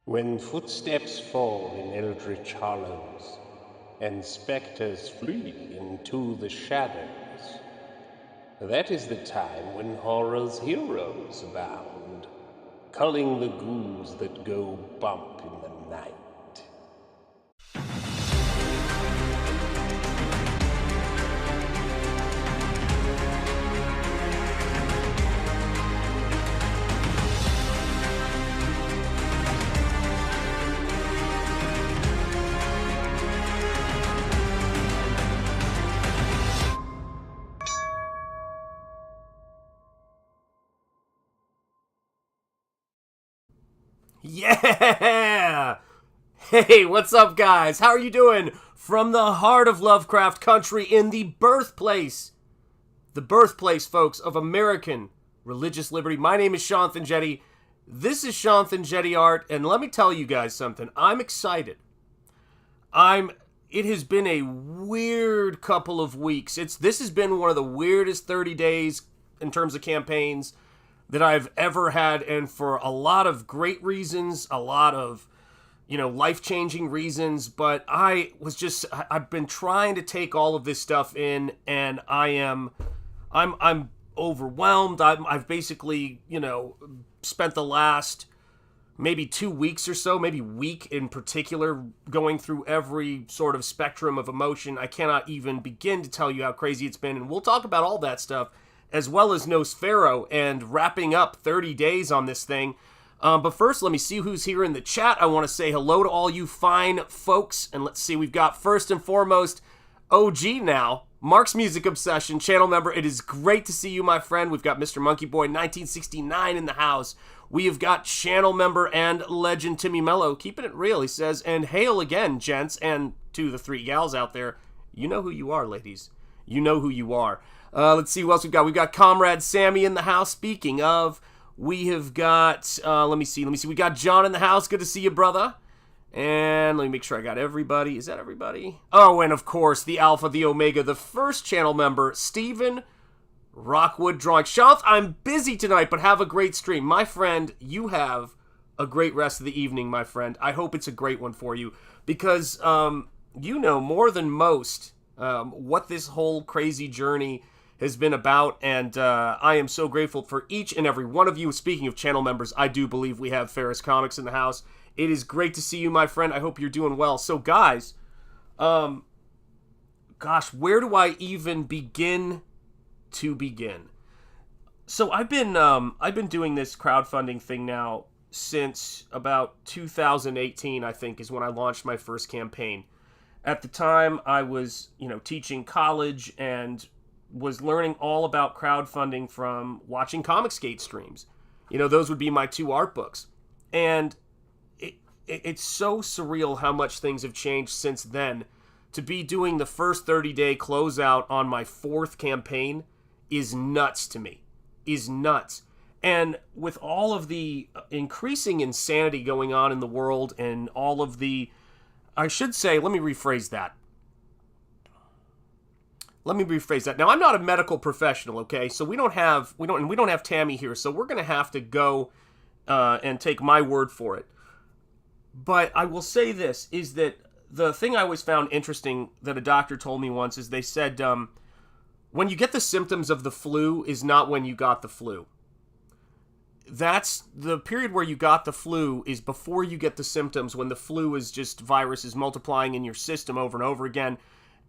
When footsteps fall in eldritch hollows, and spectres flee into the shadows, that is the time when horror's heroes abound. culling the ghouls that go bump in the night. Yeah! Hey, what's up, guys? How are you doing? From the heart of Lovecraft country in the birthplace, folks, of American religious liberty. My name is SHANTH ENJETI. This is SHANTH ENJETI Art, and let me tell you guys something. I'm excited. It has been a weird couple of weeks. This has been one of the weirdest 30 days in terms of campaigns that I've ever had, and for a lot of great reasons, a lot of, life-changing reasons, but I've been trying to take all of this stuff in, and I'm overwhelmed. I've basically, spent the last maybe 2 weeks or so, maybe week in particular, going through every sort of spectrum of emotion. I cannot even begin to tell you how crazy it's been, and we'll talk about all that stuff, as well as Nosfero, and wrapping up 30 days on this thing. But first, let me see who's here in the chat. I want to say hello to all you fine folks, and let's see, we've got first and foremost, OG now, Mark's Music Obsession, channel member. It is great to see you, my friend. We've got Mr. Monkey Boy 1969 in the house. We have got channel member and legend Timmy Mello, keeping it real, he says, and hail again, gents, and to the 3 gals out there, you know who you are, ladies. You know who you are. Let's see who else we've got. We've got Comrade Sammy in the house. Speaking of, we have got, let me see. We got John in the house. Good to see you, brother. And let me make sure I got everybody. Is that everybody? Oh, and of course, the Alpha, the Omega, the first channel member, Steven Rockwood Drawing. Shanth, I'm busy tonight, but have a great stream. My friend, you have a great rest of the evening, my friend. I hope it's a great one for you, because you know more than most what this whole crazy journey has been about, and I am so grateful for each and every one of you. Speaking of channel members, I do believe we have Ferris Comics in the house. It is great to see you, my friend. I hope you're doing well. So, guys, gosh, where do I even begin to begin? So, I've been doing this crowdfunding thing now since about 2018, I think, is when I launched my first campaign. At the time, I was, teaching college and was learning all about crowdfunding from watching Comicsgate streams. Those would be my 2 art books. And it's so surreal how much things have changed since then. To be doing the first 30-day closeout on my 4th campaign is nuts to me. Is nuts. And with all of the increasing insanity going on in the world, and all of the, I should say, let me rephrase that. Now, I'm not a medical professional, okay? So we don't have Tammy here, so we're going to have to go and take my word for it. But I will say this, is that the thing I always found interesting that a doctor told me once is they said, when you get the symptoms of the flu is not when you got the flu. That's the period where you got the flu is before you get the symptoms, when the flu is just viruses multiplying in your system over and over again.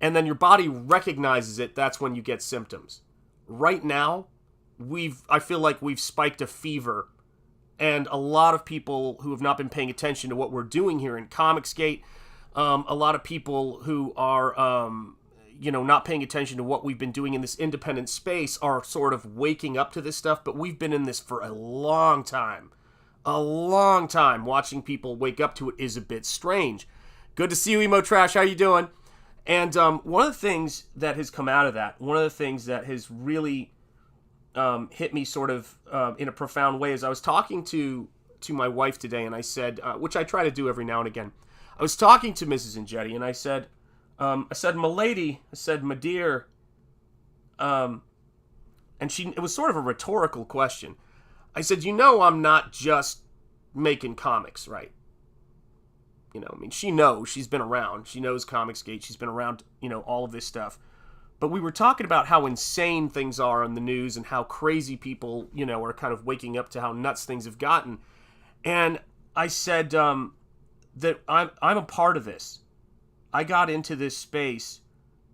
And then your body recognizes it, that's when you get symptoms. Right now, I feel like we've spiked a fever, and a lot of people who have not been paying attention to what we're doing here in Comicsgate, a lot of people who are, not paying attention to what we've been doing in this independent space are sort of waking up to this stuff, but we've been in this for a long time. A long time. Watching people wake up to it is a bit strange. Good to see you, Emo Trash. How you doing? And one of the things that has come out of that, one of the things that has really hit me sort of in a profound way is I was talking to my wife today, and I said, which I try to do every now and again, I was talking to Mrs. Enjetti, and I said, my lady, I said, my dear, and it was sort of a rhetorical question. I said, I'm not just making comics, right? She knows, she's been around. She knows Comicsgate. She's been around, all of this stuff. But we were talking about how insane things are on the news and how crazy people, are kind of waking up to how nuts things have gotten. And I said that I'm a part of this. I got into this space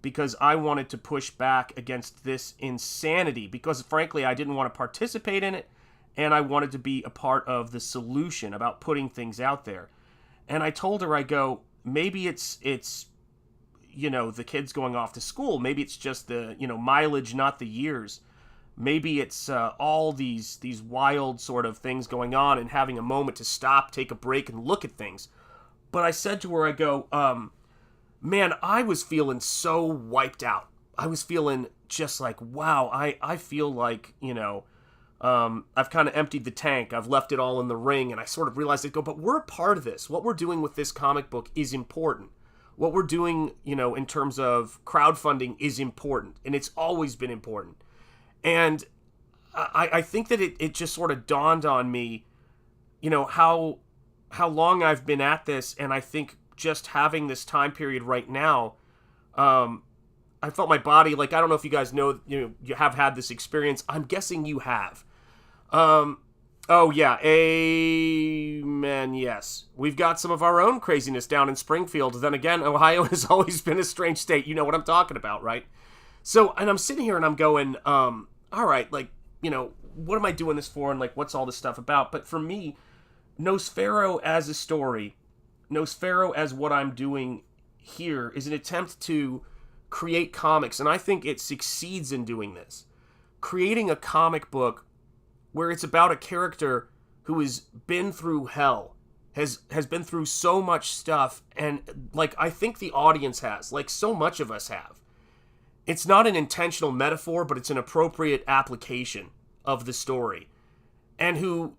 because I wanted to push back against this insanity because, frankly, I didn't want to participate in it, and I wanted to be a part of the solution about putting things out there. And I told her, I go, maybe it's the kids going off to school. Maybe it's just the, mileage, not the years. Maybe it's all these wild sort of things going on and having a moment to stop, take a break, and look at things. But I said to her, I go, man, I was feeling so wiped out. I was feeling just like, wow, I feel like, I've kind of emptied the tank. I've left it all in the ring. And I sort of realized, but we're a part of this. What we're doing with this comic book is important. What we're doing, in terms of crowdfunding is important. And it's always been important. And I think that it just sort of dawned on me, how long I've been at this. And I think just having this time period right now, I felt my body, like, I don't know if you guys know, you have had this experience. I'm guessing you have. Oh, yeah. Amen. Yes. We've got some of our own craziness down in Springfield. Then again, Ohio has always been a strange state. You know what I'm talking about, right? So, and I'm sitting here and I'm going, all right, like, what am I doing this for? And like, what's all this stuff about? But for me, Nosfero as a story, Nosfero as what I'm doing here is an attempt to create comics. And I think it succeeds in doing this. Creating a comic book where it's about a character who has been through hell, has been through so much stuff, and like I think the audience has, like so much of us have. It's not an intentional metaphor, but it's an appropriate application of the story. And who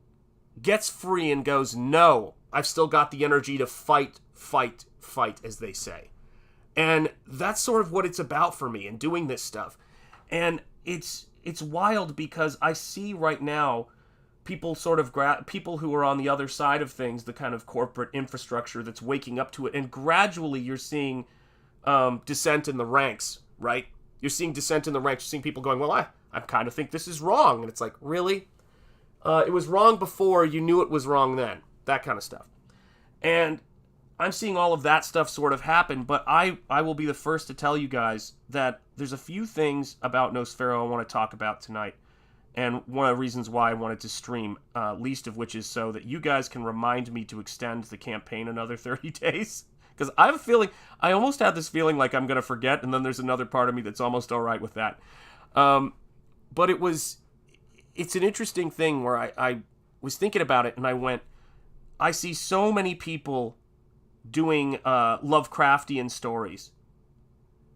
gets free and goes, no, I've still got the energy to fight, as they say. And that's sort of what it's about for me in doing this stuff. And it's wild because I see right now people sort of people who are on the other side of things, the kind of corporate infrastructure that's waking up to it, and gradually you're seeing dissent in the ranks, right? You're seeing dissent in the ranks. You're seeing people going, well, I kind of think this is wrong, and it's like, really? It was wrong before. You knew it was wrong then. That kind of stuff. And I'm seeing all of that stuff sort of happen, but I will be the first to tell you guys that there's a few things about Nosfero I want to talk about tonight, and one of the reasons why I wanted to stream, least of which is so that you guys can remind me to extend the campaign another 30 days, because I have a feeling, I almost had this feeling like I'm going to forget, and then there's another part of me that's almost all right with that. But it's an interesting thing where I was thinking about it, and I went, I see so many people doing Lovecraftian stories,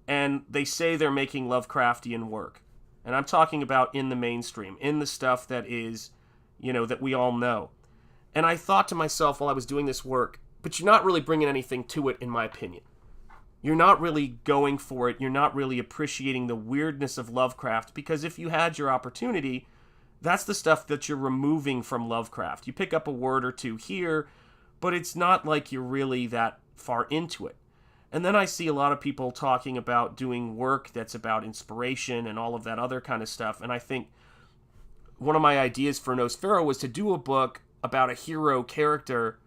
and they say they're making Lovecraftian work, and I'm talking about in the mainstream, in the stuff that is, that we all know. And I thought to myself while I was doing this work, but you're not really bringing anything to it, in my opinion. You're not really going for it. You're not really appreciating the weirdness of Lovecraft, because if you had your opportunity, that's the stuff that you're removing from Lovecraft. You pick up a word or two here, but it's not like you're really that far into it. And then I see a lot of people talking about doing work that's about inspiration and all of that other kind of stuff. And I think one of my ideas for Nosfero was to do a book about a hero character,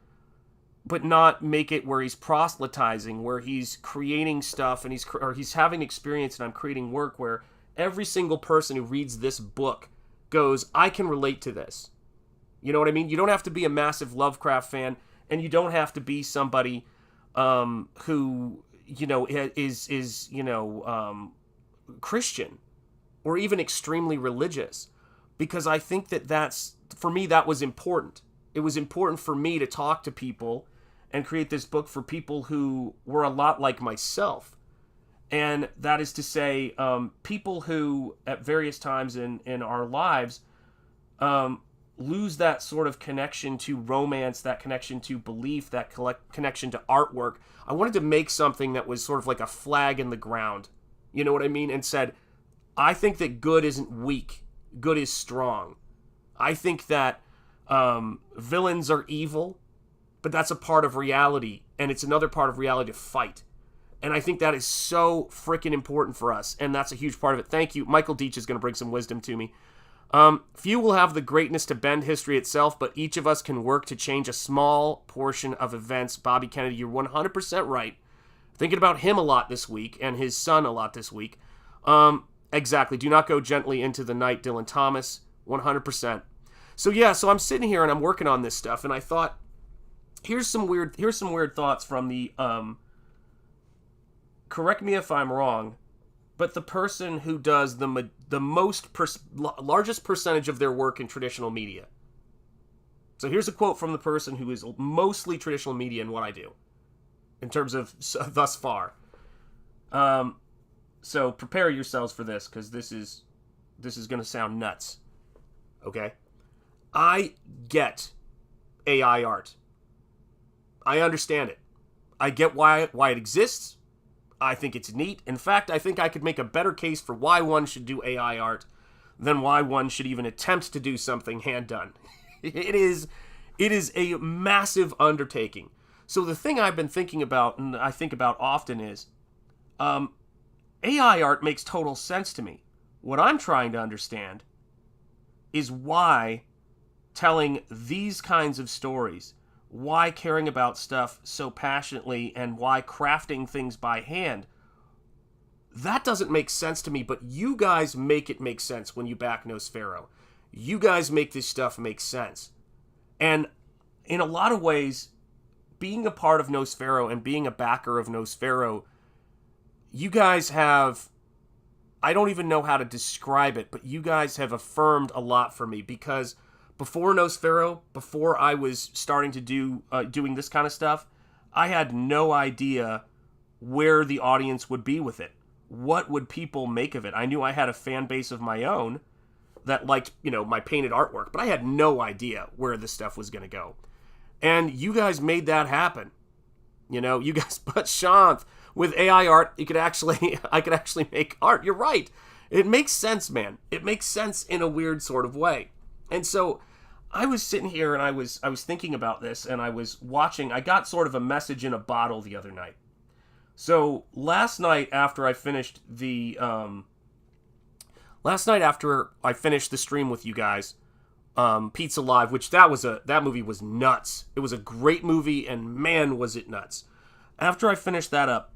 but not make it where he's proselytizing, where he's creating stuff and he's having experience, and I'm creating work where every single person who reads this book goes, I can relate to this. You know what I mean? You don't have to be a massive Lovecraft fan, and you don't have to be somebody who, is Christian or even extremely religious, because I think that's, for me, that was important. It was important for me to talk to people and create this book for people who were a lot like myself. And that is to say, people who at various times in our lives lose that sort of connection to romance, that connection to belief, that connection to artwork. I wanted to make something that was sort of like a flag in the ground. You know what I mean? And said, I think that good isn't weak. Good is strong. I think that villains are evil, but that's a part of reality. And it's another part of reality to fight. And I think that is so freaking important for us, and that's a huge part of it. Thank you. Michael Deach is going to bring some wisdom to me. Few will have the greatness to bend history itself, but each of us can work to change a small portion of events. Bobby Kennedy, you're 100% right. Thinking about him a lot this week, and his son a lot this week. Exactly. Do not go gently into the night, Dylan Thomas. 100%. So I'm sitting here and I'm working on this stuff, and I thought, here's some weird thoughts from the, correct me if I'm wrong, but the person who does the largest percentage of their work in traditional media. So here's a quote from the person who is mostly traditional media in what I do, in terms of thus far. So prepare yourselves for this, because this is going to sound nuts. Okay? I get AI art. I understand it. I get why it exists. I think it's neat. In fact, I think I could make a better case for why one should do AI art than why one should even attempt to do something hand done. It is a massive undertaking. So the thing I've been thinking about, and I think about often, is AI art makes total sense to me. What I'm trying to understand is why telling these kinds of stories, why caring about stuff so passionately, and why crafting things by hand, that doesn't make sense to me, but you guys make it make sense when you back Nosfero. You guys make this stuff make sense. And in a lot of ways, being a part of Nosfero and being a backer of Nosfero, you guys have, I don't even know how to describe it, but you guys have affirmed a lot for me, because before Nosfero, before I was starting to doing this kind of stuff, I had no idea where the audience would be with it. What would people make of it? I knew I had a fan base of my own that liked, my painted artwork, but I had no idea where this stuff was going to go. And you guys made that happen. You guys, but Shanth, with AI art, I could actually make art. You're right. It makes sense, man. It makes sense in a weird sort of way. And so I was sitting here and I was thinking about this, and I was watching. I got sort of a message in a bottle the other night. So last night after I finished the stream with you guys, Pizza Live, which that movie was nuts. It was a great movie, and man, was it nuts. After I finished that up,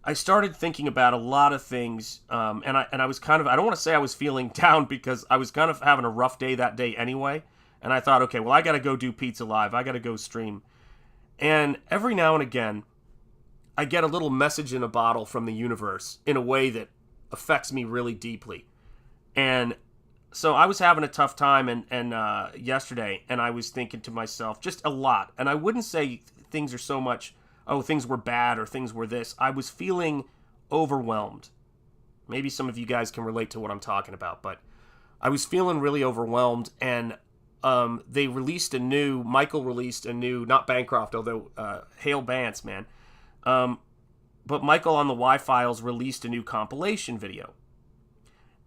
I started thinking about a lot of things, and I was kind of, I don't want to say I was feeling down, because I was kind of having a rough day that day anyway, and I thought, okay, well, I got to go do Pizza Live. I got to go stream. And every now and again, I get a little message in a bottle from the universe in a way that affects me really deeply. And so I was having a tough time and yesterday, and I was thinking to myself just a lot. And I wouldn't say things are so much, oh, things were bad or things were this. I was feeling overwhelmed. Maybe some of you guys can relate to what I'm talking about, but I was feeling really overwhelmed, and Michael released a new, not Bancroft, although Hale Bance, man. But Michael on the Y-Files released a new compilation video.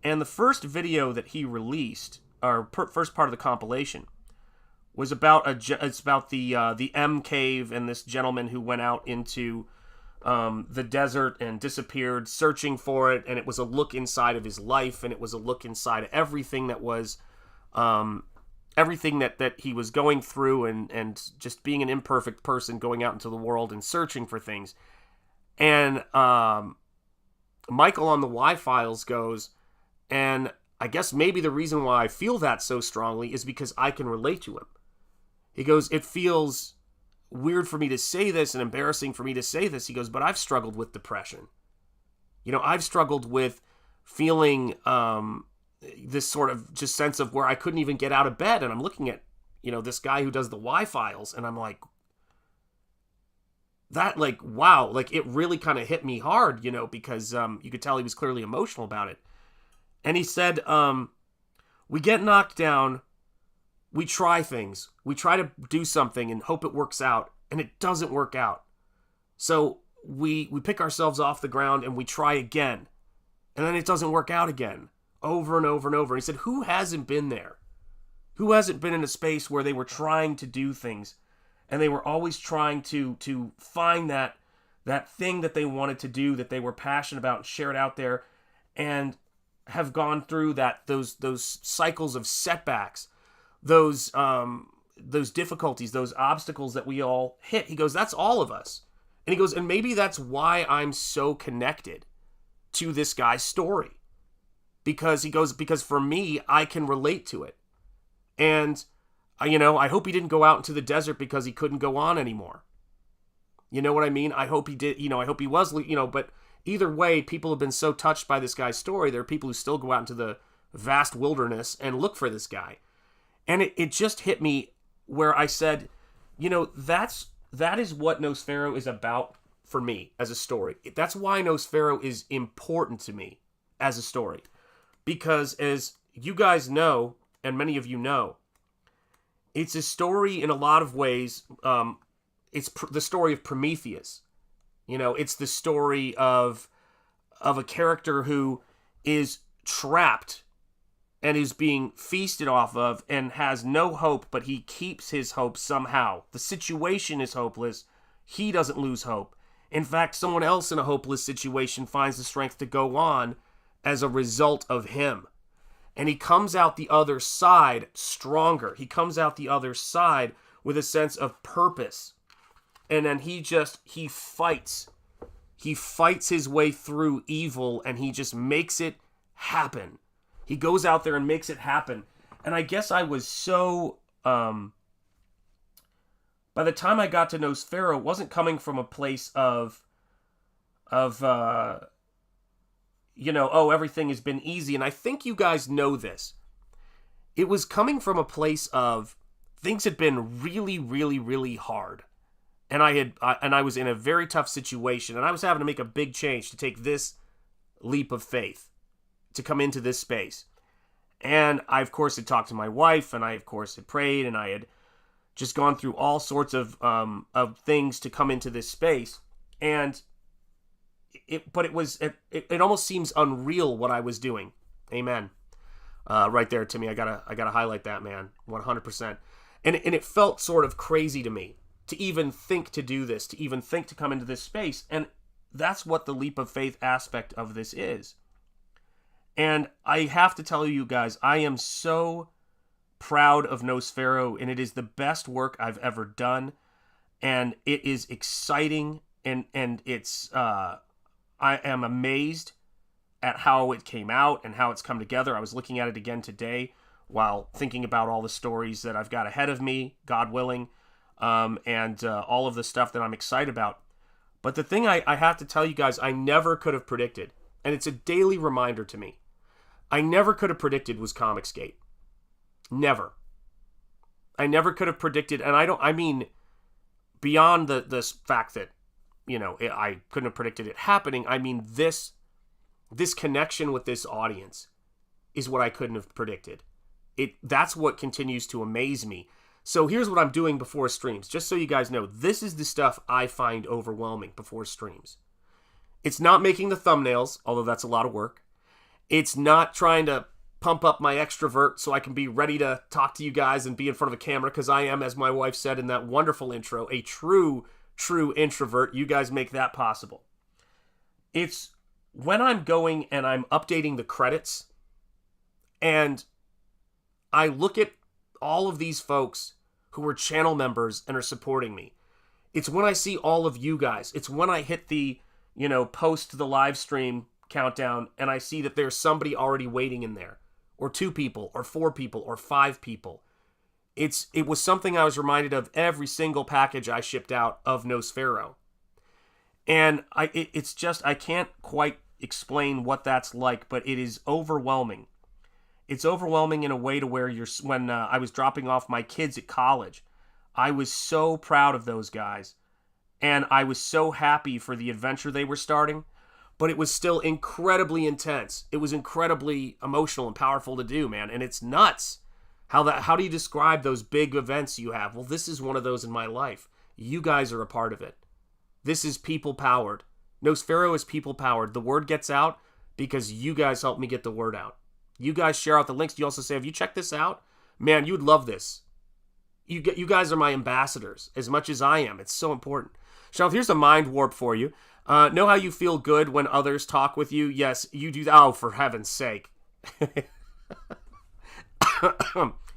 And the first video that he released, or first part of the compilation, was about the M cave and this gentleman who went out into the desert and disappeared, searching for it. And it was a look inside of his life, and it was a look inside of everything that was, everything that he was going through, and just being an imperfect person going out into the world and searching for things. And Michael on the Y-Files goes, and I guess maybe the reason why I feel that so strongly is because I can relate to him. He goes, it feels weird for me to say this and embarrassing for me to say this. He goes, but I've struggled with depression. I've struggled with feeling this sort of just sense of where I couldn't even get out of bed. And I'm looking at, this guy who does the Y-Files, and I'm like, that, like, wow, like, it really kind of hit me hard, because you could tell he was clearly emotional about it. And he said, we get knocked down, we try things, we try to do something and hope it works out, and it doesn't work out. So we pick ourselves off the ground and we try again, and then it doesn't work out again, over and over and over. And he said, who hasn't been there? Who hasn't been in a space where they were trying to do things, and they were always trying to find that that thing that they wanted to do, that they were passionate about and shared out there, and have gone through those cycles of setbacks, those difficulties, those obstacles that we all hit. He goes, that's all of us. And he goes, and maybe that's why I'm so connected to this guy's story. Because he goes, because for me, I can relate to it. And, I hope he didn't go out into the desert because he couldn't go on anymore. You know what I mean? I hope he did, I hope he was, but either way, people have been so touched by this guy's story. There are people who still go out into the vast wilderness and look for this guy. And it just hit me where I said, that is what Nosfero is about for me as a story. That's why Nosfero is important to me as a story. Because as you guys know, and many of you know, it's a story in a lot of ways. It's the story of Prometheus. It's the story of a character who is trapped and is being feasted off of and has no hope, but he keeps his hope somehow. The situation is hopeless. He doesn't lose hope. In fact, someone else in a hopeless situation finds the strength to go on as a result of him. And he comes out the other side stronger. He comes out the other side with a sense of purpose. And then he fights. He fights his way through evil, and he just makes it happen. He goes out there and makes it happen. And I guess I was so... by the time I got to Nosfero, it wasn't coming from a place of everything has been easy. And I think you guys know this. It was coming from a place of things had been really, really, really hard. And I was in a very tough situation, and I was having to make a big change to take this leap of faith to come into this space. And I, of course, had talked to my wife, and I, of course, had prayed, and I had just gone through all sorts of things to come into this space. And it almost seems unreal what I was doing. Amen. Right there, Timmy. I gotta highlight that, man. 100%. And it felt sort of crazy to me to even think to do this, to even think to come into this space. And that's what the leap of faith aspect of this is. And I have to tell you guys, I am so proud of Nosfero, and it is the best work I've ever done. And it is exciting, and it's I am amazed at how it came out and how it's come together. I was looking at it again today while thinking about all the stories that I've got ahead of me, God willing, and all of the stuff that I'm excited about. But the thing I have to tell you guys, I never could have predicted, and it's a daily reminder to me, I never could have predicted was Comicsgate. Never. I never could have predicted, and I mean, beyond the fact that, I couldn't have predicted it happening, I mean, this connection with this audience is what I couldn't have predicted. That's what continues to amaze me. So here's what I'm doing before streams. Just so you guys know, this is the stuff I find overwhelming before streams. It's not making the thumbnails, although that's a lot of work. It's not trying to pump up my extrovert so I can be ready to talk to you guys and be in front of a camera, because I am, as my wife said in that wonderful intro, a true introvert. You guys make that possible. It's when I'm going and I'm updating the credits and I look at all of these folks who are channel members and are supporting me. It's when I see all of you guys. It's when I hit the, post the live stream countdown and I see that there's somebody already waiting in there, or 2 people, or 4 people, or 5 people. It was something I was reminded of every single package I shipped out of Nosfero. And it's just, I can't quite explain what that's like, but it is overwhelming. It's overwhelming in a way to where when I was dropping off my kids at college, I was so proud of those guys. And I was so happy for the adventure they were starting, but it was still incredibly intense. It was incredibly emotional and powerful to do, man. And it's nuts. How do you describe those big events you have? Well, this is one of those in my life. You guys are a part of it. This is people-powered. Nosfero is people-powered. The word gets out because you guys help me get the word out. You guys share out the links. You also say, have you checked this out? Man, you'd love this. You guys are my ambassadors as much as I am. It's so important. Shanth, here's a mind warp for you. Know how you feel good when others talk with you? Yes, you do that. Oh, for heaven's sake.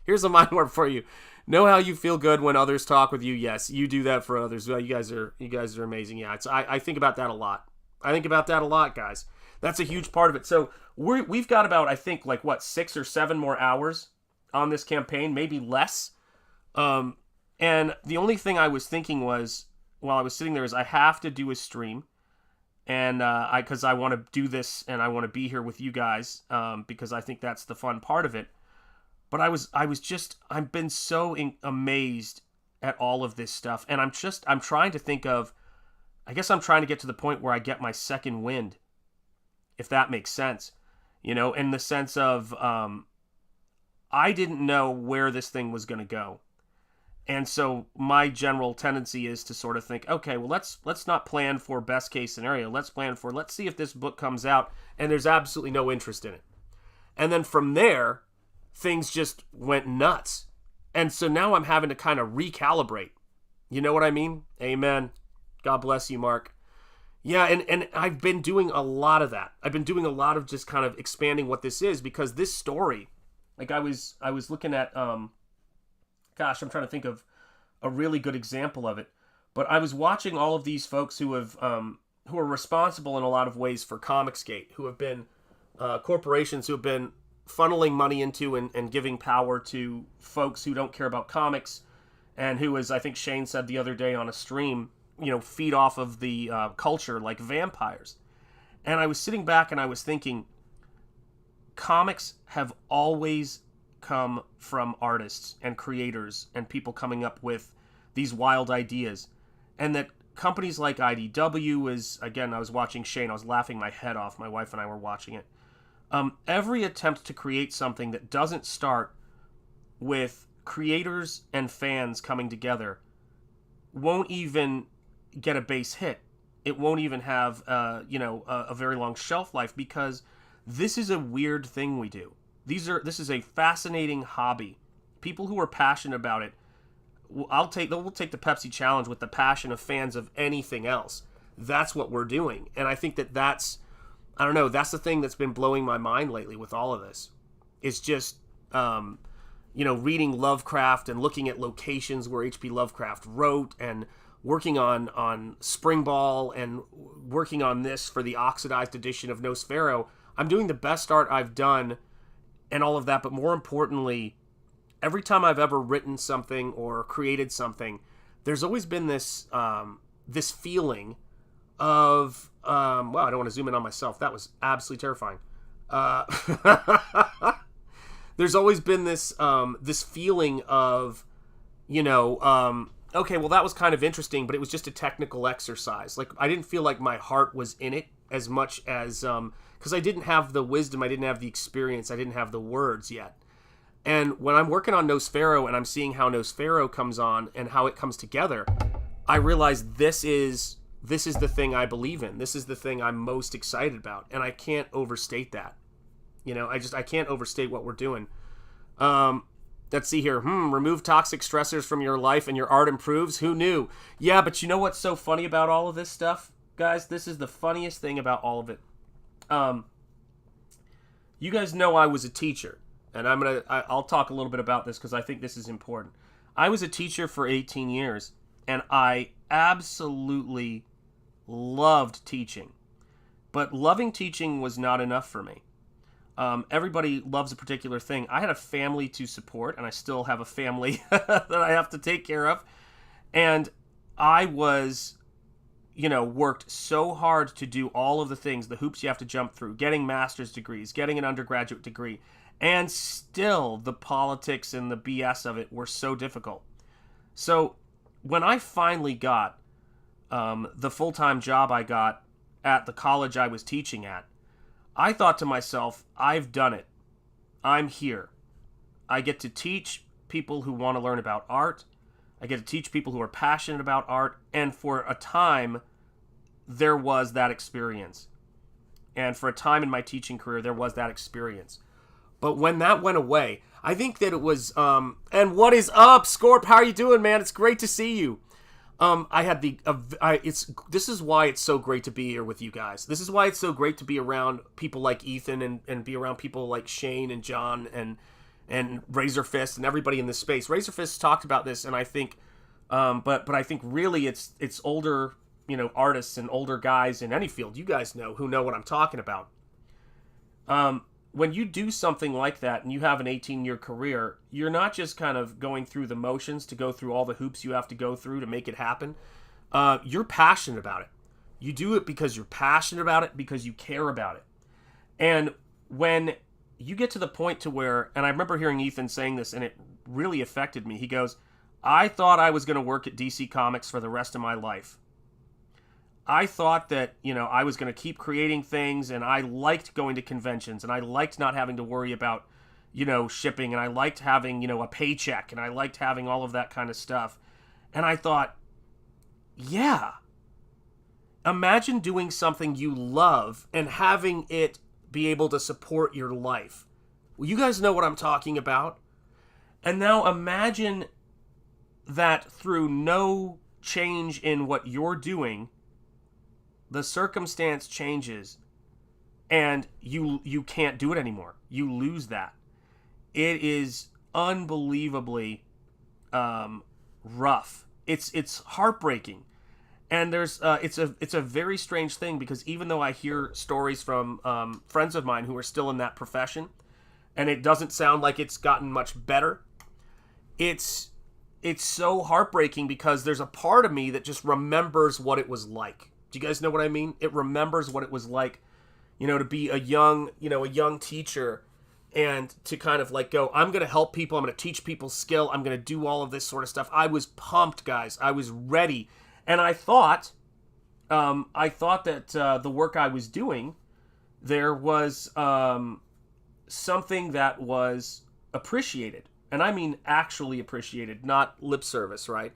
Here's a mind warp for you. Know how you feel good when others talk with you? Yes, you do that for others. Well, you guys are amazing. Yeah, I think about that a lot. I think about that a lot, guys. That's a huge part of it. So we've got about, I think, 6 or 7 more hours on this campaign, maybe less. And the only thing I was thinking was, while I was sitting there, is I have to do a stream, and because I want to do this and I want to be here with you guys, because I think that's the fun part of it. But I've been so amazed at all of this stuff, and I'm trying to think of, I guess I'm trying to get to the point where I get my second wind, if that makes sense, in the sense of, I didn't know where this thing was going to go. And so my general tendency is to sort of think, okay, well, let's not plan for best case scenario. Let's see if this book comes out and there's absolutely no interest in it. And then from there, things just went nuts. And so now I'm having to kind of recalibrate. You know what I mean? Amen. God bless you, Mark. Yeah, and I've been doing a lot of that. I've been doing a lot of just kind of expanding what this is, because this story, I was looking at, I'm trying to think of a really good example of it. But I was watching all of these folks who are responsible in a lot of ways for Comicsgate, who have been corporations who have been funneling money into and giving power to folks who don't care about comics, and who, as I think Shane said the other day on a stream, feed off of the culture like vampires. And I was sitting back and I was thinking, comics have always come from artists and creators and people coming up with these wild ideas. And that companies like IDW is, again, I was watching Shane, I was laughing my head off, my wife and I were watching it. Every attempt to create something that doesn't start with creators and fans coming together won't even get a base hit. It won't even have a very long shelf life, because this is a weird thing we do. This is a fascinating hobby. People who are passionate about it, we'll take the Pepsi challenge with the passion of fans of anything else. That's what we're doing. And I think that's the thing that's been blowing my mind lately with all of this. It's just reading Lovecraft and looking at locations where H.P. Lovecraft wrote, and working on Spring Ball, and working on this for the oxidized edition of Nosfero. I'm doing the best art I've done and all of that, but more importantly, every time I've ever written something or created something, there's always been this this feeling of wow, I don't want to zoom in on myself. That was absolutely terrifying. There's always been this this feeling of, okay, well, that was kind of interesting, but it was just a technical exercise. Like, I didn't feel like my heart was in it as much as, because I didn't have the wisdom, I didn't have the experience, I didn't have the words yet. And when I'm working on Nosfero and I'm seeing how Nosfero comes on and how it comes together, I realize this is the thing I believe in. This is the thing I'm most excited about, and I can't overstate that. I can't overstate what we're doing. Let's see here. Remove toxic stressors from your life and your art improves. Who knew? Yeah, but you know what's so funny about all of this stuff, guys? This is the funniest thing about all of it. You guys know I was a teacher, and I'll talk a little bit about this because I think this is important. I was a teacher for 18 years, and I absolutely loved teaching. But loving teaching was not enough for me. Everybody loves a particular thing. I had a family to support, and I still have a family that I have to take care of. And I was, worked so hard to do all of the things, the hoops you have to jump through, getting master's degrees, getting an undergraduate degree, and still the politics and the BS of it were so difficult. So when I finally got the full-time job I got at the college I was teaching at, I thought to myself, I've done it. I'm here. I get to teach people who want to learn about art. I get to teach people who are passionate about art. And for a time, there was that experience. And for a time in my teaching career, there was that experience. But when that went away, I think that it was, and what is up, Scorp? How are you doing, man? It's great to see you. I had this is why it's so great to be here with you guys. This is why it's so great to be around people like Ethan and be around people like Shane and John and Razor Fist and everybody in this space. Razor Fist talked about this, and I think, but I think really it's older, artists and older guys in any field. You guys who know what I'm talking about. When you do something like that and you have an 18-year career, you're not just kind of going through the motions to go through all the hoops you have to go through to make it happen. You're passionate about it. You do it because you're passionate about it, because you care about it. And when you get to the point to where, and I remember hearing Ethan saying this, and it really affected me. He goes, I thought I was going to work at DC Comics for the rest of my life. I thought that, I was going to keep creating things, and I liked going to conventions, and I liked not having to worry about, shipping, and I liked having, a paycheck, and I liked having all of that kind of stuff. And I thought, yeah, imagine doing something you love and having it be able to support your life. Well, you guys know what I'm talking about. And now imagine that through no change in what you're doing, the circumstance changes and you can't do it anymore. You lose that. It is unbelievably rough. It's heartbreaking. And there's it's a very strange thing, because even though I hear stories from friends of mine who are still in that profession, and it doesn't sound like it's gotten much better, it's so heartbreaking because there's a part of me that just remembers what it was like. Do you guys know what I mean? It remembers what it was like, to be a young teacher and to kind of like go, I'm going to help people. I'm going to teach people skill. I'm going to do all of this sort of stuff. I was pumped, guys. I was ready. And I thought that the work I was doing, there was something that was appreciated. And I mean actually appreciated, not lip service, right?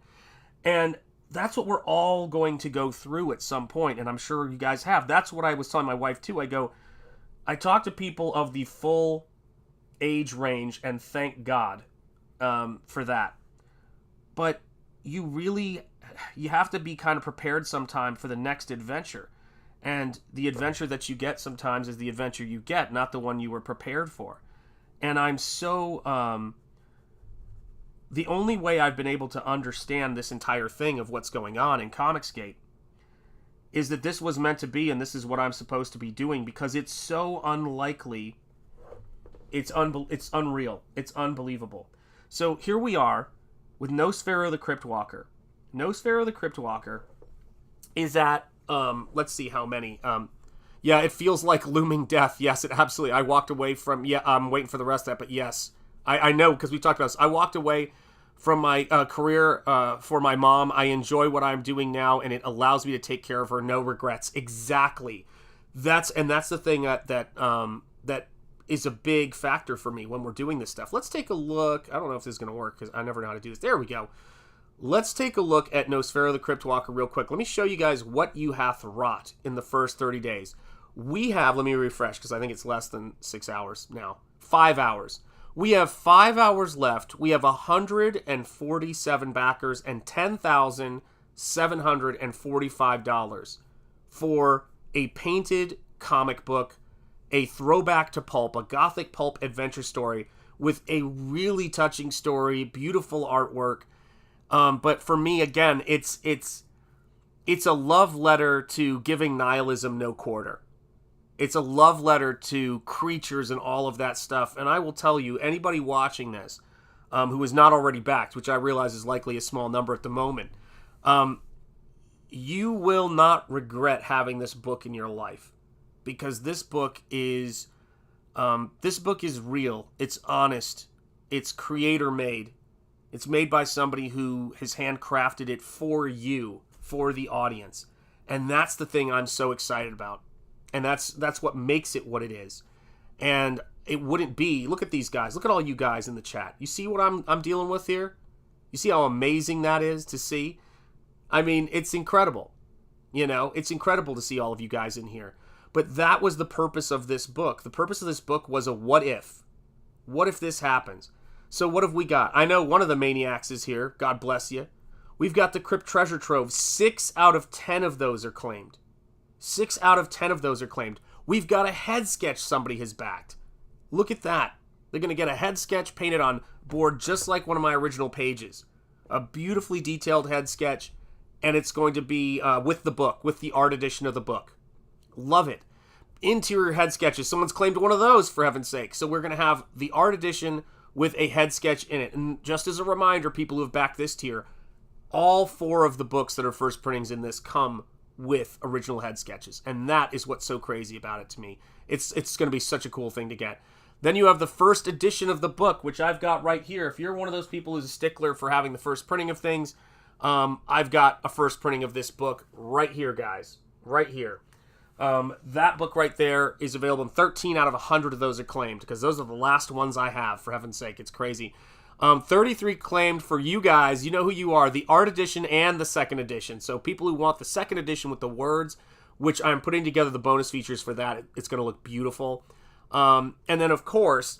And that's what we're all going to go through at some point, and I'm sure you guys have. That's what I was telling my wife too. I talk to people of the full age range, and thank God for that. But you have to be kind of prepared sometime for the next adventure. And the adventure that you get sometimes is the adventure you get, not the one you were prepared for. And I'm so... the only way I've been able to understand this entire thing of what's going on in Comicsgate is that this was meant to be, and this is what I'm supposed to be doing, because it's so unlikely. It's unreal. It's unbelievable. So here we are with Nosfero the Crypt Walker. Nosfero the Crypt Walker is at, let's see how many. Yeah, it feels like looming death. Yes, it absolutely. I walked away from, I'm waiting for the rest of that, but yes. I know, because we talked about this. I walked away from my career for my mom. I enjoy what I'm doing now, and it allows me to take care of her. No regrets. Exactly. That's the thing that is a big factor for me when we're doing this stuff. Let's take a look. I don't know if this is going to work, because I never know how to do this. There we go. Let's take a look at Nosfero the Crypt Walker real quick. Let me show you guys what you hath wrought in the first 30 days. We have, let me refresh, because I think it's less than 6 hours now. 5 hours. We have 5 hours left. We have 147 backers and $10,745 for a painted comic book, a throwback to pulp, a gothic pulp adventure story with a really touching story, beautiful artwork. But for me, again, it's a love letter to giving nihilism no quarter. It's a love letter to creatures and all of that stuff. And I will tell you, anybody watching this who is not already backed, which I realize is likely a small number at the moment, you will not regret having this book in your life. Because this book is real. It's honest. It's creator made. It's made by somebody who has handcrafted it for you, for the audience. And that's the thing I'm so excited about. And that's what makes it what it is. And it wouldn't be, look at these guys. Look at all you guys in the chat. You see what I'm dealing with here? You see how amazing that is to see? I mean, it's incredible. It's incredible to see all of you guys in here. But that was the purpose of this book. The purpose of this book was a what if. What if this happens? So what have we got? I know one of the maniacs is here. God bless you. We've got the Crypt Treasure Trove. 6 out of 10 of those are claimed. 6 out of 10 of those are claimed. We've got a head sketch somebody has backed. Look at that. They're going to get a head sketch painted on board just like one of my original pages. A beautifully detailed head sketch, and it's going to be with the book, with the art edition of the book. Love it. Interior head sketches. Someone's claimed one of those, for heaven's sake. So we're going to have the art edition with a head sketch in it. And just as a reminder, people who have backed this tier, all 4 of the books that are first printings in this come with original head sketches. And that is what's so crazy about it to me. It's going to be such a cool thing to get. Then you have the first edition of the book, which I've got right here. If you're one of those people who's a stickler for having the first printing of things, I've got a first printing of this book right here, guys. Right here. That book right there is available, and 13 out of 100 of those are claimed, because those are the last ones I have, for heaven's sake. It's crazy. 33 claimed for you guys. You know who you are. The art edition and the second edition. So people who want the second edition with the words, which I'm putting together the bonus features for that. It's going to look beautiful. And then, of course,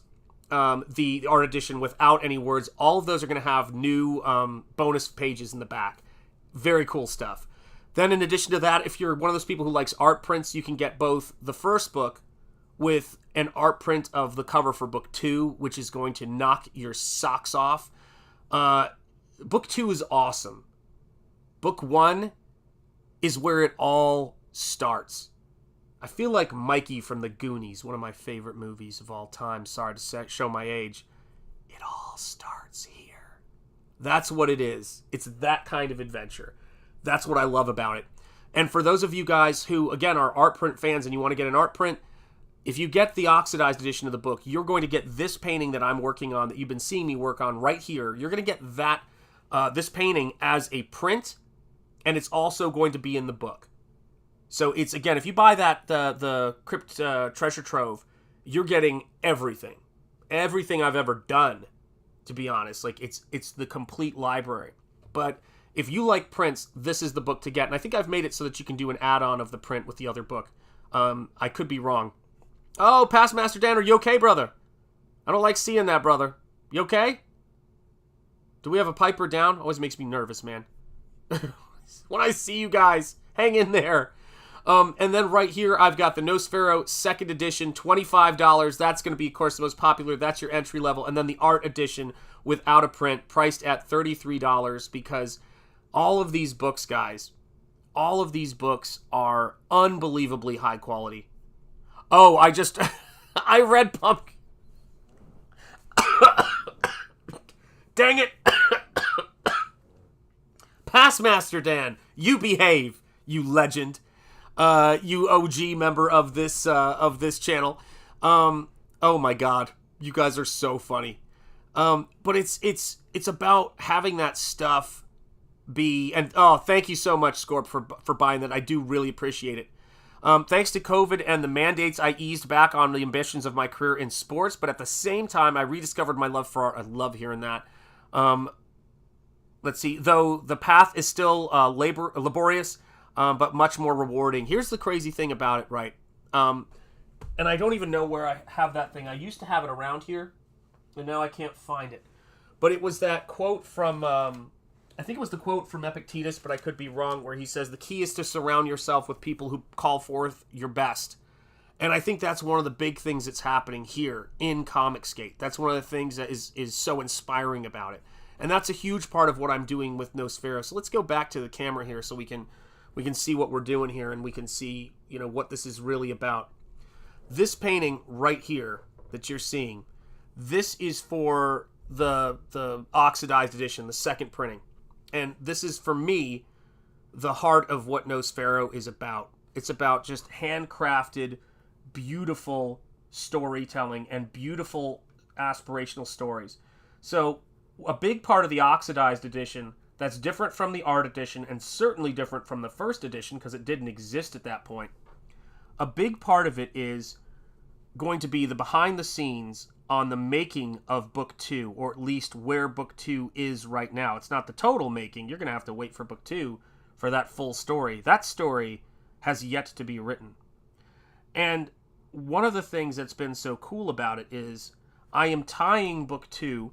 the art edition without any words. All of those are going to have new bonus pages in the back. Very cool stuff. Then, in addition to that, if you're one of those people who likes art prints, you can get both the first book with an art print of the cover for book 2, which is going to knock your socks off. Book 2 is awesome. Book 1 is where it all starts. I feel like Mikey from the Goonies, one of my favorite movies of all time. Sorry to show my age. It all starts here. That's what it is. It's that kind of adventure. That's what I love about it. And for those of you guys who, again, are art print fans and you want to get an art print, if you get the oxidized edition of the book, you're going to get this painting that I'm working on, that you've been seeing me work on right here. You're going to get that this painting as a print, and it's also going to be in the book. So it's, again, if you buy that the Crypt Treasure Trove, you're getting everything. Everything I've ever done, to be honest. Like, it's the complete library. But if you like prints, this is the book to get. And I think I've made it so that you can do an add-on of the print with the other book. I could be wrong. Oh, Past Master Dan, are you okay, brother? I don't like seeing that, brother. You okay? Do we have a piper down? Always makes me nervous, man. When I see you guys, hang in there. And then right here, I've got the Nosfero second edition, $25. That's going to be, of course, the most popular. That's your entry level. And then the art edition without a print, priced at $33, because all of these books, guys, all of these books are unbelievably high quality. Oh, I read Pumpkin. Dang it. Past Master Dan, you behave, you legend. You OG member of this channel. Oh my God, you guys are so funny. But it's about having that stuff be, and oh, thank you so much, Scorp, for buying that. I do really appreciate it. Thanks to COVID and the mandates, I eased back on the ambitions of my career in sports, but at the same time, I rediscovered my love for art. I love hearing that. Let's see, though the path is still laborious, but much more rewarding. Here's the crazy thing about it, right? And I don't even know where I have that thing. I used to have it around here, and now I can't find it. But it was that quote from, I think it was the quote from Epictetus, but I could be wrong, where he says, the key is to surround yourself with people who call forth your best. And I think that's one of the big things that's happening here in Comicsgate. That's one of the things that is so inspiring about it. And that's a huge part of what I'm doing with Nosfero. So let's go back to the camera here so we can see what we're doing here, and we can see, you know, what this is really about. This painting right here that you're seeing, this is for the oxidized edition, the second printing. And this is, for me, the heart of what Nosfero is about. It's about just handcrafted, beautiful storytelling and beautiful aspirational stories. So a big part of the oxidized edition that's different from the art edition, and certainly different from the first edition because it didn't exist at that point. A big part of it is going to be the behind the scenes on the making of book 2, or at least where book 2 is right now. It's not the total making. You're going to have to wait for book 2 for that full story. That story has yet to be written. And one of the things that's been so cool about it is I am tying book 2.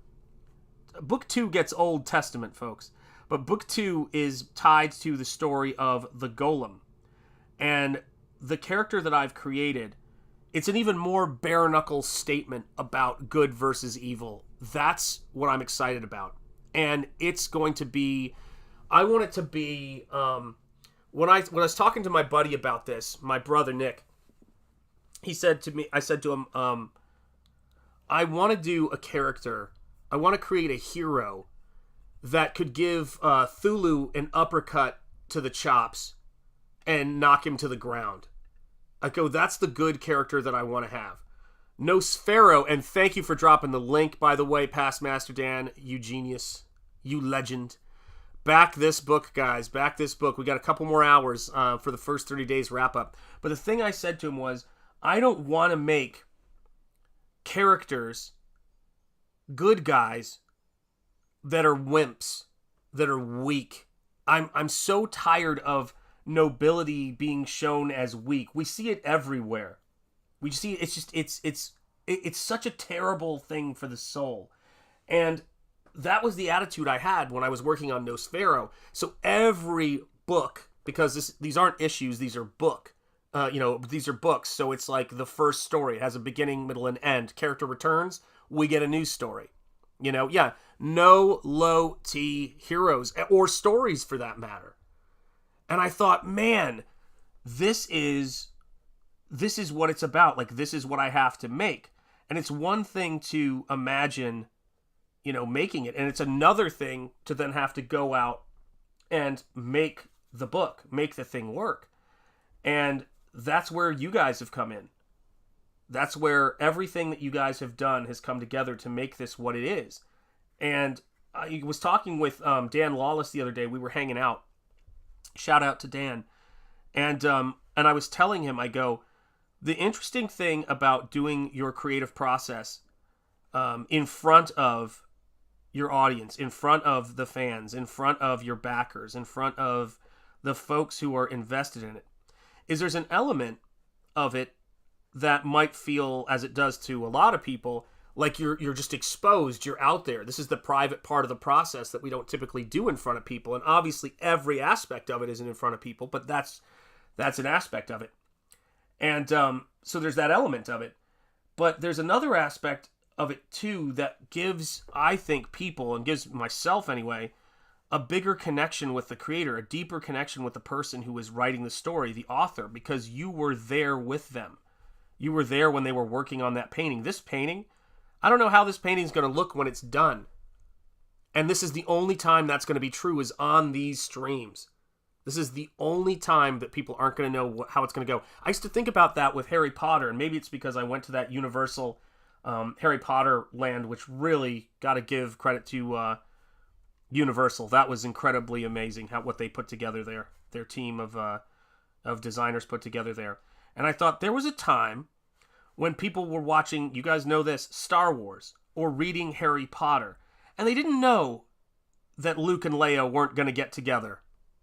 Book 2 gets Old Testament, folks. But book 2 is tied to the story of the Golem. And the character that I've created, it's an even more bare-knuckle statement about good versus evil. That's what I'm excited about. And it's going to be... I want it to be... When I was talking to my buddy about this, my brother Nick, he said to me, I said to him, I want to do a character, I want to create a hero that could give Thulu an uppercut to the chops and knock him to the ground. I go, that's the good character that I want to have. Nosfero, and thank you for dropping the link, by the way, Past Master Dan, you genius, you legend. Back this book, guys, back this book. We got a couple more hours for the first 30 days wrap up. But the thing I said to him was, I don't want to make characters, good guys, that are wimps, that are weak. I'm so tired of nobility being shown as weak. We see it everywhere. We see it's just it's such a terrible thing for the soul. And that was the attitude I had when I was working on Nosfero. So every book, because these aren't issues, these are these are books. So it's like the first story. It has a beginning, middle, and end. Character returns, we get a new story. No low T heroes or stories for that matter. And I thought, man, this is what it's about. Like, this is what I have to make. And it's one thing to imagine, making it. And it's another thing to then have to go out and make the book, make the thing work. And that's where you guys have come in. That's where everything that you guys have done has come together to make this what it is. And I was talking with Dan Lawless the other day. We were hanging out. Shout out to Dan. And I was telling him, I go, the interesting thing about doing your creative process in front of your audience, in front of the fans, in front of your backers, in front of the folks who are invested in it, is there's an element of it that might feel, as it does to a lot of people, like you're just exposed, you're out there. This is the private part of the process that we don't typically do in front of people. And obviously every aspect of it isn't in front of people, but that's an aspect of it. And so there's that element of it. But there's another aspect of it too that gives, I think, people, and gives myself anyway, a bigger connection with the creator, a deeper connection with the person who is writing the story, the author, because you were there with them. You were there when they were working on that painting. This painting, I don't know how this painting is going to look when it's done. And this is the only time that's going to be true, is on these streams. This is the only time that people aren't going to know how it's going to go. I used to think about that with Harry Potter, and maybe it's because I went to that Universal Harry Potter land, which really got to give credit to Universal. That was incredibly amazing, what they put together there. Their team of designers put together there. And I thought there was a time when people were watching, you guys know this, Star Wars, or reading Harry Potter, and they didn't know that Luke and Leia weren't going to get together.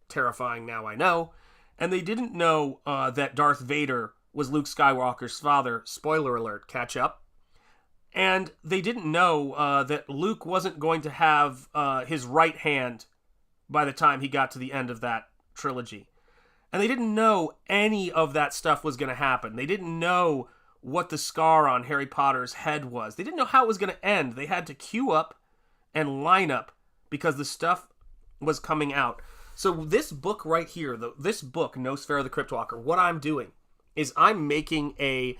Terrifying now, I know. And they didn't know that Darth Vader was Luke Skywalker's father. Spoiler alert, catch up. And they didn't know that Luke wasn't going to have his right hand by the time he got to the end of that trilogy. And they didn't know any of that stuff was going to happen. They didn't know what the scar on Harry Potter's head was. They didn't know how it was going to end. They had to queue up and line up because the stuff was coming out. So this book right here, this book, Nosfero the Cryptwalker, what I'm doing is I'm making a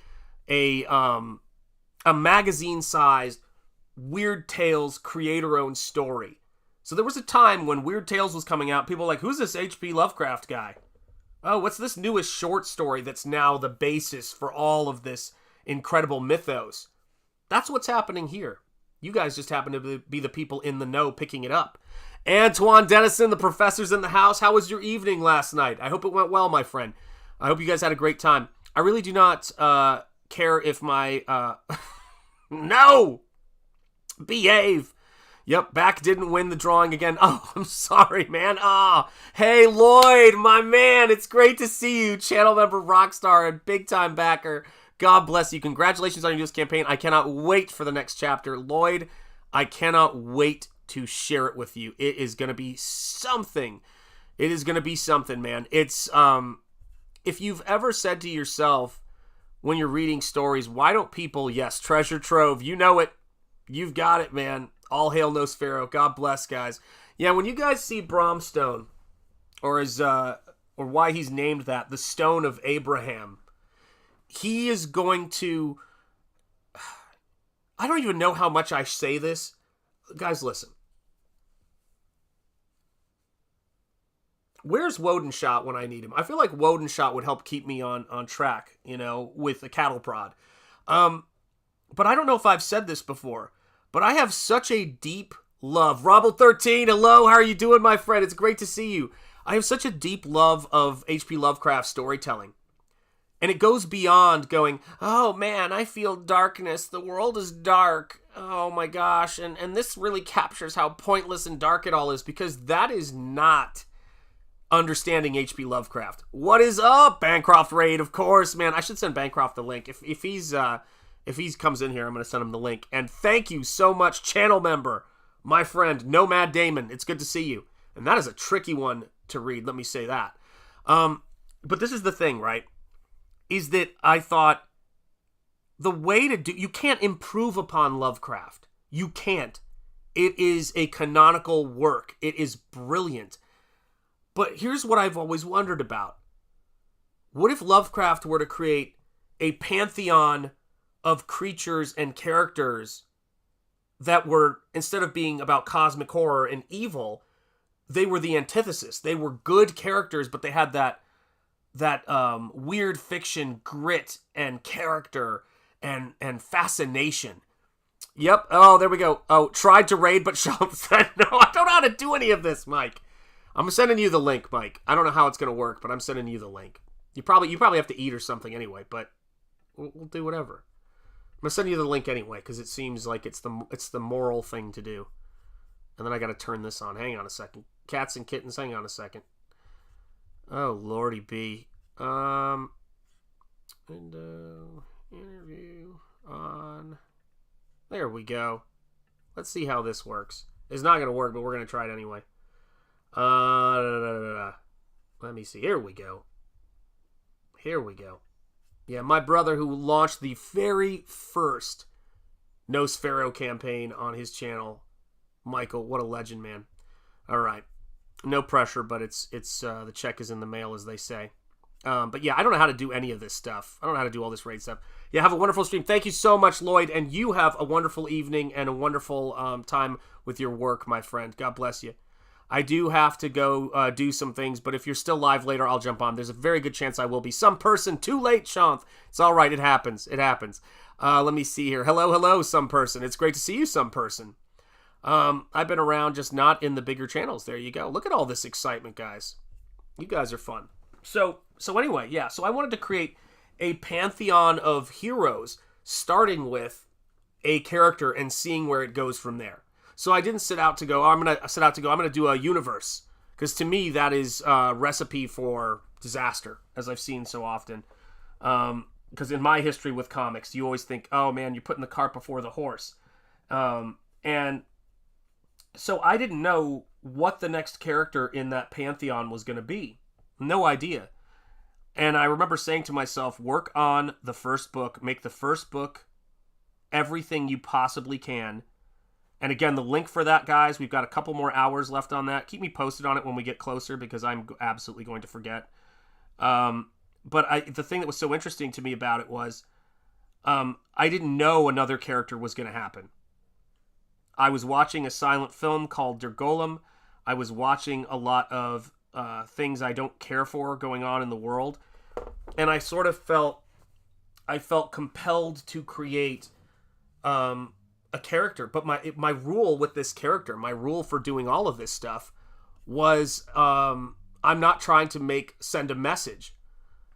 magazine-sized Weird Tales creator-owned story. So there was a time when Weird Tales was coming out, people were like, who's this H.P. Lovecraft guy? Oh, what's this newest short story that's now the basis for all of this incredible mythos? That's what's happening here. You guys just happen to be the people in the know picking it up. Antoine Dennison, the professor's in the house. How was your evening last night? I hope it went well, my friend. I hope you guys had a great time. I really do not care if my... No! Behave! Yep, back didn't win the drawing again. Oh, I'm sorry, man. Hey, Lloyd, my man. It's great to see you. Channel member, Rockstar, and big-time backer. God bless you. Congratulations on your newest campaign. I cannot wait for the next chapter. Lloyd, I cannot wait to share it with you. It is going to be something. It is going to be something, man. It's, if you've ever said to yourself when you're reading stories, why don't people, yes, treasure trove, you know it. You've got it, man. All hail Nosfero. God bless, guys. Yeah, when you guys see Bromstone, or why he's named that, the Stone of Abraham, he is going to, I don't even know how much I say this. Guys, listen. Where's Wodenshot when I need him? I feel like Wodenshot would help keep me on track, with a cattle prod. But I don't know if I've said this before, but I have such a deep love. Robble13, hello, how are you doing, my friend? It's great to see you. I have such a deep love of H.P. Lovecraft storytelling. And it goes beyond going, oh man, I feel darkness. The world is dark. Oh my gosh. And this really captures how pointless and dark it all is, because that is not understanding H.P. Lovecraft. What is up, Bancroft Raid? Of course, man. I should send Bancroft the link. If he comes in here, I'm going to send him the link. And thank you so much, channel member, my friend, Nomad Damon. It's good to see you. And that is a tricky one to read, let me say that. But this is the thing, right? Is that I thought the way to do, you can't improve upon Lovecraft. You can't. It is a canonical work. It is brilliant. But here's what I've always wondered about. What if Lovecraft were to create a pantheon of creatures and characters that were, instead of being about cosmic horror and evil, they were the antithesis. They were good characters, but they had that weird fiction grit and character and fascination. Yep. Oh, there we go. Oh, tried to raid, but Sean said, no, I don't know how to do any of this, Mike. I'm sending you the link, Mike. I don't know how it's going to work, but I'm sending you the link. You probably have to eat or something anyway, but we'll do whatever. I'm going to send you the link anyway, because it seems like it's the moral thing to do. And then I got to turn this on. Hang on a second. Cats and kittens, hang on a second. Oh, Lordy B. Interview on. There we go. Let's see how this works. It's not going to work, but we're going to try it anyway. Let me see. Here we go. Yeah, my brother who launched the very first Nosfero campaign on his channel. Michael, what a legend, man. All right. No pressure, but it's the check is in the mail, as they say. But yeah, I don't know how to do any of this stuff. I don't know how to do all this raid stuff. Yeah, have a wonderful stream. Thank you so much, Lloyd, and you have a wonderful evening and a wonderful time with your work, my friend. God bless you. I do have to go do some things, but if you're still live later, I'll jump on. There's a very good chance I will be. Some person, too late, Shanth. It's all right. It happens. It happens. Let me see here. Hello, some person. It's great to see you, some person. I've been around, just not in the bigger channels. There you go. Look at all this excitement, guys. You guys are fun. So anyway, yeah. So I wanted to create a pantheon of heroes, starting with a character and seeing where it goes from there. So I didn't set out to go, I'm going to do a universe. Because to me, that is a recipe for disaster, as I've seen so often. Because in my history with comics, you always think, oh man, you're putting the cart before the horse. And so I didn't know what the next character in that pantheon was going to be. No idea. And I remember saying to myself, work on the first book, make the first book everything you possibly can. And again, the link for that, guys, we've got a couple more hours left on that. Keep me posted on it when we get closer, because I'm absolutely going to forget. But the thing that was so interesting to me about it was I didn't know another character was going to happen. I was watching a silent film called Der Golem. I was watching a lot of things I don't care for going on in the world. And I sort of felt compelled to create a character. But my rule with this character, my rule for doing all of this stuff was I'm not trying to send a message.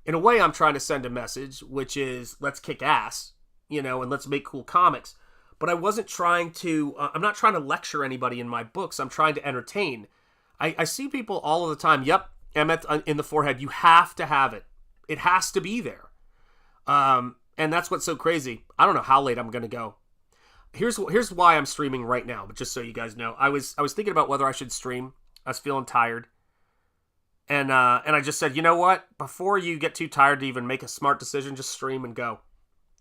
In a way, I'm trying to send a message, which is let's kick ass, and let's make cool comics. But I wasn't trying to, I'm not trying to lecture anybody in my books. I'm trying to entertain. I see people all of the time, yep, Emmett in the forehead, you have to have it. It has to be there. And that's what's so crazy. I don't know how late I'm going to go. here's why I'm streaming right now, but just so you guys know. I was thinking about whether I should stream. I was feeling tired. And I just said, you know what? Before you get too tired to even make a smart decision, just stream and go.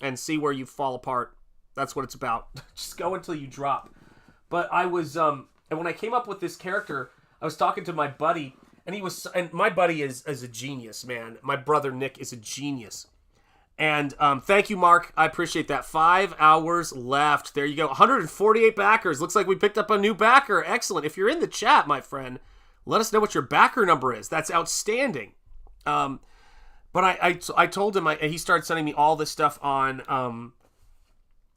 And see where you fall apart. That's what it's about. Just go until you drop. But I was, and when I came up with this character, I was talking to my buddy, and my buddy is a genius, man. My brother Nick is a genius. And thank you, Mark. I appreciate that. 5 hours left. There you go. 148 backers. Looks like we picked up a new backer. Excellent. If you're in the chat, my friend, let us know what your backer number is. That's outstanding. But I told him, he started sending me all this stuff on,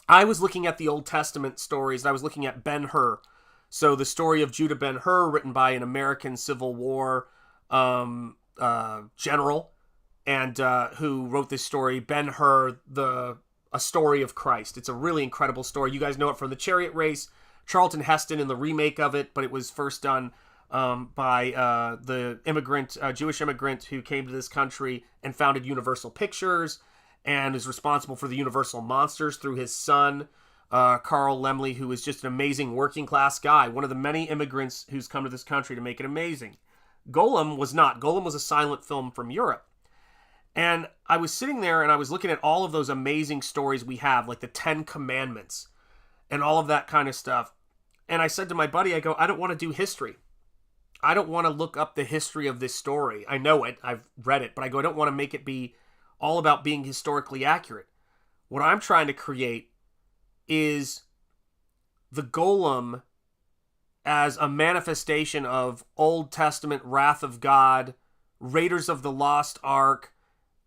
I was looking at the Old Testament stories. I was looking at Ben-Hur. So the story of Judah Ben-Hur, written by an American Civil War general, and who wrote this story, Ben-Hur, a story of Christ. It's a really incredible story. You guys know it from the Chariot Race, Charlton Heston in the remake of it, but it was first done by the Jewish immigrant who came to this country and founded Universal Pictures and is responsible for the Universal Monsters through his son, Carl Laemmle, who is just an amazing working class guy, one of the many immigrants who's come to this country to make it amazing. Golem was not. Golem was a silent film from Europe. And I was sitting there and I was looking at all of those amazing stories we have, like the 10 Commandments and all of that kind of stuff. And I said to my buddy, I go, I don't want to do history. I don't want to look up the history of this story. I know it. I've read it. But I go, I don't want to make it be all about being historically accurate. What I'm trying to create is the Golem as a manifestation of Old Testament wrath of God, Raiders of the Lost Ark,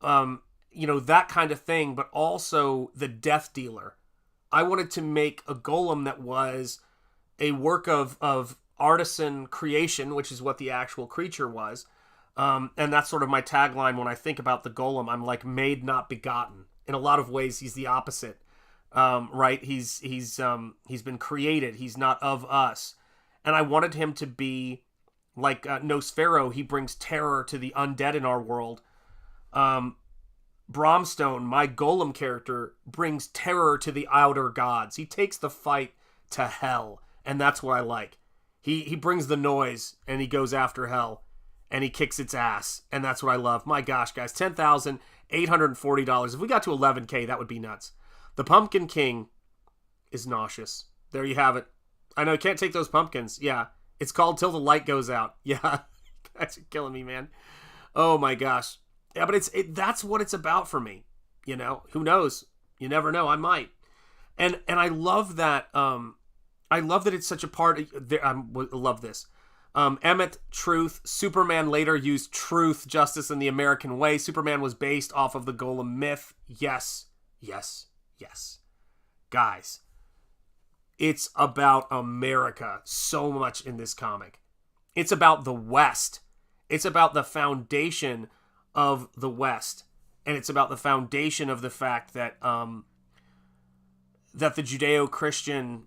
that kind of thing, but also the Death Dealer. I wanted to make a Golem that was a work of artisan creation, which is what the actual creature was. And that's sort of my tagline when I think about the Golem. I'm like, made, not begotten. In a lot of ways, he's the opposite, right? He's been created. He's not of us. And I wanted him to be like Nosfero. He brings terror to the undead in our world. Bromstone, my Golem character, brings terror to the outer gods. He takes the fight to hell, and that's what I like. He brings the noise, and he goes after hell, and he kicks its ass, and that's what I love. My gosh, guys, $10,840. If we got to 11K, that would be nuts. The Pumpkin King is nauseous. There you have it. I know, you can't take those pumpkins. Yeah, it's called Till the Light Goes Out. Yeah, guys are killing me, man. Oh my gosh. Yeah, but that's what it's about for me. You know, who knows? You never know. I might. And I love that. I love that it's such a part. I love this. Emmett, truth. Superman later used truth, justice, and the American way. Superman was based off of the Golem myth. Yes, yes, yes. Guys, it's about America so much in this comic. It's about the West. It's about the foundation of the West, and it's about the foundation of the fact that that the Judeo-Christian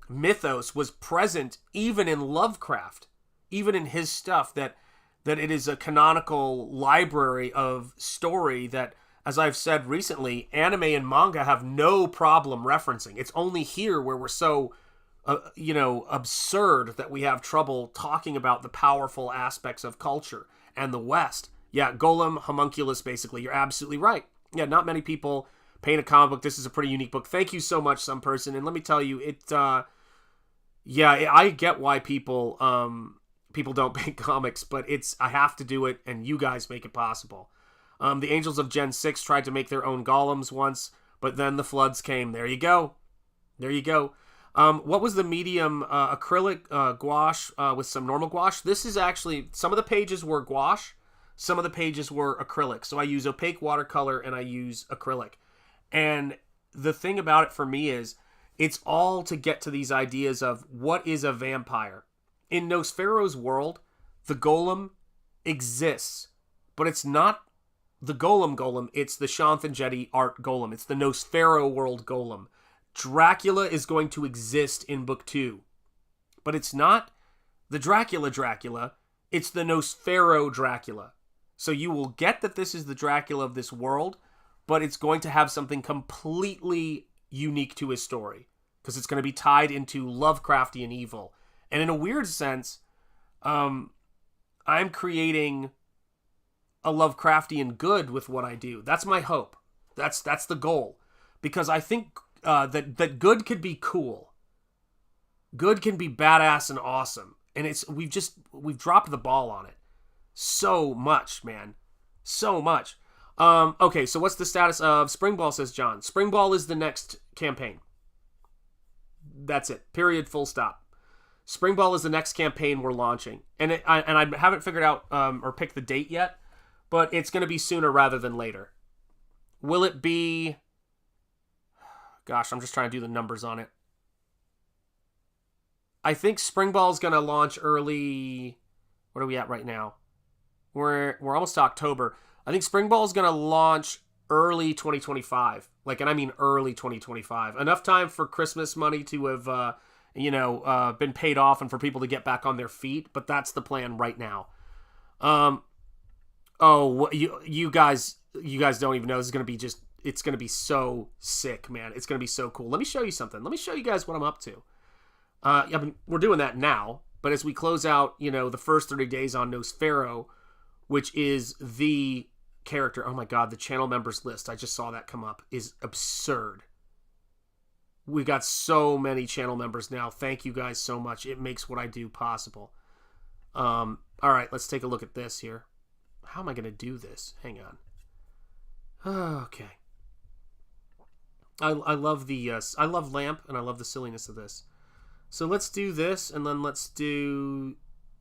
mythos was present even in Lovecraft, even in his stuff, that it is a canonical library of story that, as I've said recently, anime and manga have no problem referencing. It's only here where we're so absurd that we have trouble talking about the powerful aspects of culture and the West. Yeah, Golem, homunculus, basically. You're absolutely right. Yeah, not many people paint a comic book. This is a pretty unique book. Thank you so much, some person. And let me tell you, I get why people don't paint comics, but I have to do it, and you guys make it possible. The Angels of Gen 6 tried to make their own golems once, but then the floods came. There you go. There you go. What was the medium? Acrylic gouache with some normal gouache. This is actually, some of the pages were gouache, some of the pages were acrylic. So I use opaque watercolor and I use acrylic. And the thing about it for me is, it's all to get to these ideas of what is a vampire. In Nosfero's world, the Golem exists, but it's not the Golem, it's the Shanth Enjeti art Golem. It's the Nosfero world Golem. Dracula is going to exist in book 2, but it's not the Dracula, it's the Nosfero Dracula. So you will get that this is the Dracula of this world, but it's going to have something completely unique to his story, because it's going to be tied into Lovecraftian evil. And in a weird sense, I'm creating a Lovecraftian good with what I do. That's my hope. That's the goal, because I think that good could be cool. Good can be badass and awesome, and we've dropped the ball on it so much, man, so much. Okay, so what's the status of Springball, says John. Springball is the next campaign. That's it. Period. Full stop. Springball is the next campaign we're launching. And I haven't figured out or picked the date yet, but it's going to be sooner rather than later. Will it be... Gosh, I'm just trying to do the numbers on it. I think Springball is going to launch early... What are we at right now? We're almost to October. I think Springball is going to launch early 2025. And I mean early 2025. Enough time for Christmas money to have, been paid off and for people to get back on their feet. But that's the plan right now. You guys don't even know. This is going to be it's going to be so sick, man. It's going to be so cool. Let me show you something. Let me show you guys what I'm up to. We're doing that now. But as we close out, the first 30 days on Nosfero, which is the character. Oh my God, the channel members list, I just saw that come up, is absurd. We got so many channel members now. Thank you guys so much. It makes what I do possible. All right, let's take a look at this here. How am I going to do this? Hang on. Okay. I love I love Lamp, and I love the silliness of this. So let's do this, and then let's do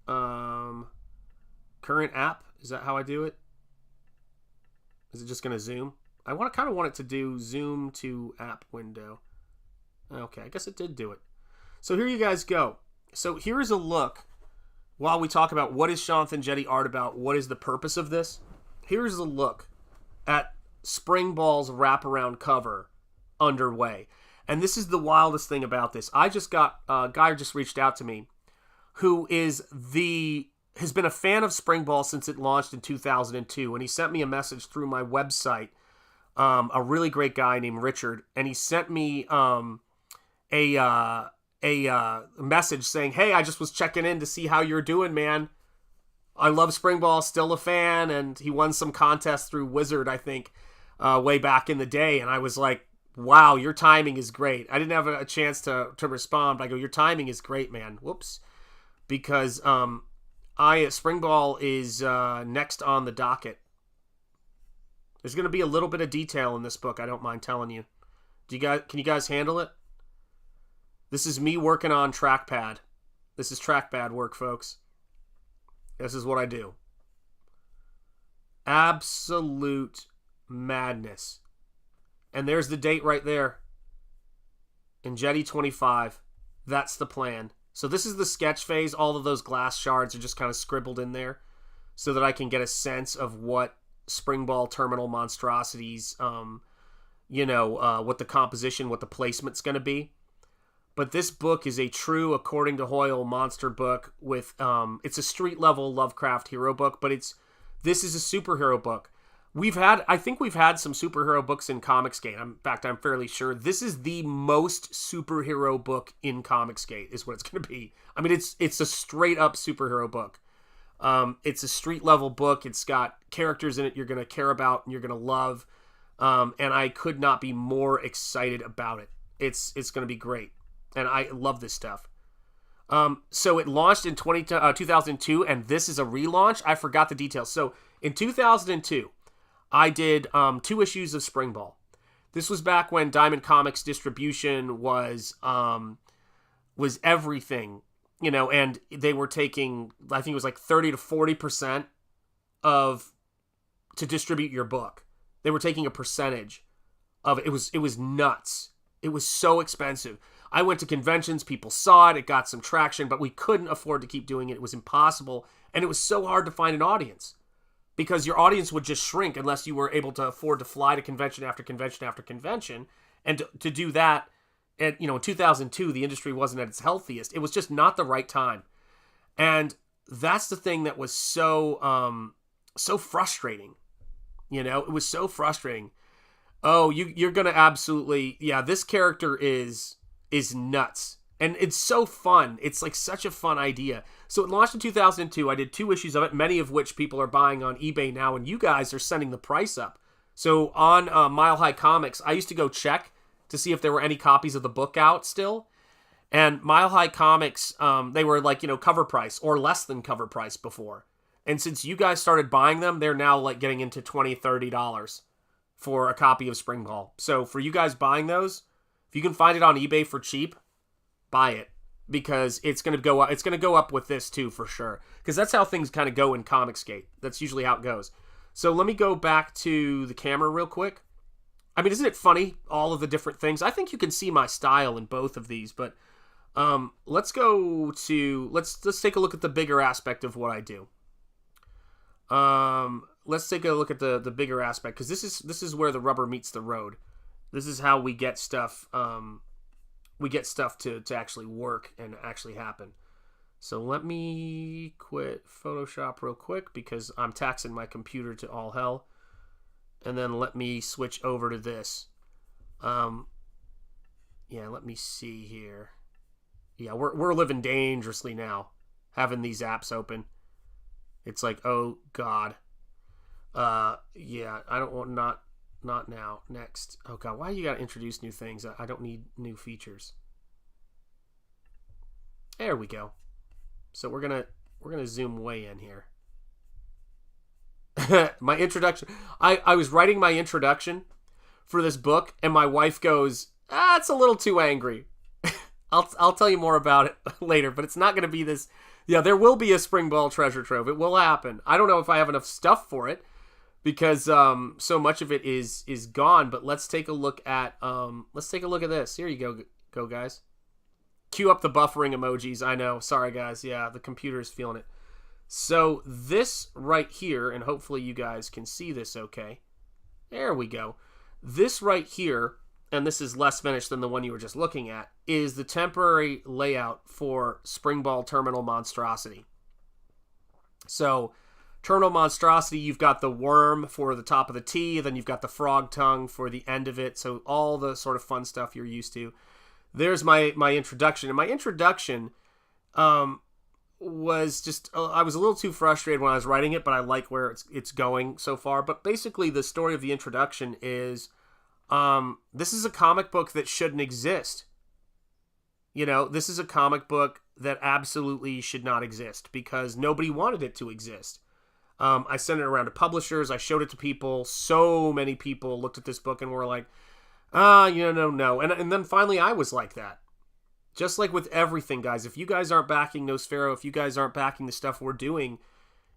current app. Is that how I do it? Is it just going to zoom? I kind of want it to do zoom to app window. Okay, I guess it did do it. So here you guys go. So here is a look, while we talk about what is Shanth Enjeti art about, what is the purpose of this. Here's a look at Springball's wraparound cover underway. And this is the wildest thing about this. I just got, a guy just reached out to me who has been a fan of Springball since it launched in 2002. And he sent me a message through my website, a really great guy named Richard. And he sent me a message saying, hey, I just was checking in to see how you're doing, man. I love Springball, still a fan. And he won some contest through Wizard, I think, way back in the day. And I was like, wow, your timing is great. I didn't have a chance to respond, but I go, your timing is great, man. Whoops. Because Springball is next on the docket. There's going to be a little bit of detail in this book, I don't mind telling you. Can you guys handle it? This is me working on trackpad. This is trackpad work, folks. This is what I do. Absolute madness. And there's the date right there. Enjeti 25. That's the plan. So this is the sketch phase. All of those glass shards are just kind of scribbled in there so that I can get a sense of what Springball terminal monstrosities, what the composition, what the placement's going to be. But this book is a true, according to Hoyle, monster book with, it's a street level Lovecraft hero book, but this is a superhero book. I think we've had some superhero books in Comicsgate. In fact, I'm fairly sure this is the most superhero book in Comicsgate is what it's going to be. I mean, it's a straight up superhero book. It's a street level book. It's got characters in it you're going to care about and you're going to love. And I could not be more excited about it. It's going to be great. And I love this stuff. So it launched in 2002, and this is a relaunch. I forgot the details. So in 2002, I did 2 issues of Springball. This was back when Diamond Comics distribution was everything, and they were taking, I think it was like 30 to 40% to distribute your book. They were taking a percentage of it. It was nuts. It was so expensive. I went to conventions, people saw it, it got some traction, but we couldn't afford to keep doing it. It was impossible, and it was so hard to find an audience because your audience would just shrink unless you were able to afford to fly to convention after convention after convention. And to do that, in 2002, the industry wasn't at its healthiest. It was just not the right time. And that's the thing that was so frustrating. It was so frustrating. Oh, you're gonna absolutely, yeah. This character is nuts, and it's so fun. It's like such a fun idea. So it launched in 2002. I did 2 issues of it, many of which people are buying on eBay now, and you guys are sending the price up. So on Mile High Comics, I used to go check to see if there were any copies of the book out still. And Mile High Comics, they were like, cover price or less than cover price before. And since you guys started buying them, they're now like getting into $20-$30 for a copy of Spring Ball. So for you guys buying those, if you can find it on eBay for cheap, buy it, because it's going to go up. It's going to go up with this too, for sure, because that's how things kind of go in Comicsgate. That's usually how it goes. So let me go back to the camera real quick. I mean, isn't it funny, all of the different things? I think you can see my style in both of these, but let's go to, let's take a look at the bigger aspect of what I do. Let's take a look at the bigger aspect, because this is where the rubber meets the road. This is how we get stuff to actually work and actually happen. So let me quit Photoshop real quick, because I'm taxing my computer to all hell. And then let me switch over to this. Yeah, let me see here. Yeah, we're living dangerously now, having these apps open. It's like, oh God. Yeah, I don't want, not now. Next. Oh God, why you gotta introduce new things? I don't need new features. There we go. So we're gonna zoom way in here. My introduction. I was writing my introduction for this book, and my wife goes, it's a little too angry. I'll tell you more about it later, but it's not going to be this. Yeah, there will be a Spring Ball treasure trove. It will happen. I don't know if I have enough stuff for it, because so much of it is gone. But let's take a look at this. Here you go guys. Cue up the buffering emojis. I know. Sorry guys. Yeah, the computer is feeling it. So this right here, and hopefully you guys can see this okay. There we go. This right here, and this is less finished than the one you were just looking at, is the temporary layout for Spring Ball Terminal Monstrosity. So Terminal Monstrosity, you've got the worm for the top of the T, then you've got the frog tongue for the end of it, so all the sort of fun stuff you're used to. There's my introduction, and my introduction was just, I was a little too frustrated when I was writing it, but I like where it's going so far. But basically the story of the introduction is, this is a comic book that shouldn't exist. This is a comic book that absolutely should not exist, because nobody wanted it to exist. I sent it around to publishers. I showed it to people. So many people looked at this book and were like, no. And then finally I was like that. Just like with everything, guys, if you guys aren't backing Nosfero, if you guys aren't backing the stuff we're doing,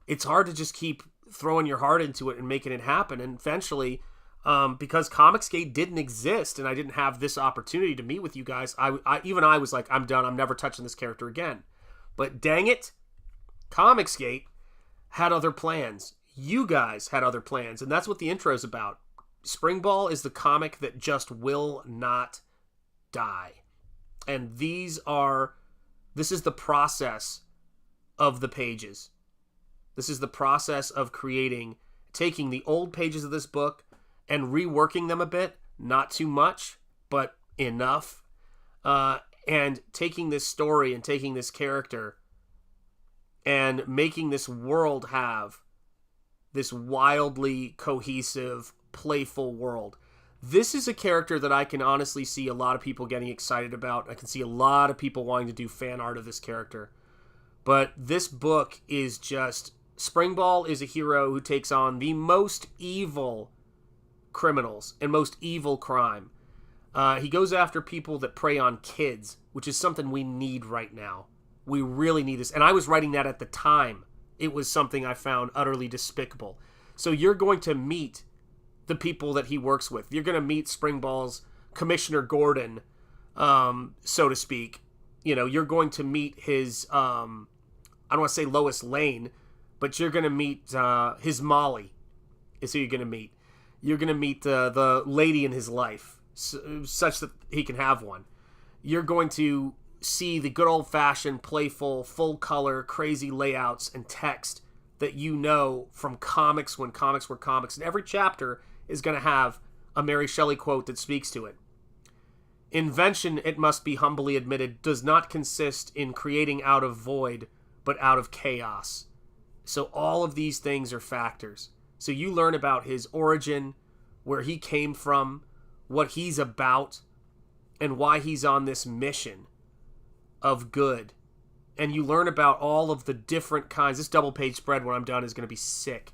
it's hard to just keep throwing your heart into it and making it happen. And eventually, because Comicsgate didn't exist and I didn't have this opportunity to meet with you guys, I was like, I'm done. I'm never touching this character again. But dang it, Comicsgate had other plans. You guys had other plans, and that's what the intro is about. Spring Ball is the comic that just will not die. And this is the process of the pages. This is the process of taking the old pages of this book and reworking them a bit, not too much, but enough, and taking this story and taking this character and making this world have this wildly cohesive, playful world. This is a character that I can honestly see a lot of people getting excited about. I can see a lot of people wanting to do fan art of this character. But this book is just... Spring Ball is a hero who takes on the most evil criminals and most evil crime. He goes after people that prey on kids, which is something we need right now. We really need this. And I was writing that at the time. It was something I found utterly despicable. So you're going to meet the people that he works with. You're going to meet Spring Ball's Commissioner Gordon, so to speak. You're going to meet his, I don't want to say Lois Lane, but you're going to meet his Molly is who you're going to meet. You're going to meet the lady in his life, such that he can have one. You're going to see the good old-fashioned, playful, full-color, crazy layouts and text that from comics when comics were comics. And every chapter is going to have a Mary Shelley quote that speaks to it. Invention, it must be humbly admitted, does not consist in creating out of void, but out of chaos. So all of these things are factors. So you learn about his origin, where he came from, what he's about, and why he's on this mission of good. And you learn about all of the different kinds. This double page spread when I'm done is going to be sick.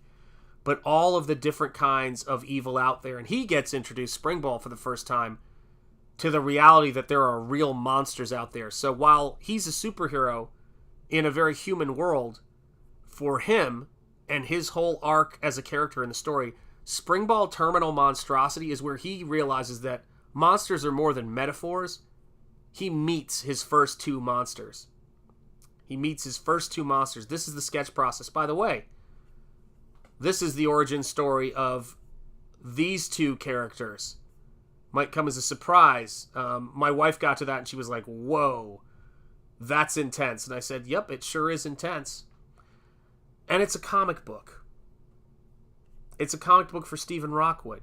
But all of the different kinds of evil out there. And he gets introduced, Springball, for the first time, to the reality that there are real monsters out there. So while he's a superhero in a very human world, for him and his whole arc as a character in the story, Springball Terminal Monstrosity is where he realizes that monsters are more than metaphors. He meets his first two monsters. This is the sketch process. By the way, this is the origin story of these two characters. Might come as a surprise. My wife got to that and she was like, whoa, that's intense. And I said, yep, it sure is intense. And it's a comic book. It's a comic book for Stephen Rockwood.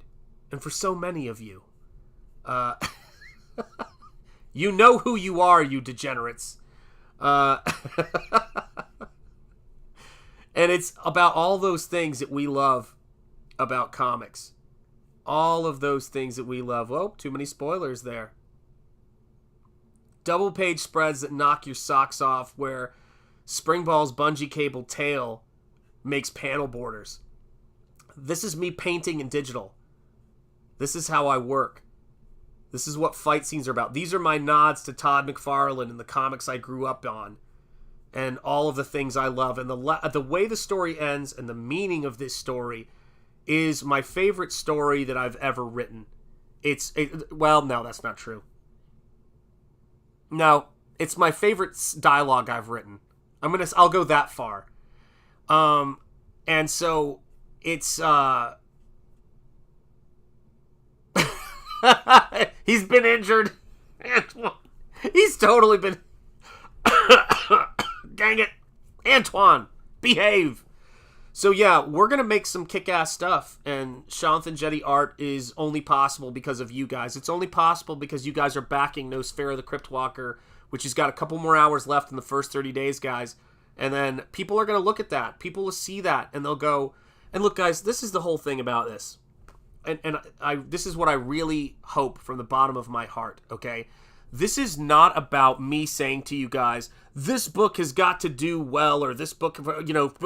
And for so many of you. You know who you are, you degenerates. And it's about all those things that we love about comics. All of those things that we love. Oh, too many spoilers there. Double page spreads that knock your socks off, where Springball's bungee cable tail makes panel borders. This is me painting in digital. This is how I work. This is what fight scenes are about. These are my nods to Todd McFarlane and the comics I grew up on, and all of the things I love. And the way the story ends and the meaning of this story is my favorite story that I've ever written. Well, no, that's not true. No, it's my favorite dialogue I've written. I'll go that far. And so it's he's been injured. Antoine. He's totally been dang it. Antoine, behave. So yeah, we're going to make some kick-ass stuff, and Shanth Enjeti art is only possible because of you guys. It's only possible because you guys are backing Nosfero the Crypt Walker, which has got a couple more hours left in the first 30 days, guys. And then people are going to look at that. People will see that, and they'll go, and look, guys, this is the whole thing about this. And this is what I really hope from the bottom of my heart, okay? This is not about me saying to you guys, this book has got to do well, or this book,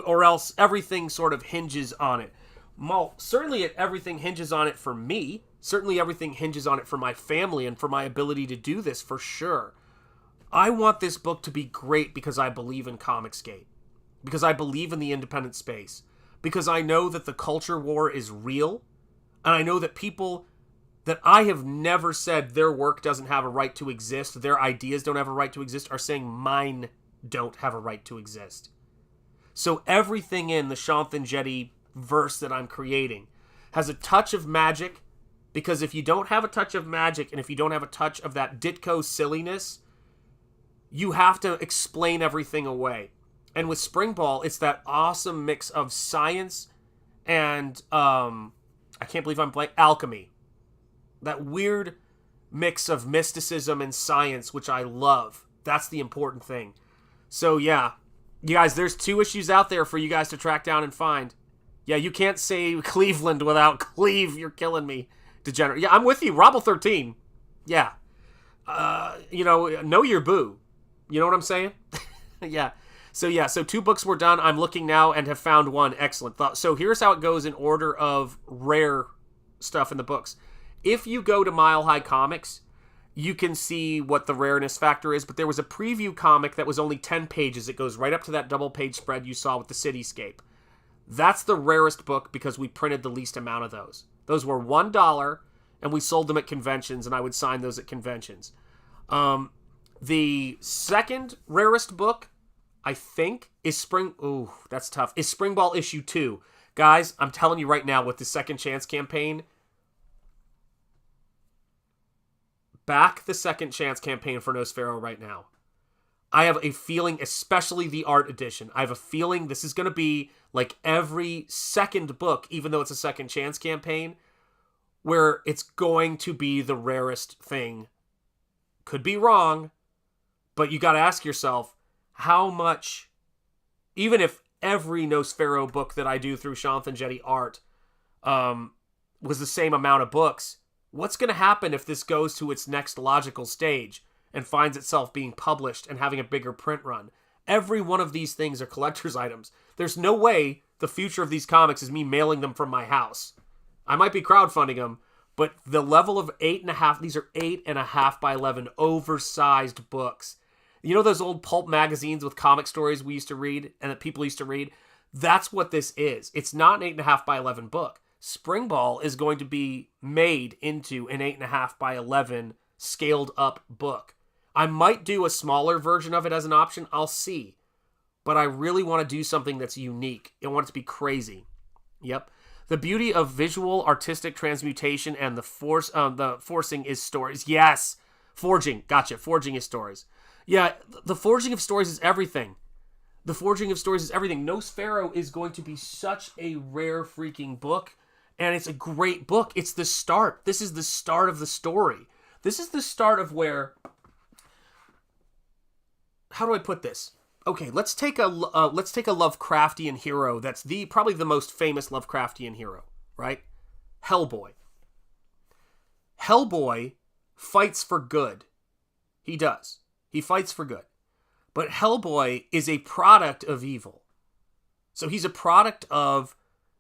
or else everything sort of hinges on it. Well, certainly everything hinges on it for me. Certainly everything hinges on it for my family and for my ability to do this, for sure. I want this book to be great because I believe in Comicsgate. Because I believe in the independent space. Because I know that the culture war is real. And I know that people that I have never said their work doesn't have a right to exist, their ideas don't have a right to exist, are saying mine don't have a right to exist. So everything in the Shanth Enjeti verse that I'm creating has a touch of magic, because if you don't have a touch of magic, and if you don't have a touch of that Ditko silliness, you have to explain everything away. And with Springball, it's that awesome mix of science and, I can't believe I'm blank, alchemy. That weird mix of mysticism and science, which I love. That's the important thing. So yeah, you guys, there's 2 issues out there for you guys to track down and find. Yeah, you can't say Cleveland without Cleve. You're killing me, degenerate. Yeah, I'm with you. Robble 13. Yeah. Know your boo. You know what I'm saying? Yeah. So 2 books were done. I'm looking now and have found 1. Excellent. So here's how it goes in order of rare stuff in the books. If you go to Mile High Comics, you can see what the rareness factor is, but there was a preview comic that was only 10 pages. It goes right up to that double page spread you saw with the cityscape. That's the rarest book because we printed the least amount of those. Those were $1, and we sold them at conventions, and I would sign those at conventions. The second rarest book, I think, is Ooh, that's tough. Is Springball issue 2. Guys, I'm telling you right now, with the Second Chance campaign, back the Second Chance campaign for Nosfero right now. I have a feeling, especially the art edition, I have a feeling this is going to be like every second book, even though it's a Second Chance campaign, where it's going to be the rarest thing. Could be wrong, but you got to ask yourself, how much, even if every Nosfero book that I do through Shanth Enjeti art was the same amount of books, what's going to happen if this goes to its next logical stage and finds itself being published and having a bigger print run? Every one of these things are collector's items. There's no way the future of these comics is me mailing them from my house. I might be crowdfunding them, but the level of 8.5, these are 8.5 by 11 oversized books. You know those old pulp magazines with comic stories we used to read and that people used to read? That's what this is. It's not an 8.5 by 11 book. Spring Ball is going to be made into an 8.5 by 11 scaled up book. I might do a smaller version of it as an option. I'll see. But I really want to do something that's unique. I want it to be crazy. Yep. The beauty of visual artistic transmutation and the forcing is stories. Yes. Forging. Gotcha. Forging is stories. Yeah, the forging of stories is everything. The forging of stories is everything. Nosfero is going to be such a rare freaking book, and it's a great book. It's the start. This is the start of the story. This is the start of where... How do I put this? Okay, let's take a Lovecraftian hero that's probably the most famous Lovecraftian hero, right? Hellboy. Hellboy fights for good. He does. He fights for good. But Hellboy is a product of evil. So he's a product of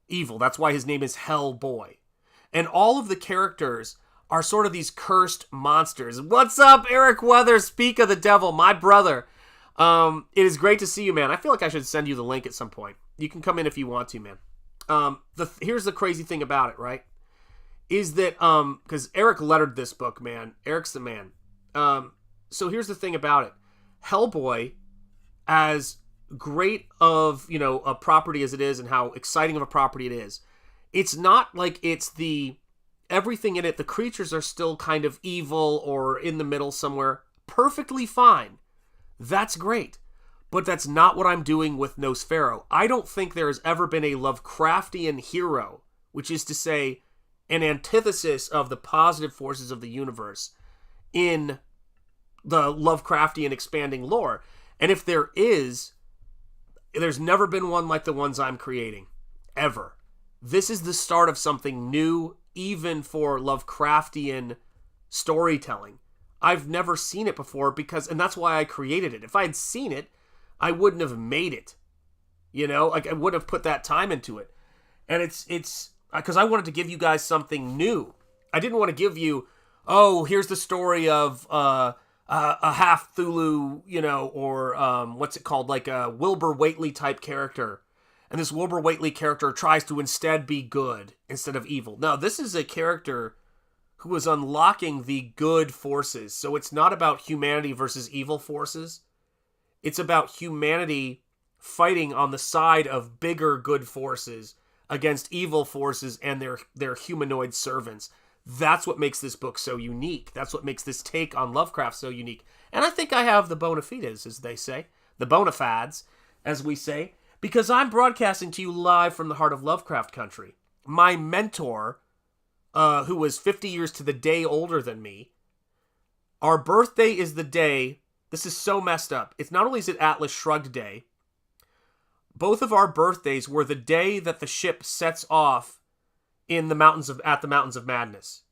evil. That's why his name is Hellboy. And all of the characters are sort of these cursed monsters. What's up, Eric Weathers? Speak of the devil, my brother. It is great to see you, man. I feel like I should send you the link at some point. You can come in if you want to, man. Here's the crazy thing about it, right? Is that, because Eric lettered this book, man. Eric's the man. So here's the thing about it. Hellboy, as great of, a property as it is and how exciting of a property it is, it's not like it's everything in it, the creatures are still kind of evil or in the middle somewhere. Perfectly fine. That's great. But that's not what I'm doing with Nosfero. I don't think there has ever been a Lovecraftian hero, which is to say, an antithesis of the positive forces of the universe in the Lovecraftian expanding lore. And if there is, there's never been one like the ones I'm creating. Ever. This is the start of something new, even for Lovecraftian storytelling. I've never seen it before and that's why I created it. If I had seen it, I wouldn't have made it. I wouldn't have put that time into it. And it's because I wanted to give you guys something new. I didn't want to give you, here's the story of a half Thulu, or what's it called, like a Wilbur Whately type character. And this Wilbur Whately character tries to instead be good instead of evil. No, this is a character who is unlocking the good forces. So it's not about humanity versus evil forces. It's about humanity fighting on the side of bigger good forces against evil forces and their humanoid servants. That's what makes this book so unique. That's what makes this take on Lovecraft so unique. And I think I have the bona fides, as they say. The bona fides, as we say. Because I'm broadcasting to you live from the heart of Lovecraft country. My mentor, who was 50 years to the day older than me, our birthday is the day... This is so messed up. It's not only is it Atlas Shrugged Day, both of our birthdays were the day that the ship sets off at the Mountains of Madness,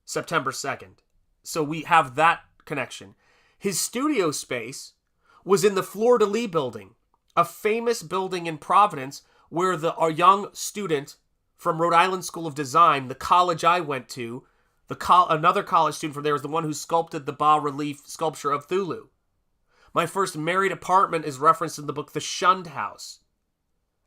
September 2nd. So we have that connection. His studio space was in the Fleur de Lis building, a famous building in Providence where a young student from Rhode Island School of Design, the college I went to, another college student from there was the one who sculpted the bas-relief sculpture of Thulu. My first married apartment is referenced in the book The Shunned House.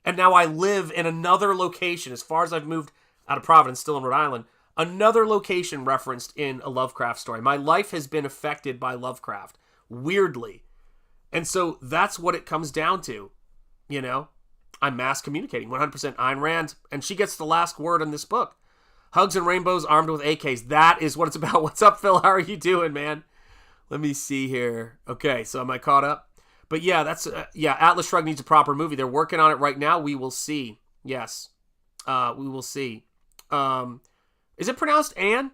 And now I live in another location, as far as I've moved out of Providence, still in Rhode Island, another location referenced in a Lovecraft story. My life has been affected by Lovecraft, weirdly. And so that's what it comes down to, I'm mass communicating, 100% Ayn Rand, and she gets the last word in this book. Hugs and rainbows armed with AKs. That is what it's about. What's up, Phil? How are you doing, man? Let me see here. Okay, so am I caught up? But yeah, that's Atlas Shrugged needs a proper movie. They're working on it right now. We will see. Yes, we will see. Is it pronounced Anne?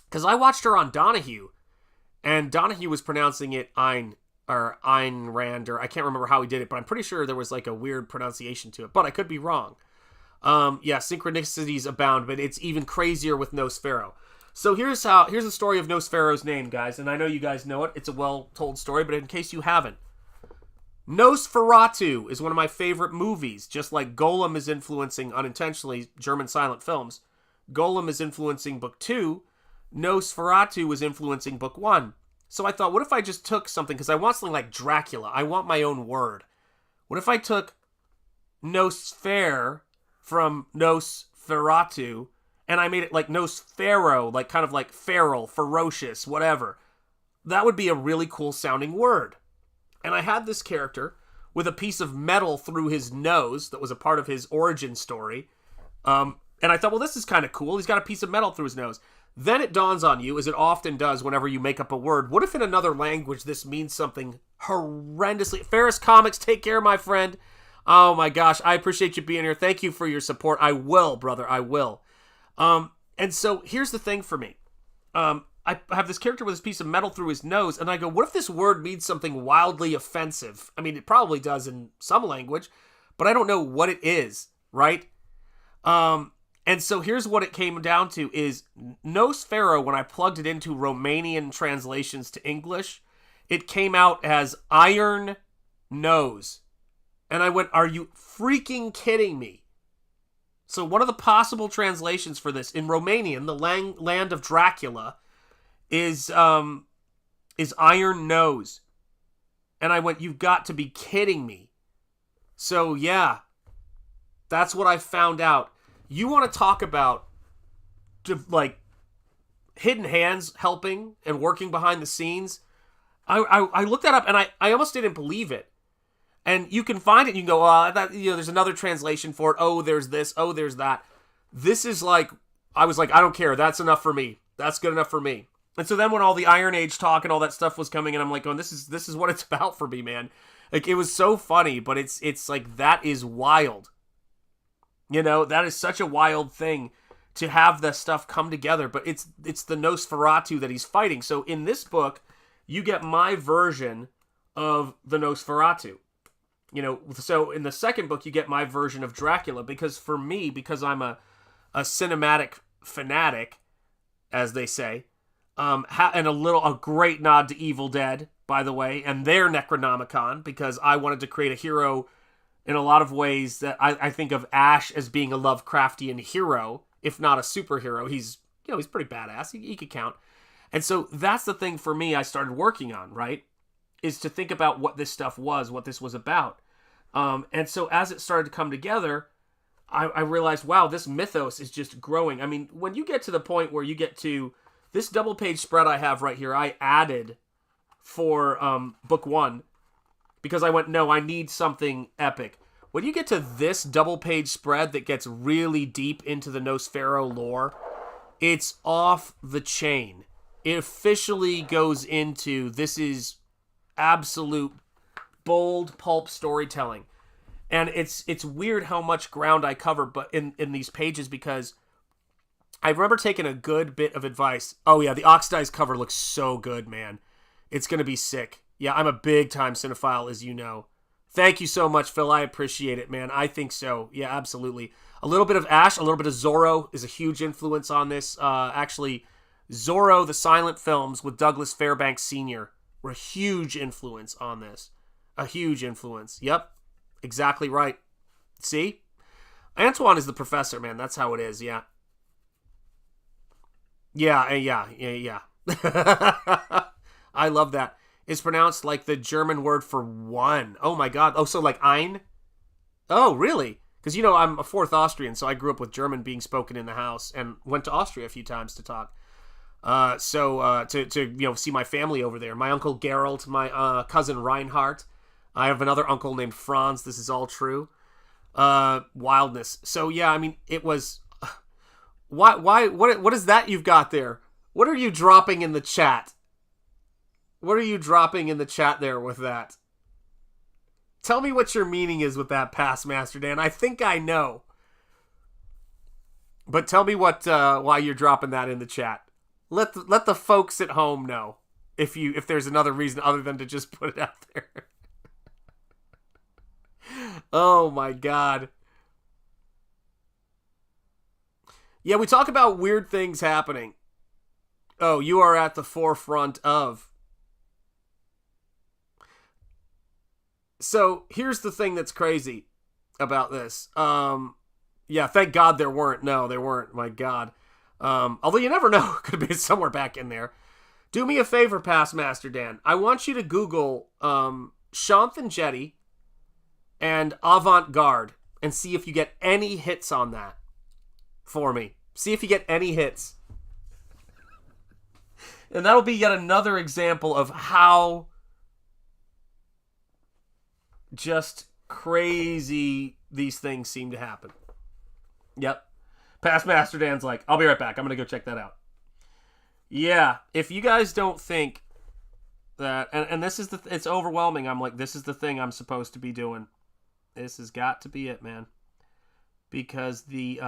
Because I watched her on Donahue, and Donahue was pronouncing it Ein, or Ayn Rand, or I can't remember how he did it, but I'm pretty sure there was like a weird pronunciation to it, but I could be wrong. Yeah, synchronicities abound, but it's even crazier with Nosfero. So here's the story of Nosfero's name, guys, and I know you guys know it. It's a well-told story, but in case you haven't, Nosferatu is one of my favorite movies, just like Golem is influencing, unintentionally, German silent films. Golem is influencing book 2. Nosferatu was influencing book 1. So I thought, what if I just took something, because I want something like Dracula. I want my own word. What if I took Nosfer from Nosferatu, and I made it like Nosfero, like kind of like feral, ferocious, whatever. That would be a really cool sounding word. And I had this character with a piece of metal through his nose that was a part of his origin story. And I thought, well, this is kind of cool. He's got a piece of metal through his nose. Then it dawns on you, as it often does whenever you make up a word, what if in another language this means something horrendously... Ferris Comics, take care, my friend. Oh my gosh, I appreciate you being here. Thank you for your support. I will, brother, I will. And so here's the thing for me. I have this character with this piece of metal through his nose, and I go, what if this word means something wildly offensive? I mean, it probably does in some language, but I don't know what it is, right? And so here's what it came down to is Nosfero, when I plugged it into Romanian translations to English, it came out as iron nose. And I went, are you freaking kidding me? So one of the possible translations for this in Romanian, the land of Dracula, is iron nose. And I went, you've got to be kidding me. So yeah, that's what I found out. You want to talk about like hidden hands helping and working behind the scenes? I looked that up and I almost didn't believe it. And you can find it. You can go, there's another translation for it. Oh, there's this. Oh, there's that. This is like, I was like, I don't care. That's enough for me. That's good enough for me. And so then when all the Iron Age talk and all that stuff was coming in, I'm like, this is what it's about for me, man. Like, it was so funny, but it's like, that is wild. You know, that is such a wild thing to have this stuff come together. But it's the Nosferatu that he's fighting. So in this book, you get my version of the Nosferatu. You know, so in the second book, you get my version of Dracula, because for me, because I'm a cinematic fanatic, as they say, and a great nod to Evil Dead, by the way, and their Necronomicon, because I wanted to create a hero in a lot of ways that I think of Ash as being a Lovecraftian hero, if not a superhero. He's pretty badass. He could count. And so that's the thing for me I started working on, right? Is to think about what this stuff was, what this was about. And so as it started to come together, I realized, wow, this mythos is just growing. I mean, when you get to the point where you get to this double page spread I have right here, I added for book 1 because I went, no, I need something epic. When you get to this double page spread that gets really deep into the Nosfero lore, it's off the chain. It officially goes into, this is absolute bold pulp storytelling. And it's weird how much ground I cover but in these pages, because I remember taking a good bit of advice. Oh yeah, the oxidized cover looks so good, man. It's going to be sick. Yeah, I'm a big time cinephile, as you know. Thank you so much, Phil. I appreciate it, man. I think so. Yeah, absolutely. A little bit of Ash, a little bit of Zorro is a huge influence on this. Actually, Zorro, the silent films with Douglas Fairbanks Sr. were a huge influence on this. A huge influence. Yep, exactly right. See? Antoine is the professor, man. That's how it is, yeah. Yeah. I love that. It's pronounced like the German word for one. Oh my god. Oh, so like ein? Oh, really? Because, I'm a fourth Austrian, so I grew up with German being spoken in the house and went to Austria a few times to talk. To see my family over there. My uncle Gerald, my cousin Reinhardt. I have another uncle named Franz. This is all true. Wildness. So yeah, I mean, it was. What is that you've got there? What are you dropping in the chat? What are you dropping in the chat there with that? Tell me what your meaning is with that, Past Master Dan. I think I know. But tell me what why you're dropping that in the chat. Let the folks at home know if there's another reason other than to just put it out there. Oh my god. Yeah, we talk about weird things happening. Oh, you are at the forefront of. So here's the thing that's crazy about this. Yeah, thank God there weren't. No, there weren't. My God. Although you never know. Could be somewhere back in there. Do me a favor, Past Master Dan. I want you to Google Shanth Enjeti and Avant-Garde and see if you get any hits on that for me. See if you get any hits. And that'll be yet another example of how just crazy these things seem to happen. Yep. Past Master Dan's like, I'll be right back. I'm going to go check that out. Yeah, if you guys don't think that, and this is it's overwhelming. I'm like, this is the thing I'm supposed to be doing. This has got to be it, man. Because the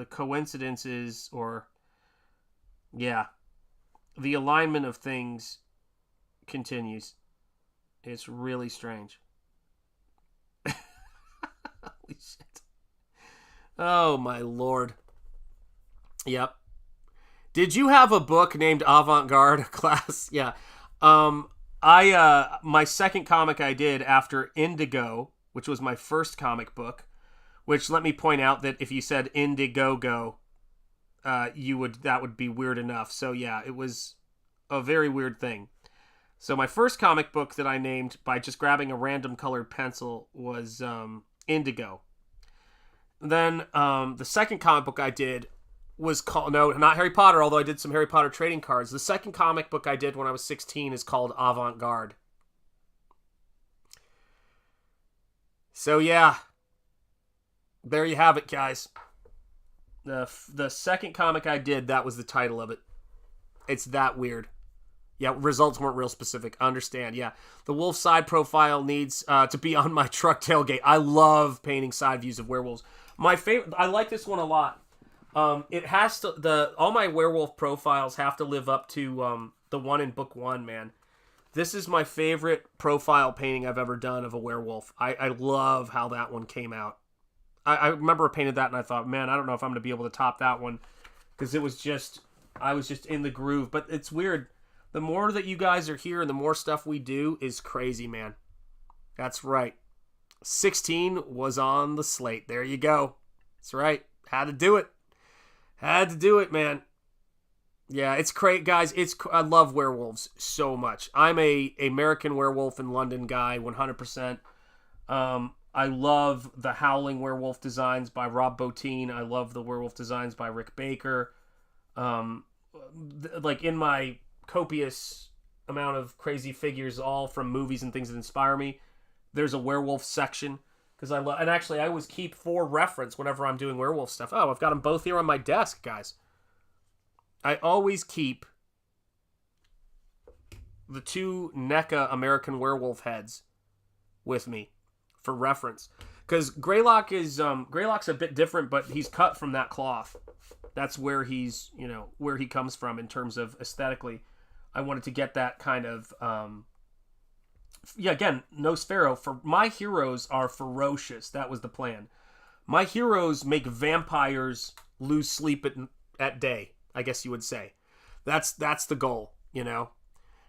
coincidences, or yeah, the alignment of things continues. It's really strange. Holy shit. Oh my lord. Yep. Did you have a book named Avant-Garde class? Yeah. My second comic I did after Indigo, which was my first comic book, which, let me point out that if you said Indiegogo, that would be weird enough. So yeah, it was a very weird thing. So my first comic book that I named by just grabbing a random colored pencil was Indigo. Then the second comic book I did was called, no, not Harry Potter, although I did some Harry Potter trading cards. The second comic book I did when I was 16 is called Avant-Garde. So yeah, there you have it, guys. The second comic I did, that was the title of it. It's that weird. Yeah, results weren't real specific. Understand, yeah. The wolf side profile needs to be on my truck tailgate. I love painting side views of werewolves. My favorite, I like this one a lot. It has to, all my werewolf profiles have to live up to the one in book 1, man. This is my favorite profile painting I've ever done of a werewolf. I love how that one came out. I remember I painted that and I thought, man, I don't know if I'm going to be able to top that one. Because I was just in the groove. But it's weird. The more that you guys are here and the more stuff we do is crazy, man. That's right. 16 was on the slate. There you go. That's right. Had to do it. Had to do it, man. Yeah, it's great, guys. I love werewolves so much. I'm a American Werewolf in London guy, 100%. I love the Howling Werewolf designs by Rob Bottin. I love the werewolf designs by Rick Baker. Like in my copious amount of crazy figures, all from movies and things that inspire me, there's a werewolf section. Because and actually I always keep for reference whenever I'm doing werewolf stuff. Oh, I've got them both here on my desk, guys. I always keep the 2 NECA American Werewolf heads with me for reference. Because Greylock's a bit different, but he's cut from that cloth. That's where where he comes from in terms of aesthetically. I wanted to get that kind of, again, Nosfero. For my heroes are ferocious. That was the plan. My heroes make vampires lose sleep at day, I guess you would say. That's the goal,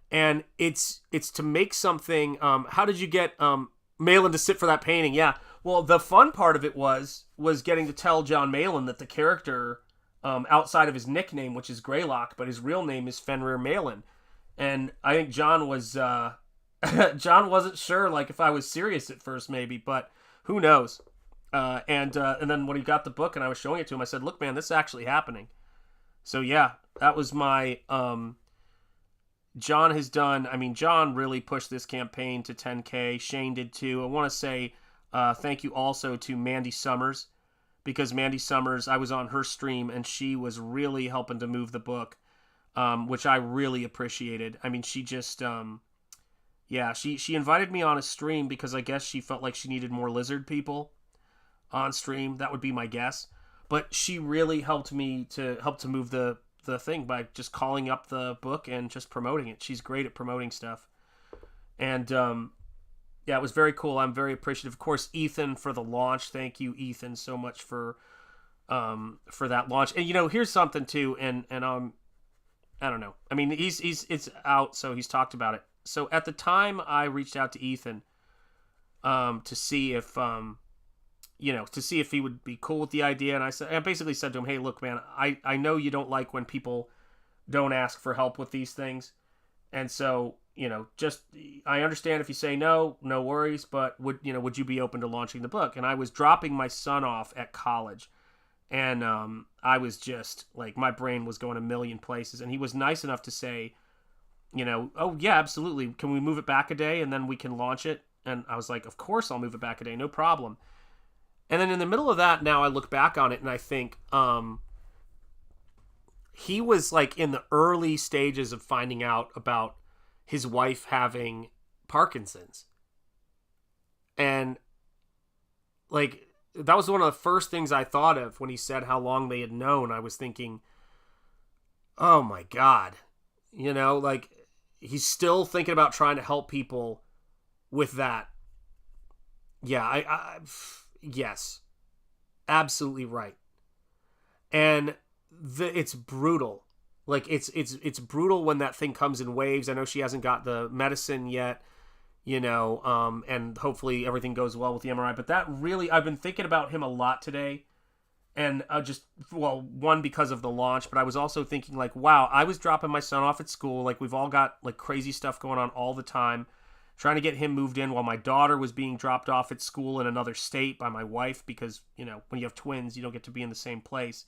And it's to make something. How did you get Malin to sit for that painting? Yeah. Well, the fun part of it was getting to tell John Malin that the character, outside of his nickname, which is Greylock, but his real name is Fenrir Malin. And I think John was John wasn't sure, like, if I was serious at first, maybe, but who knows? And then when he got the book and I was showing it to him, I said, "Look, man, this is actually happening." So yeah, that was my John has done. I mean, John really pushed this campaign to 10K. Shane did too. I want to say thank you also to Mandy Summers, because Mandy Summers, I was on her stream and she was really helping to move the book, which I really appreciated. I mean, she just, she invited me on a stream because I guess she felt like she needed more lizard people on stream. That would be my guess. but she really helped to move the thing by just calling up the book and just promoting it. She's great at promoting stuff. And yeah, it was very cool. I'm very appreciative. Of course, Ethan for the launch. Thank you, Ethan, so much for that launch. And here's something too. And I don't know. I mean, it's out, so he's talked about it. So at the time, I reached out to Ethan to see if he would be cool with the idea. And I basically said to him, hey, look, man, I know you don't like when people don't ask for help with these things. And so, I understand if you say no worries, but would you be open to launching the book? And I was dropping my son off at college. And I was just like, my brain was going a million places. And he was nice enough to say, oh yeah, absolutely. Can we move it back a day and then we can launch it? And I was like, of course I'll move it back a day. No problem. And then in the middle of that, now I look back on it and I think he was like in the early stages of finding out about his wife having Parkinson's. And like, that was one of the first things I thought of when he said how long they had known. I was thinking, oh my God, like he's still thinking about trying to help people with that. Yeah, yes, absolutely right. And it's brutal. Like it's brutal when that thing comes in waves. I know she hasn't got the medicine yet, and hopefully everything goes well with the MRI. But that really, I've been thinking about him a lot today. And one, because of the launch, but I was also thinking like, wow, I was dropping my son off at school. Like we've all got like crazy stuff going on all the time, trying to get him moved in while my daughter was being dropped off at school in another state by my wife, because, when you have twins, you don't get to be in the same place.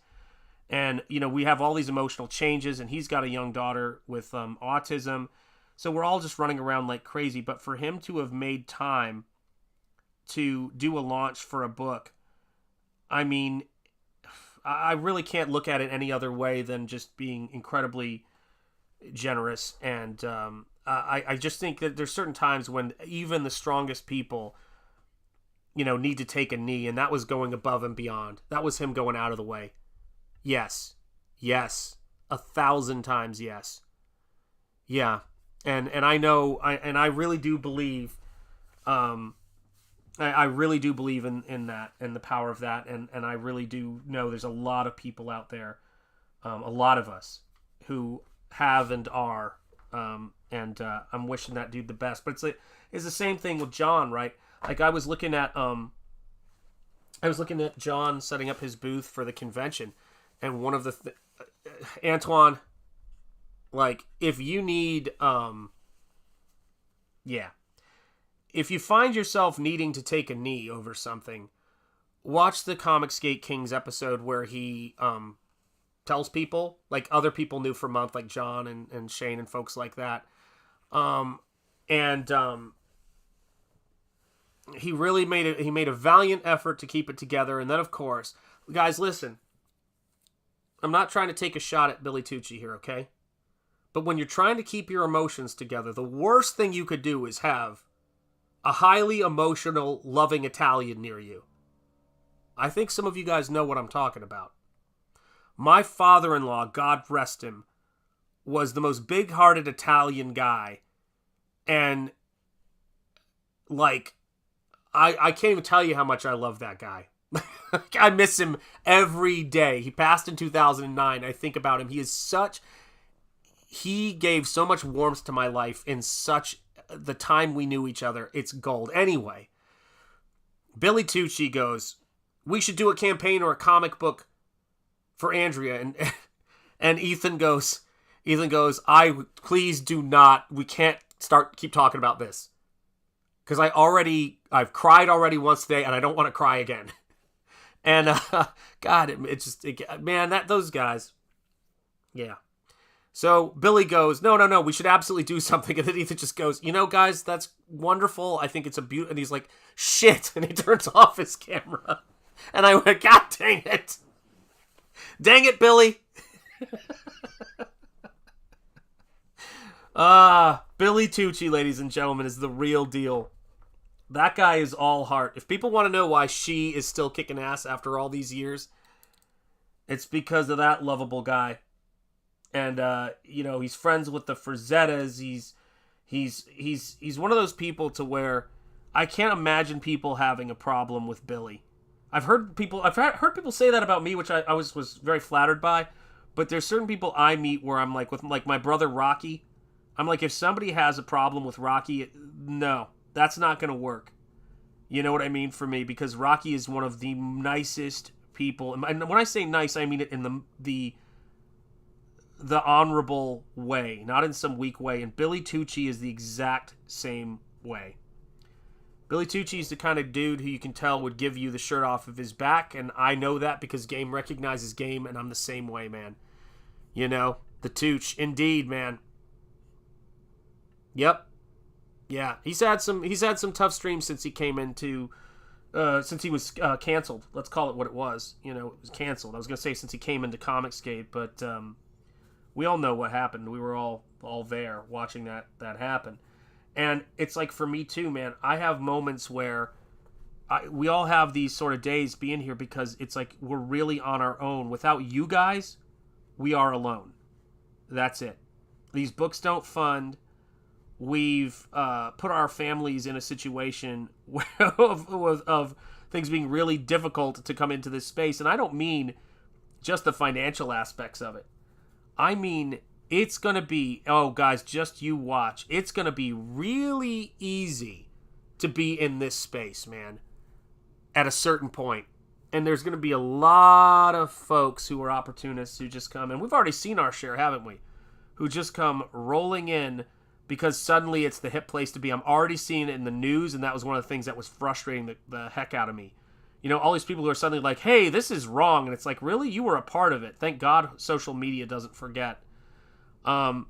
And, we have all these emotional changes, and he's got a young daughter with autism. So we're all just running around like crazy. But for him to have made time to do a launch for a book, I mean, I really can't look at it any other way than just being incredibly generous. And I just think that there's certain times when even the strongest people, need to take a knee. And that was going above and beyond. That was him going out of the way. Yes. 1,000 times yes. Yeah. And I know, I really do believe, I really do believe in that and the power of that. And I really do know there's a lot of people out there, a lot of us who have and are, and I'm wishing that dude the best. But it's the same thing with John, right? Like I was looking at John setting up his booth for the convention, and one of the Antoine, like if you need if you find yourself needing to take a knee over something, watch the Comicsgate Kings episode where he tells people, like other people knew for a month, like John and Shane and folks like that. He really made a valiant effort to keep it together. And then, of course, guys, listen, I'm not trying to take a shot at Billy Tucci here, okay? But when you're trying to keep your emotions together, the worst thing you could do is have a highly emotional, loving Italian near you. I think some of you guys know what I'm talking about. My father-in-law, God rest him, was the most big-hearted Italian guy. And, like, I can't even tell you how much I love that guy. I miss him every day. He passed in 2009. I think about him. He gave so much warmth to my life in the time we knew each other. It's gold. Anyway, Billy Tucci goes, we should do a campaign or a comic book for Andrea. And Ethan goes, please do not. We can't keep talking about this. Because I've cried already once today, and I don't want to cry again. And, God, those guys. Yeah. So Billy goes, no, we should absolutely do something. And then Ethan just goes, guys, that's wonderful. I think it's a beauty. And he's like, shit. And he turns off his camera. And I went, God dang it. Dang it, Billy. Billy Tucci, ladies and gentlemen, is the real deal. That guy is all heart. If people want to know why She is still kicking ass after all these years, It's because of that lovable guy. And he's friends with the Frazettas. He's one of those people to where I can't imagine people having a problem with Billy. I've heard people say that about me, which I was very flattered by. But there's certain people I meet where I'm like, with like my brother Rocky, I'm like, if somebody has a problem with Rocky, no, that's not going to work. You know what I mean? For me, because Rocky is one of the nicest people. And when I say nice, I mean it in the honorable way, not in some weak way. And Billy Tucci is the exact same way. Billy Tucci is the kind of dude who you can tell would give you the shirt off of his back, and I know that because game recognizes game, and I'm the same way, man. You know, the Tooch, indeed, man. Yep. Yeah, he's had some tough streams since he came into since he was canceled. Let's call it what it was. You know, it was canceled. I was gonna say since he came into Comicsgate, but we all know what happened. We were all there watching that happen. And it's like for me too, man, I have moments where we all have these sort of days being here because it's like we're really on our own. Without you guys, we are alone. That's it. These books don't fund. We've put our families in a situation of things being really difficult to come into this space. And I don't mean just the financial aspects of it. I mean, it's going to be, oh, guys, just you watch. It's going to be really easy to be in this space, man, at a certain point. And there's going to be a lot of folks who are opportunists who just come, and we've already seen our share, haven't we? Who just come rolling in because suddenly it's the hip place to be. I'm already seeing it in the news, and that was one of the things that was frustrating the heck out of me. You know, all these people who are suddenly like, hey, this is wrong. And it's like, really? You were a part of it. Thank God social media doesn't forget. But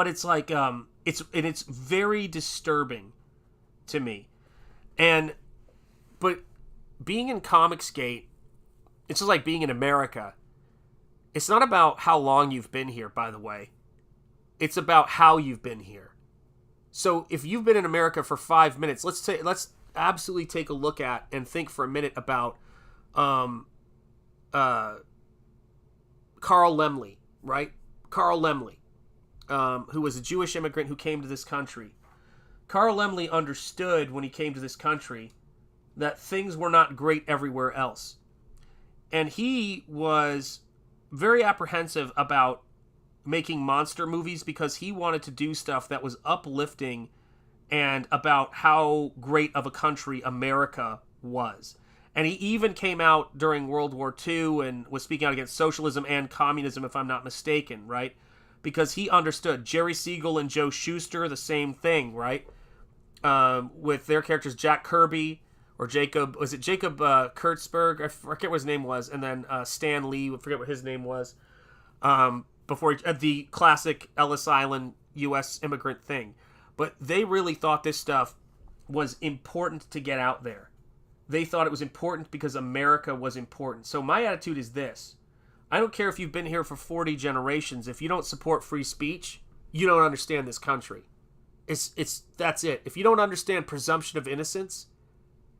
it's like, it's very disturbing to me. But being in Comicsgate, it's just like being in America. It's not about how long you've been here, by the way. It's about how you've been here. So if you've been in America for 5 minutes, let's absolutely take a look at and think for a minute about Carl Laemmle, right? Carl Laemmle, who was a Jewish immigrant who came to this country. Carl Laemmle understood when he came to this country that things were not great everywhere else. And he was very apprehensive about making monster movies because he wanted to do stuff that was uplifting and about how great of a country America was. And he even came out during World War II and was speaking out against socialism and communism, if I'm not mistaken, right? Because he understood. Jerry Siegel and Joe Shuster, the same thing, right? With their characters, Jack Kirby, or Jacob, was it Jacob Kurtzberg? I forget what his name was. And then Stan Lee, I forget what his name was. Before the classic Ellis Island U.S. immigrant thing. But they really thought this stuff was important to get out there. They thought it was important because America was important. So my attitude is this. I don't care if you've been here for 40 generations. If you don't support free speech, you don't understand this country. That's it. If you don't understand presumption of innocence,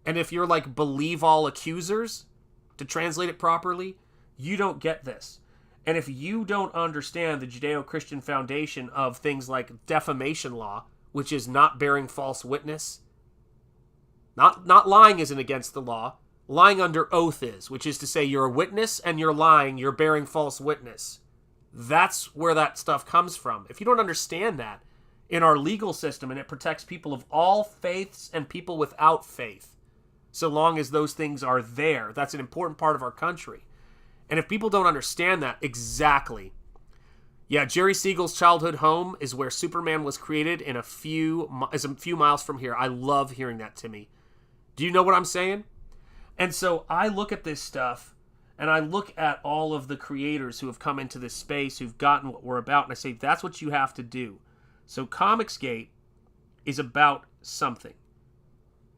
and if you're like believe all accusers, to translate it properly, you don't get this. And if you don't understand the Judeo-Christian foundation of things like defamation law, which is not bearing false witness, not lying isn't against the law, lying under oath is, which is to say you're a witness and you're lying, you're bearing false witness. That's where that stuff comes from. If you don't understand that in our legal system, and it protects people of all faiths and people without faith, so long as those things are there, that's an important part of our country. And if people don't understand that, exactly. Yeah, Jerry Siegel's childhood home is where Superman was created a few miles from here. I love hearing that, Timmy. Do you know what I'm saying? And so I look at this stuff, and I look at all of the creators who have come into this space, who've gotten what we're about, and I say, that's what you have to do. So Comicsgate is about something.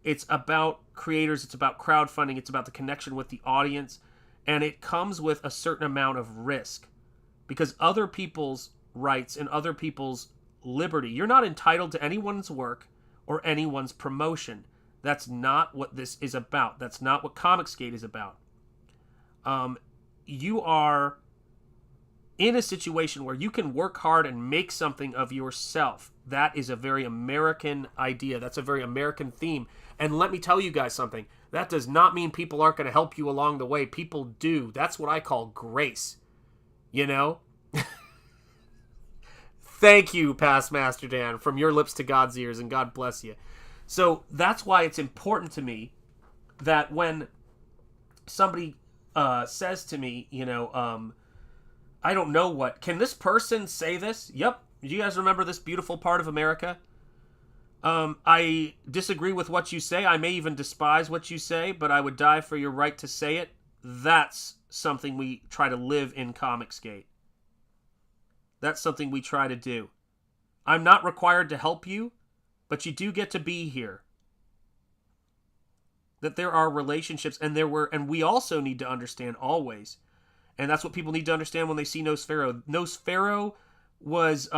It's about creators, it's about crowdfunding, it's about the connection with the audience, and it comes with a certain amount of risk. Because other people's rights and other people's liberty, you're not entitled to anyone's work or anyone's promotion. That's not what this is about. That's not what Comicsgate is about. you are in a situation where you can work hard and make something of yourself. That is a very American idea. That's a very American theme. And let me tell you guys something. That does not mean people aren't going to help you along the way. People do. That's what I call grace. You know? Thank you, Past Master Dan, from your lips to God's ears, and God bless you. So that's why it's important to me that when somebody says to me, I don't know what, can this person say this? Yep. Do you guys remember this beautiful part of America? I disagree with what you say. I may even despise what you say, but I would die for your right to say it. That's something we try to live in Comicsgate. That's something we try to do. I'm not required to help you, but you do get to be here. That there are relationships, and we also need to understand always, and that's what people need to understand when they see Nosfero. Nosfero was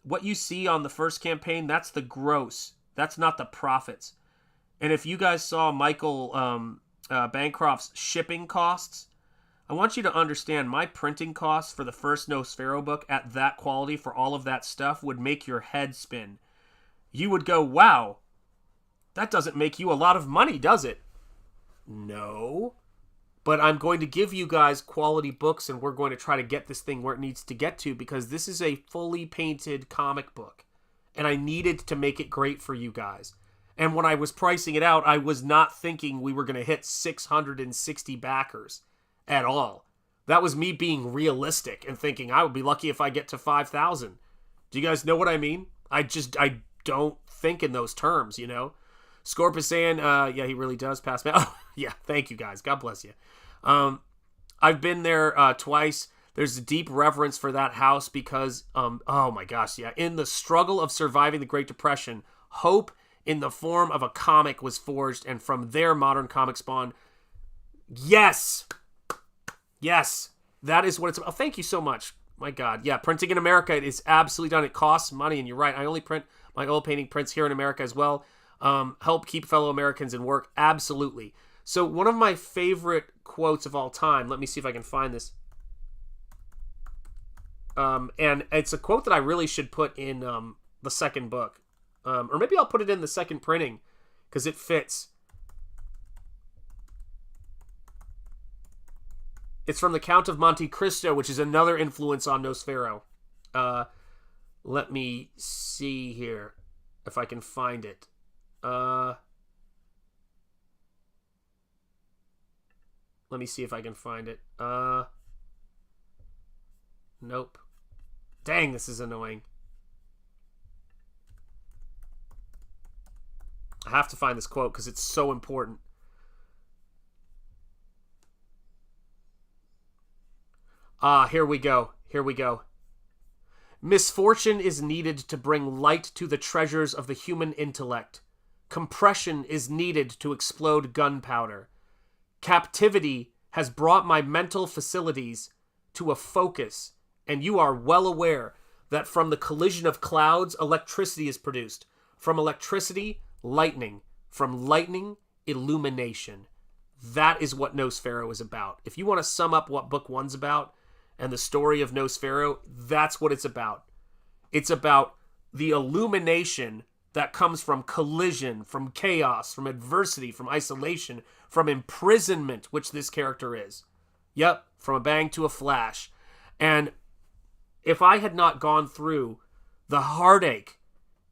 what you see on the first campaign. That's the gross. That's not the profits. And if you guys saw Michael Bancroft's shipping costs, I want you to understand my printing costs for the first Nosfero book at that quality for all of that stuff would make your head spin. You would go, wow, that doesn't make you a lot of money, does it? No. But I'm going to give you guys quality books, and we're going to try to get this thing where it needs to get to, because this is a fully painted comic book, and I needed to make it great for you guys. And when I was pricing it out, I was not thinking we were going to hit 660 backers at all. That was me being realistic and thinking I would be lucky if I get to 5,000. Do you guys know what I mean? I don't think in those terms, Scorp is saying, yeah, he really does pass me. Oh, yeah, thank you guys. God bless you. I've been there twice. There's a deep reverence for that house because, oh my gosh, yeah. In the struggle of surviving the Great Depression, hope in the form of a comic was forged, and from there, modern comic spawned. Yes! Yes! That is what it's about. Oh, thank you so much. My God. Yeah, printing in America, it is absolutely done. It costs money, and you're right. I only print my oil painting prints here in America as well. Help keep fellow Americans in work. Absolutely. So one of my favorite quotes of all time, let me see if I can find this. And it's a quote that I really should put in the second book. Or maybe I'll put it in the second printing because it fits. It's from the Count of Monte Cristo, which is another influence on Nosfero. Let me see here if I can find it. Let me see if I can find it. Nope. Dang, this is annoying. I have to find this quote because it's so important. Here we go. Here we go. Misfortune is needed to bring light to the treasures of the human intellect. Compression is needed to explode gunpowder. Captivity has brought my mental facilities to a focus, and you are well aware that from the collision of clouds, electricity is produced. From electricity, lightning. From lightning, illumination. That is what Nosfero is about. If you want to sum up what book one's about and the story of Nosfero, that's what it's about. It's about the illumination that comes from collision, from chaos, from adversity, from isolation, from imprisonment, which this character is. Yep, from a bang to a flash. And if I had not gone through the heartache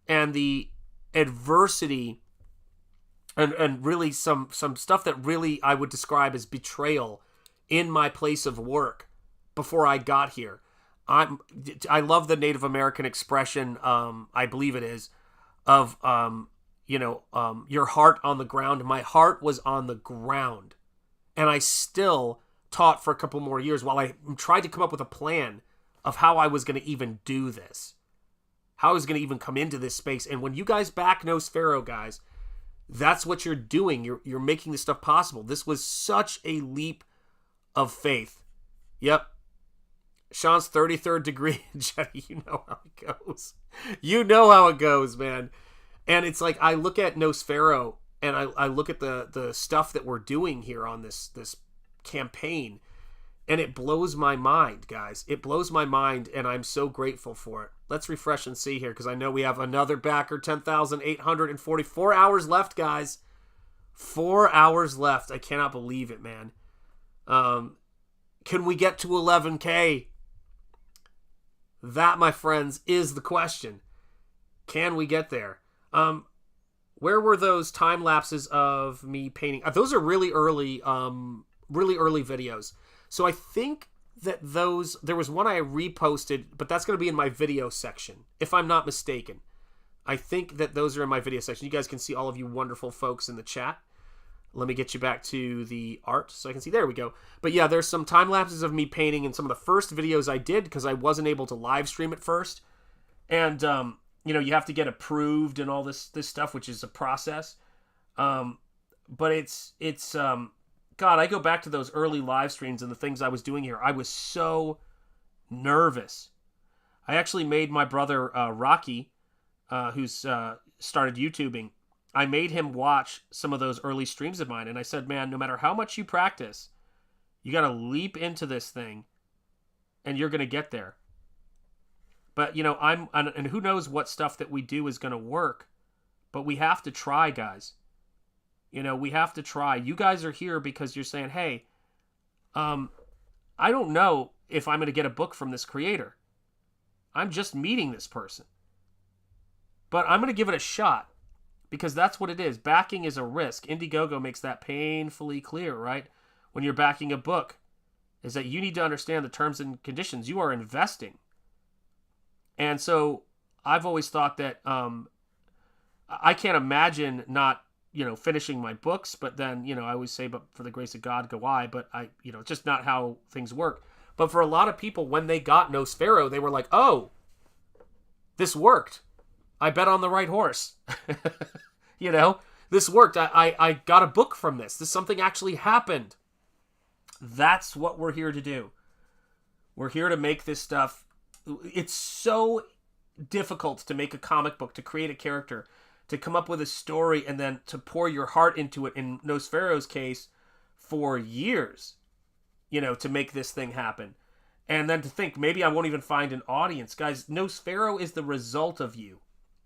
and the adversity and really some stuff that really I would describe as betrayal in my place of work before I got here. I love the Native American expression, I believe it is, of your heart on the ground. My heart was on the ground, and I still taught for a couple more years while I tried to come up with a plan of how I was going to even do this, how I was going to even come into this space. And when you guys back Nosfero, guys, that's what you're doing. You're making this stuff possible. This was such a leap of faith. Yep. Sean's 33rd degree, Jetty, you know how it goes. You know how it goes, man. And it's like, I look at Nosfero, and I look at the stuff that we're doing here on this campaign, And it blows my mind, guys. It blows my mind, and I'm so grateful for it. Let's refresh and see here, because I know we have another backer, 10,844 hours left, guys. 4 hours left. I cannot believe it, man. Can we get to 11K? That, my friends, is the question. Can we get there? Where were those time lapses of me painting? Those are really early videos. So I think that there was one I reposted, but that's going to be in my video section, if I'm not mistaken. I think that those are in my video section. You guys can see all of you wonderful folks in the chat. Let me get you back to the art so I can see. There we go. But yeah, there's some time lapses of me painting in some of the first videos I did because I wasn't able to live stream it first. And, you know, you have to get approved and all this stuff, which is a process. But it's God, I go back to those early live streams and the things I was doing here. I was so nervous. I actually made my brother, Rocky, who's started YouTubing, I made him watch some of those early streams of mine. And I said, man, no matter how much you practice, you got to leap into this thing and you're going to get there. But, you know, and who knows what stuff that we do is going to work, but we have to try, guys. You know, we have to try. You guys are here because you're saying, hey, I don't know if I'm going to get a book from this creator. I'm just meeting this person. But I'm going to give it a shot because that's what it is. Backing is a risk. Indiegogo makes that painfully clear, right? When you're backing a book, is that you need to understand the terms and conditions. You are investing. And so I've always thought that I can't imagine not, you know, finishing my books, but then, you know, I always say, but for the grace of God go I, but you know, it's just not how things work. But for a lot of people, when they got Nosfero, they were like, oh, this worked. I bet on the right horse. You know, this worked. I got a book from this. Something actually happened. That's what we're here to do. We're here to make this stuff. It's so difficult to make a comic book, to create a character, to come up with a story, and then to pour your heart into it, in Nosfero's case, for years, you know, to make this thing happen. And then to think, maybe I won't even find an audience. Guys, Nosfero is the result of you.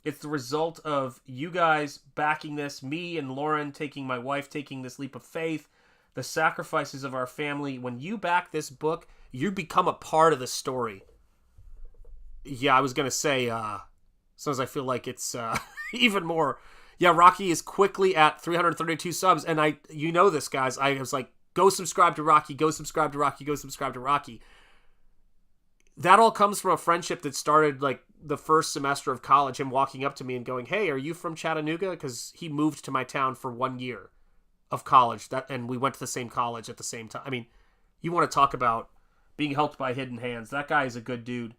It's the result of you guys backing this, me and Lauren my wife taking this leap of faith, the sacrifices of our family. When you back this book, you become a part of the story. Yeah, I was going to say, sometimes I feel like it's even more. Yeah, Rocky is quickly at 332 subs, and you know this, guys. I was like, go subscribe to Rocky, go subscribe to Rocky, go subscribe to Rocky. That all comes from a friendship that started like the first semester of college, him walking up to me and going, hey, are you from Chattanooga? Because he moved to my town for 1 year of college, and we went to the same college at the same time. I mean, you want to talk about being helped by hidden hands. That guy is a good dude.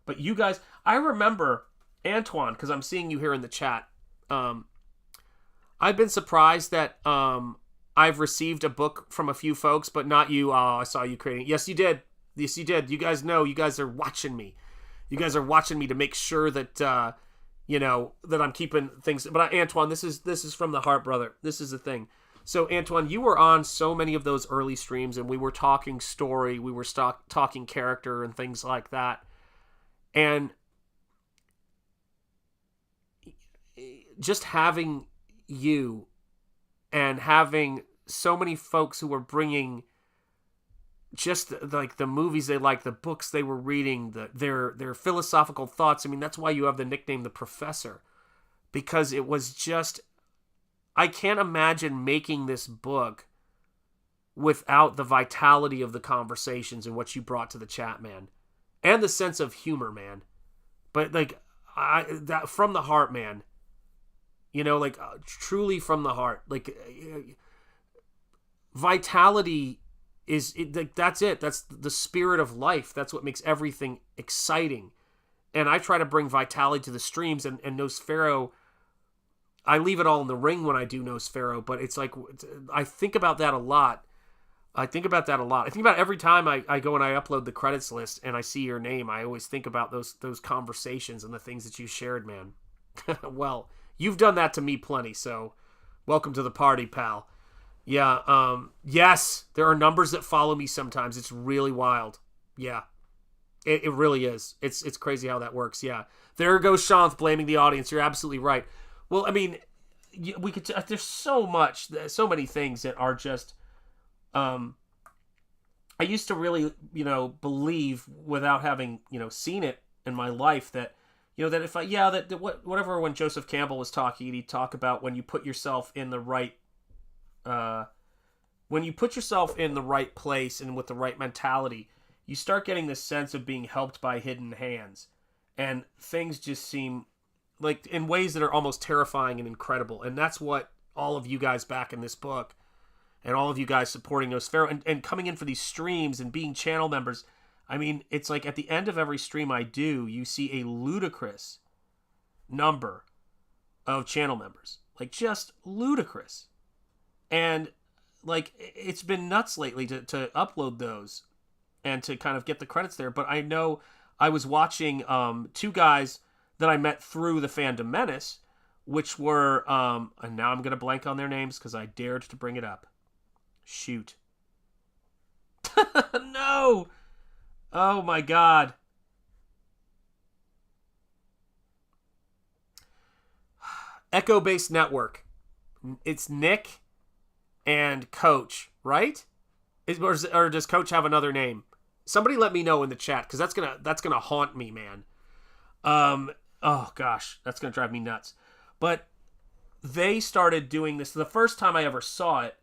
But you guys, I remember Antoine, because I'm seeing you here in the chat. I've been surprised that I've received a book from a few folks, but not you. Oh, I saw you creating. Yes, you did. Yes, you did. You guys know. You guys are watching me. You guys are watching me to make sure that you know, that I'm keeping things. But Antoine, this is from the heart, brother. This is the thing. So Antoine, you were on so many of those early streams, and we were talking story, we were talking character and things like that. And just having you and having so many folks who were bringing just like the movies they like, the books they were reading, their philosophical thoughts. I mean, that's why you have the nickname The Professor, because it was just, I can't imagine making this book without the vitality of the conversations and what you brought to the chat, man. And the sense of humor, man. But like, that from the heart, man. You know, like truly from the heart. Like, vitality is, that's it. That's the spirit of life. That's what makes everything exciting. And I try to bring vitality to the streams, and Nosfero, I leave it all in the ring when I do Nosfero, but it's like, I think about that a lot. I think about every time I go and I upload the credits list and I see your name. I always think about those conversations and the things that you shared, man. Well, you've done that to me plenty, so welcome to the party, pal. Yeah. Yes, there are numbers that follow me sometimes. It's really wild. Yeah. It really is. It's crazy how that works. Yeah. There goes Shanth blaming the audience. You're absolutely right. Well, I mean, we could. There's so many things that are just. I used to really, believe without having, seen it in my life that, that if I, whatever, when Joseph Campbell was talking, he'd talk about when you put yourself in the right, place and with the right mentality, you start getting this sense of being helped by hidden hands, and things just seem like in ways that are almost terrifying and incredible. And that's what all of you guys back in this book and all of you guys supporting Nosfero and coming in for these streams and being channel members. I mean, it's like at the end of every stream I do, you see a ludicrous number of channel members. Like, just ludicrous. And, like, it's been nuts lately to upload those and to kind of get the credits there. But I know I was watching two guys that I met through the Fandom Menace, which were, and now I'm going to blank on their names because I dared to bring it up. Shoot. No! Oh my god. Echo-based network. It's Nick and Coach, right? Or does Coach have another name? Somebody let me know in the chat, because that's gonna haunt me, man. Oh gosh, that's gonna drive me nuts. But they started doing this the first time I ever saw it.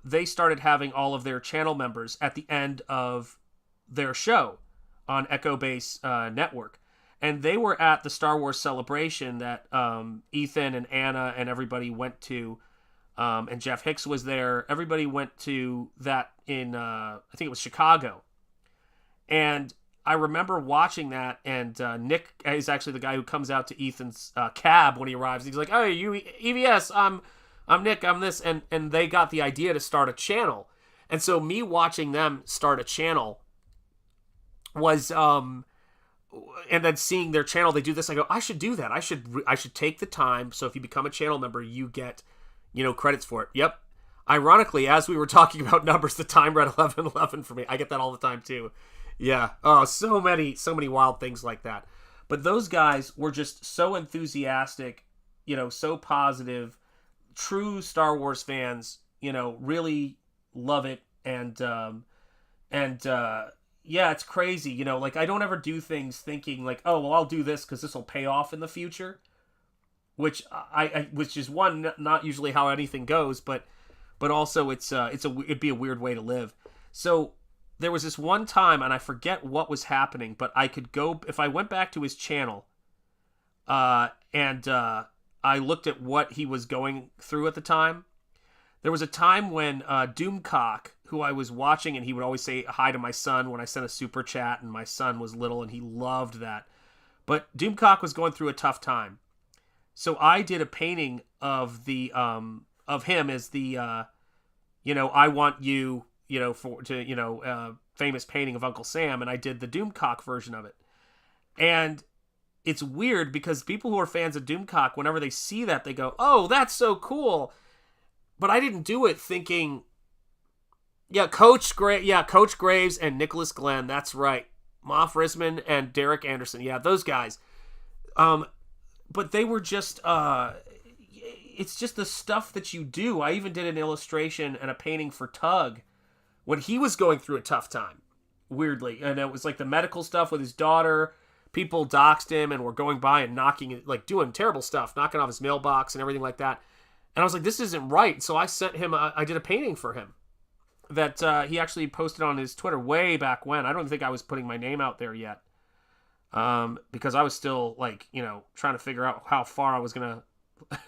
They started having all of their channel members at the end of their show on Echo Base Network. And they were at the Star Wars celebration that Ethan and Anna and everybody went to, and Jeff Hicks was there. Everybody went to that in, I think it was Chicago. And I remember watching that, and Nick is actually the guy who comes out to Ethan's cab when he arrives. He's like, "Hey, you EVS, I'm Nick, I'm this," and they got the idea to start a channel. And so me watching them start a channel was, and then seeing their channel, they do this, I go, I should do that. I should take the time, so if you become a channel member, you get, credits for it. Yep. Ironically, as we were talking about numbers, the time read 11:11 for me. I get that all the time too. Yeah. Oh, so many wild things like that. But those guys were just so enthusiastic, so positive, true Star Wars fans, really love it. And yeah, it's crazy. Like, I don't ever do things thinking like, oh, well, I'll do this because this will pay off in the future, which which is one, not usually how anything goes, but also it'd be a weird way to live. So there was this one time, and I forget what was happening, but I could go, if I went back to his channel, and I looked at what he was going through at the time. There was a time when Doomcock, who I was watching, and he would always say hi to my son when I sent a super chat, and my son was little, and he loved that. But Doomcock was going through a tough time. So I did a painting of the of him as the I want you, famous painting of Uncle Sam, and I did the Doomcock version of it. And it's weird because people who are fans of Doomcock, whenever they see that, they go, "Oh, that's so cool." But I didn't do it thinking, Coach Graves and Nicholas Glenn, that's right. Moff Risman and Derek Anderson. Yeah, those guys. But they were just, it's just the stuff that you do. I even did an illustration and a painting for Tug when he was going through a tough time, weirdly. And it was like the medical stuff with his daughter. People doxed him and were going by and doing terrible stuff, knocking off his mailbox and everything like that. And I was like, this isn't right. So I sent him, I did a painting for him that he actually posted on his Twitter way back when. I don't think I was putting my name out there yet. Because I was still trying to figure out how far I was going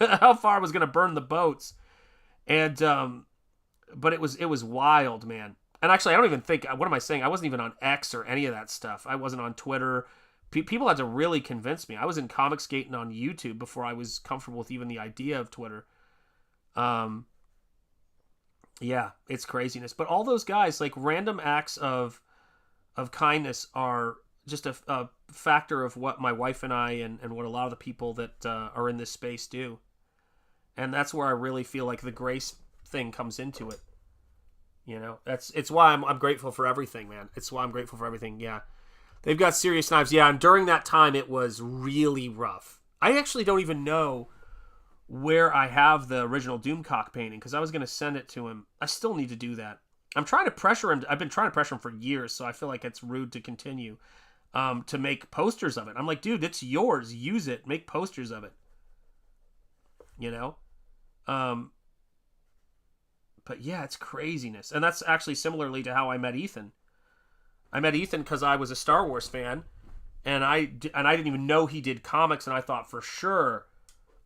to burn the boats. And, but it was wild, man. And actually, I don't even think, what am I saying? I wasn't even on X or any of that stuff. I wasn't on Twitter. People had to really convince me. I was in Comicsgate and on YouTube before I was comfortable with even the idea of Twitter. Yeah, it's craziness. But all those guys, like, random acts of kindness are just a factor of what my wife and I and what a lot of the people that are in this space do. And that's where I really feel like the grace thing comes into it. You know, it's why I'm grateful for everything, man. It's why I'm grateful for everything. Yeah, they've got serious knives. Yeah, and during that time, it was really rough. I actually don't even know where I have the original Doomcock painting because I was going to send it to him. I still need to do that. I'm trying to pressure him. I've been trying to pressure him for years, so I feel like it's rude to continue to make posters of it. I'm like, dude, it's yours. Use it. Make posters of it. You know? But yeah, it's craziness. And that's actually similarly to how I met Ethan. I met Ethan because I was a Star Wars fan, and I didn't even know he did comics, and I thought for sure,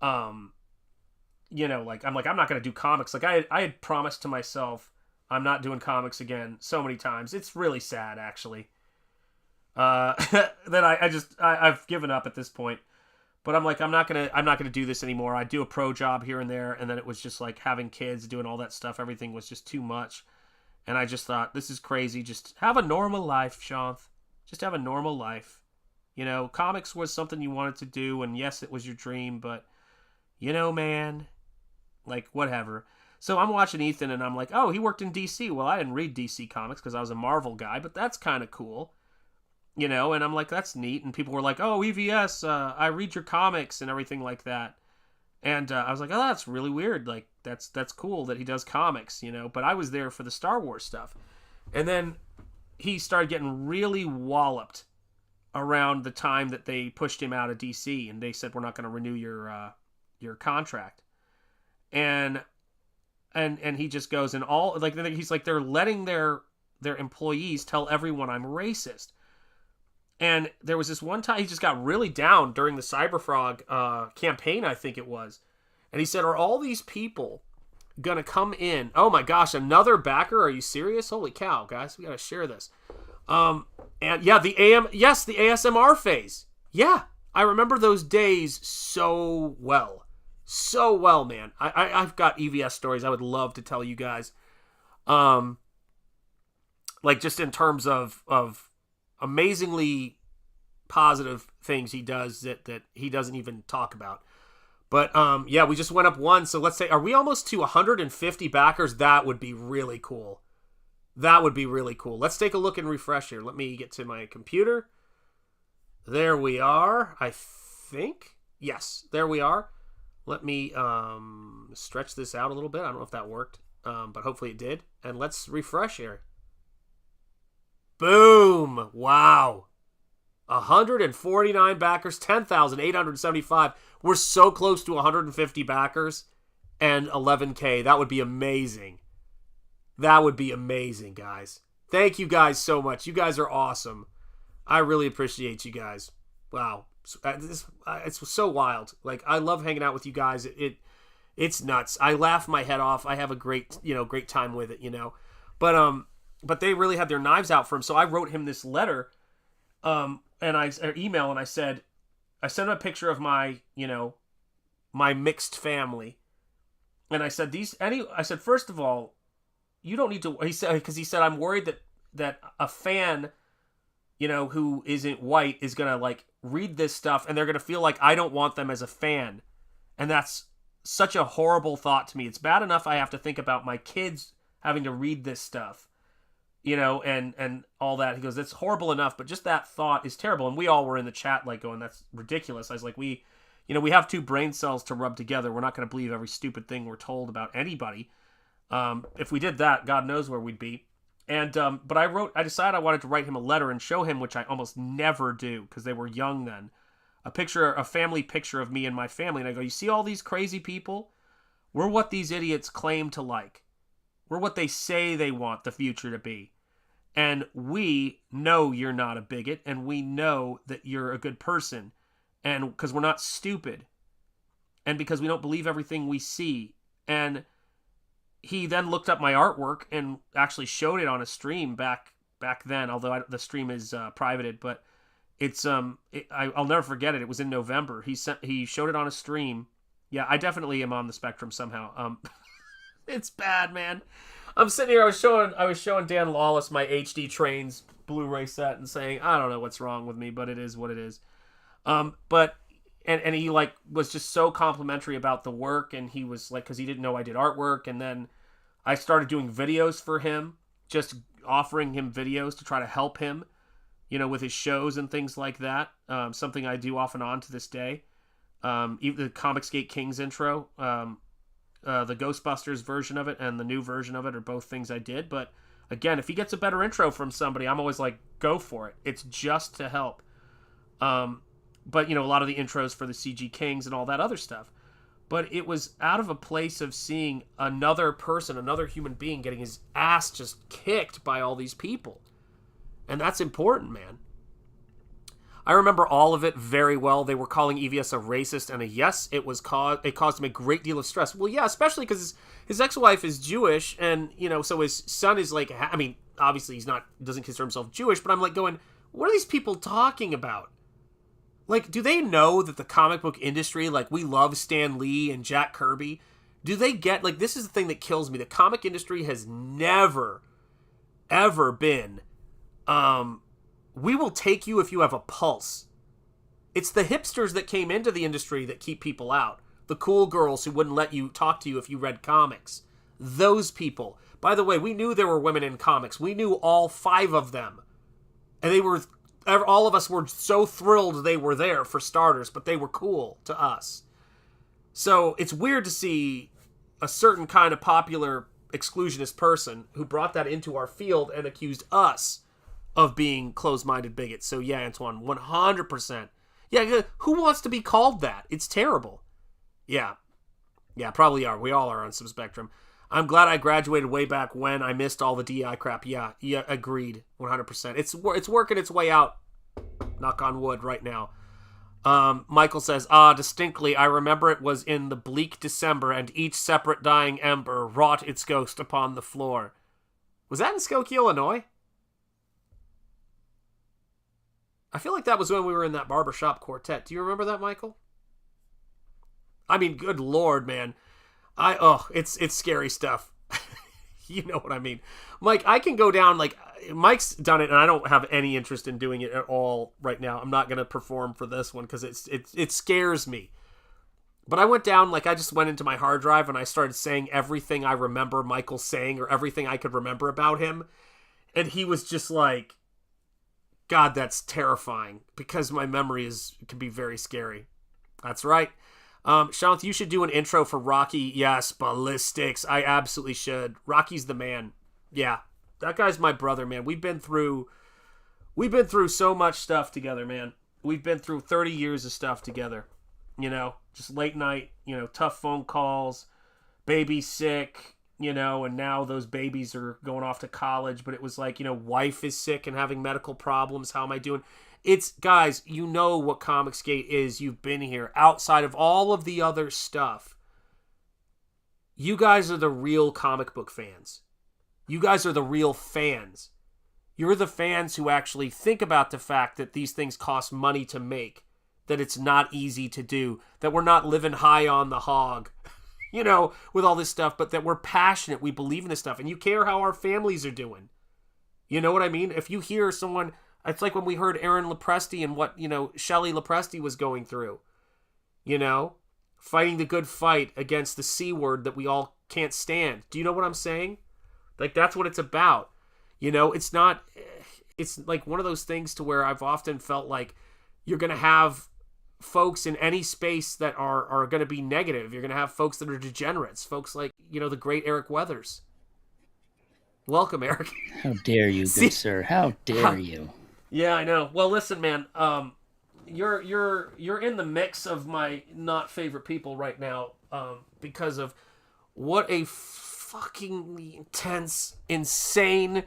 you know, like, I'm not going to do comics. Like, I had promised to myself I'm not doing comics again so many times. It's really sad, actually. That I've given up at this point. But I'm like, I'm not gonna do this anymore. I do a pro job here and there, and then it was just like having kids, doing all that stuff. Everything was just too much, and I just thought, this is crazy. Just have a normal life, Shanth. Just have a normal life. You know, comics was something you wanted to do, and yes, it was your dream, but you know, man, like whatever. So I'm watching Ethan, and I'm like, oh, he worked in DC. Well, I didn't read DC comics because I was a Marvel guy, but that's kind of cool. You know, and I'm like, that's neat. And people were like, oh, EVS, I read your comics and everything like that. And I was like, oh, that's really weird. Like, that's cool that he does comics, you know. But I was there for the Star Wars stuff. And then he started getting really walloped around the time that they pushed him out of DC. And they said, we're not going to renew your contract. And he just goes, and all, like, he's like, they're letting their employees tell everyone I'm racist. And there was this one time he just got really down during the CYBERFROG campaign, I think it was. And he said, are all these people going to come in? Oh my gosh, another backer? Are you serious? Holy cow, guys. We got to share this. And yeah, the ASMR phase. Yeah, I remember those days so well. So well, man. I've got EVS stories I would love to tell you guys. Like just in terms of amazingly positive things he does that he doesn't even talk about. But yeah, we just went up one. So let's say, are we almost to 150 backers? That would be really cool. That would be really cool. Let's take a look and refresh here. Let me get to my computer. There we are, I think. Yes, there we are. Let me stretch this out a little bit. I don't know if that worked, but hopefully it did. And let's refresh here. Boom! Wow. 149 backers, 10,875. We're so close to 150 backers and 11K. That would be amazing. That would be amazing, guys. Thank you guys so much. You guys are awesome. I really appreciate you guys. Wow. It's so wild. Like, I love hanging out with you guys. It's nuts. I laugh my head off. I have a great time with it, you know. But they really had their knives out for him. So I wrote him this letter, email, and I sent him a picture of my mixed family. And I said, first of all, you don't need to, he said, I'm worried that a fan, who isn't white is going to like read this stuff and they're going to feel like I don't want them as a fan. And that's such a horrible thought to me. It's bad enough I have to think about my kids having to read this stuff. And all that. He goes, that's horrible enough, but just that thought is terrible. And we all were in the chat like going, that's ridiculous. I was like, we have two brain cells to rub together. We're not going to believe every stupid thing we're told about anybody. If we did that, God knows where we'd be. And but I decided I wanted to write him a letter and show him, which I almost never do because they were young then, a family picture of me and my family. And I go, you see all these crazy people? We're what these idiots claim to like. We're what they say they want the future to be. And we know you're not a bigot, and we know that you're a good person. And because we're not stupid. And because we don't believe everything we see. And he then looked up my artwork and actually showed it on a stream back then, although the stream is privated, but it's I'll never forget it. It was in November. He showed it on a stream. Yeah, I definitely am on the spectrum somehow. It's bad, man. I'm sitting here. I was showing Dan Lawless my HD Trains Blu-ray set and saying, I don't know what's wrong with me, but it is what it is. But he like was just so complimentary about the work, and he was like, because he didn't know I did artwork, and then I started doing videos for him, just offering him videos to try to help him, with his shows and things like that. Something I do off and on to this day. Even the Comicsgate Kings intro, the Ghostbusters version of it and the new version of it are both things I did. But again, if he gets a better intro from somebody, I'm always like, go for it. It's just to help. But, a lot of the intros for the CG Kings and all that other stuff. But it was out of a place of seeing another person, another human being getting his ass just kicked by all these people. And that's important, man. I remember all of it very well. They were calling EVS a racist, and it caused him a great deal of stress. Well, yeah, especially because his ex-wife is Jewish, and, so his son is like, obviously doesn't consider himself Jewish, but I'm like going, what are these people talking about? Like, do they know that the comic book industry, like, we love Stan Lee and Jack Kirby? Do they get, like, this is the thing that kills me. The comic industry has never, ever been, we will take you if you have a pulse. It's the hipsters that came into the industry that keep people out. The cool girls who wouldn't let you talk to you if you read comics. Those people. By the way, we knew there were women in comics. We knew all 5 of them. And all of us were so thrilled they were there, for starters, but they were cool to us. So it's weird to see a certain kind of popular exclusionist person who brought that into our field and accused us of being closed-minded bigots. So yeah, Antoine, 100%. Yeah, who wants to be called that? It's terrible. Yeah, probably are. We all are on some spectrum. I'm glad I graduated way back when. I missed all the DI crap. Yeah, agreed, 100%. It's working its way out, knock on wood, right now. Michael says, distinctly, I remember it was in the bleak December, and each separate dying ember wrought its ghost upon the floor. Was that in Skokie, Illinois? I feel like that was when we were in that barbershop quartet. Do you remember that, Michael? I mean, good Lord, man. It's scary stuff. You know what I mean. Mike, I can go down, like, Mike's done it, and I don't have any interest in doing it at all right now. I'm not going to perform for this one because it scares me. But I went down, like, I just went into my hard drive and I started saying everything I remember Michael saying or everything I could remember about him. And he was just like, God, that's terrifying, because my memory can be very scary. That's right. Shanth, you should do an intro for Rocky. Yes, ballistics. I absolutely should. Rocky's the man. Yeah, that guy's my brother, man. We've been through so much stuff together, man. We've been through 30 years of stuff together. Just late night, tough phone calls, baby sick, and now those babies are going off to college, but it was like, wife is sick and having medical problems. How am I doing? It's, guys, what Comicsgate is. You've been here. Outside of all of the other stuff, you guys are the real comic book fans. You guys are the real fans. You're the fans who actually think about the fact that these things cost money to make, that it's not easy to do, that we're not living high on the hog, with all this stuff, but that we're passionate, we believe in this stuff, and you care how our families are doing. You know what I mean? If you hear someone, it's like when we heard Aaron Lepresti and what, Shelley Lepresti was going through, fighting the good fight against the C word that we all can't stand. Do you know what I'm saying? Like, that's what it's about. It's like one of those things to where I've often felt like you're going to have folks in any space that are going to be negative. You're going to have folks that are degenerates, folks like, the great Eric Weathers. Welcome, Eric. How dare you, good sir? How dare you? Yeah, I know. Well, listen, man, you're in the mix of my not favorite people right now, because of what a fucking intense, insane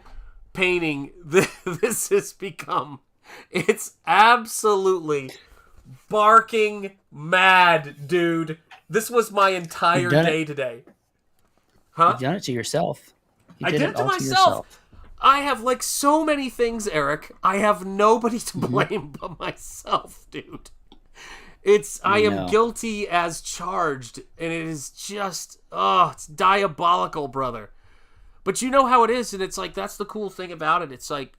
painting this has become. It's absolutely barking mad, dude. This was my entire day today. Huh? You've done it to yourself. I did it to myself. I have, like, so many things, Eric. I have nobody to blame but myself, dude. I am guilty as charged, and it is just, it's diabolical, brother. But you know how it is, and it's like, that's the cool thing about it. It's like,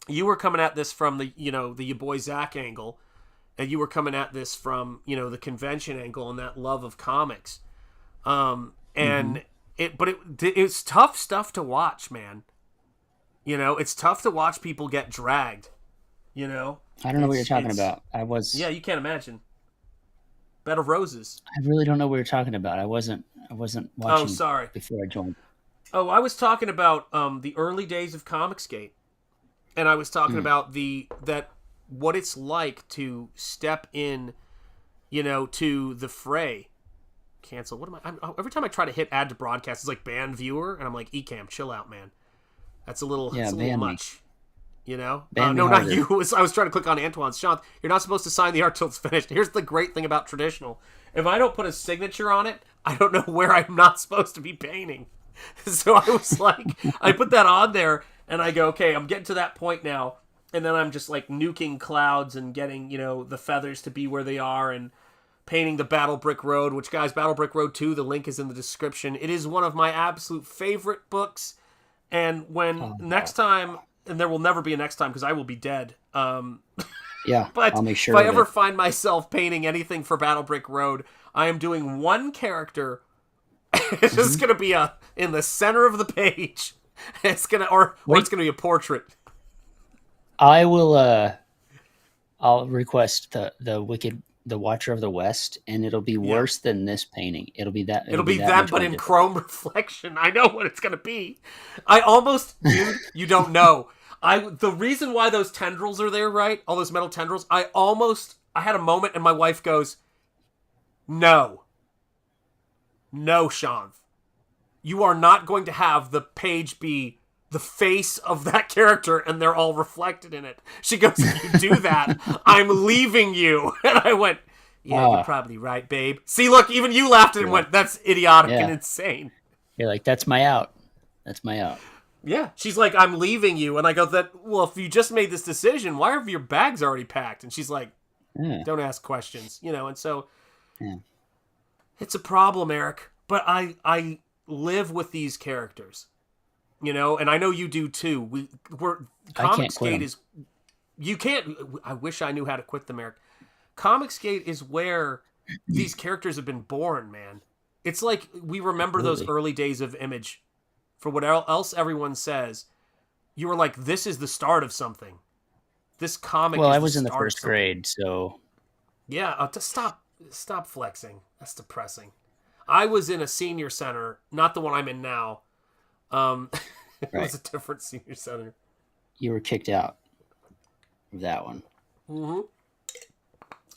you were coming at this from the, the your boy Zach angle, and you were coming at this from, the convention angle and that love of comics. And it's tough stuff to watch, man. You know, it's tough to watch people get dragged. You know, I don't know what you're talking about. Yeah, you can't imagine. Bed of Roses. I really don't know what you're talking about. I wasn't watching. Oh, sorry. Before I joined. Oh, I was talking about the early days of Comicsgate, and I was talking about what it's like to step in, you know, to the fray. Cancel. What am I? Every time I try to hit add to broadcast, it's like ban viewer, and I'm like, Ecamm, chill out, man. That's a little much. You know? No, not you. I was trying to click on Antoine's. Shanth, you're not supposed to sign the art till it's finished. Here's the great thing about traditional. If I don't put a signature on it, I don't know where I'm not supposed to be painting. So I was like, I put that on there, and I go, okay, I'm getting to that point now. And then I'm just like nuking clouds and getting, you know, the feathers to be where they are and painting the Battle Brick Road, which, guys, Battle Brick Road 2, the link is in the description. It is one of my absolute favorite books. And when next time, and there will never be a next time because I will be dead. Yeah, but I'll make sure if I ever find myself painting anything for Battle Brick Road, I am doing one character. It's just gonna be in the center of the page. It's gonna or it's gonna be a portrait. I will. I'll request the Watcher of the West, and it'll be worse than this painting. It'll be that. It'll be that, but in chrome reflection. I know what it's gonna be. I almost, dude, you don't know. The reason why those tendrils are there, right? All those metal tendrils. I had a moment, and my wife goes, "No, Shanth, you are not going to have the page be the face of that character and they're all reflected in it." She goes, "If you do that, I'm leaving you." And I went, "Yeah, you're probably right, babe." See, look, even you laughed and went, "That's idiotic and insane." You're like, "That's my out. That's my out." Yeah. She's like, "I'm leaving you." And I go, well, if you just made this decision, why are your bags already packed? And she's like, "Don't ask questions." You know, and so it's a problem, Eric. But I live with these characters. You know, and I know you do too. Comicsgate is, you can't. I wish I knew how to quit them, Eric. Comicsgate is where these characters have been born, man. It's like we remember those early days of Image. For what else everyone says, you were like, "This is the start of something." This comic. Well, I was in the first grade, so yeah. Stop flexing. That's depressing. I was in a senior center, not the one I'm in now. It was a different senior center. You were kicked out of that one. Mm-hmm.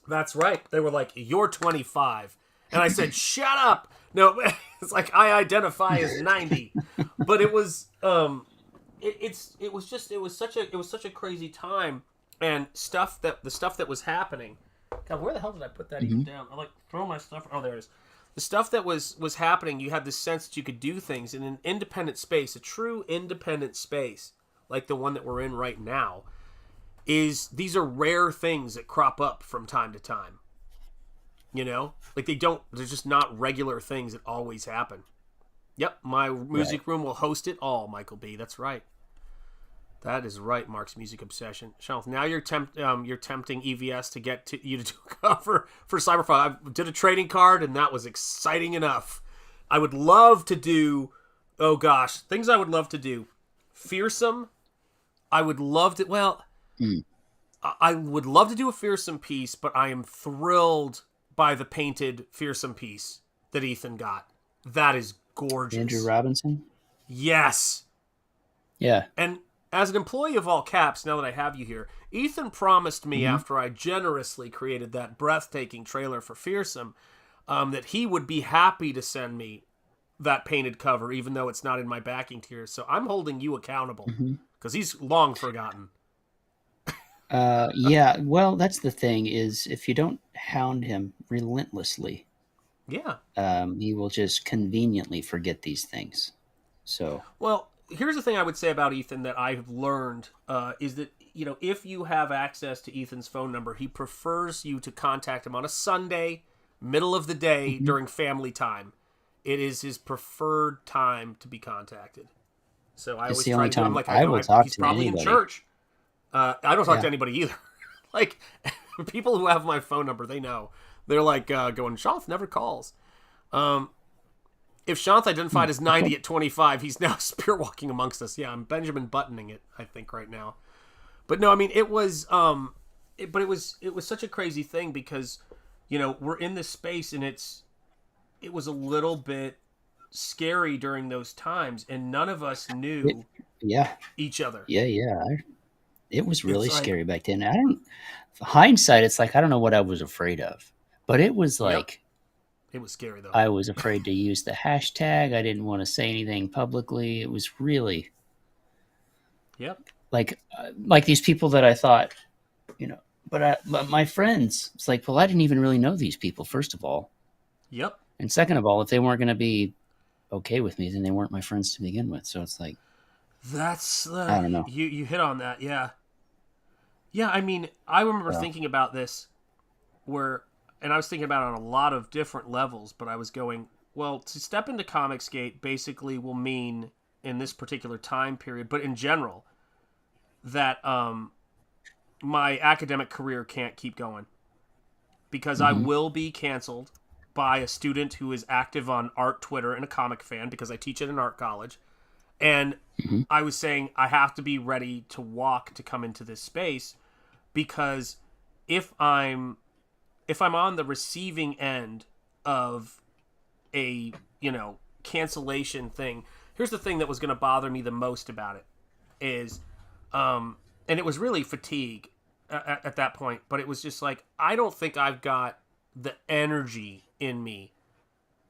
That's right. They were like, "You're 25," and I said, "Shut up." No, it's like I identify as 90, but it was it was such a crazy time and the stuff that was happening. God, where the hell did I put that even down? I like throw my stuff. Oh, there it is. The stuff that was happening, you had this sense that you could do things in an independent space, a true independent space, like the one that we're in right now. These are rare things that crop up from time to time. You know? Like they're just not regular things that always happen. Yep, my music room will host it all, Michael B. That's right. That is right, Mark's Music Obsession. Shanth, now you're tempting EVS to get you to do a cover for CYBERFROG. I did a trading card, and that was exciting enough. I would love to do, things I would love to do. Fearsome, I would love to, I would love to do a Fearsome piece, but I am thrilled by the painted Fearsome piece that Ethan got. That is gorgeous. Andrew Robinson? Yes. Yeah. And as an employee of All Caps, now that I have you here, Ethan promised me after I generously created that breathtaking trailer for Fearsome that he would be happy to send me that painted cover, even though it's not in my backing tier. So I'm holding you accountable because he's long forgotten. Yeah, well, that's the thing is if you don't hound him relentlessly, he will just conveniently forget these things. So, well, here's the thing I would say about Ethan that I've learned is that, you know, if you have access to Ethan's phone number, he prefers you to contact him on a Sunday, middle of the day, during family time. It is his preferred time to be contacted. So I always try to do him like I know he's probably in church. I don't talk to anybody either. Like, people who have my phone number, they know. They're like going, "Shanth never calls." if Shanth identified as 90 at 25, he's now spirit walking amongst us. Yeah, I'm Benjamin Buttoning it, I think, right now. But no, I mean, it was, it was such a crazy thing because, you know, we're in this space and it was a little bit scary during those times, and none of us knew each other. Yeah. It was really scary back then. Hindsight, it's like, I don't know what I was afraid of, but it was like, it was scary though. I was afraid to use the hashtag. I didn't want to say anything publicly. It was really, like these people that I thought, you know, but my friends, it's like, well, I didn't even really know these people, first of all. And second of all, if they weren't going to be okay with me, then they weren't my friends to begin with. So it's like, that's I don't know. You hit on that, yeah. I mean, I remember thinking about this, and I was thinking about it on a lot of different levels. But I was going, well, to step into Comicsgate basically will mean in this particular time period, but in general, that my academic career can't keep going because I will be canceled by a student who is active on art Twitter and a comic fan because I teach at an art college. And I was saying I have to be ready to walk to come into this space because if I'm on the receiving end of a, you know, cancellation thing, here's the thing that was going to bother me the most about it is, and it was really fatigue at that point, but it was just like, I don't think I've got the energy in me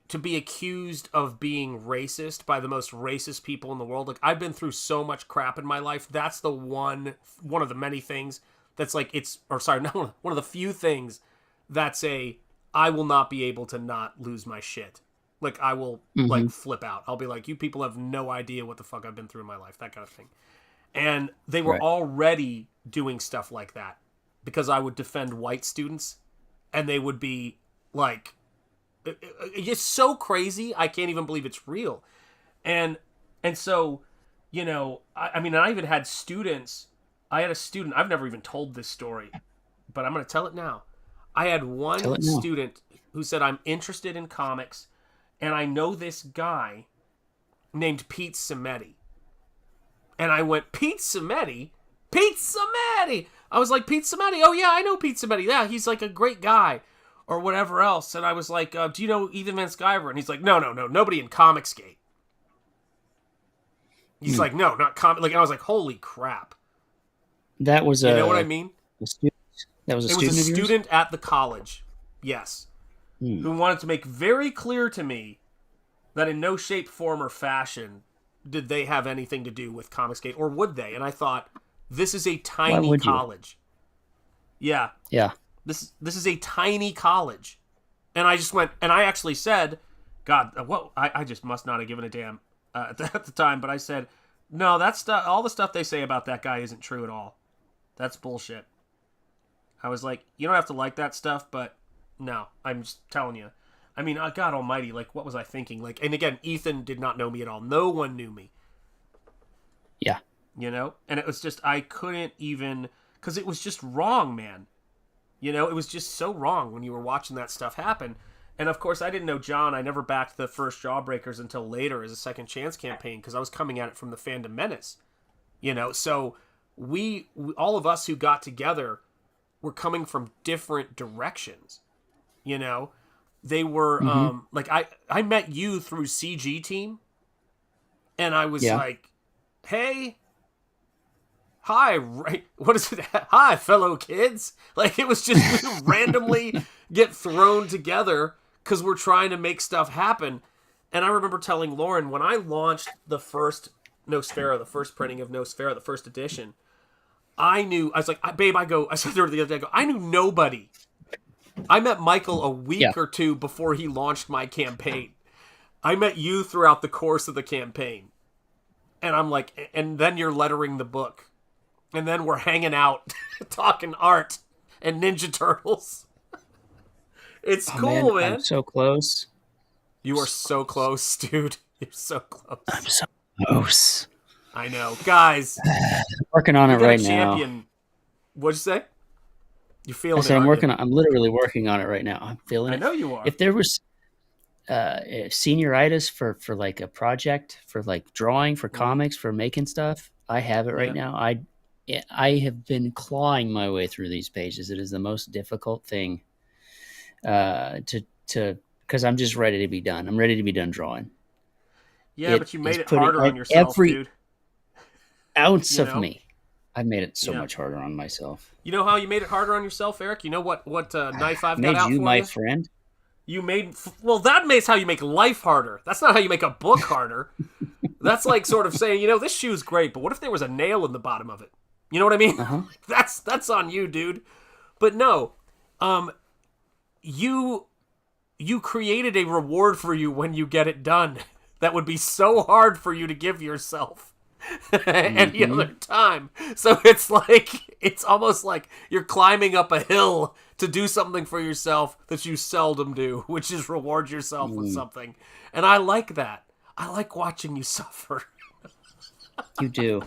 to be accused of being racist by the most racist people in the world. Like, I've been through so much crap in my life. That's the one of the many things that's like, one of the few things that's I will not be able to not lose my shit. Like, I will like flip out. I'll be like, you people have no idea what the fuck I've been through in my life, that kind of thing. And they were already doing stuff like that because I would defend white students and they would be like, it's so crazy. I can't even believe it's real. And so, you know, I mean, I even had students. I had a student. I've never even told this story, but I'm going to tell it now. I had one student who said, I'm interested in comics, and I know this guy named Pete Cimetti. And I went, Pete Cimetti? Pete Cimetti! I was like, Pete Cimetti? Oh, yeah, I know Pete Cimetti. Yeah, he's like a great guy. Or whatever else. And I was like, do you know Ethan Van Sciver? And he's like, no, nobody in Comicsgate. He's like, no, not comic. Like, and I was like, holy crap. That was you know what I mean? A student. That was a student. It was a of yours? student at the college, yes, who wanted to make very clear to me that in no shape, form, or fashion did they have anything to do with Comicsgate, or would they? And I thought, this is a tiny college. Yeah. This is a tiny college. And I just went, and I actually said, God, I just must not have given a damn at the time, but I said, no, that stuff, all the stuff they say about that guy isn't true at all. That's bullshit. I was like, you don't have to like that stuff, but no, I'm just telling you. I mean, God almighty, like, what was I thinking? Like, and again, Ethan did not know me at all. No one knew me. Yeah. You know? And it was just, I couldn't even, because it was just wrong, man. You know, it was just so wrong when you were watching that stuff happen. And of course, I didn't know John. I never backed the first Jawbreakers until later as a Second Chance campaign because I was coming at it from the Fandom Menace. You know, so we all of us who got together were coming from different directions. You know, they were like I met you through CG Team, and I was like, hey. Hi, what is it? Hi, fellow kids. Like, it was just we randomly get thrown together because we're trying to make stuff happen. And I remember telling Lauren, when I launched the first Nosfero, the first printing of Nosfero, the first edition, I was like, babe, I said to her the other day, I knew nobody. I met Michael a week or two before he launched my campaign. I met you throughout the course of the campaign. And I'm like, and then you're lettering the book. And then we're hanging out, talking art and Ninja Turtles. It's cool, man. I'm so close. You are so close, dude. You're so close. I'm so close. I know. Guys. Working on it right now. What'd you say? You're feeling I'm literally working on it right now. I'm feeling it. I know you are. If there was senioritis for like a project, for like drawing, for comics, for making stuff. I have it right now. I have been clawing my way through these pages. It is the most difficult thing to because I'm just ready to be done. I'm ready to be done drawing. Yeah, but you made it harder on yourself, dude. Ounce of me. I've made it so much harder on myself. You know how you made it harder on yourself, Eric? You know what knife I've got out for you? Made you my friend? You made... Well, that makes how you make life harder. That's not how you make a book harder. That's like sort of saying, this shoe's great, but what if there was a nail in the bottom of it? You know what I mean? Uh-huh. That's on you, dude. But no, you created a reward for you when you get it done. That would be so hard for you to give yourself any other time. So it's almost like you're climbing up a hill to do something for yourself that you seldom do, which is reward yourself with something. And I like that. I like watching you suffer. You do.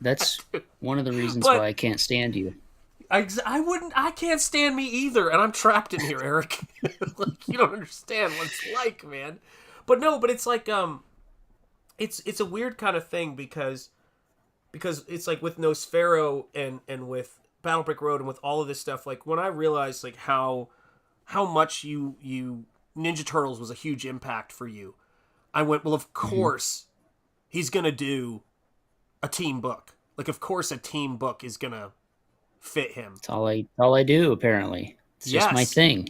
That's one of the reasons why I can't stand you. I can't stand me either, and I'm trapped in here, Eric. Like, you don't understand what it's like, man. But it's like, it's a weird kind of thing because it's like with Nosfero and with Battle Brick Road and with all of this stuff, like when I realized like how much you Ninja Turtles was a huge impact for you, I went, well, of course he's gonna do a team book. Like, of course a team book is gonna fit him. It's all I do, apparently. It's just my thing.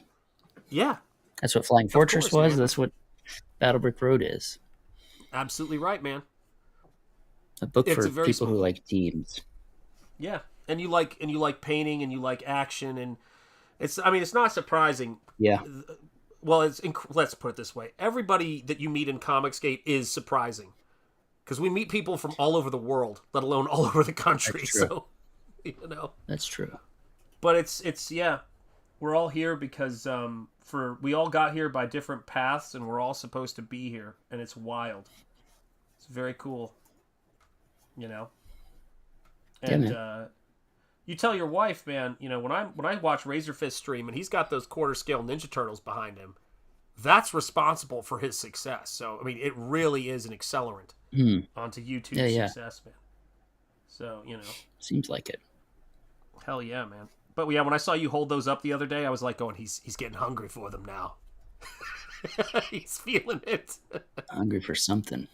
Yeah. That's what Flying Fortress was. Man. That's what Battle Brick Road is. Absolutely right, man. A book for people who like teams. Yeah. And you like painting and you like action, and it's not surprising. Yeah. Well, let's put it this way. Everybody that you meet in Comicsgate is surprising. Because we meet people from all over the world, let alone all over the country. That's true. So, That's true. But it's we're all here because we all got here by different paths, and we're all supposed to be here, and it's wild. It's very cool. And you tell your wife, man, when I watch Razorfist stream and he's got those quarter scale Ninja Turtles behind him, that's responsible for his success. So it really is an accelerant onto YouTube's success, man. So seems like it. Hell yeah, man. But yeah, when I saw you hold those up the other day, I was like going, he's getting hungry for them now. He's feeling it. Hungry for something.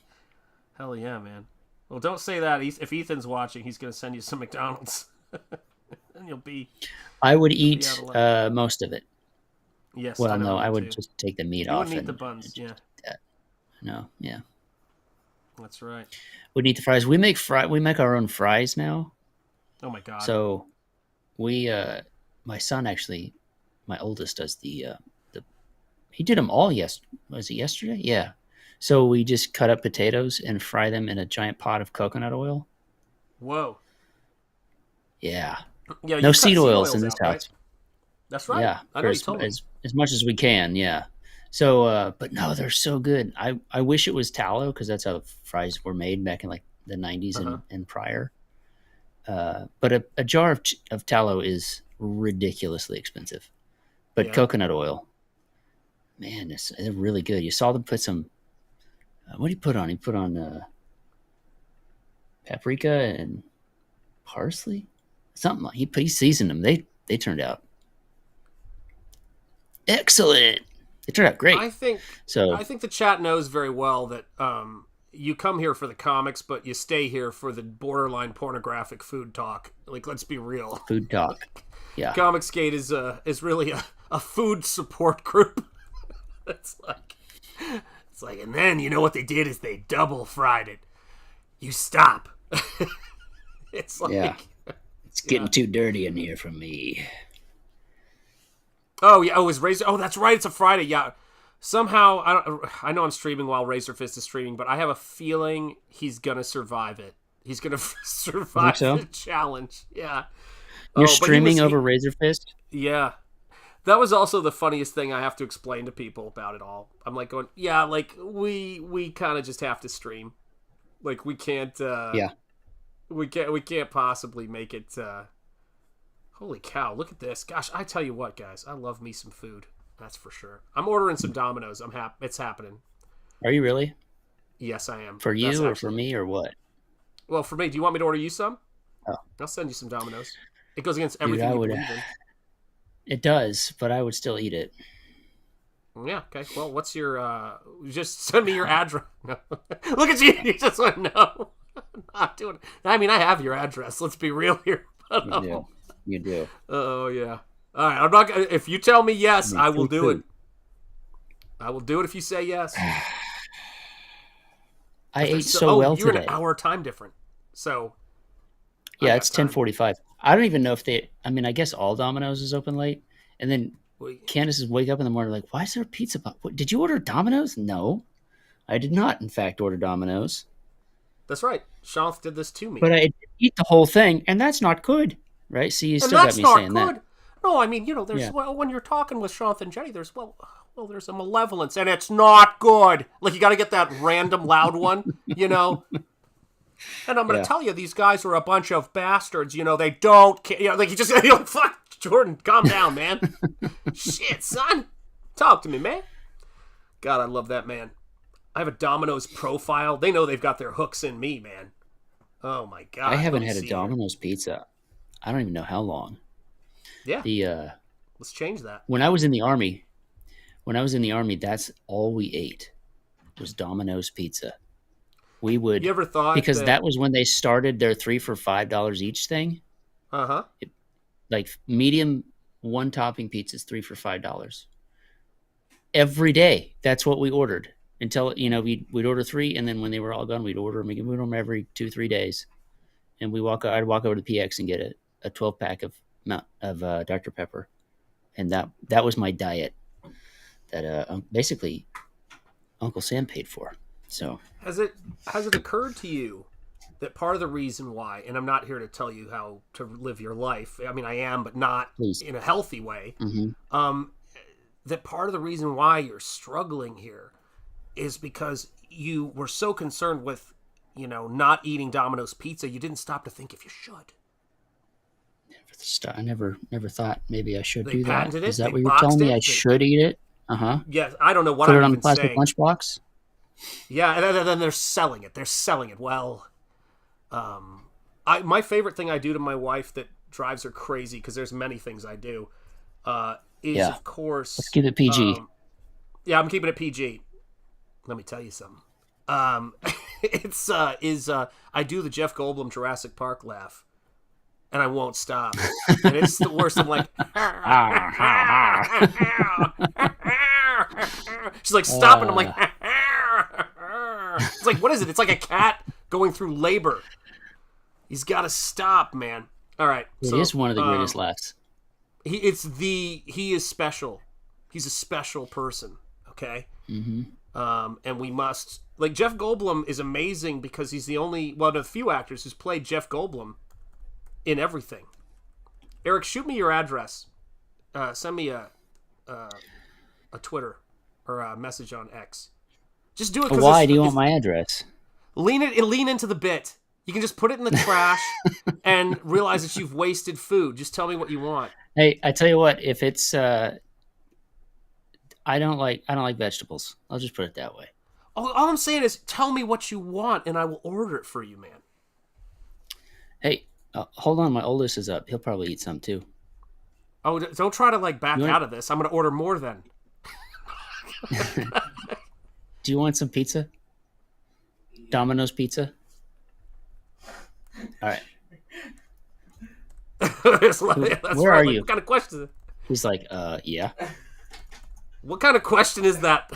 Hell yeah, man. Well, don't say that. If Ethan's watching, he's going to send you some McDonald's. And you'll be... I would eat most of it. Yes. Well, no, I would just take the meat off. You wouldn't eat the buns, yeah. No, yeah. That's right. We'd eat the fries. We make our own fries now. Oh my god. So we my son actually, my oldest, does the he did them all was it yesterday? Yeah. So we just cut up potatoes and fry them in a giant pot of coconut oil. Whoa. Yeah. Yeah. No seed oils in this house. Right? That's right. Yeah. I know you told me. As much as we can. Yeah. So, but no, they're so good. I wish it was tallow, because that's how fries were made back in like the 90s and prior. But a jar of tallow is ridiculously expensive. But coconut oil, man, they're really good. You saw them put some. What did he put on? He put on paprika and parsley, something. He seasoned them. They turned out excellent. They turned out great. I think the chat knows very well that you come here for the comics, but you stay here for the borderline pornographic food talk. Like, let's be real. Food talk. Yeah. Comicsgate is really a food support group. It's like, and then you know what they did is they double fried it. You stop. It's like it's getting too dirty in here for me. Oh yeah, it was Razor. Oh, that's right. It's a Friday. Yeah. Somehow, I know I'm streaming while Razorfist is streaming, but I have a feeling he's gonna survive it. He's gonna survive the challenge. Yeah. You're streaming over Razorfist? Yeah. That was also the funniest thing I have to explain to people about it all. I'm like going, yeah, like we kind of just have to stream. Like we can't. We can't possibly make it. Holy cow! Look at this. Gosh, I tell you what, guys, I love me some food. That's for sure. I'm ordering some Domino's. It's happening. Are you really? Yes, I am. For you or for me or what? Well, for me. Do you want me to order you some? Oh. I'll send you some Domino's. It goes against everything you believe in. It does, but I would still eat it. Yeah, okay. Well, what's your... just send me your address. No. Look at you. You just went, no. Not doing it. I mean, I have your address. Let's be real here. You do. Oh, yeah. All right. I'm not. If you tell me yes, I will do it. I will do it if you say yes. I ate so well today. You're an hour time different. So... Yeah, it's 10:45. I don't even know if they... I mean, I guess all Domino's is open late. And then Candace is wake up in the morning like, why is there a pizza box? Did you order Domino's? No. I did not, in fact, order Domino's. That's right. Shanth did this to me. But I did eat the whole thing, and that's not good. Right? See, you still got me saying that. No, I mean, there's... Well, when you're talking with Shanth Enjeti, there's... Well, there's a malevolence, and it's not good. Like, you got to get that random loud one, And I'm going to tell you, these guys are a bunch of bastards. They don't care. Like, you just, fuck, Jordan, calm down, man. Shit, son. Talk to me, man. God, I love that man. I have a Domino's profile. They know they've got their hooks in me, man. Oh, my God. I haven't had a Domino's pizza. I don't even know how long. Yeah. Let's change that. When I was in the Army, that's all we ate was Domino's pizza. We would. You ever thought because that was when they started their 3 for $5 each thing. Like medium 1 topping pizzas, 3 for $5 every day. That's what we ordered until we'd order 3, and then when they were all gone, we'd order them again. We'd order them every 2-3 days, and I'd walk over to PX and get a 12-pack of Dr. Pepper, and that was my diet. That basically Uncle Sam paid for. So has it occurred to you that part of the reason why, and I'm not here to tell you how to live your life. I mean, I am, but not in a healthy way. Mm-hmm. That part of the reason why you're struggling here is because you were so concerned with, not eating Domino's pizza, you didn't stop to think if you should. I never thought maybe I should do that. It. Is that what you're telling me? I should eat it? Yeah, I don't know what Put I'm it on even the plastic saying. lunchbox? Yeah, and then they're selling it. They're selling it. Well, my favorite thing I do to my wife that drives her crazy, because there's many things I do, is, of course... Let's keep it PG. Yeah, I'm keeping it PG. Let me tell you something. I do the Jeff Goldblum Jurassic Park laugh, and I won't stop. And it's the worst. I'm like... She's like, stop, and I'm like... It's like, what is it? It's like a cat going through labor. He's got to stop, man. All right. It is one of the greatest laughs. He is special. He's a special person. Okay. Mm-hmm. And we must, like, Jeff Goldblum is amazing because he's one of the few actors who's played Jeff Goldblum in everything. Eric, shoot me your address. Send me a Twitter or a message on X. Just do it. Why do you want my address? Lean into the bit. You can just put it in the trash and realize that you've wasted food. Just tell me what you want. Hey, I tell you what. If it's, I don't like vegetables. I'll just put it that way. All I'm saying is, tell me what you want, and I will order it for you, man. Hey, hold on. My oldest is up. He'll probably eat some too. Oh, don't try to back out of this. I'm going to order more then. Do you want some pizza? Domino's pizza? All right. Where are you? What kind of question is it? He's like, yeah. What kind of question is that?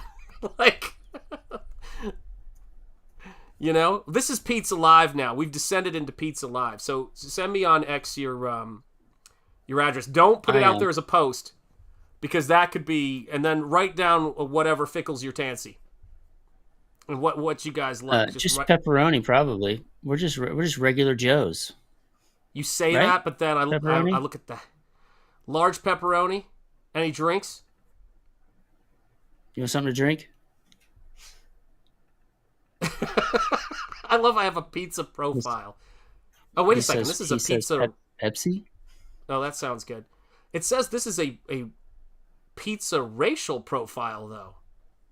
This is Pizza Live now. We've descended into Pizza Live. So send me on X your address. Don't put it out there as a post, because that could be, and then write down whatever fickles your fancy. And what you guys like? Just pepperoni, probably. We're just regular Joes. You say that, but then I look at that large pepperoni. Any drinks? You want something to drink? I have a pizza profile. Oh, wait a second. This is a pizza. Pepsi? Oh, that sounds good. It says this is a pizza racial profile, though.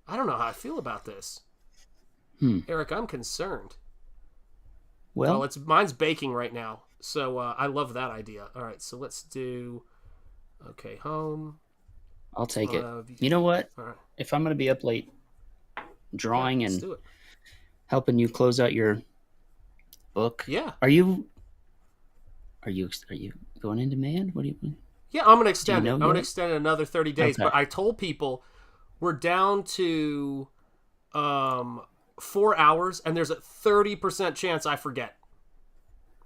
I don't know how I feel about this. Eric, I'm concerned. Well, mine's baking right now, so I love that idea. All right, so let's do. Okay, home. I'll take it. You know what? Right. If I'm going to be up late drawing and helping you close out your book, are you going into man? What do you? Yeah, I'm going to extend it. I'm going to extend it another 30 days. Okay. But I told people we're down to 4 hours, and there's a 30% chance I forget.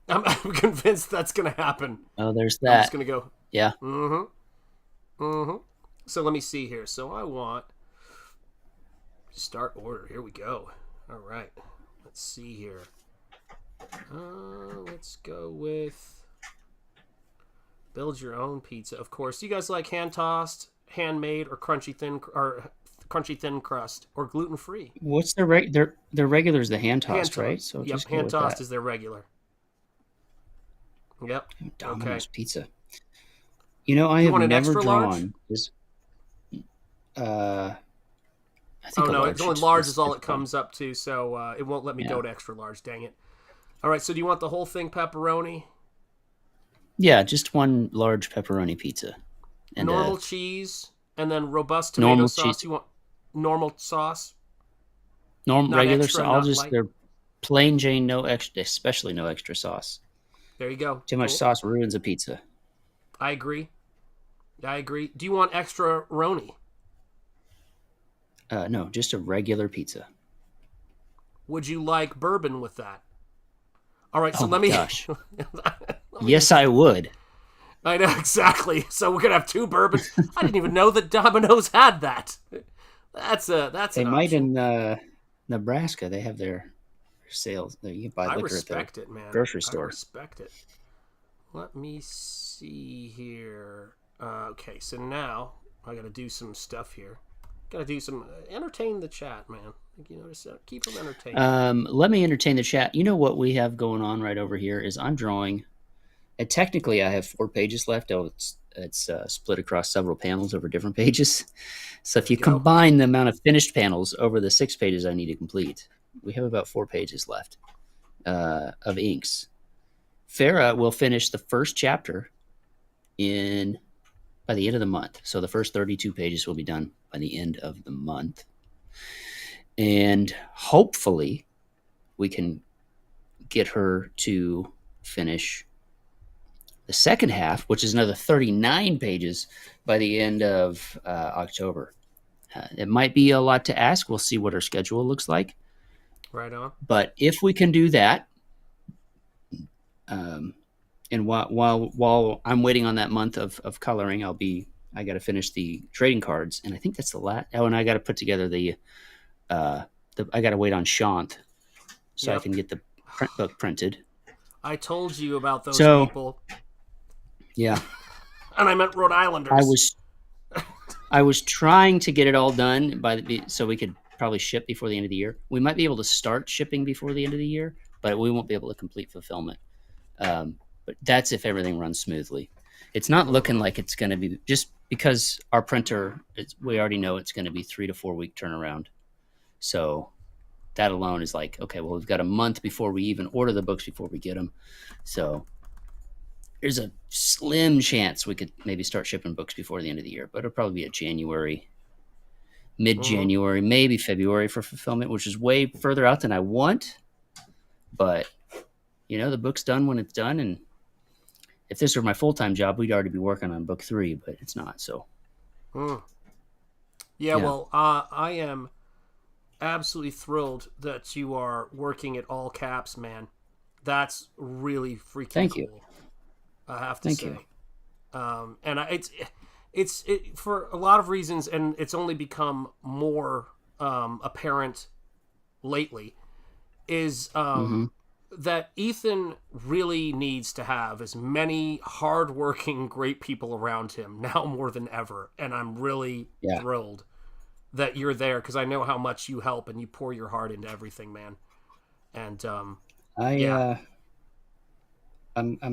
I'm convinced that's going to happen. Oh, there's that. I'm just going to go. Yeah. So let me see here. So I want start order. Here we go. All right. Let's see here. Let's go with build your own pizza. Of course, you guys like hand tossed, handmade, or crunchy thin crust, or gluten free. What's their regular is the hand tossed, right? So yep, hand tossed is their regular. Yep. Domino's pizza. You know, I have never drawn this. I think it's only large is all it comes up to, so it won't let me go to extra large. Dang it! All right, so do you want the whole thing pepperoni? Yeah, just one large pepperoni pizza. And normal cheese, and then robust tomato sauce. Cheese. You want normal sauce? Regular sauce. I'll just they're plain Jane, no extra, especially no extra sauce. There you go. Too much sauce ruins a pizza. I agree. Do you want extra roni? No, just a regular pizza. Would you like bourbon with that? All right, so let me. Gosh. Yes, I would. I know exactly. So we're gonna have 2 bourbons. I didn't even know that Domino's had that. That's they might option. In Nebraska. They have their sales. You can buy liquor at the grocery store. I respect it. Let me see here. Okay, so now I got to do some stuff here. Got to do some entertain the chat, man. You know, just keep them entertained. Let me entertain the chat. You know what we have going on right over here is I'm drawing. And technically, I have 4 pages left. Oh, it's split across several panels over different pages. So if you combine the amount of finished panels over the 6 pages I need to complete, we have about 4 pages left of inks. Farah will finish the first chapter by the end of the month. So the first 32 pages will be done by the end of the month. And hopefully we can get her to finish the second half, which is another 39 pages by the end of October. It might be a lot to ask. We'll see what her schedule looks like. Right on. But if we can do that, and while I'm waiting on that month of coloring, I got to finish the trading cards, and I think that's the last. Oh, and I got to put together I got to wait on Shanth so I can get the book printed. I told you about those people. Yeah. And I meant Rhode Islanders. I was trying to get it all done so we could probably ship before the end of the year. We might be able to start shipping before the end of the year, but we won't be able to complete fulfillment. But that's if everything runs smoothly. It's not looking like it's going to be, just because our printer, we already know it's going to be 3 to 4 week turnaround. So that alone is like, okay, well, we've got a month before we even order the books before we get them. So there's a slim chance we could maybe start shipping books before the end of the year, but it'll probably be mid-January, maybe February for fulfillment, which is way further out than I want. But, the book's done when it's done. And if this were my full-time job, we'd already be working on book 3, but it's not. So, yeah. Well, I am absolutely thrilled that you are working at all caps, man. That's really freaking cool. You. I have to say. And it's for a lot of reasons, and it's only become more apparent lately, is that Ethan really needs to have as many hardworking, great people around him now more than ever. And I'm really thrilled that you're there, because I know how much you help and you pour your heart into everything, man. And I'm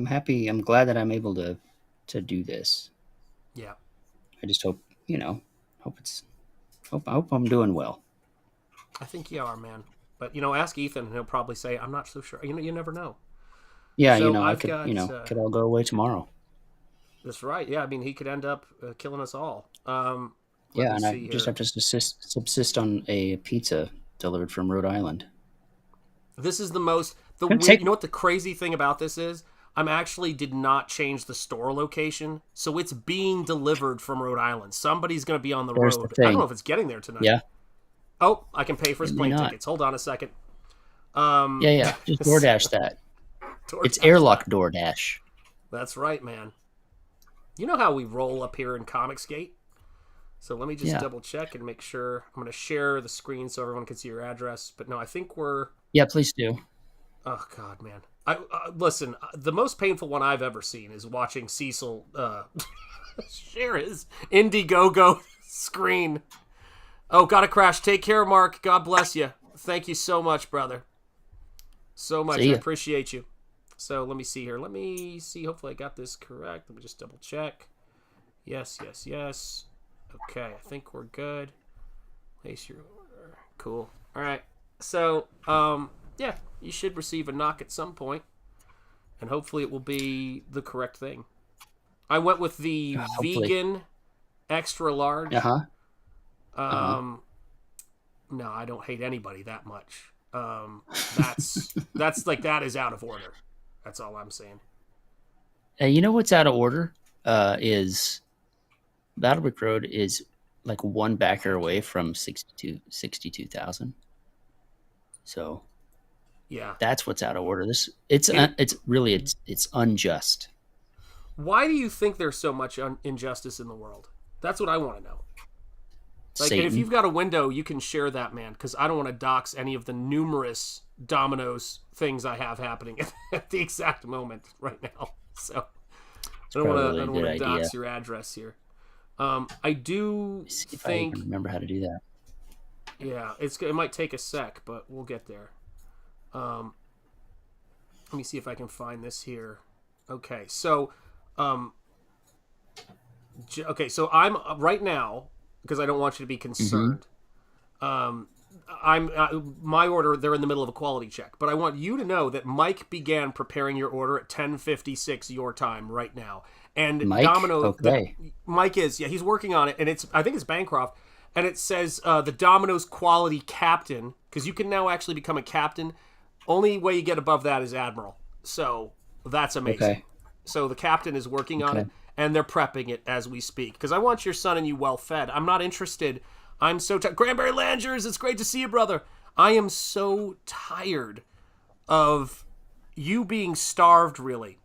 happy. I'm glad that I'm able to do this. Yeah. I just hope you know, I hope I'm doing well. I think you are, man. But ask Ethan, and he'll probably say, "I'm not so sure." You never know. Yeah, So I could all go away tomorrow. That's right. Yeah, I mean, he could end up killing us all. Yeah, and I just have to subsist on a pizza delivered from Rhode Island. This is the most you know what the crazy thing about this is? I'm actually did not change the store location, so it's being delivered from Rhode Island. Somebody's going to be on the road. I don't know if it's getting there tonight. Yeah. Oh, I can pay for his plane tickets. Hold on a second. Yeah. Just DoorDash that. It's airlock DoorDash. That's right, man. You know how we roll up here in Comicsgate? So let me just double check and make sure. I'm going to share the screen so everyone can see your address. But no, I think we're... Yeah, please do. Oh, God, man. Listen, the most painful one I've ever seen is watching Cecil share his Indiegogo screen. Oh, gotta crash. Take care, Mark. God bless you. Thank you so much, brother. So much. I appreciate you. So let me see here. Let me see. Hopefully I got this correct. Let me just double check. Yes. Okay, I think we're good. Place your order. Cool. All right. So, yeah, you should receive a knock at some point, and hopefully it will be the correct thing. I went with the vegan extra large. No, I don't hate anybody that much. That's like that is out of order. That's all I'm saying. You know what's out of order? Is Battlebrook Road is like one backer away from 62,000. So yeah, that's what's out of order. It's unjust. Why do you think there's so much injustice in the world? That's what I want to know. Like, and if you've got a window, you can share that, man, because I don't want to dox any of the numerous Domino's things I have happening at the exact moment right now. So I don't want to dox your address here. I do think I can remember how to do that. Yeah, it might take a sec, but we'll get there. Let me see if I can find this here. Okay, so I'm right now, because I don't want you to be concerned. My order, they're in the middle of a quality check, but I want you to know that Mike began preparing your order at 10:56 your time right now. And Mike? Domino, okay. Mike he's working on it, and I think it's Bancroft, and it says the Domino's quality captain, because you can now actually become a captain. Only way you get above that is admiral. So that's amazing. Okay. So the captain is working on it, and they're prepping it as we speak, because I want your son and you well fed. I'm not interested. I'm so tired. Cranberry Langers, it's great to see you, brother. I am so tired of you being starved, really.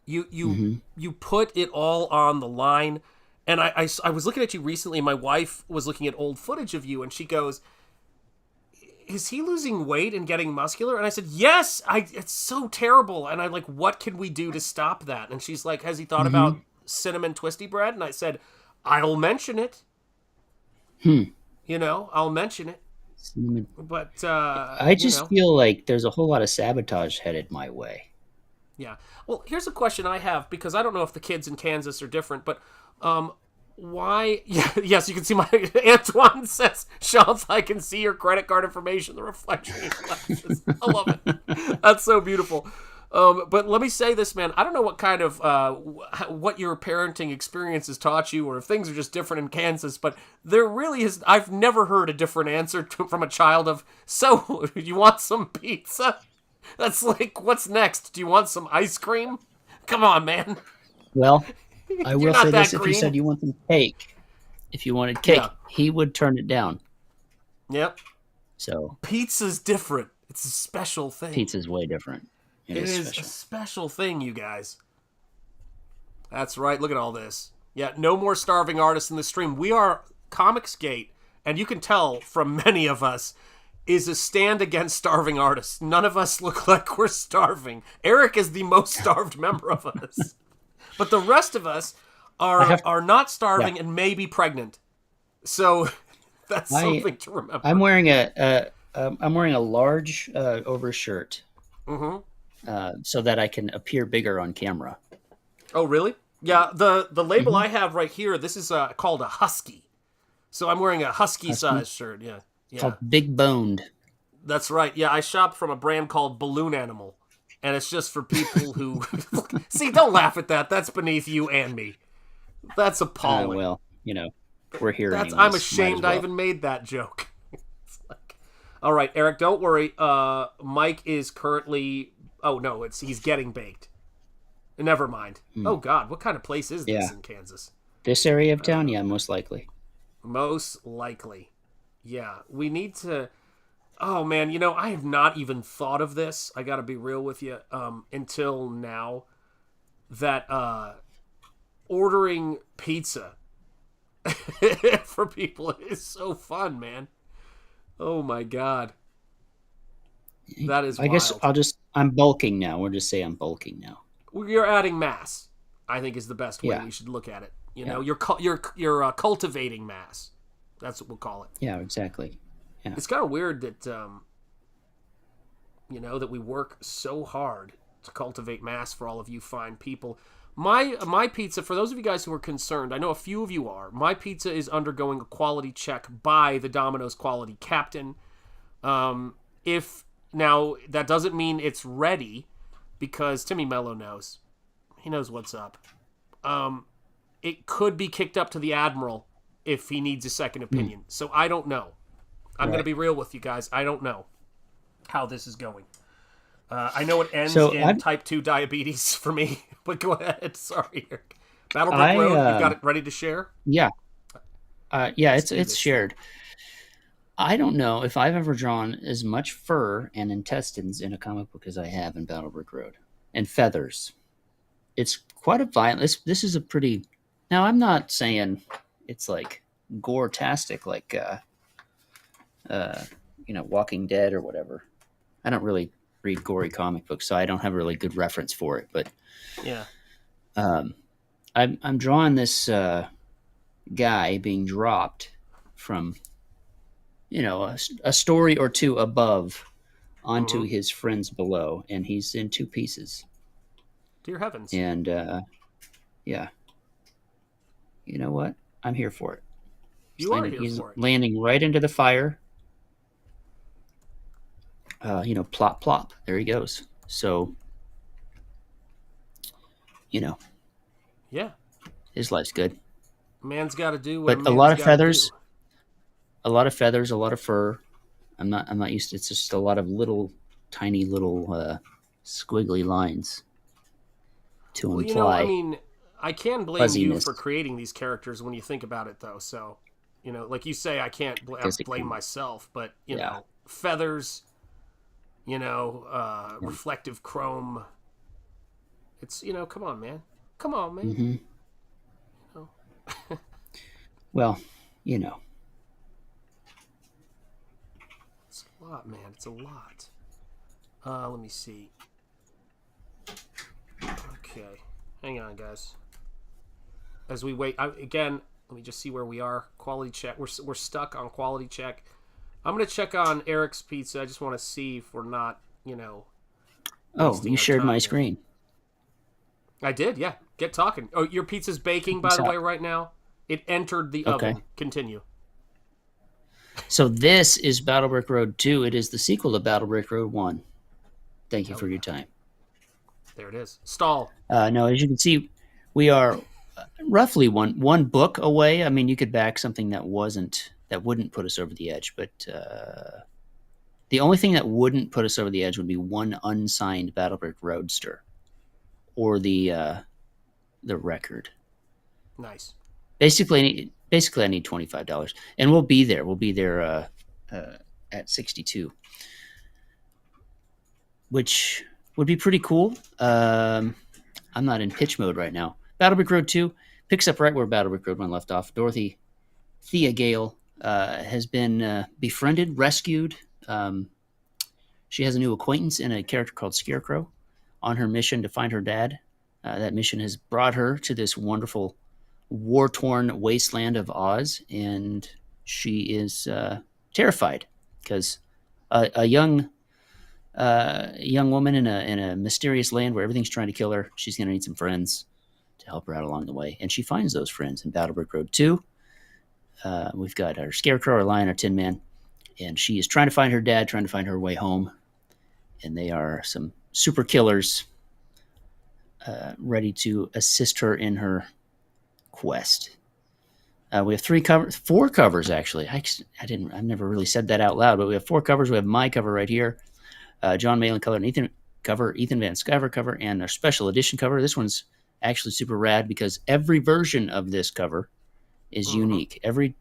You put it all on the line. And I was looking at you recently. My wife was looking at old footage of you, and she goes, is he losing weight and getting muscular? And I said, yes, it's so terrible. And I'm like, what can we do to stop that? And she's like, has he thought about cinnamon twisty bread? And I said, I'll mention it. I'll mention it. Cinnamon. But I just feel like there's a whole lot of sabotage headed my way. Yeah. Well, here's a question I have, because I don't know if the kids in Kansas are different, but why? Yeah, yes, you can see my Antoine says, Shanth, I can see your credit card information, the reflection in glasses. I love it. That's so beautiful. But let me say this, man. I don't know what kind of what your parenting experience has taught you, or if things are just different in Kansas. But there really is. I've never heard a different answer from a child of, so you want some pizza? That's like, what's next? Do you want some ice cream? Come on, man. Well, I will say this: if you said you want some cake, if you wanted cake, he would turn it down. Yep. So pizza's different. It's a special thing. Pizza's way different. It is a special thing, you guys. That's right. Look at all this. Yeah, no more starving artists in the stream. We are Comicsgate, and you can tell from many of us, is a stand against starving artists. None of us look like we're starving. Eric is the most starved member of us. But the rest of us are not starving and maybe pregnant. So that's something to remember. I'm wearing a large overshirt. So that I can appear bigger on camera. Oh, really? Yeah, the label I have right here, this is called a husky. So I'm wearing a husky size shirt. Yeah. It's called Big Boned. That's right. Yeah, I shop from a brand called Balloon Animal. And it's just for people who... See, don't laugh at that. That's beneath you and me. That's appalling. Well, we're here anyways. I'm ashamed I even made that joke. All right, Eric, don't worry. Mike is currently... Oh, no, he's getting baked. Never mind. Oh, God, what kind of place is this in Kansas? This area of town? Yeah, most likely. Most likely. Yeah, we need to... Oh, man, I have not even thought of this. I got to be real with you. Until now, that ordering pizza for people is so fun, man. Oh, my God. That is wild. I guess I'm bulking now. We'll just say I'm bulking now. You're adding mass, I think, is the best way we should look at it. You're cultivating mass. That's what we'll call it. Yeah, exactly. Yeah. It's kind of weird that, that we work so hard to cultivate mass for all of you fine people. My pizza, for those of you guys who are concerned, I know a few of you are, my pizza is undergoing a quality check by the Domino's quality captain. Now, that doesn't mean it's ready, because Timmy Mello knows. He knows what's up. It could be kicked up to the Admiral if he needs a second opinion. So I don't know. I'm going to be real with you guys. I don't know how this is going. I know it ends in type 2 diabetes for me, but go ahead. Sorry, Eric. Battlebrook Road, you've got it ready to share? Yeah. It's shared. I don't know if I've ever drawn as much fur and intestines in a comic book as I have in Battlebrook Road. And feathers. It's quite a violent... This is a pretty... Now, I'm not saying it's like gore-tastic, like, Walking Dead or whatever. I don't really read gory comic books, so I don't have a really good reference for it. But yeah, I'm drawing this guy being dropped from... a story or two above onto his friends below, and he's in two pieces. Dear heavens. And, yeah. You know what? I'm here for it. He's landing right into the fire. Plop, plop. There he goes. So, Yeah. His life's good. Man's got to do what But a lot of feathers... A lot of feathers, a lot of fur. I'm not used to. It's just a lot of tiny little squiggly lines to imply. I can blame fuzziness. You for creating these characters when you think about it, though. So, like you say, I can't blame myself, but feathers, reflective chrome. It's come on, man. Mm-hmm. Well, It's a lot, man. It's a lot. Let me see. Okay. Hang on, guys. As we wait, again, let me just see where we are. Quality check. We're stuck on quality check. I'm going to check on Eric's pizza. I just want to see if we're not, Oh, you shared my screen. I did, yeah. Get talking. Oh, your pizza's baking, by the way, right now? It entered the oven. Continue. So this is Battlebrick Road 2. It is the sequel to Battlebrick Road 1. Thank you for your time. There it is. Stall. No, as you can see, we are roughly one book away. I mean, you could back something that wouldn't put us over the edge, but the only thing that wouldn't put us over the edge would be one unsigned Battlebrick Roadster or the record. Nice. Basically, I need $25, and we'll be there. We'll be there at 62, which would be pretty cool. I'm not in pitch mode right now. Battlebrick Road 2 picks up right where Battlebrick Road 1 left off. Dorothy Thea Gale has been befriended, rescued. She has a new acquaintance in a character called Scarecrow on her mission to find her dad. That mission has brought her to this wonderful war-torn wasteland of Oz, and she is terrified because a young woman in a mysterious land where everything's trying to kill her. She's going to need some friends to help her out along the way. And she finds those friends in Battlebrick Road 2. We've got our Scarecrow, our Lion, our Tin Man, and she is trying to find her dad, trying to find her way home. And they are some super killers ready to assist her in her quest. We have 4 covers actually. I've never really said that out loud, but we have 4 covers. We have my cover right here, John Malin color, and Ethan Van Sciver cover, and our special edition cover. This one's actually super rad because every version of this cover is unique. We're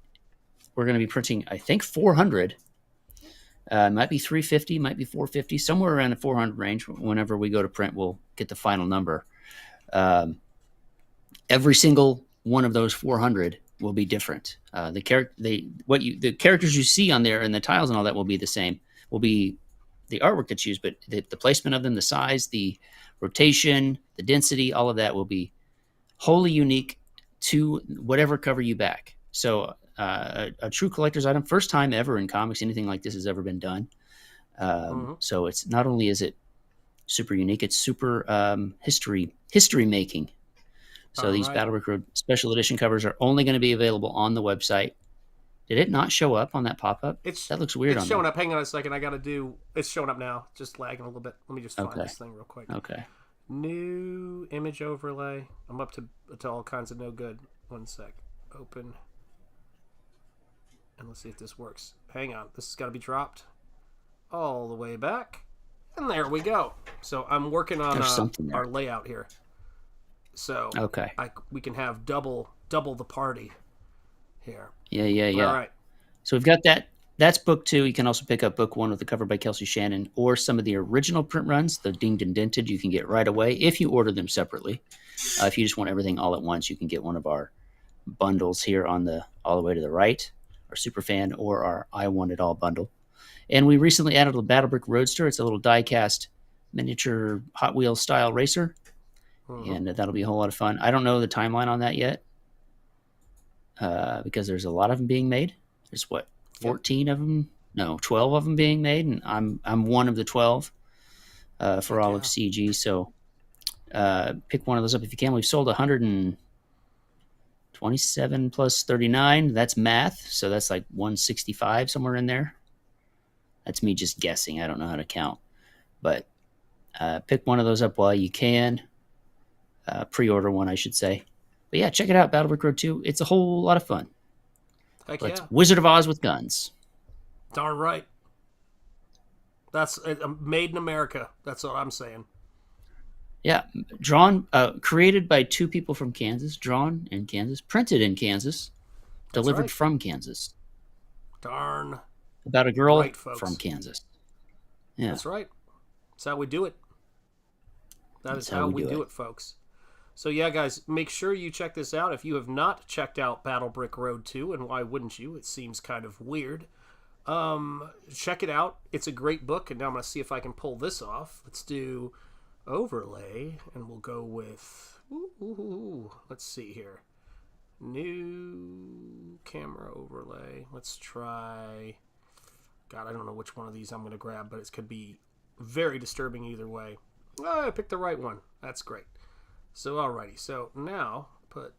going to be printing, I think, 400. Might be 350, might be 450, somewhere around the 400 range. Whenever we go to print, we'll get the final number. Every single one of those 400 will be different. The characters you see on there and the tiles and all that will be the same. Will be the artwork that's used, but the placement of them, the size, the rotation, the density, all of that will be wholly unique to whatever cover you back. So a true collector's item, first time ever in comics anything like this has ever been done. So it's not only is it super unique, it's super history making. So these Battlebrick Road special edition covers are only going to be available on the website. Did it not show up on that pop-up? That looks weird. It's showing up. Hang on a second. It's showing up now. Just lagging a little bit. Let me just find this thing real quick. Okay. New image overlay. I'm up to all kinds of no good. One sec. Open. And let's see if this works. Hang on. This has got to be dropped all the way back. And there we go. So I'm working on our layout here. So we can have double the party here. Yeah. All right. So we've got that. That's book 2. You can also pick up book 1 with the cover by Kelsey Shannon, or some of the original print runs, the dinged and dented, you can get right away if you order them separately. If you just want everything all at once, you can get one of our bundles here on all the way to the right, our Superfan or our I Want It All bundle. And we recently added a Battlebrick Roadster. It's a little die-cast miniature Hot Wheels style racer. And that'll be a whole lot of fun. I don't know the timeline on that yet because there's a lot of them being made. There's 14 of them? No, 12 of them being made, and I'm one of the 12 for all of CG. So pick one of those up if you can. We've sold 127 plus 39. That's math, so that's like 165 somewhere in there. That's me just guessing. I don't know how to count, but pick one of those up while you can. Pre-order one, I should say. But yeah, check it out, Battlebrick Road 2. It's a whole lot of fun. It's Wizard of Oz with guns. Darn right. That's made in America. That's what I'm saying. Yeah, created by 2 people from Kansas, drawn in Kansas, printed in Kansas, delivered from Kansas. Darn. About a girl from Kansas. Yeah, that's right. That's how we do it. That is how we do it, folks. So yeah, guys, make sure you check this out. If you have not checked out Battlebrick Road 2, and why wouldn't you? It seems kind of weird. Check it out. It's a great book, and now I'm going to see if I can pull this off. Let's do overlay, and we'll go with... let's see here. New camera overlay. Let's try... God, I don't know which one of these I'm going to grab, but it could be very disturbing either way. Oh, I picked the right one. That's great. So, alrighty. So, now, put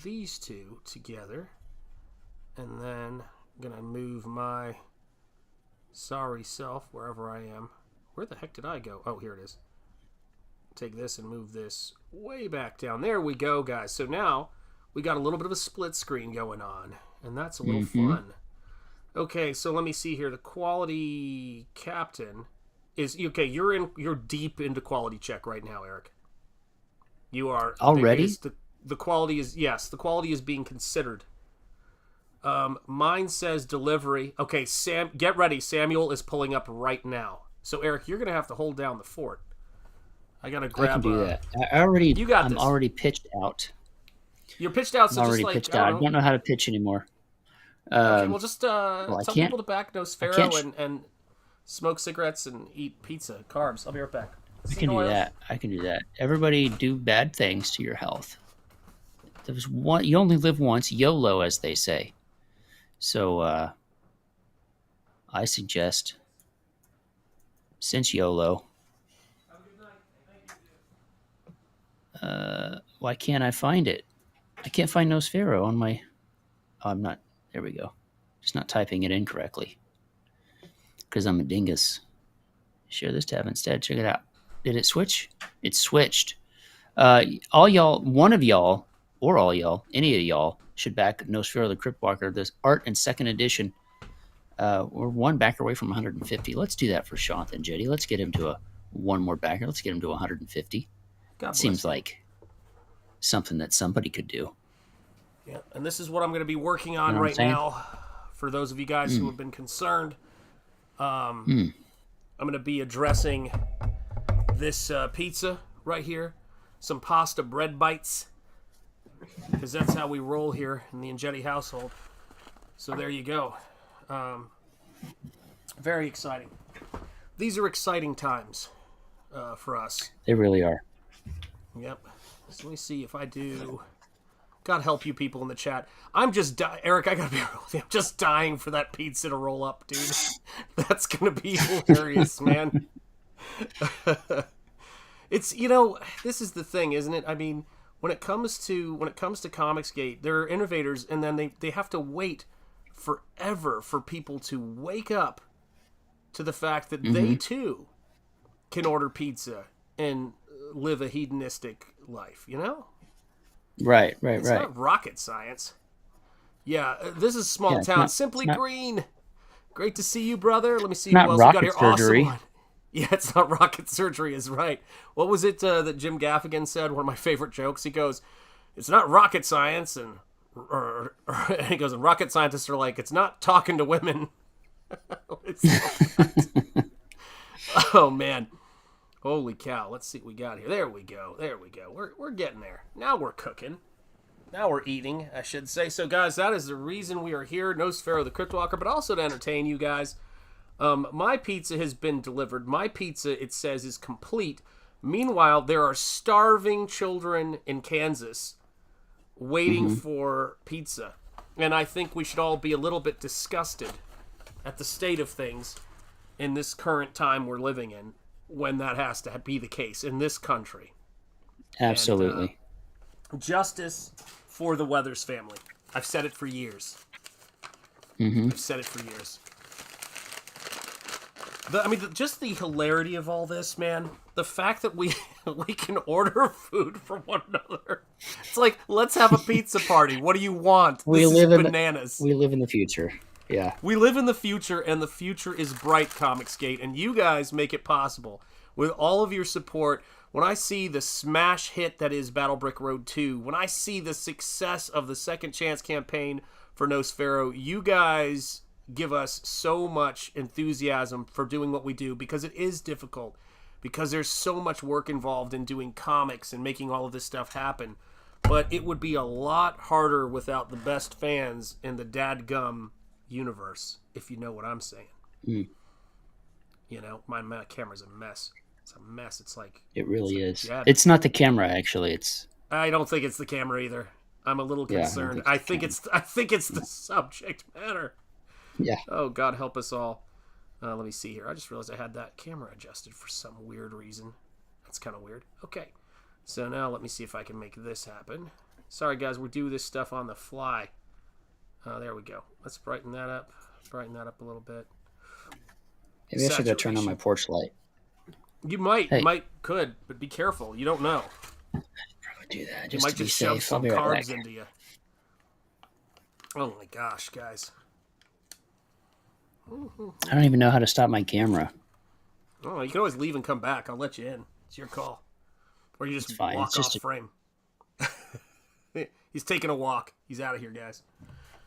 these 2 together. And then, I'm going to move my sorry self wherever I am. Where the heck did I go? Oh, here it is. Take this and move this way back down. There we go, guys. So, now, we got a little bit of a split screen going on. And that's a little fun. Okay, so let me see here. The quality captain... okay, you're deep into quality check right now, Eric. You are already. The quality is the quality is being considered. Mine says delivery. Okay, Sam, get ready. Samuel is pulling up right now. So Eric, you're gonna have to hold down the fort. I gotta grab. I can do that. I'm already pitched out. You're pitched out. So I'm already pitched out. I don't know how to pitch anymore. Okay, well, just tell people to back Nosfero and smoke cigarettes and eat pizza, carbs. I'll be right back. I can do that. Everybody do bad things to your health. There's one. You only live once. YOLO, as they say. So I suggest, since YOLO, Why can't I find it? I can't find Nosfero on my... Oh, I'm not... There we go. Just not typing it in correctly. Because I'm a dingus. Share this tab instead. Check it out. Did it switch? It switched. All y'all, one of y'all, or all y'all, any of y'all, should back Nosfero the Crypt Walker. This art and second edition. We're one backer away from 150. Let's do that for Shanth Enjeti. Let's get him to one more backer. Let's get him to 150. Seems like something that somebody could do. Yeah, and this is what I'm going to be working on right now. For those of you guys who have been concerned, I'm going to be addressing this pizza right here. Some pasta bread bites. Because that's how we roll here in the Enjeti household. So there you go. Very exciting. These are exciting times for us. They really are. Yep. So let me see if I do... God help you people in the chat. I'm just Eric, I gotta be real with you. I'm just dying for that pizza to roll up, dude. That's gonna be hilarious, man. It's, you know, this is the thing, isn't it? I mean, when it comes to Comicsgate, there are innovators, and then they have to wait forever for people to wake up to the fact that they too can order pizza and live a hedonistic life, you know? Right. It's not rocket science. Yeah, this is small town. Simply Green. Great to see you, brother. Let me see who else we got here. Surgery. Awesome one. Yeah, it's not rocket surgery, is right. What was it that Jim Gaffigan said? One of my favorite jokes. He goes, "It's not rocket science," and he goes, and rocket scientists are like, "It's not talking to women." Oh man. Holy cow, let's see what we got here. There we go. We're getting there. Now we're cooking. Now we're eating, I should say. So, guys, that is the reason we are here, Nosfero the Crypt Walker, but also to entertain you guys. My pizza has been delivered. My pizza, it says, is complete. Meanwhile, there are starving children in Kansas waiting for pizza. And I think we should all be a little bit disgusted at the state of things in this current time we're living in, when that has to be the case in this country. Absolutely. And, justice for the Weathers family. I've said it for years. I've said it for years. Just the hilarity of all this, man. The fact that we can order food from one another. It's like, let's have a pizza party. What do you want? This is bananas. We live in the future. Yeah. We live in the future, and the future is bright, Comicsgate, and you guys make it possible. With all of your support, when I see the smash hit that is Battle Brick Road 2, when I see the success of the Second Chance campaign for Nosfero, you guys give us so much enthusiasm for doing what we do, because it is difficult, because there's so much work involved in doing comics and making all of this stuff happen. But it would be a lot harder without the best fans in the dadgum universe, if you know what I'm saying. You know, my camera's a mess. It's a mess. It's like... It really is. It's not the camera, actually. I don't think it's the camera either. I'm a little concerned. I think it's the subject matter. Yeah. Oh, God help us all. Let me see here. I just realized I had that camera adjusted for some weird reason. That's kind of weird. Okay. So now let me see if I can make this happen. Sorry, guys. We do this stuff on the fly. There we go. Let's brighten that up. Brighten that up a little bit. Maybe I should go turn on my porch light. You might. Hey. Could, but be careful. You don't know. Probably do that. Just you might to just be shove safe. some I'll be right carbs back. into you. Oh my gosh, guys. I don't even know how to stop my camera. Oh, you can always leave and come back. I'll let you in. It's your call. Or you just walk off frame. He's taking a walk. He's out of here, guys.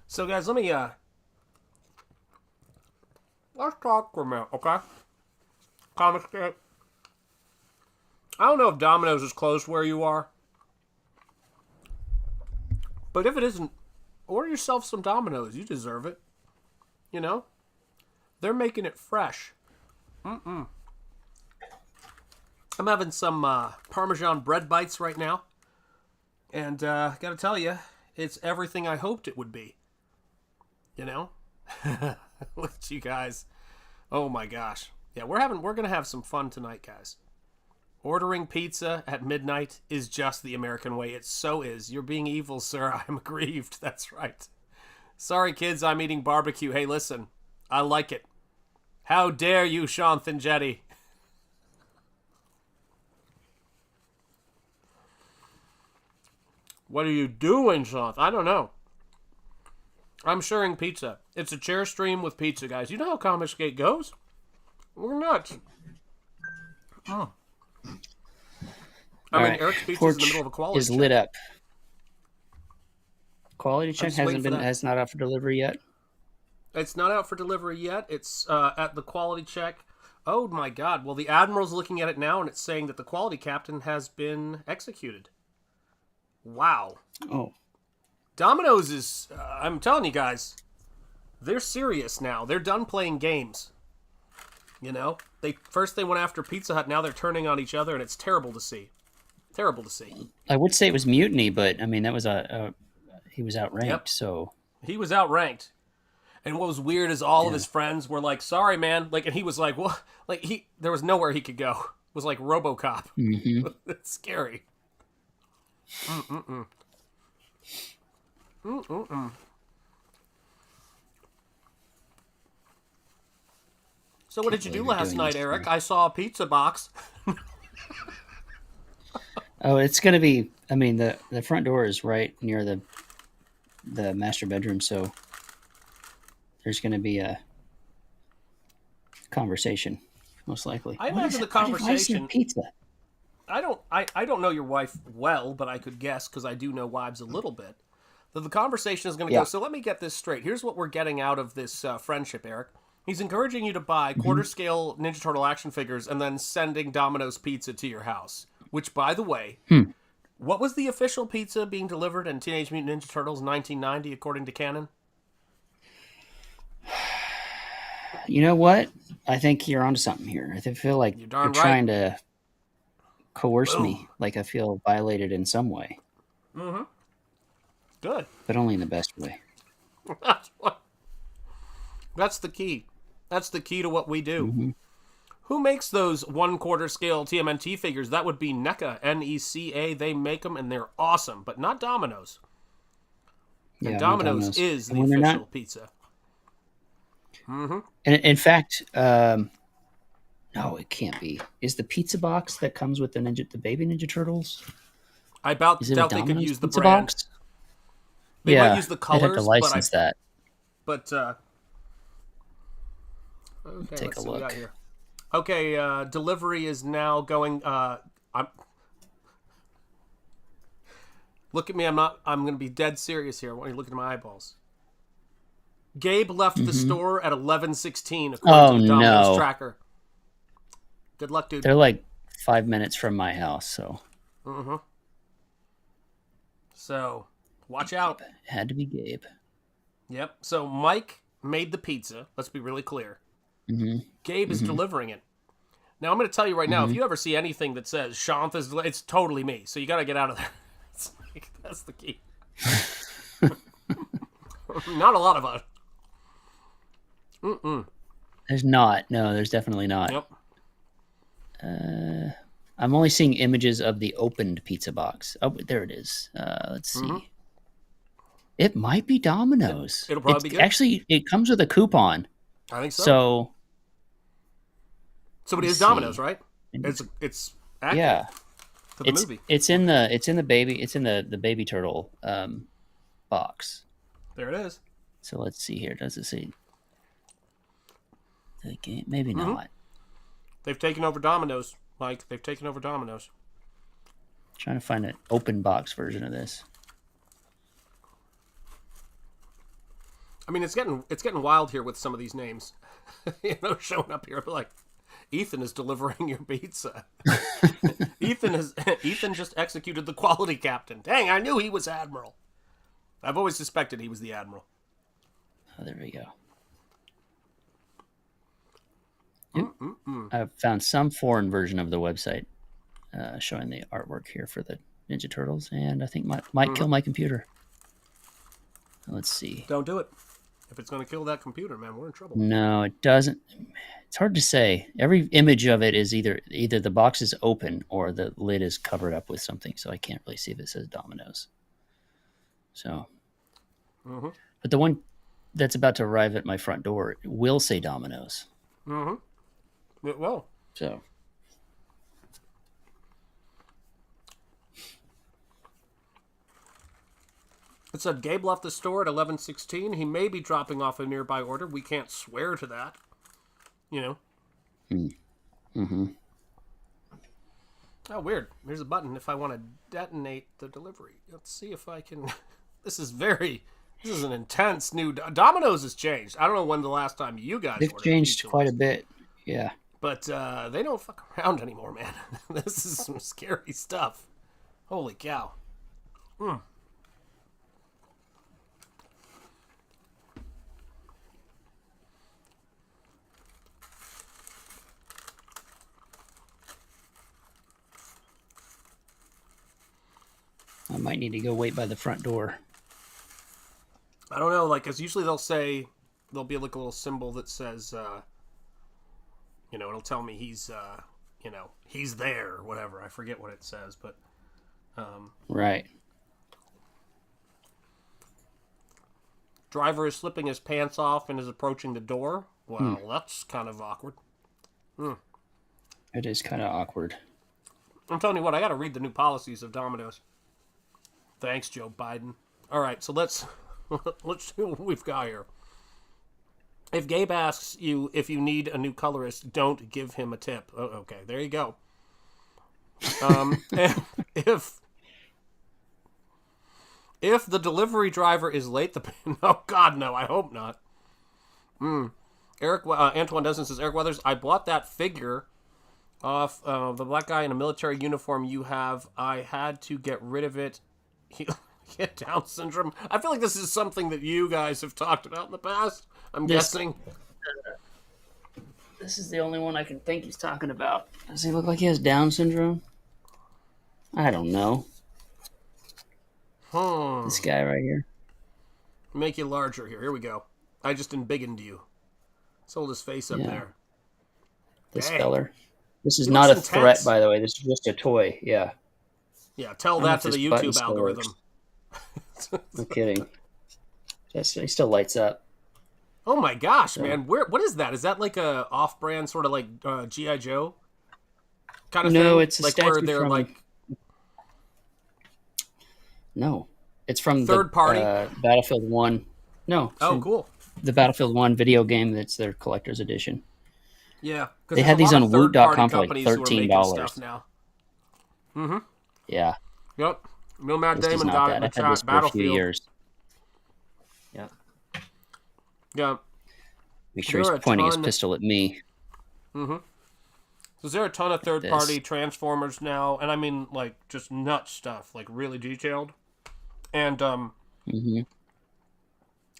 So, guys, let me, let's talk for a minute, okay? Comicsgate. I don't know if Domino's is closed where you are. But if it isn't, order yourself some Domino's. You deserve it. You know? They're making it fresh. I'm having some Parmesan bread bites right now. And I gotta tell you, it's everything I hoped it would be. You know? Look at you guys. Oh my gosh. Yeah, we're gonna have some fun tonight, guys. Ordering pizza at midnight is just the American way. It so is. You're being evil, sir. I'm aggrieved. That's right. Sorry, kids, I'm eating barbecue. Hey, listen. I like it. How dare you, Shanth Enjeti? What are you doing, Shanth? I don't know. I'm sharing pizza. It's a chair stream with pizza, guys. You know how Comic Skate goes? We're nuts. Oh. I mean, right. Eric's pizza is in the middle of a quality is check. Lit up. Quality check has not out for delivery yet. It's not out for delivery yet. It's at the quality check. Oh my God! Well, the Admiral's looking at it now, and it's saying that the quality captain has been executed. Wow. Oh. Domino's is. I'm telling you guys, they're serious now. They're done playing games. You know, they went after Pizza Hut. Now they're turning on each other, and it's terrible to see. Terrible to see. I would say it was mutiny, but I mean that was he was outranked. Yep. So he was outranked. And what was weird is all of his friends were like, "Sorry, man." Like, and he was like, "What?" Like there was nowhere he could go. It was like RoboCop. Mm-hmm. It's scary. So what did you do last night, Eric? I saw a pizza box. Oh, it's going to be, I mean, the front door is right near the master bedroom, so there's going to be a conversation, most likely. I imagine the conversation... pizza? I don't know your wife well, but I could guess, because I do know wives a little bit, that the conversation is going to go, so let me get this straight. Here's what we're getting out of this friendship, Eric. He's encouraging you to buy quarter-scale Ninja Turtle action figures and then sending Domino's pizza to your house. Which, by the way, what was the official pizza being delivered in Teenage Mutant Ninja Turtles 1990, according to canon? You know what? I think you're onto something here. I feel like you're trying to coerce me, like I feel violated in some way. Mm-hmm. Good. But only in the best way. That's the key. That's the key to what we do. Mm-hmm. Who makes those 1/4 scale TMNT figures? That would be NECA, N-E-C-A. They make them, and they're awesome, but not Domino's. And Yeah, Domino's is the official pizza. Mm-hmm. And in fact, no, it can't be. Is the pizza box that comes with the baby Ninja Turtles? I doubt they could use the brand. Box? They might use the colors. They'd have to license that. But okay, take a look. What we got here. Okay, delivery is now going. Look at me. I'm going to be dead serious here. I want you to look at my eyeballs. Gabe left the store at 11:16 according to the Domino's tracker. Good luck, dude. They're like 5 minutes from my house, so. Mm-hmm. So, watch out. It had to be Gabe. Yep. So Mike made the pizza. Let's be really clear. Mm-hmm. Gabe is delivering it. Now, I'm going to tell you right now, if you ever see anything that says Shanth is, it's totally me. So you got to get out of there. That's the key. Not a lot of us. There's not. No, there's definitely not. Yep. I'm only seeing images of the opened pizza box. Oh, there it is. Let's see. It might be Domino's. It'll probably be good. Actually, it comes with a coupon. I think so. So it is Domino's, right? It's accurate to the movie. It's in the baby turtle box. There it is. So let's see here. Does it say the game? Maybe not. They've taken over Domino's, Mike. They've taken over Domino's. Trying to find an open box version of this. I mean, it's getting wild here with some of these names. Showing up here like Ethan is delivering your pizza. Ethan just executed the quality captain. Dang, I knew he was Admiral. I've always suspected he was the Admiral. Oh, there we go. Yep. I've found some foreign version of the website showing the artwork here for the Ninja Turtles, and I think might kill my computer. Let's see. Don't do it. If it's going to kill that computer, man, we're in trouble. No, it doesn't. It's hard to say. Every image of it is either the box is open or the lid is covered up with something, so I can't really see if it says Domino's. So, but the one that's about to arrive at my front door will say Domino's. It will. So. It said Gabe left the store at 11:16. He may be dropping off a nearby order. We can't swear to that. You know. Oh, weird. There's a button if I want to detonate the delivery. Let's see if I can... This is an intense new... Domino's has changed. I don't know when the last time you guys They've changed quite a bit. Yeah. But they don't fuck around anymore, man. This is some scary stuff. Holy cow. I might need to go wait by the front door. I don't know, like, because usually there'll be like a little symbol that says, it'll tell me he's there or whatever. I forget what it says, but. Right. Driver is slipping his pants off and is approaching the door. Well, that's kind of awkward. It is kind of awkward. I'm telling you what, I got to read the new policies of Domino's. Thanks, Joe Biden. All right, so let's see what we've got here. If Gabe asks you if you need a new colorist, don't give him a tip. Oh, okay, there you go. If the delivery driver is late, oh God, no, I hope not. Antoine Desmond says, Eric Weathers, I bought that figure off the black guy in a military uniform you have. I had to get rid of it. He had Down syndrome. I feel like this is something that you guys have talked about in the past. I'm guessing. This is the only one I can think he's talking about. Does he look like he has Down syndrome? I don't know. This guy right here. Make you larger here. Here we go. I just embiggened you. Sold his face up there. This feller. This is not a threat, by the way. This is just a toy. Yeah. Yeah, tell that to the YouTube algorithm. No kidding. He still lights up. Oh my gosh, man! What is that? Is that like a off-brand sort of like G.I. Joe kind of thing? No, it's a like statue where they're from... like. No, it's from third party Battlefield 1. No. Oh, cool. The Battlefield 1 video game. That's their collector's edition. Yeah, they had these on Woot.com for like $13 now. Yeah. Yep. Real Matt Damon got it in the chat. I've had this for a few years. Yeah. Yeah. Make sure he's pointing his pistol at me. So is there a ton of third-party Transformers now? And I mean, like, just nut stuff. Like, really detailed. And,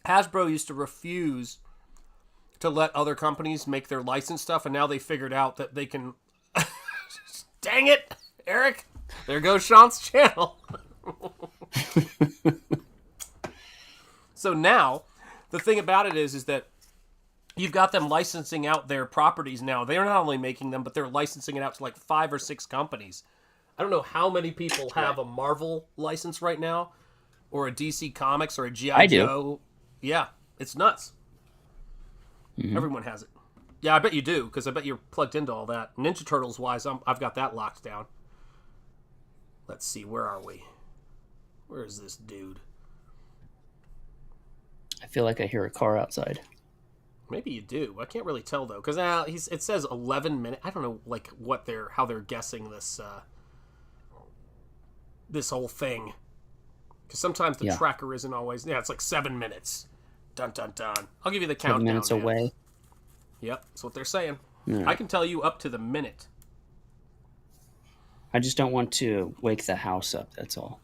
Hasbro used to refuse to let other companies make their licensed stuff, and now they figured out that they can... Dang it, Eric! There goes Sean's channel. So now, the thing about it is that you've got them licensing out their properties now. They're not only making them, but they're licensing it out to like 5 or 6 companies. I don't know how many people have a Marvel license right now, or a DC Comics, or a G.I. Joe. Yeah, it's nuts. Everyone has it. Yeah, I bet you do, because I bet you're plugged into all that. Ninja Turtles-wise, I've got that locked down. Let's see, where are we? Where is this dude? I feel like I hear a car outside. Maybe you do. I can't really tell though, because it says 11 minutes. I don't know, like how they're guessing this this whole thing. Because sometimes the tracker isn't always. Yeah, it's like 7 minutes. Dun dun dun. I'll give you the countdown. 7 minutes away. Yep, that's what they're saying. Yeah. I can tell you up to the minute. I just don't want to wake the house up. That's all.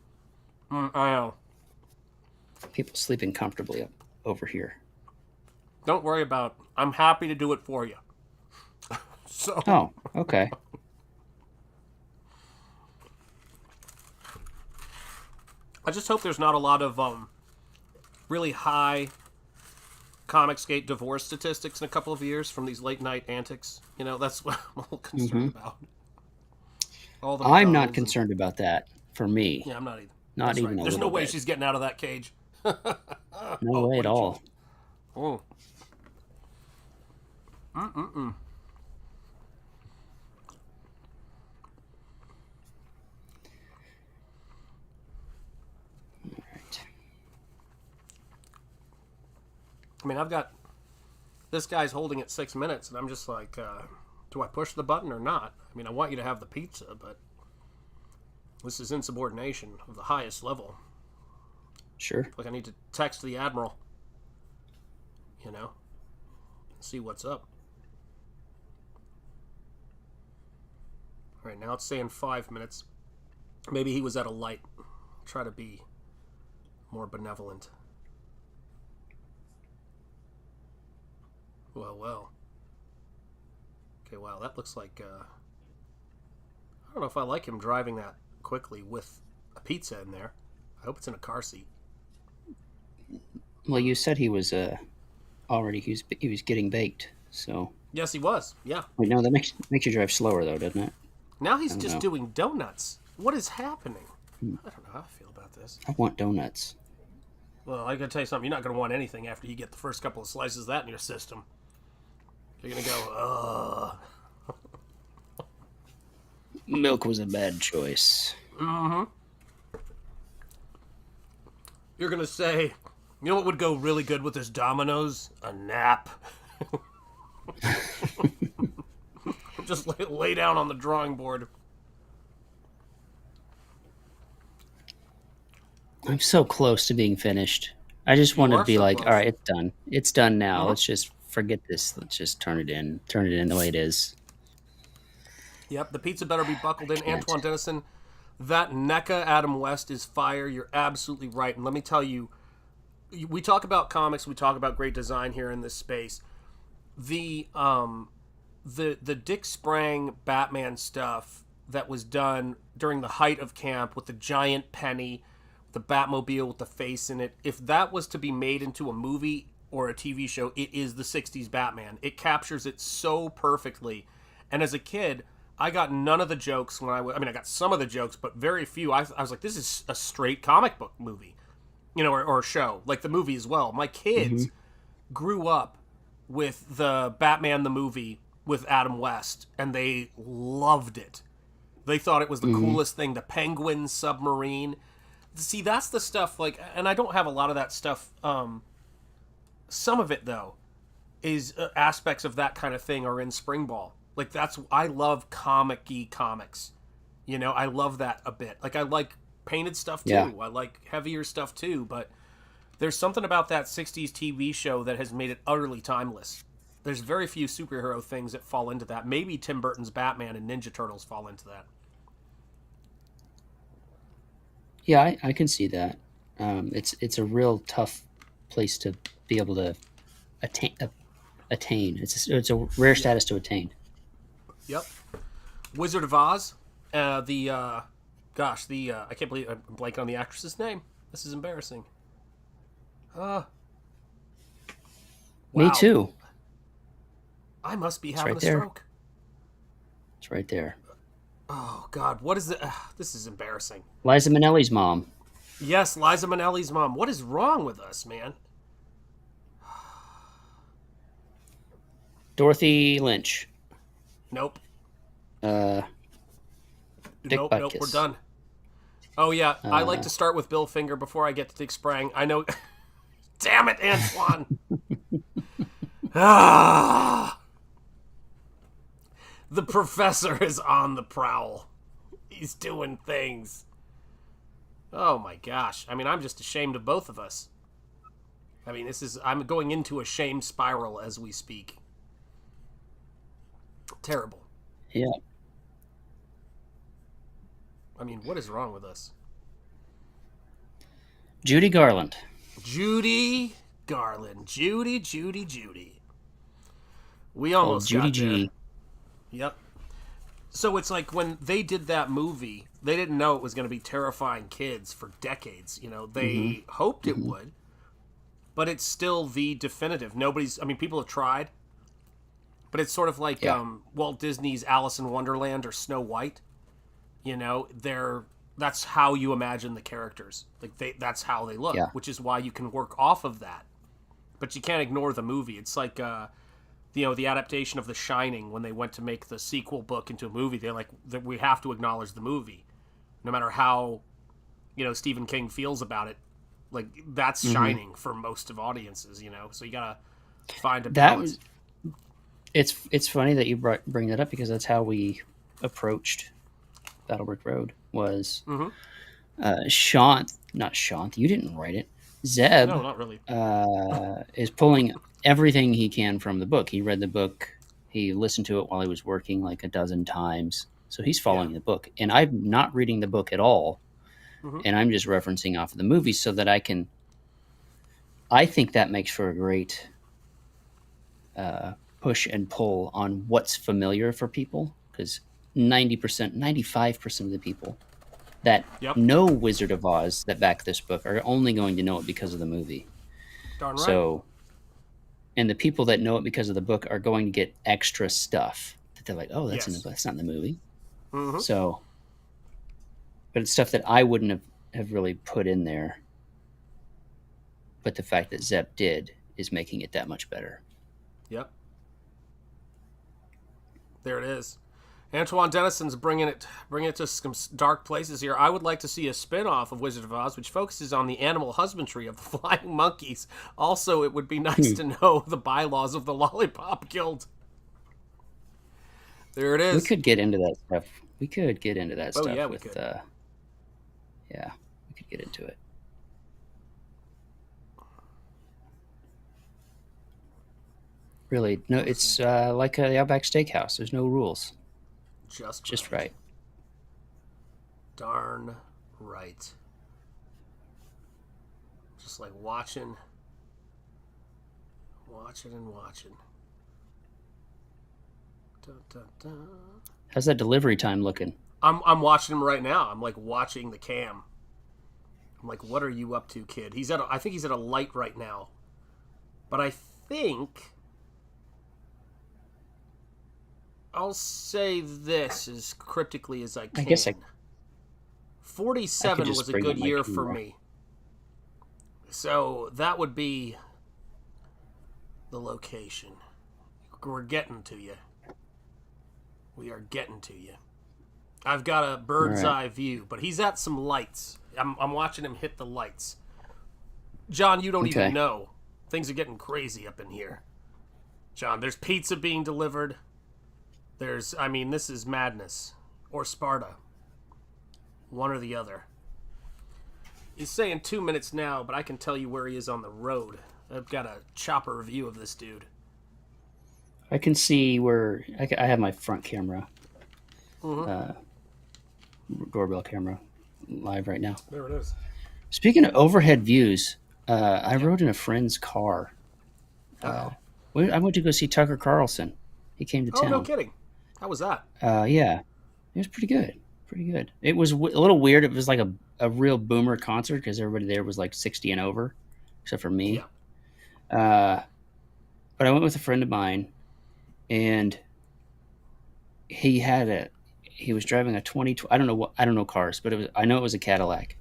I know. People sleeping comfortably up over here. Don't worry about it. I'm happy to do it for you. So. Oh, okay. I just hope there's not a lot of really high Comicsgate divorce statistics in a couple of years from these late night antics. You know, that's what I'm a little concerned about. I'm not concerned about that. For me, yeah, I'm not either. Not even a little bit. There's no way she's getting out of that cage. No way at all. Oh. I mean, I've got this guy's holding it 6 minutes, and I'm just like, do I push the button or not? I mean, I want you to have the pizza, but this is insubordination of the highest level. Sure. Like I need to text the Admiral, you know, and see what's up. All right, now it's saying 5 minutes. Maybe he was at a light. Try to be more benevolent. Well. Okay, wow, that looks like, I don't know if I like him driving that quickly with a pizza in there. I hope it's in a car seat. Well, you said he was, already, he was getting baked, so. Yes, he was, yeah. Wait, no, that makes you drive slower, though, doesn't it? Now he's just doing donuts. What is happening? I don't know how I feel about this. I want donuts. Well, I gotta tell you something. You're not gonna want anything after you get the first couple of slices of that in your system. You're gonna go, Milk was a bad choice. Mm-hmm. You're gonna say, you know what would go really good with this Domino's? A nap. Just lay down on the drawing board. I'm so close to being finished. I just want to be so like, close. All right, it's done. It's done now. Let's just forget this. Let's just turn it in the way it is. Yep, the pizza better be buckled in. Antoine Dennison, that NECA Adam West is fire. You're absolutely right. And let me tell you, we talk about comics, we talk about great design here in this space. The Dick Sprang Batman stuff that was done during the height of camp with the giant penny, the Batmobile with the face in it, if that was to be made into a movie or a TV show, it is the 60s Batman. It captures it so perfectly. And as a kid, I got none of the jokes when I got some of the jokes, but very few. I was like, this is a straight comic book movie, you know, or show, like the movie as well. My kids grew up with the Batman the movie with Adam West, and they loved it. They thought it was the coolest thing, the Penguin submarine. See, that's the stuff, like, and I don't have a lot of that stuff. Some of it, though, is aspects of that kind of thing are in Spring Ball. Like, I love comic-y comics. You know, I love that a bit. Like, I like painted stuff, too. Yeah. I like heavier stuff, too. But there's something about that 60s TV show that has made it utterly timeless. There's very few superhero things that fall into that. Maybe Tim Burton's Batman and Ninja Turtles fall into that. Yeah, I can see that. It's a real tough place to be able to attain. It's a rare status to attain. Yep. Wizard of Oz. I can't believe I'm blanking on the actress's name. This is embarrassing. Wow. Me too. I must be having a stroke. It's right there. Oh, God. What is it? This is embarrassing. Liza Minnelli's mom. Yes, Liza Minnelli's mom. What is wrong with us, man? Dorothy Lynch. Nope. Dick nope, we're done. Oh, yeah. I like to start with Bill Finger before I get to Dick Sprang. I know. Damn it, Antoine. The professor is on the prowl. He's doing things. Oh, my gosh. I mean, I'm just ashamed of both of us. I mean, I'm going into a shame spiral as we speak. Terrible. Yeah. I mean, what is wrong with us? Judy Garland. Judy Garland. Judy. We almost got there. Yep. So it's like when they did that movie, they didn't know it was going to be terrifying kids for decades. You know, they hoped it would. but it's still the definitive. People have tried, but it's sort of like Walt Disney's Alice in Wonderland or Snow White. You know, that's how you imagine the characters. Like that's how they look, which is why you can work off of that. But you can't ignore the movie. It's like, the adaptation of The Shining when they went to make the sequel book into a movie. They're like, we have to acknowledge the movie, no matter how, Stephen King feels about it. Like that's Shining for most of audiences, So you gotta find a balance. It's funny that you bring that up because that's how we approached Battlebrick Road. Was Shanth, not Shanth, you didn't write it. Zeb, no, not really. Is pulling everything he can from the book. He read the book. He listened to it while he was working like a dozen times. So he's following the book. And I'm not reading the book at all. And I'm just referencing off of the movie so that I think that makes for a great push and pull on what's familiar for people. Because 90%, 95% of the people that know Wizard of Oz that back this book are only going to know it because of the movie. Darn right. So, and the people that know it because of the book are going to get extra stuff that they're like, oh, that's in the book. That's not in the movie. So, but it's stuff that I wouldn't have really put in there. But the fact that Zeb did is making it that much better. Yep. There it is. Antoine Dennison's bringing it to some dark places here. I would like to see a spin-off of Wizard of Oz, which focuses on the animal husbandry of the flying monkeys. Also, it would be nice to know the bylaws of the Lollipop Guild. There it is. We could get into that stuff. We could get into that stuff. Yeah, we could get into it. Really, no, it's like the Outback Steakhouse. There's no rules. Just right. Darn right. Just like watching. Dun, dun, dun. How's that delivery time looking? I'm watching him right now. I'm like watching the cam. I'm like, what are you up to, kid? I think he's at a light right now. But I think I'll say this as cryptically as I can. 47 was a good year for me. So that would be the location. We're getting to you. We are getting to you. I've got a bird's eye view, but he's at some lights. I'm watching him hit the lights. John, you don't even know. Things are getting crazy up in here. John, there's pizza being delivered. This is madness. Or Sparta. One or the other. He's saying 2 minutes now, but I can tell you where he is on the road. I've got a chopper view of this dude. I can see where... I have my front camera. Doorbell camera live right now. There it is. Speaking of overhead views, I rode in a friend's car. I went to go see Tucker Carlson. He came to town. Oh, no kidding. How was that? Yeah. It was pretty good. It was a little weird. It was like a real boomer concert because everybody there was like 60 and over, except for me. Yeah. But I went with a friend of mine, and he was driving a 20. I don't know cars, but I know it was a Cadillac.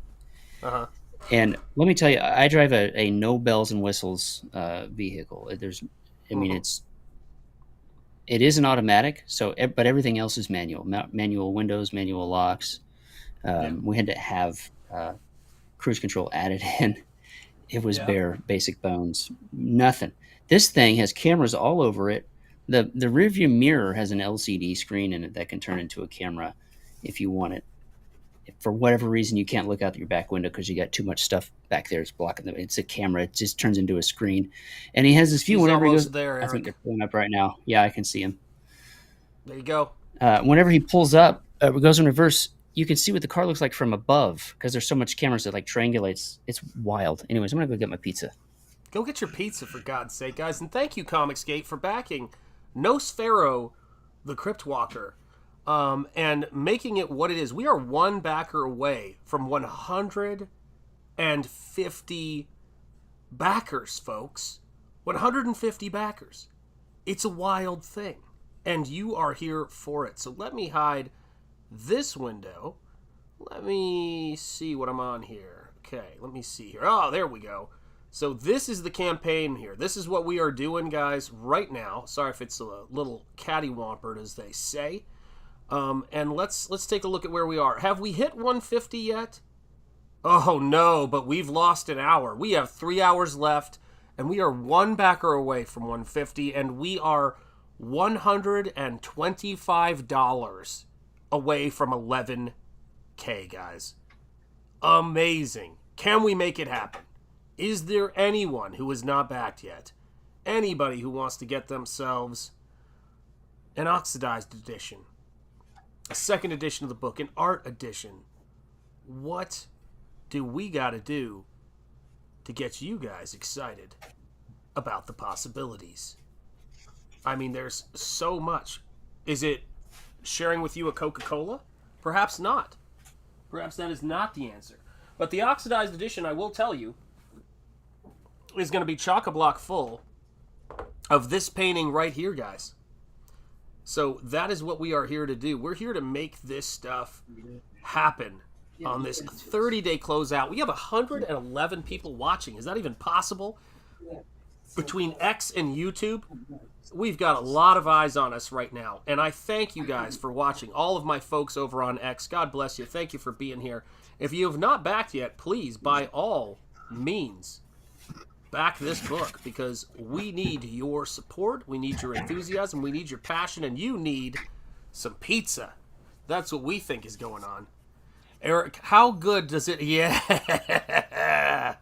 And let me tell you, I drive a no bells and whistles vehicle. It is an automatic, but everything else is manual. Manual windows, manual locks. We had to have cruise control added in. It was bare, basic bones. Nothing. This thing has cameras all over it. The rearview mirror has an LCD screen in it that can turn into a camera if you want it. If for whatever reason you can't look out your back window because you got too much stuff back there, it's blocking it's a camera. It just turns into a screen. And he has this view whenever he goes there, Eric. I think they're pulling up right now. Yeah, I can see him. There you go. Whenever he pulls up, goes in reverse, you can see what the car looks like from above because there's so much cameras that like triangulates. It's wild. Anyways, I'm gonna go get my pizza. Go get your pizza, for God's sake, guys. And thank you, Comicsgate, for backing Nosfero, the Crypt Walker, and making it what it is. We are one backer away from 150 backers, folks. 150 backers. It's a wild thing. And you are here for it. So let me hide this window. Let me see what I'm on here. Okay, let me see here. Oh, there we go. So this is the campaign here. This is what we are doing, guys, right now. Sorry if it's a little cattywampered, as they say. And let's take a look at where we are. Have we hit 150 yet? Oh, no, but we've lost an hour. We have 3 hours left, and we are one backer away from 150, and we are $125 away from 11K, guys. Amazing. Can we make it happen? Is there anyone who is not backed yet? Anybody who wants to get themselves an oxidized edition, a second edition of the book, an art edition? What do we got to do to get you guys excited about the possibilities? I mean, there's so much. Is it sharing with you a Coca-Cola? Perhaps not. Perhaps that is not the answer. But the oxidized edition, I will tell you, is going to be chock-a-block full of this painting right here, guys. So that is what we are here to do. We're here to make this stuff happen on this 30-day closeout. We have 111 people watching. Is that even possible? Between X and YouTube, we've got a lot of eyes on us right now. And I thank you guys for watching. All of my folks over on X, God bless you. Thank you for being here. If you have not backed yet, please, by all means, back this book, because we need your support, we need your enthusiasm, we need your passion, and you need some pizza. That's what we think is going on. Eric, how good does it... Yeah!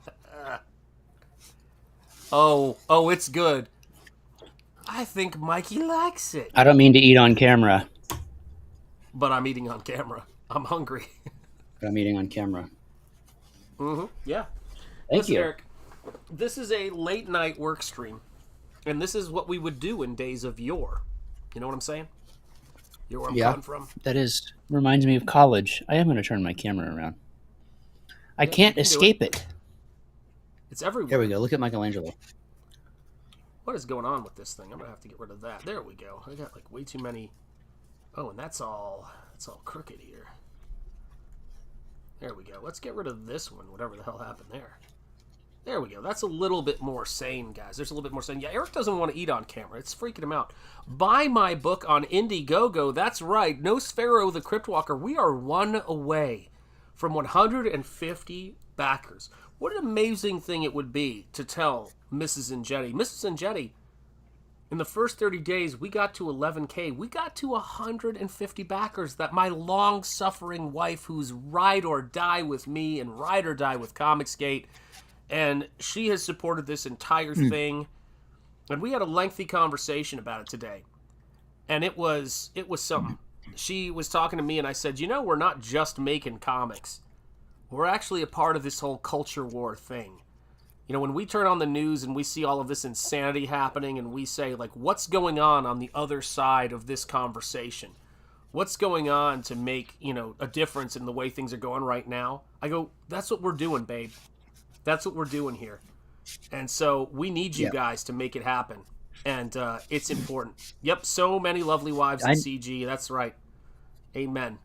Oh, it's good. I think Mikey likes it. I don't mean to eat on camera. But I'm eating on camera. I'm hungry. But I'm eating on camera. Yeah. Thank you. Eric, this is a late night work stream, and this is what we would do in days of yore. You know what I'm saying? You know where I'm coming from? That reminds me of college. I am going to turn my camera around. I can't escape it. It's everywhere. There we go. Look at Michelangelo. What is going on with this thing? I'm going to have to get rid of that. There we go. I got like way too many. Oh, and that's all crooked here. There we go. Let's get rid of this one, whatever the hell happened there. There we go. That's a little bit more sane, guys. There's a little bit more sane. Yeah, Eric doesn't want to eat on camera. It's freaking him out. Buy my book on Indiegogo. That's right. Nosfero the Crypt Walker. We are one away from 150 backers. What an amazing thing it would be to tell Mrs. Enjeti. Mrs. Enjeti, in the first 30 days, we got to 11K. We got to 150 backers that my long-suffering wife, who's ride or die with me and ride or die with Comicsgate, and she has supported this entire thing. And we had a lengthy conversation about it today. And it was something. She was talking to me, and I said, we're not just making comics. We're actually a part of this whole culture war thing. When we turn on the news and we see all of this insanity happening, and we say, like, what's going on the other side of this conversation? What's going on to make, a difference in the way things are going right now? I go, that's what we're doing, babe. That's what we're doing here. And so we need you guys to make it happen. And it's important. Yep, so many lovely wives in CG. That's right. Amen.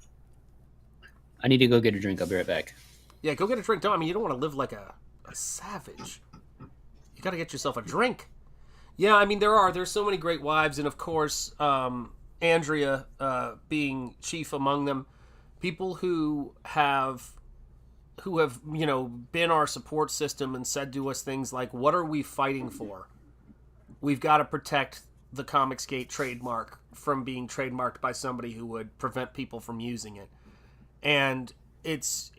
I need to go get a drink. I'll be right back. Yeah, go get a drink. You don't want to live like a savage. You got to get yourself a drink. Yeah, there's so many great wives. And, of course, Andrea being chief among them. People who have been our support system and said to us things like, what are we fighting for? We've got to protect the Comicsgate trademark from being trademarked by somebody who would prevent people from using it. And it's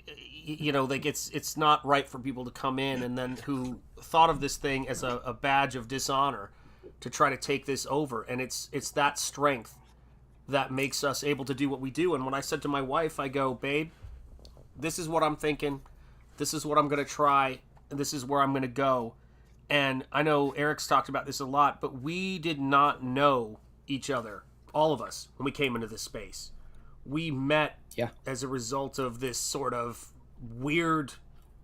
not right for people to come in and then who thought of this thing as a badge of dishonor to try to take this over. And it's that strength that makes us able to do what we do. And when I said to my wife, I go, babe, this is what I'm thinking. This is what I'm going to try. And this is where I'm going to go. And I know Eric's talked about this a lot, but we did not know each other, all of us, when we came into this space. We met as a result of this sort of weird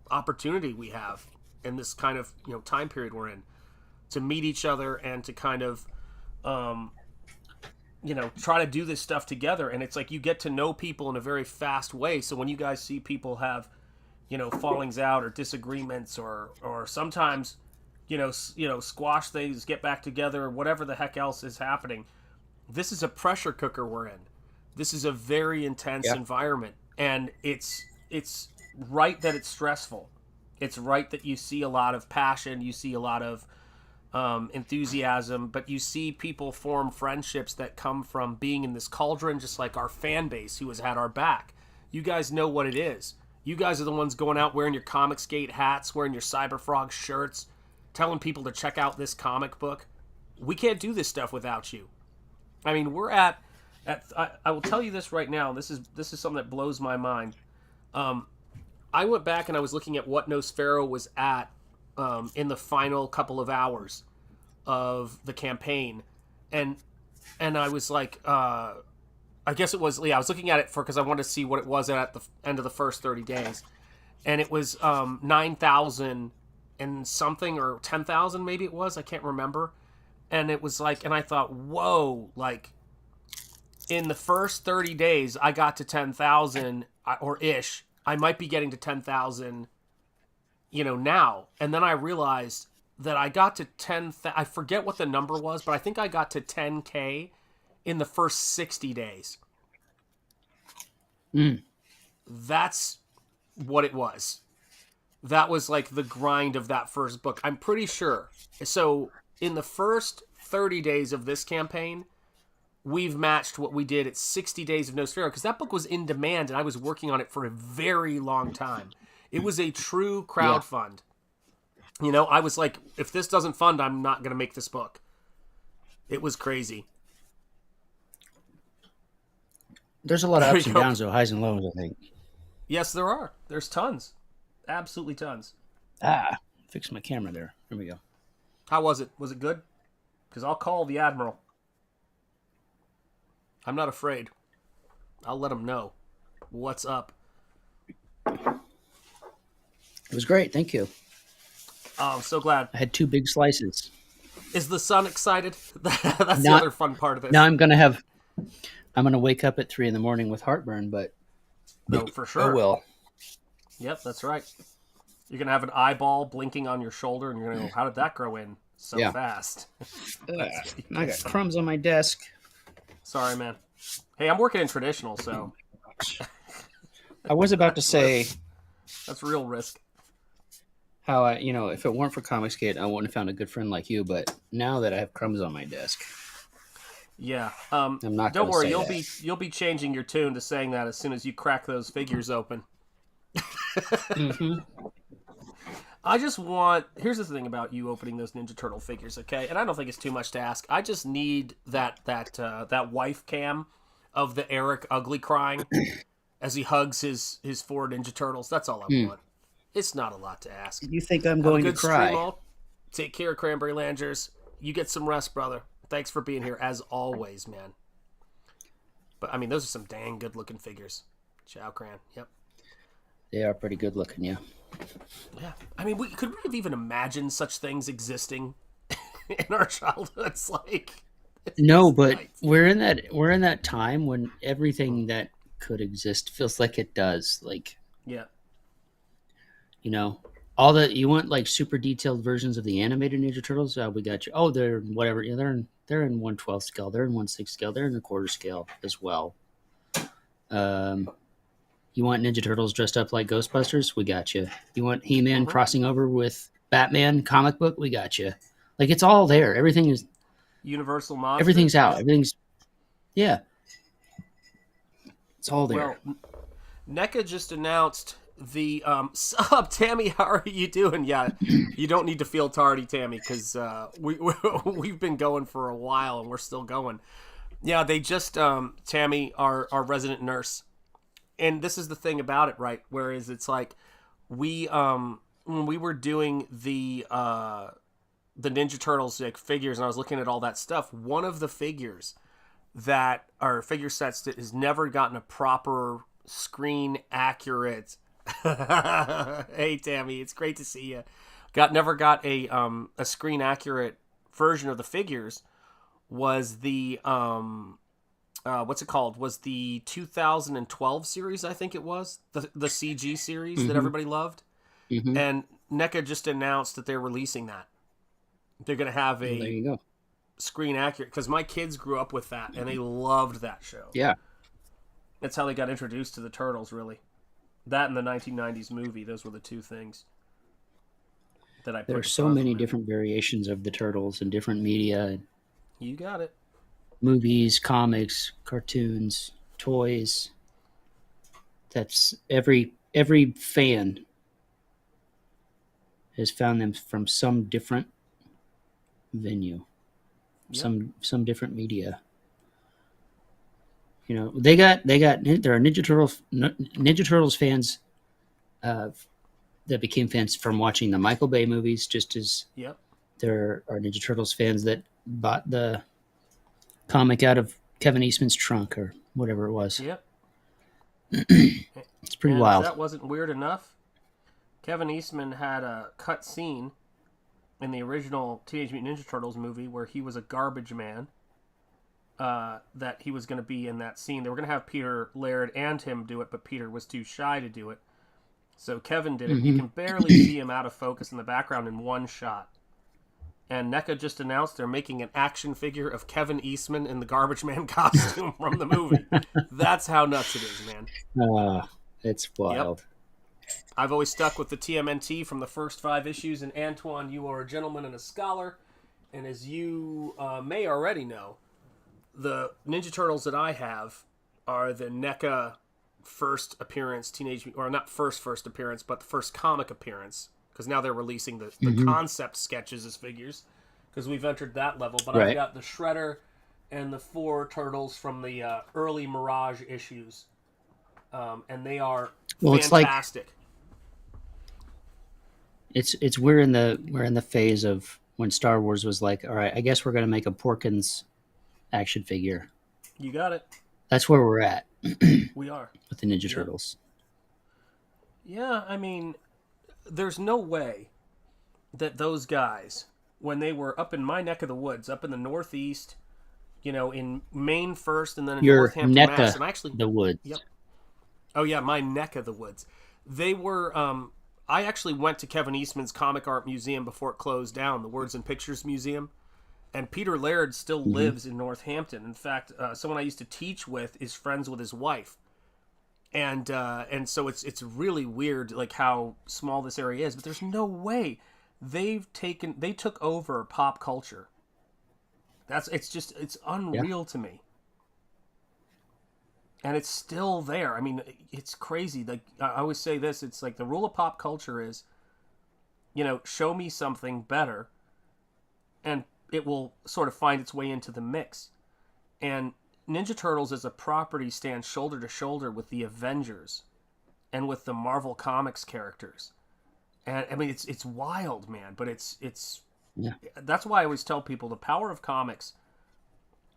opportunity we have in this kind of, you know, time period we're in, to meet each other and to kind of, you know, try to do this stuff together. And it's like you get to know people in a very fast way. So when you guys see people have, you know, fallings out or disagreements or sometimes, you know, squash things, get back together, or whatever the heck else is happening, this is a pressure cooker we're in. This is a very intense environment, and it's right that it's stressful. It's right that you see a lot of passion, you see a lot of enthusiasm, but you see people form friendships that come from being in this cauldron, just like our fan base who has had our back. You guys know what it is. You guys are the ones going out wearing your Comicsgate hats, wearing your CyberFrog shirts, telling people to check out this comic book. We can't do this stuff without you. I mean, we're at I will tell you this right now. This is something that blows my mind. I went back and I was looking at what Nosfero was at in the final couple of hours of the campaign, and I was like, I guess it was, I was looking at it because I wanted to see what it was at the end of the first 30 days, and it was 9,000 and something, or 10,000 maybe it was, I can't remember. And it was like, and I thought, whoa, like, in the first 30 days, I got to 10,000 or ish. I might be getting to 10,000, you know, now. And then I realized that I got to 10,000. I forget what the number was, but I think I got to 10K in the first 60 days. That's what it was. That was like the grind of that first book. I'm pretty sure. So in the first 30 days of this campaign, we've matched what we did at 60 days of Nosfero, because that book was in demand and I was working on it for a very long time. It was a true crowd fund. You know, I was like, if this doesn't fund, I'm not going to make this book. It was crazy. There's a lot of ups and downs, though, highs and lows, I think. Yes, there are. There's tons. Absolutely tons. Fix my camera there. Here we go. How was it? Was it good? Because I'll call the Admiral. I'm not afraid. I'll let him know what's up. It was great. Thank you. Oh, I'm so glad. I had 2 big slices. Is the son excited? That's the other fun part of it. No, I'm going to wake up at 3 a.m. with heartburn, but no, for sure. Oh, well. Yep, that's right. You're going to have an eyeball blinking on your shoulder, and you're going to go, how did that grow in so fast? I got crumbs on my desk. Sorry, man. Hey, I'm working in traditional, so... I was about to say... That's real risk. How if it weren't for Comicsgate, I wouldn't have found a good friend like you, but now that I have crumbs on my desk... Yeah. I'm not. Don't worry, you'll be changing your tune to saying that as soon as you crack those figures open. I just want... Here's the thing about you opening those Ninja Turtle figures, okay? And I don't think it's too much to ask. I just need that wife cam of the Eric ugly crying as he hugs his 4 Ninja Turtles. That's all I want. It's not a lot to ask. You think I'm going to cry? Take care, Cranberry Langers. You get some rest, brother. Thanks for being here, as always, man. But, I mean, those are some dang good-looking figures. Ciao, Cran. Yep. They are pretty good-looking, yeah. Yeah. I mean, could we have even imagined such things existing in our childhoods? Like, no, but we're in that time when everything that could exist feels like it does. Like, yeah. You know, all the you want like super detailed versions of the animated Ninja Turtles. We got you. Oh, they're whatever. Yeah, they're in 1/12 scale. They're in 1/6 scale. They're in a quarter scale as well. You want Ninja Turtles dressed up like Ghostbusters? We got you. You want He-Man crossing over with Batman comic book? We got you. Like, it's all there. Everything is Universal Monsters. Everything's out. Everything's it's all there. Well, NECA just announced the sup, Tammy. How are you doing? Yeah, you don't need to feel tardy, Tammy, because we've been going for a while and we're still going. Yeah, they just Tammy, our resident nurse. And this is the thing about it, right? Whereas it's like we when we were doing the Ninja Turtles like figures, and I was looking at all that stuff. One of the figures that are figure sets that has never gotten a proper screen accurate. Hey, Tammy, it's great to see you. never got a screen accurate version of the figures was the what's it called? Was the 2012 series, I think it was, the CG series that everybody loved. And NECA just announced that they're releasing that. They're going to have There you go. screen accurate, because my kids grew up with that and they loved that show. Yeah. That's how they got introduced to the Turtles, really. That and the 1990s movie, those were the two things that I put. There are so many different variations of the Turtles and different media. You got it. Movies, comics, cartoons, toys. That's every fan has found them from some different venue, some different media. You know, there are Ninja Turtles fans that became fans from watching the Michael Bay movies, just as there are Ninja Turtles fans that bought the comic out of Kevin Eastman's trunk or whatever it was. Yep. It's pretty wild. If that wasn't weird enough, Kevin Eastman had a cut scene in the original Teenage Mutant Ninja Turtles movie where he was a garbage man. That he was going to be in that scene. They were going to have Peter Laird and him do it, but Peter was too shy to do it. So Kevin did it. You can barely see him out of focus in the background in one shot. And NECA just announced they're making an action figure of Kevin Eastman in the garbage man costume from the movie. That's how nuts it is, man. It's wild. Yep. I've always stuck with the TMNT from the first 5 issues, and Antoine, you are a gentleman and a scholar. And as you may already know, the Ninja Turtles that I have are the NECA first appearance, or not first appearance, but the first comic appearance, because now they're releasing the concept sketches as figures, because we've entered that level. But I've got the Shredder and the 4 Turtles from the early Mirage issues, and they are fantastic. It's we're in the phase of when Star Wars was like, all right, I guess we're going to make a Porkins action figure. You got it. That's where we're at. We are with the Ninja Turtles. Yeah, I mean, there's no way that those guys, when they were up in my neck of the woods, up in the Northeast, you know, in Maine first, and then in Northampton, Mass, and actually the woods. Yep. Oh yeah, my neck of the woods. They were. I actually went to Kevin Eastman's Comic Art Museum before it closed down, the Words and Pictures Museum. And Peter Laird still lives in Northampton. In fact, someone I used to teach with is friends with his wife, and so it's really weird, like how small this area is. But there's no way they took over pop culture. It's unreal to me, and it's still there. I mean, it's crazy. Like I always say this, it's like the rule of pop culture is, you know, show me something better, and it will sort of find its way into the mix. And Ninja Turtles as a property stands shoulder to shoulder with the Avengers and with the Marvel Comics characters. And I mean, it's wild, man, but it's that's why I always tell people the power of comics,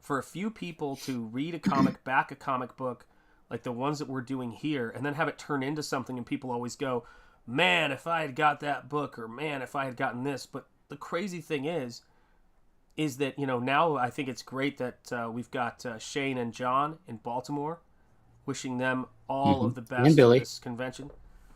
for a few people to read a comic, back a comic book, like the ones that we're doing here, and then have it turn into something, and people always go, man, if I had got that book, or man, if I had gotten this. But the crazy thing is that, you know, now I think it's great that we've got Shane and John in Baltimore, wishing them all of the best and Billy. At this convention.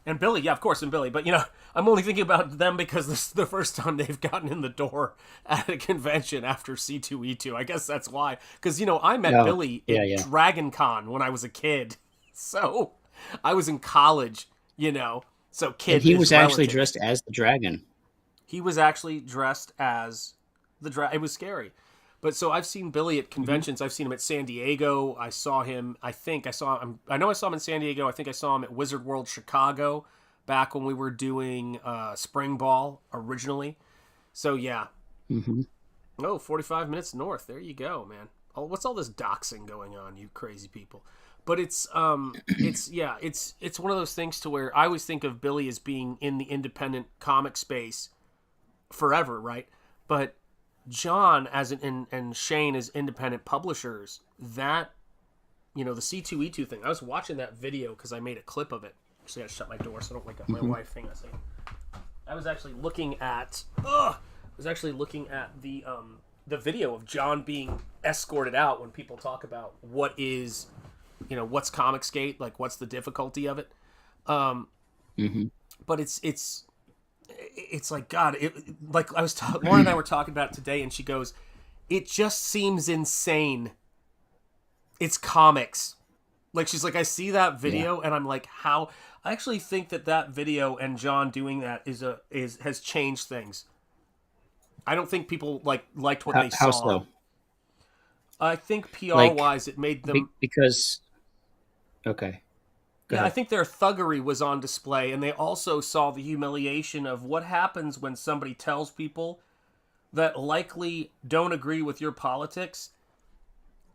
And Billy, yeah, of course, and Billy. But, you know, I'm only thinking about them because this is the first time they've gotten in the door at a convention after C2E2. I guess that's why. Because, you know, I met Billy at Dragon Con when I was a kid. So I was in college, you know. So kid. And he was actually dressed as the dragon. He was actually dressed as the dragon. It was scary. But so I've seen Billy at conventions. I've seen him at San Diego. I saw him. I know I saw him in San Diego. I think I saw him at Wizard World Chicago back when we were doing Spring Ball originally. So yeah. Oh, 45 minutes north. There you go, man. Oh, what's all this doxing going on, you crazy people? But it's one of those things to where I always think of Billy as being in the independent comic space forever, right? But John and Shane as independent publishers, that, you know, the C2E2 thing. I was watching that video because I made a clip of it. Actually, I gotta shut my door so I don't wake up my wife. Hang on a second. I was actually looking at the video of John being escorted out when people talk about what is, what's Comicsgate, like what's the difficulty of it. But it's like, God, like Lauren and I were talking about it today, and she goes, it just seems insane. It's comics. Like, she's like, I see that video and I'm like, how? I actually think that video and John doing that has changed things. I don't think people liked what they saw. How so? I think PR-wise, it made them... Because... Okay. Yeah, I think their thuggery was on display, and they also saw the humiliation of what happens when somebody tells people that likely don't agree with your politics,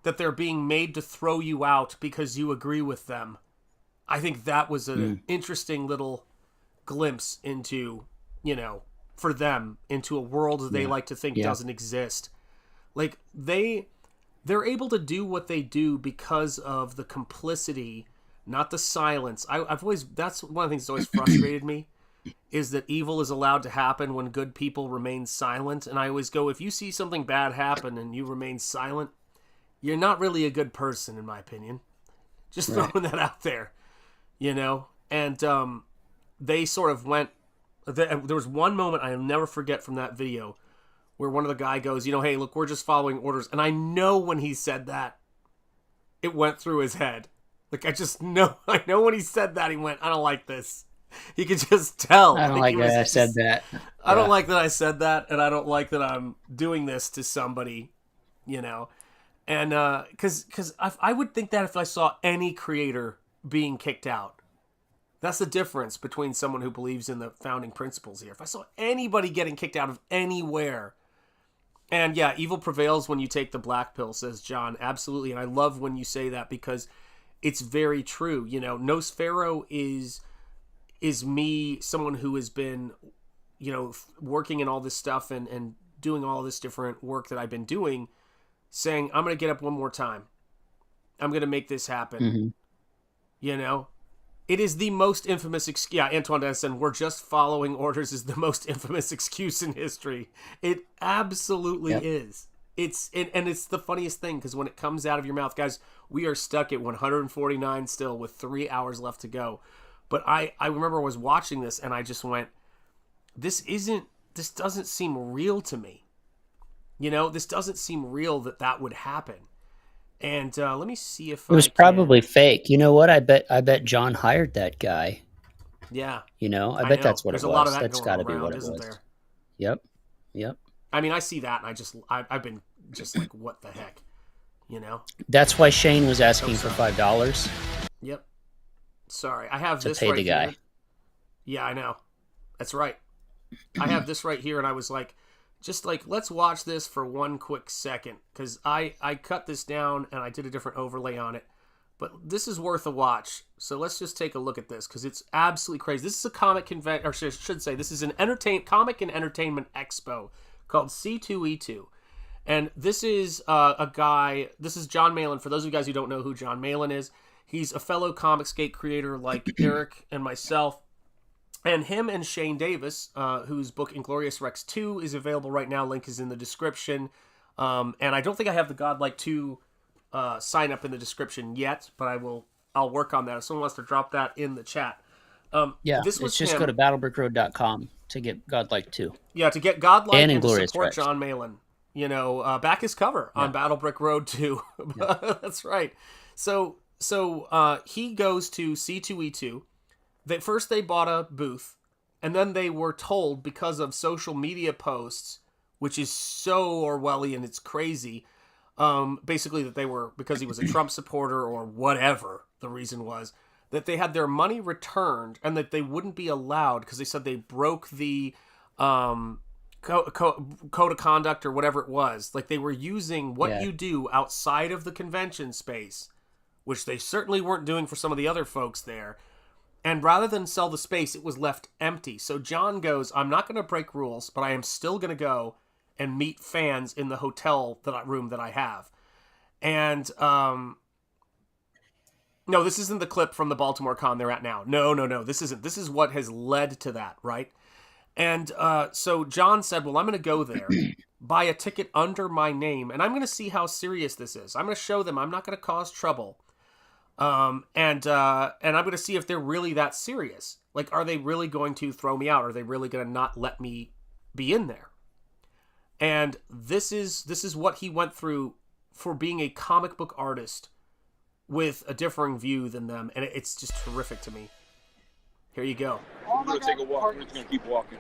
that they're being made to throw you out because you agree with them. I think that was an interesting little glimpse into, for them, into a world that they like to think doesn't exist. Like, they're able to do what they do because of the complicity, not the silence. That's one of the things that's always frustrated me, is that evil is allowed to happen when good people remain silent. And I always go, if you see something bad happen and you remain silent, you're not really a good person, in my opinion. Just throwing that out there, And they sort of went... There was one moment I'll never forget from that video where one of the guy goes, hey, look, we're just following orders. And I know when he said that, it went through his head. Like, I know when he said that, he went, I don't like this. He could just tell. I don't like that I said that. I don't like that I said that, and I don't like that I'm doing this to somebody, And because I would think that if I saw any creator being kicked out. That's the difference between someone who believes in the founding principles here. If I saw anybody getting kicked out of anywhere, and yeah, evil prevails when you take the black pill, says John. Absolutely. And I love when you say that because it's very true. Nosfero is me, someone who has been, working in all this stuff and doing all this different work that I've been doing, saying, I'm going to get up one more time. I'm going to make this happen. It is the most infamous excuse. Yeah, Antoine Denison, we're just following orders is the most infamous excuse in history. It absolutely is. It's the funniest thing, because when it comes out of your mouth, guys, we are stuck at 149 still with 3 hours left to go. But I remember I was watching this and I just went, this doesn't seem real to me. This doesn't seem real that would happen. And let me see if it was probably fake. You know what? I bet John hired that guy. Yeah. I bet that's what There's it was. A lot of that's got to be what it isn't was. There? Yep. I mean, I see that, and I've been just like, what the heck, That's why Shane was asking for $5. Yep. Sorry, I have this to pay right the guy. Here. Yeah, I know. That's right. I have this right here, and I was like, let's watch this for one quick second, because I cut this down and I did a different overlay on it, but this is worth a watch. So let's just take a look at this, because it's absolutely crazy. This is a comic convention, or I should say, this is an comic and entertainment expo called C2E2, and this is a guy. This is John Malin. For those of you guys who don't know who John Malin is, he's a fellow Comicsgate creator like Eric and myself. And him and Shane Davis, whose book Inglorious Rex 2 is available right now. Link is in the description. And I don't think I have the Godlike 2 sign up in the description yet, but I'll work on that. If someone wants to drop that in the chat. This was just go to battlebrickroad.com to get Godlike 2. Yeah, to get Godlike and to support Rex. John Malin. Back his cover on Battle Brick Road 2. That's right. So he goes to C2E2. First they bought a booth, and then they were told, because of social media posts, which is so Orwellian, it's crazy, basically that they were, because he was a Trump supporter or whatever the reason was, that they had their money returned and that they wouldn't be allowed, because they said they broke the code of conduct or whatever it was. Like, they were using what you do outside of the convention space, which they certainly weren't doing for some of the other folks there. And rather than sell the space, it was left empty. So John goes, I'm not going to break rules, but I am still going to go and meet fans in the hotel room that I have. And, no, this isn't the clip from the Baltimore con they're at now. No. This isn't. This is what has led to that, right? And so John said, well, I'm going to go there, buy a ticket under my name, and I'm going to see how serious this is. I'm going to show them I'm not going to cause trouble. And I'm going to see if they're really that serious. Like, are they really going to throw me out? Are they really going to not let me be in there? And this is what he went through for being a comic book artist with a differing view than them. And it's just terrific to me. Here you go. I'm going to take a walk. We're just going to keep walking.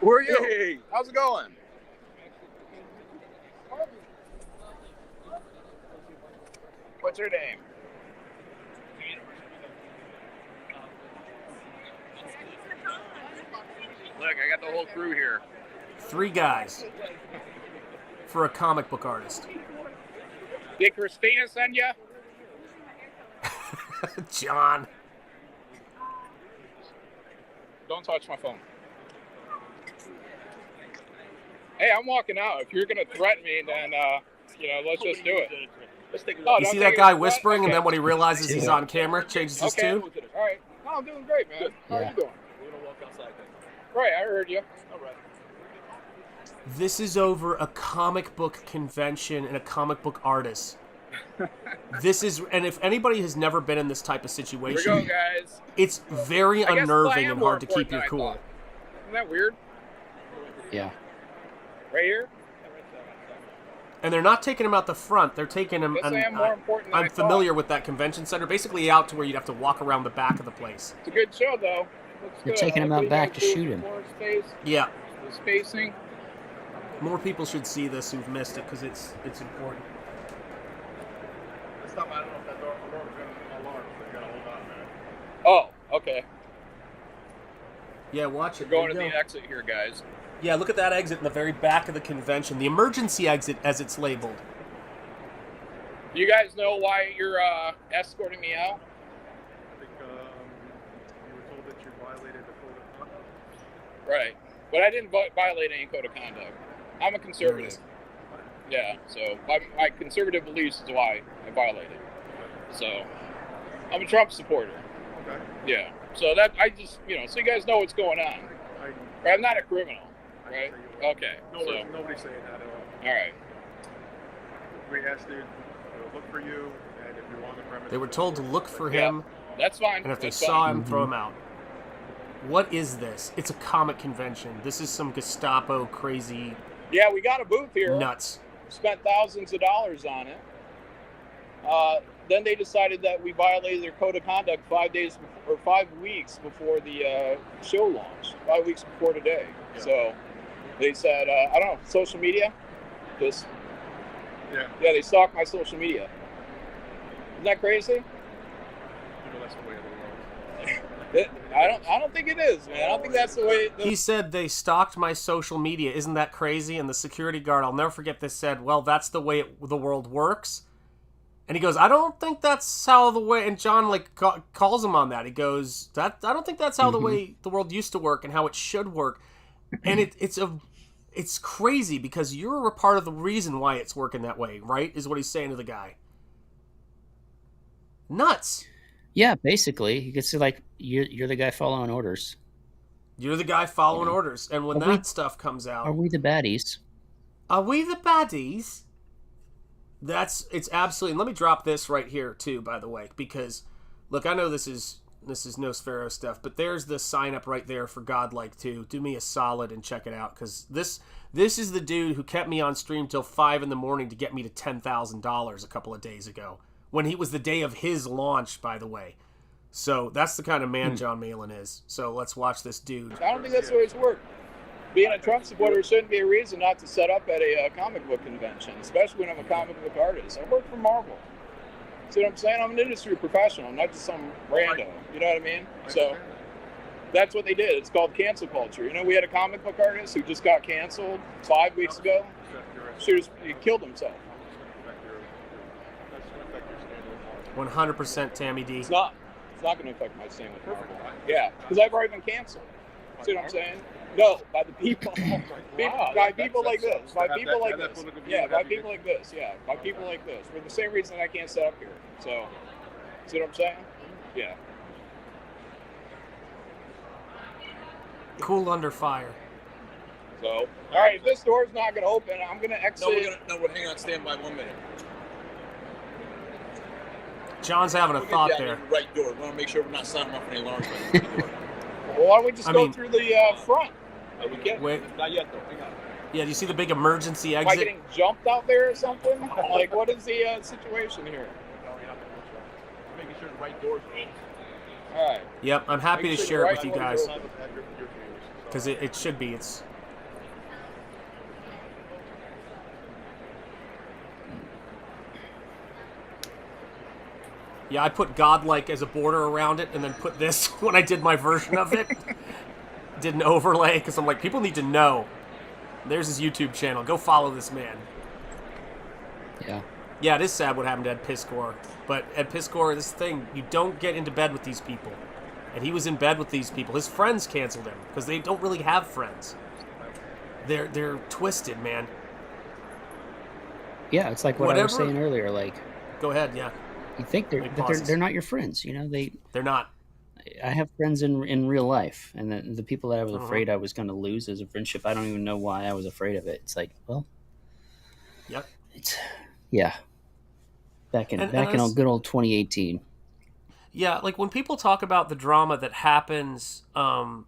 Where are you? Hey, how's it going? What's your name? Look, I got the whole crew here. 3 guys for a comic book artist. Did Christina send you? John. Don't touch my phone. Hey, I'm walking out. If you're going to threaten me, then, let's just do it. You see that guy whispering, and then when he realizes he's on camera, changes his tune? All right. No, I'm doing great, man. How are you doing? We're going to walk outside then. Right, I heard you. All right. This is over a comic book convention and a comic book artist. And if anybody has never been in this type of situation, here we go, guys. It's very unnerving and hard to keep your cool. Isn't that weird? Yeah. Right here? And they're not taking him out the front. They're taking him. I'm familiar with that convention center. Basically out to where you'd have to walk around the back of the place. It's a good show, though. They're taking him out back to shoot him. Yeah. The spacing. More people should see this who've missed it because it's important. This time I don't know if that door is going to alarm, so you got to hold on, man. Oh, okay. Yeah, watch it. We're going to the exit here, guys. Yeah, look at that exit in the very back of the convention. The emergency exit, as it's labeled. You guys know why you're escorting me out? I think you were told that you violated the code of conduct. Right. But I didn't violate any code of conduct. I'm a conservative. Yeah, so my conservative beliefs is why I violated. So I'm a Trump supporter. Okay. Yeah. So that I just so you guys know what's going on. Right? I'm not a criminal. Right? Okay. Nobody's saying that at all. All right. We asked you to look for you, and if you're on the premise. They were told to look for him. That's fine. And if they saw him, throw him out. What is this? It's a comic convention. This is some Gestapo crazy. Yeah, we got a booth here. Nuts. Spent thousands of dollars on it. Then they decided that we violated their code of conduct 5 weeks before the show launch. 5 weeks before today. Yeah. So they said, I don't know, social media? Just yeah, they stalked my social media. Isn't that crazy? That's the way of the world. I don't think it is, man. I don't think that's the way. He said they stalked my social media. Isn't that crazy? And the security guard, I'll never forget this, said, well, that's the way the world works. And he goes, I don't think that's how the way. And John calls him on that. He goes, I don't think that's how the way the world used to work and how it should work. And it's crazy because you're a part of the reason why it's working that way, right? Is what he's saying to the guy. Nuts. Yeah, basically, he gets to you're the guy following orders. You're the guy following orders, and when stuff comes out, are we the baddies? Are we the baddies? It's absolutely. And let me drop this right here too, by the way, because look, I know this is Nosfero stuff, but there's the sign up right there for Godlike 2. Do me a solid and check it out, because this is the dude who kept me on stream till 5 a.m. to get me to $10,000 a couple of days ago. When he was the day of his launch, by the way. So that's the kind of man John Malin is. So let's watch this dude. I don't think that's the way it's worked. Being a Trump supporter shouldn't be a reason not to set up at a comic book convention, especially when I'm a comic book artist. I work for Marvel. See what I'm saying? I'm an industry professional. I'm not just some rando. You know what I mean? So that's what they did. It's called cancel culture. We had a comic book artist who just got canceled 5 weeks ago. He killed himself. 100% Tammy D. It's not going to affect my stand with Marvel. Yeah, because I've already been canceled. See what I'm saying? No, by the people. By people like this. By people like this. Yeah, by people like this. Yeah, by people like this. For the same reason I can't set up here. So, see what I'm saying? Yeah. Cool under fire. So, all right, if this door's not going to open, I'm going to exit. We're hang on, stand by 1 minute. John's having a thought there. The right door. We want to make sure we're not sounding off any alarms. Well, why don't we just go through the front? We can. Wait. Not yet, though. Hang on. Yeah, do you see the big emergency exit? Am I getting jumped out there or something? Like, what is the situation here? No, you're not making sure the right door's open. All right. Yep, I'm happy to share it with you guys. Because Because it should be. It's... Yeah, I put godlike as a border around it and then put this when I did my version of it. Did an overlay because I'm like, people need to know. There's his YouTube channel. Go follow this man. Yeah. Yeah, it is sad what happened to Ed Piskor. But Ed Piskor, this thing, you don't get into bed with these people. And he was in bed with these people. His friends canceled him because they don't really have friends. They're twisted, man. Yeah, it's like what I was saying earlier. Like, go ahead, yeah. You think they're not your friends, you know? They're not. I have friends in real life, and the people that I was afraid I was going to lose as a friendship, I don't even know why I was afraid of it. It's like, well, yep. It's back in good old 2018. Yeah, like when people talk about the drama that happens, the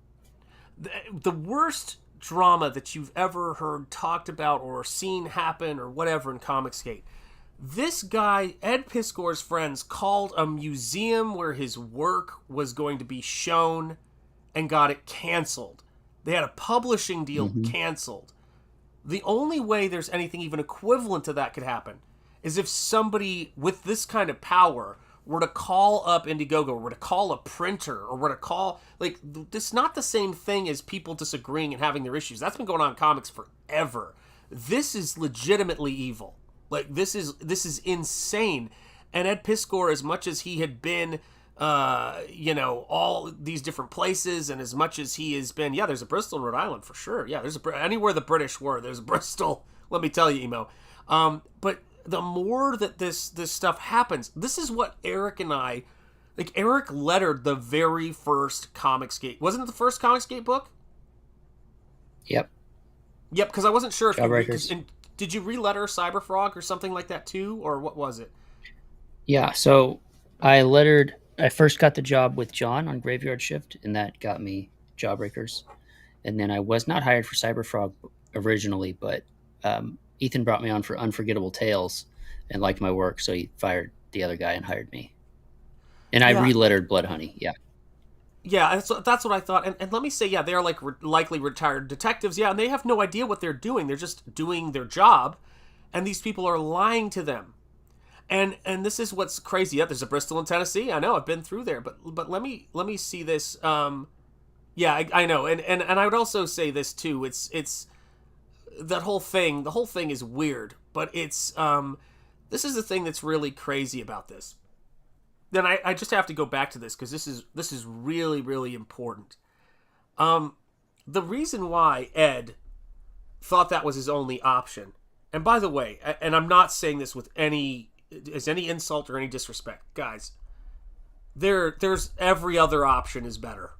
worst drama that you've ever heard talked about or seen happen or whatever in Comicsgate. This guy, Ed Piskor's friends, called a museum where his work was going to be shown and got it canceled. They had a publishing deal canceled. The only way there's anything even equivalent to that could happen is if somebody with this kind of power were to call up Indiegogo, or were to call a printer, or were to call... Like, it's not the same thing as people disagreeing and having their issues. That's been going on in comics forever. This is legitimately evil. Like, this is insane. And Ed Piskor, as much as he had been, all these different places, and as much as he has been, yeah, there's a Bristol in Rhode Island for sure. Yeah, there's anywhere the British were, there's a Bristol. Let me tell you, Emo. But the more that this stuff happens, this is what Eric and I, like, Eric lettered the very first Comicsgate. Wasn't it the first Comicsgate book? Yep. Yep, because I wasn't sure if Jawbreakers. Did you re-letter CyberFrog or something like that too, or what was it? Yeah, so I first got the job with John on Graveyard Shift, and that got me Jawbreakers. And then I was not hired for CyberFrog originally, but Ethan brought me on for Unforgettable Tales and liked my work, so he fired the other guy and hired me. And I re-lettered Blood Honey, yeah. Yeah, that's what I thought. And let me say, yeah, they are like likely retired detectives. Yeah, and they have no idea what they're doing. They're just doing their job, and these people are lying to them. And this is what's crazy. Yeah, there's a Bristol in Tennessee. I know, I've been through there. But let me see this. Yeah, I know. And I would also say this too. It's that whole thing. The whole thing is weird, but it's this is the thing that's really crazy about this. Then I just have to go back to this because this is really, really important. The reason why Ed thought that was his only option, and by the way, and I'm not saying this with any insult or any disrespect, guys. There's every other option is better.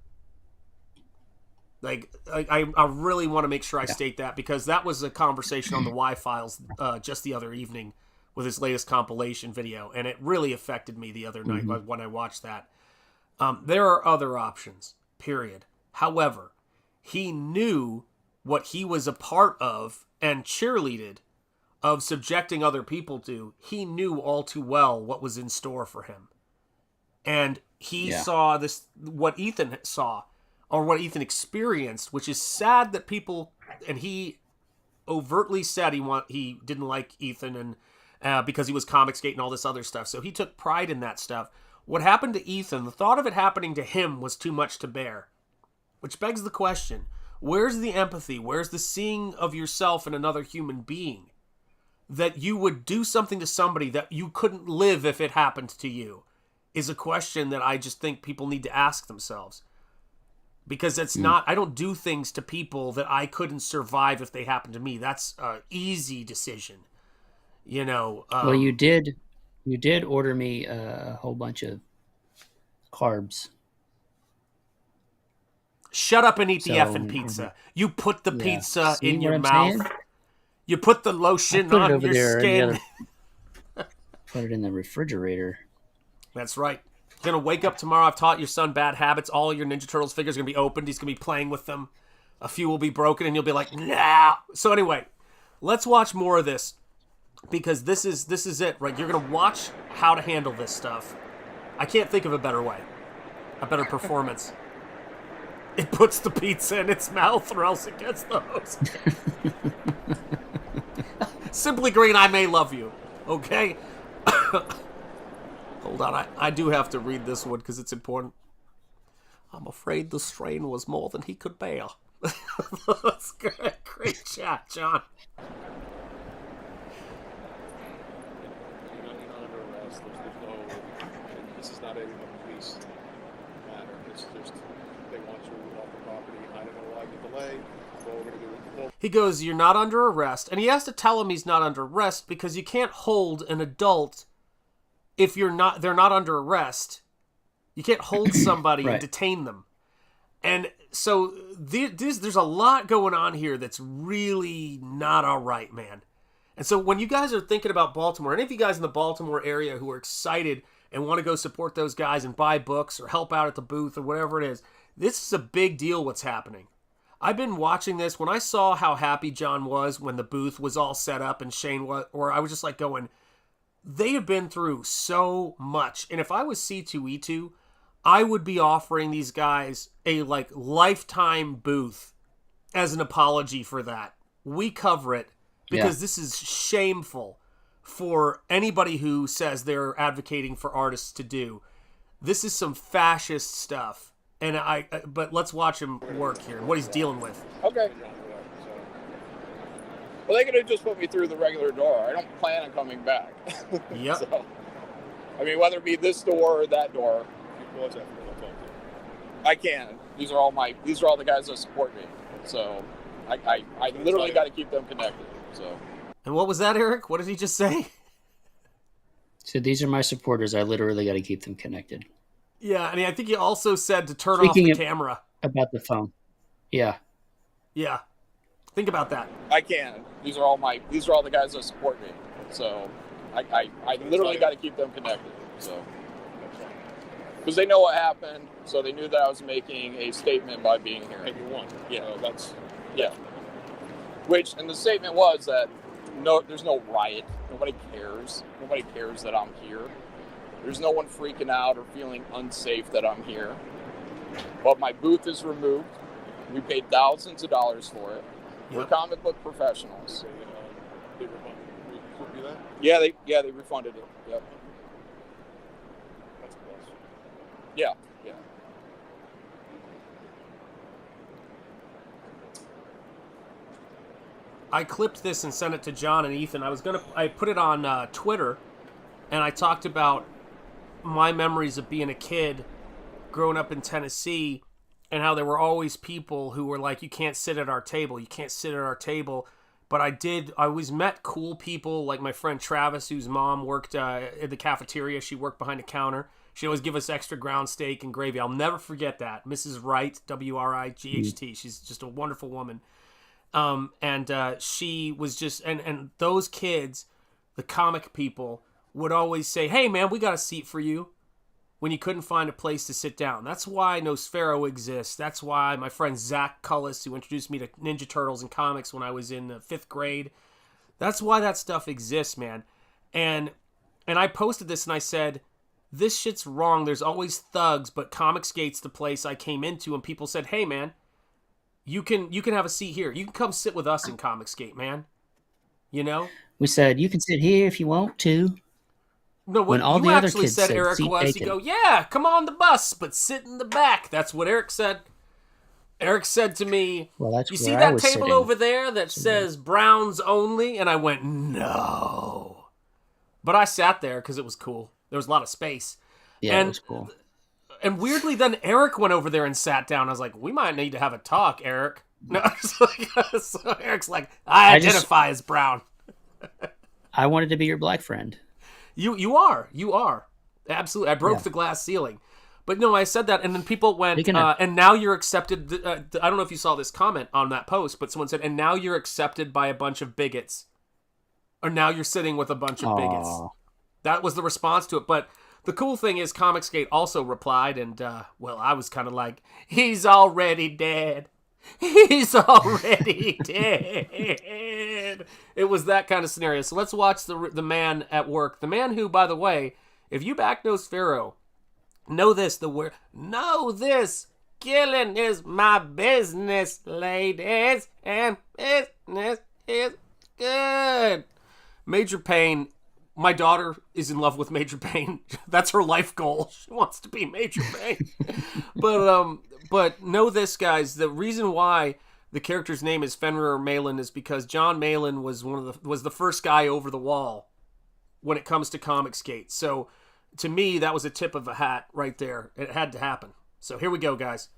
Like I really want to make sure I state that, because that was a conversation on the Y-Files just the other evening with his latest compilation video, and it really affected me the other night when I watched that. There are other options, period. However, he knew what he was a part of and cheerleaded of subjecting other people to. He knew all too well what was in store for him. And he saw this, what Ethan saw, or what Ethan experienced, which is sad that people, and he overtly said he didn't like Ethan and because he was Comicsgate and all this other stuff. So he took pride in that stuff. What happened to Ethan, the thought of it happening to him was too much to bear. Which begs the question, where's the empathy? Where's the seeing of yourself in another human being? That you would do something to somebody that you couldn't live if it happened to you, is a question that I just think people need to ask themselves. Because it's not, I don't do things to people that I couldn't survive if they happened to me. That's an easy decision. You know, well, you did order me a whole bunch of carbs. Shut up and eat the So, effing pizza. You put the pizza See in what your I'm mouth. saying? You put the lotion put it on over your there in the skin. Put it in the refrigerator. That's right. You're going to wake up tomorrow. I've taught your son bad habits. All your Ninja Turtles figures are going to be opened. He's going to be playing with them. A few will be broken, and you'll be like, nah. So anyway, let's watch more of this, because this is it, right? You're going to watch how to handle this stuff. I can't think of a better way. A better performance. It puts the pizza in its mouth, or else it gets the hose. Simply Green, I may love you. Okay? Hold on, I do have to read this one because it's important. I'm afraid the strain was more than he could bear. That's good. Great chat, John. You're not under arrest. This is not a police matter. It's just they want you off the property. I don't know why the delay. What we're going to do. He goes, you're not under arrest. And he has to tell him he's not under arrest because you can't hold an adult if they're not under arrest. You can't hold somebody and detain them. And so there's a lot going on here that's really not all right, man. And so when you guys are thinking about Baltimore, any of you guys in the Baltimore area who are excited and want to go support those guys and buy books or help out at the booth or whatever it is, this is a big deal what's happening. I've been watching this. When I saw how happy John was when the booth was all set up and Shane was, or I was just like going, they have been through so much. And if I was C2E2, I would be offering these guys a lifetime booth as an apology for that. We cover it because this is shameful for anybody who says they're advocating for artists to do. This is some fascist stuff. And but let's watch him work here, what he's dealing with. Okay. Well, they could have just put me through the regular door. I don't plan on coming back. Yep. So, I mean, whether it be this door or that door, I can. These are all the guys that support me. So I literally got to keep them connected. So. And what was that, Eric? What did he just say? So these are my supporters. I literally got to keep them connected. Yeah, and I think he also said to turn off the camera. About the phone. Yeah. Yeah. Think about that. I can. These are all the guys that support me. So I literally got to keep them connected. So because they know what happened, so they knew that I was making a statement by being here. And you won. Yeah, and the statement was that there's no riot. Nobody cares. Nobody cares that I'm here. There's no one freaking out or feeling unsafe that I'm here. But my booth is removed. We paid thousands of dollars for it. Yep. We're comic book professionals. They refunded you that? Yeah, they refunded it. Yep. That's a plus. Yeah. I clipped this and sent it to John and Ethan. I put it on Twitter, and I talked about my memories of being a kid growing up in Tennessee and how there were always people who were like, you can't sit at our table. You can't sit at our table. But I always met cool people like my friend Travis, whose mom worked in the cafeteria. She worked behind the counter. She'd always give us extra ground steak and gravy. I'll never forget that. Mrs. Wright, W-R-I-G-H-T. She's just a wonderful woman. And she was just, and those kids, the comic people, would always say, hey man, we got a seat for you when you couldn't find a place to sit down. That's why Nosfero exists. That's why my friend Zach Cullis, who introduced me to Ninja Turtles and comics when I was in the 5th grade, that's why that stuff exists, man. And I posted this and I said, this shit's wrong. There's always thugs, but Comicsgate's the place I came into, and people said, hey man, you can have a seat here. You can come sit with us in Comicsgate, man. You know? We said, you can sit here if you want to. No, what you actually said, Eric, was, you go, yeah, come on the bus, but sit in the back. That's what Eric said. Eric said to me, you see that table over there that says Browns only? And I went, no. But I sat there because it was cool. There was a lot of space. Yeah, it was cool. And weirdly, then Eric went over there and sat down. I was like, we might need to have a talk, Eric. No, so Eric's like, I identify as brown. I wanted to be your black friend. You are. Absolutely. I broke the glass ceiling. But no, I said that, and then people went, and now you're accepted. I don't know if you saw this comment on that post, but someone said, and now you're accepted by a bunch of bigots. Or now you're sitting with a bunch of bigots. That was the response to it. But the cool thing is Comicsgate also replied, and, well, I was kind of like, he's already dead. He's already dead. It was that kind of scenario. So let's watch the man at work. The man who, by the way, if you back Nosfero, know this, killing is my business, ladies, and business is good. Major Payne, my daughter is in love with Major Payne. That's her life goal. She wants to be Major Payne. But know this, guys, the reason why the character's name is Fenrir Malin is because John Malin was the first guy over the wall when it comes to Comicsgate. So to me, that was a tip of a hat right there. It had to happen. So here we go, guys.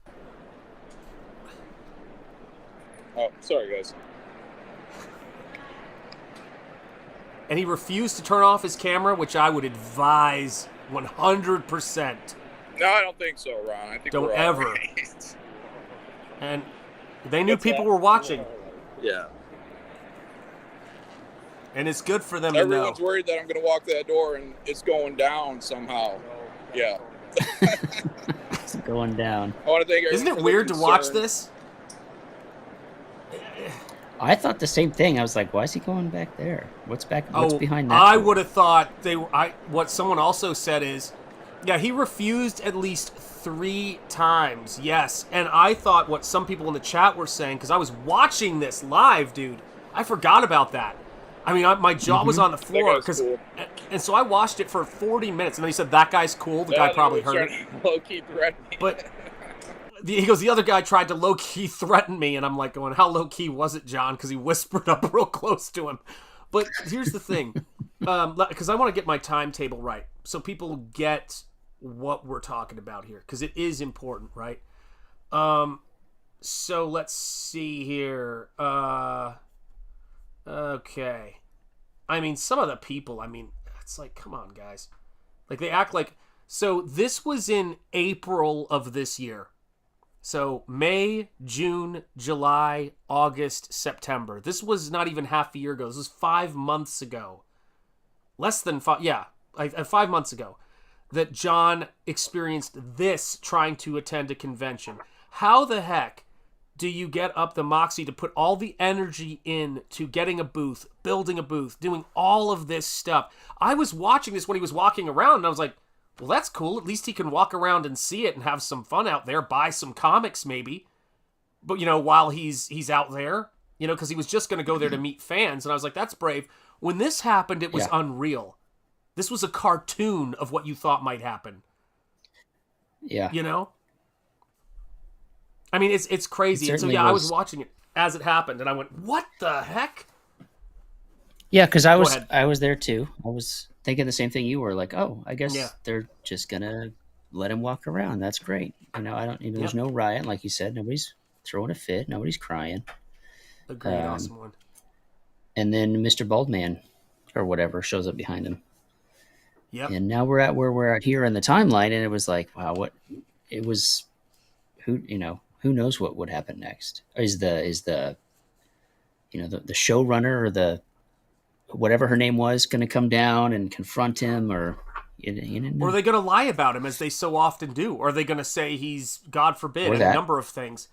Oh, sorry, guys. And he refused to turn off his camera, which I would advise 100%. No, I don't think so, Ron. I think don't we're ever. Right. And they knew people were watching. Yeah. And it's good for them to know. Everyone's worried that I'm going to walk that door and it's going down somehow. Yeah. It's going down. I want to thank everyone. Isn't it weird to watch this? I thought the same thing. I was like, why is he going back there? What's behind that? I would have thought what someone also said is, yeah, he refused at least 3 times. Yes. And I thought what some people in the chat were saying, because I was watching this live, dude. I forgot about that. I mean, my jaw was on the floor, cool. And so I watched it for 40 minutes, and then he said, that guy's cool. The guy probably heard it. Low-key threatening. But he goes, the other guy tried to low-key threaten me, and I'm like going, how low-key was it, John? Because he whispered up real close to him. But here's the thing, because I want to get my timetable right, so people get what we're talking about here, because it is important, right? So let's see here. Okay. I mean, some of the people, I mean, it's like, come on, guys. Like, they act like... So, this was in April of this year. So, May, June, July, August, September. This was not even half a year ago. This was 5 months ago. Less than 5... Yeah, 5 months ago. That John experienced this trying to attend a convention. How the heck do you get up the moxie to put all the energy in to getting a booth, building a booth, doing all of this stuff? I was watching this when he was walking around, and I was like, well, that's cool. At least he can walk around and see it and have some fun out there, buy some comics maybe. But, you know, while he's out there, you know, because he was just going to go there to meet fans. And I was like, that's brave. When this happened, it was unreal. This was a cartoon of what you thought might happen. Yeah. You know? I mean, it's crazy. And so, yeah, I was watching it as it happened, and I went, what the heck? Yeah, because I was there, too. I was thinking the same thing you were, like, oh, I guess they're just going to let him walk around. That's great. You know, there's no riot, like you said. Nobody's throwing a fit. Nobody's crying. Agreed, awesome one. And then Mr. Baldman, or whatever, shows up behind him. Yep. And now we're at where we're at here in the timeline, and it was like, wow, who knows what would happen next? Is the showrunner or the whatever her name was going to come down and confront him, or or are they going to lie about him as they so often do? Or are they going to say he's, God forbid, a number of things?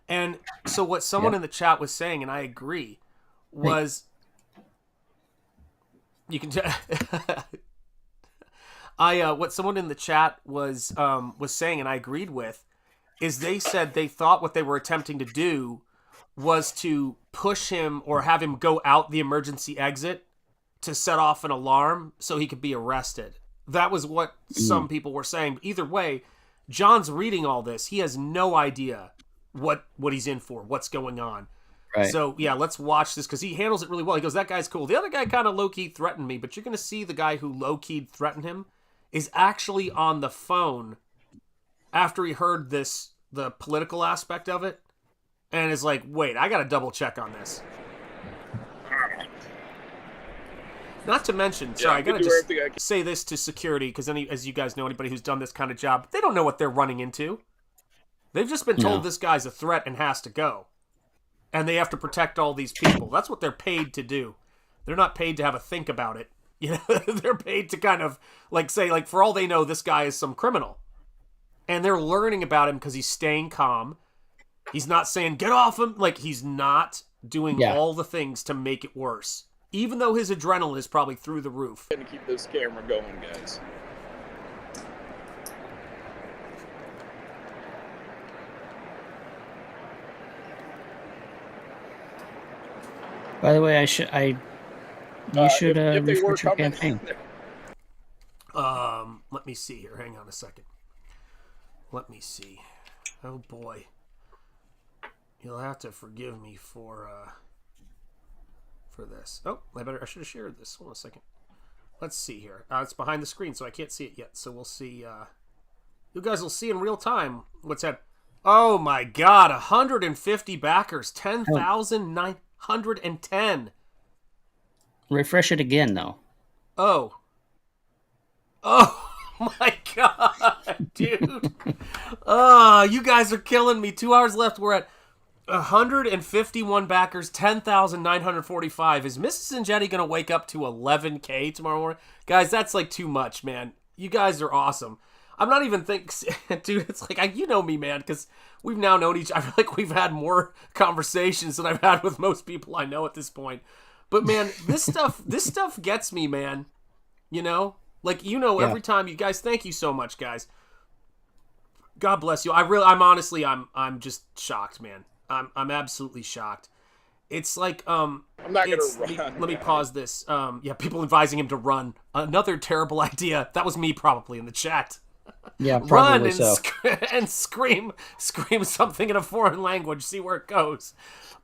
And so what someone in the chat was saying, and I agree, was you can what someone in the chat was saying, and I agreed with, is they said they thought what they were attempting to do was to push him or have him go out the emergency exit to set off an alarm so he could be arrested. That was what some people were saying. Either way, John's reading all this. He has no idea what he's in for, what's going on. Right. So, yeah, let's watch this because he handles it really well. He goes, that guy's cool. The other guy kind of low-key threatened me, but you're going to see the guy who low-key threatened him is actually on the phone after he heard the political aspect of it, and is like, wait, I got to double check on this. Not to mention, sorry, I gotta just say this to security, because as you guys know, anybody who's done this kind of job, they don't know what they're running into. They've just been told this guy's a threat and has to go. And they have to protect all these people. That's what they're paid to do. They're not paid to have a think about it. You know, they're paid to kind of, like, say, like, for all they know, this guy is some criminal. And they're learning about him because he's staying calm. He's not saying, get off him. Like, he's not doing all the things to make it worse. Even though his adrenaline is probably through the roof. Gonna keep this camera going, guys. By the way, you should refresh your campaign. Let me see here. Hang on a second. Let me see. Oh boy. You'll have to forgive me for this. Oh, I should have shared this. Hold on a second. Let's see here. It's behind the screen, so I can't see it yet. So we'll see. You guys will see in real time what's that. Oh my God! 150 backers, 10,910. Refresh it again, though. Oh my God, dude! You guys are killing me. 2 hours left. We're at 151 backers, 10,945. Is Mrs. Enjetti going to wake up to 11K tomorrow morning? Guys, that's like too much, man. You guys are awesome. I'm not even dude, it's like, you know me, man, because we've now known I feel like we've had more conversations than I've had with most people I know at this point. But man, this stuff gets me, man. You know? Like, every time you guys, thank you so much, guys. God bless you. I'm just shocked, man. I'm absolutely shocked. It's like I'm not gonna run. Let me pause this. People advising him to run. Another terrible idea. That was me probably in the chat. Yeah, run so. and scream something in a foreign language. See where it goes.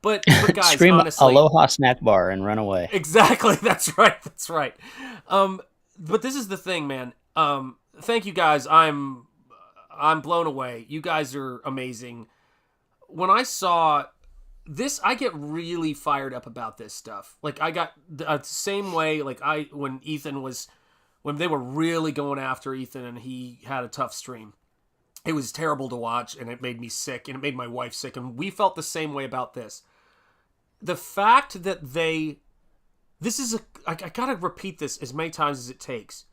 But guys, scream honestly, aloha snack bar and run away. Exactly. That's right. But this is the thing, man. Thank you guys. I'm blown away. You guys are amazing. When I saw this, I get really fired up about this stuff. Like, I got the same way, like, when they were really going after Ethan and he had a tough stream. It was terrible to watch, and it made me sick, and it made my wife sick, and we felt the same way about this. The fact that I gotta repeat this as many times as it takes.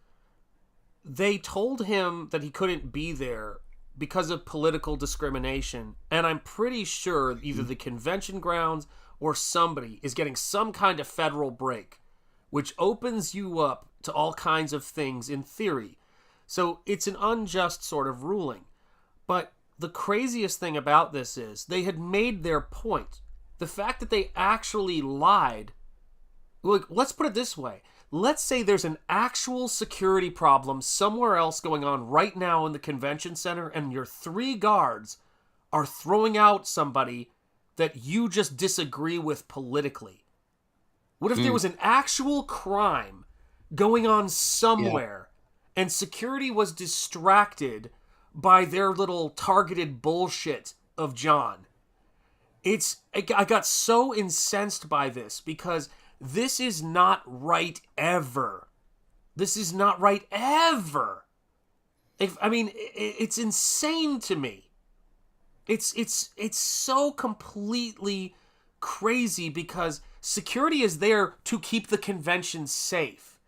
They told him that he couldn't be there because of political discrimination. And I'm pretty sure either the convention grounds or somebody is getting some kind of federal break, which opens you up to all kinds of things in theory. So it's an unjust sort of ruling. But the craziest thing about this is they had made their point. The fact that they actually lied. Look, let's put it this way. Let's say there's an actual security problem somewhere else going on right now in the convention center, and your 3 guards are throwing out somebody that you just disagree with politically. What if there was an actual crime going on somewhere, and security was distracted by their little targeted bullshit of John? I got so incensed by this because this is not right ever. This is not right ever. It's insane to me. It's so completely crazy because security is there to keep the convention safe.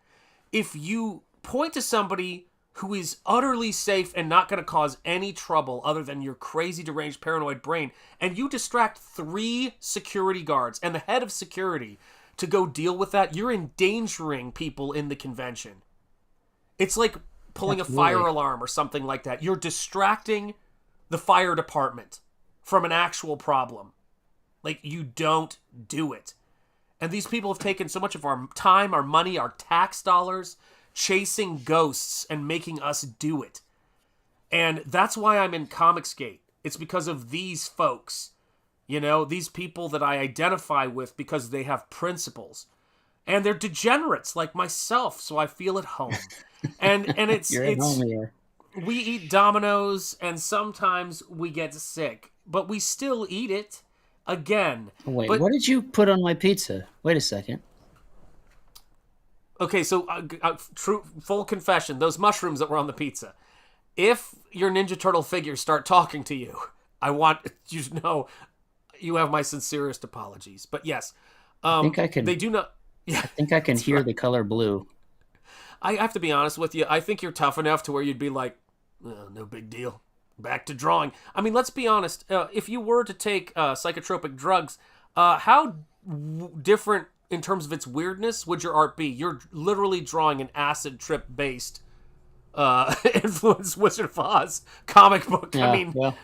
If you point to somebody who is utterly safe and not going to cause any trouble other than your crazy, deranged, paranoid brain, and you distract 3 security guards and the head of security to go deal with that, you're endangering people in the convention. It's like pulling a fire alarm or something like that. You're distracting the fire department from an actual problem. Like, you don't do it. And these people have taken so much of our time, our money, our tax dollars, chasing ghosts and making us do it. And that's why I'm in Comicsgate. It's because of these folks. You know, these people that I identify with because they have principles. And they're degenerates like myself, so I feel at home. And it's You're at home here. We eat Domino's and sometimes we get sick, but we still eat it again. Wait, what did you put on my pizza? Wait a second. Okay, so true, full confession, those mushrooms that were on the pizza. If your Ninja Turtle figures start talking to you, I want you to know you have my sincerest apologies. But yes, I think I can. They do not. Yeah, I think I can hear the color blue. I have to be honest with you. I think you're tough enough to where you'd be like, no big deal. Back to drawing. I mean, let's be honest. If you were to take psychotropic drugs, how different in terms of its weirdness would your art be? You're literally drawing an acid trip based influenced Wizard of Oz comic book. Yeah, I mean,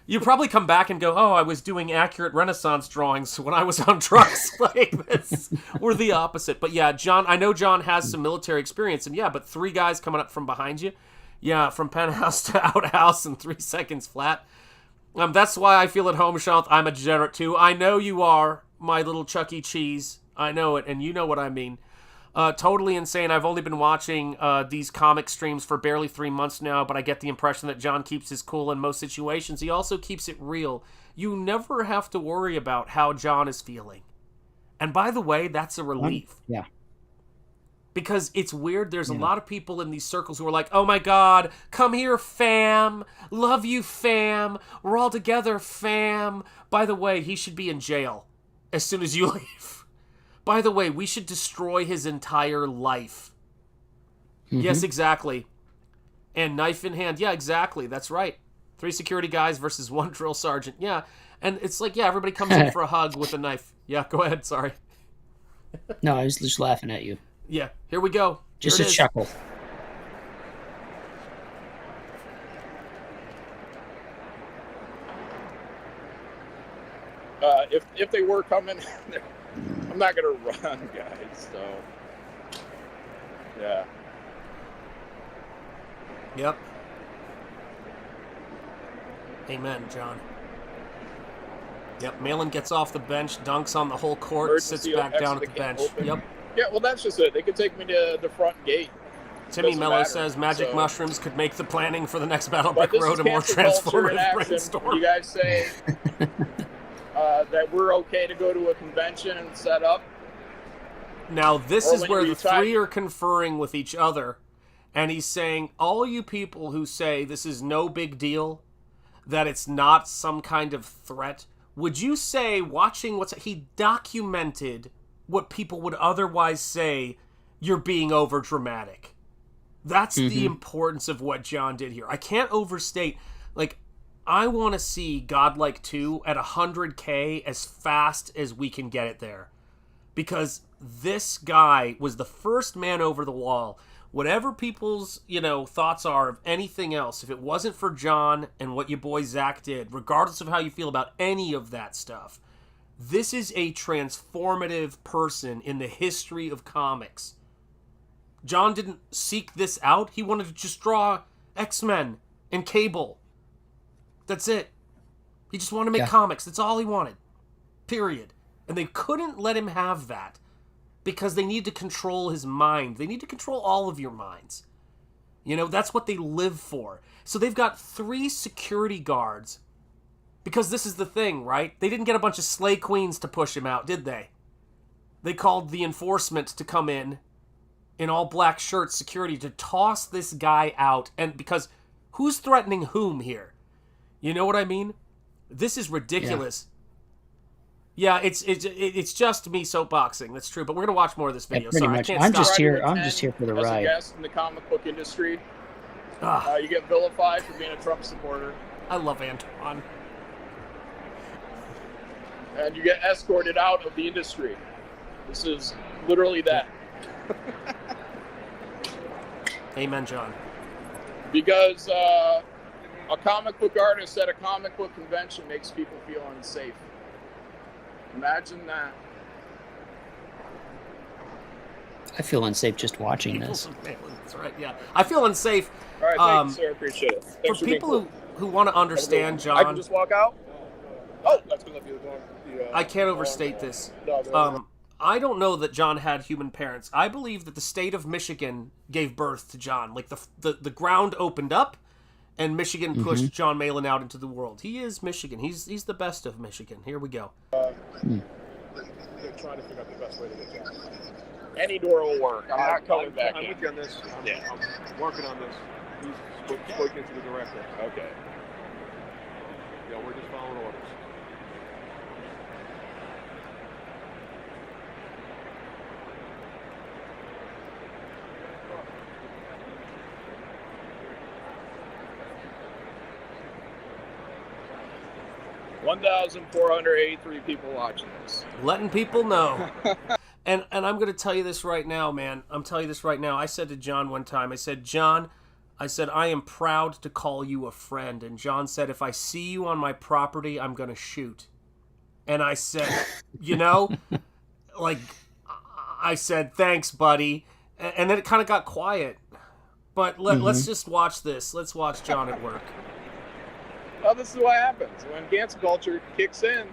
you probably come back and go, oh, I was doing accurate Renaissance drawings when I was on drugs. Like this. We're the opposite. But yeah, John, I know John has some military experience, and yeah, but 3 guys coming up from behind you. Yeah, from penthouse to outhouse in 3 seconds flat. That's why I feel at home, Shanth. I'm a degenerate too. I know you are, my little Chuck E. Cheese. I know it, and you know what I mean. Totally insane. I've only been watching these comic streams for barely 3 months now, but I get the impression that John keeps his cool in most situations. He also keeps it real. You never have to worry about how John is feeling. And by the way, that's a relief. Yeah. Because it's weird. There's a lot of people in these circles who are like, oh my God, come here, fam. Love you, fam. We're all together, fam. By the way, he should be in jail as soon as you leave. By the way, we should destroy his entire life. Mm-hmm. Yes, exactly. And knife in hand. Yeah, exactly. That's right. 3 security guys versus 1 drill sergeant. Yeah. And it's like, yeah, everybody comes in for a hug with a knife. Yeah, go ahead. Sorry. No, I was just laughing at you. Yeah, here we go. Just a chuckle. If they were coming, I'm not gonna run, guys. So, yeah. Yep. Amen, John. Yep, Malin gets off the bench, dunks on the whole court, Emergency sits back down at the bench. Open. Yep. Yeah, well, that's just it. They could take me to the front gate. Timmy Mello says magic mushrooms could make the planning for the next Battle Brick Road a more transformative brainstorm. You guys say that we're okay to go to a convention and set up. Now, this is where the 3 are conferring with each other, and he's saying, all you people who say this is no big deal, that it's not some kind of threat, would you say, watching he documented what people would otherwise say, you're being over dramatic. That's the importance of what John did here. I can't overstate, like, I want to see Godlike 2 at 100K as fast as we can get it there. Because this guy was the first man over the wall. Whatever people's, thoughts are of anything else, if it wasn't for John and what your boy Zach did, regardless of how you feel about any of that stuff, this is a transformative person in the history of comics. John didn't seek this out. He wanted to just draw X-Men and Cable. That's it. He just wanted to make comics. That's all he wanted. Period. And they couldn't let him have that because they need to control his mind. They need to control all of your minds. That's what they live for. So they've got 3 security guards because this is the thing, right? They didn't get a bunch of slay queens to push him out, did they? They called the enforcement to come in all black shirts, security, to toss this guy out. And because who's threatening whom here? You know what I mean? This is ridiculous. Yeah, it's just me soapboxing. That's true, but we're gonna watch more of this video. Pretty much. I'm just here for the ride. As a guest in the comic book industry, you get vilified for being a Trump supporter. I love Antoine. And you get escorted out of the industry. This is literally that. Amen, John. Because a comic book artist at a comic book convention makes people feel unsafe. Imagine that. I feel unsafe just watching this. That's right, yeah. I feel unsafe. All right, thanks, sir. Appreciate it. Thanks for people who want to understand, John. I can just walk out? Oh, that's going to be the I can't overstate this. I don't know that John had human parents. I believe that the state of Michigan gave birth to John. Like, the ground opened up, and Michigan pushed John Malin out into the world. He is Michigan. He's the best of Michigan. Here we go. They're trying to figure out the best way to get John. Any door will work. I'm not coming back I'm in. with you on this. I'm working on this. He's spoken to the director. Okay. Yeah, we're just following orders. $1,483 people watching this. Letting people know. And I'm going to tell you this right now, man. I'm telling you this right now. I said to John one time, I said, John, I am proud to call you a friend. And John said, if I see you on my property, I'm going to shoot. And I said, you know, like, I said, thanks, buddy. And then it kind of got quiet. But let's just watch this. Let's watch John at work. Well, this is what happens when cancel culture kicks in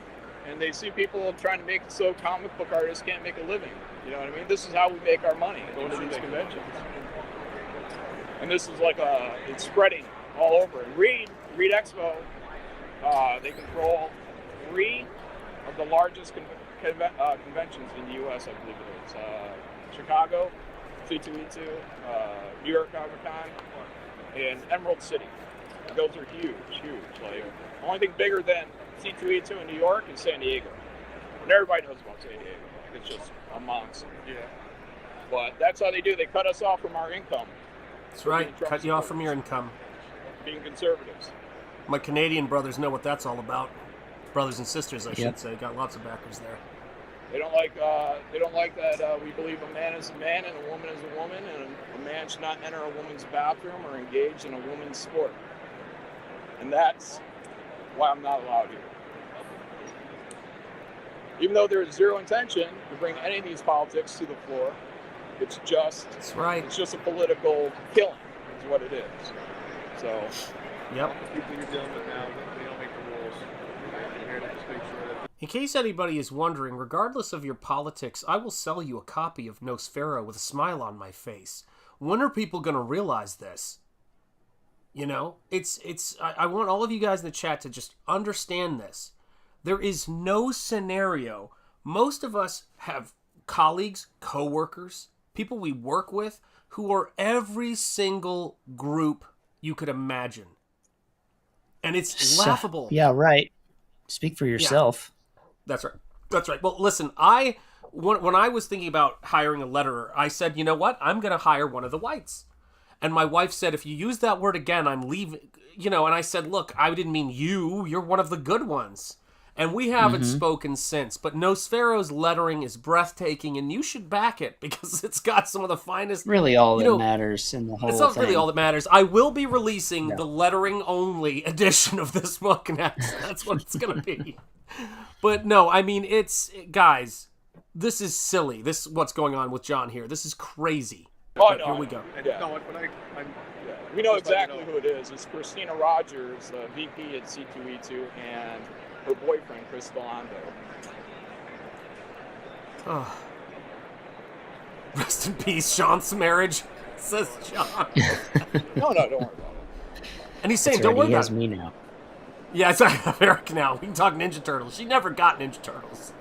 and they see people trying to make it so comic book artists can't make a living. You know what I mean? This is how we make our money, going to these conventions. And this is like it's spreading all over. And Reed Expo, they control 3 of the largest conventions in the U.S., I believe it is. Chicago, C2E2, New York Comic Con, and Emerald City. Those are huge. Like, the only thing bigger than C2E2 in New York is San Diego. And everybody knows about San Diego. It's just a monster. Yeah. But that's how they do. They cut us off from our income. That's right. Cut you off from your income. Being conservatives. My Canadian brothers know what that's all about. Brothers and sisters, I should say. Got lots of backers there. They don't like that we believe a man is a man and a woman is a woman, and a man should not enter a woman's bathroom or engage in a woman's sport. And that's why I'm not allowed here. Even though there is zero intention to bring any of these politics to the floor, it's just a political killing, is what it is. So, yep. The people you're dealing with now, they don't make the rules. You're here to just make sure that. In case anybody is wondering, regardless of your politics, I will sell you a copy of Nosfero with a smile on my face. When are people going to realize this? You know, I want all of you guys in the chat to just understand this. There is no scenario. Most of us have colleagues, co-workers, people we work with who are every single group you could imagine. And it's laughable. Yeah, right. Speak for yourself. Yeah, that's right. Well, listen, when I was thinking about hiring a letterer, I said, you know what? I'm going to hire one of the whites. And my wife said, if you use that word again, I'm leaving. You know, and I said, look, I didn't mean you. You're one of the good ones. And we haven't spoken since. But Nosfero's lettering is breathtaking, and you should back it because it's got some of the finest. Really, all that matters in the whole thing. It's not really all that matters. I will be releasing the lettering-only edition of this book next. That's what it's going to be. But no, I mean, guys, this is silly. This is what's going on with John here. This is crazy. Oh, no, here we go. We know exactly who it is. It's Christina Rogers, the VP at C2E2, and her boyfriend, Chris Delando. Oh. Rest in peace, Sean's marriage, says John. No, don't worry about it. And he's saying, That's don't worry he about has me now. Yeah, it's Eric now. We can talk Ninja Turtles. She never got Ninja Turtles.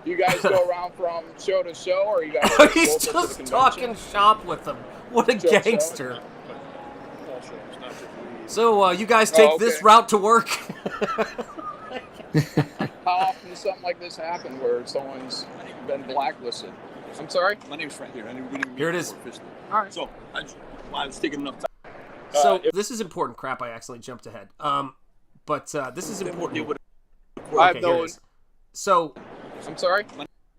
You guys go around from show to show, or you guys? He's just talking shop with them. What a gangster! So you guys take this route to work? How often does something like this happen, where someone's been blacklisted? I'm sorry. My name's Frank here. Here it is. All right. So I was taking enough time. So this is important. Crap! I accidentally jumped ahead. But this is important. Okay, here it is. So. I'm sorry?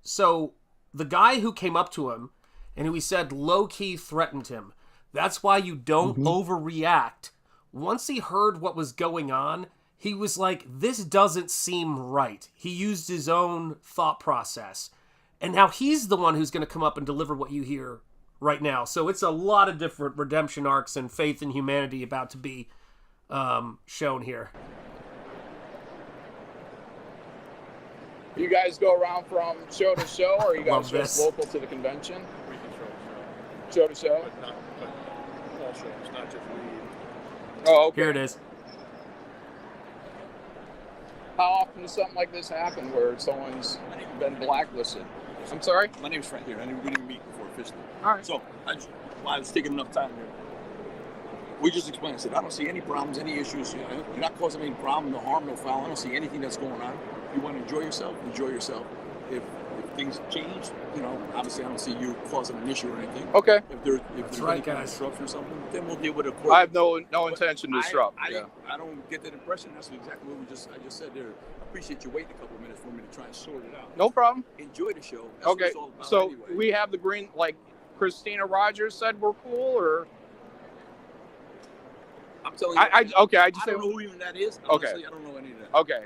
So, the guy who came up to him and who he said low-key threatened him, that's why you don't overreact. Once he heard what was going on, he was like, this doesn't seem right. He used his own thought process. And now he's the one who's going to come up and deliver what you hear right now. So it's a lot of different redemption arcs and faith in humanity about to be shown here. You guys go around from show to show, or you guys just local to the convention? We can show to show. But all shows, not just Reed. Oh, okay. Here it is. How often does something like this happen, where someone's been blacklisted? I'm sorry? My name's Frank here. We didn't meet before officially. All right. So, I was taking enough time here. We just explained. I said, I don't see any problems, any issues. You know, you're not causing any problem, no harm, no foul. I don't see anything that's going on. If you want to enjoy yourself, enjoy yourself. If things change, you know, obviously I don't see you causing an issue or anything. Okay. If there's right, any kind of guys. disruption or something, then we'll deal with it. I have no intention to disrupt. I don't get that impression. That's exactly what I just said there. I appreciate you waiting a couple of minutes for me to try and sort it out. No problem. Enjoy the show. That's Okay. what it's all about So anyway. we have the green, like Christina Rogers said we're cool, or? I'm telling you. I just don't know who even that is. Okay. Honestly, I don't know any of that. Okay.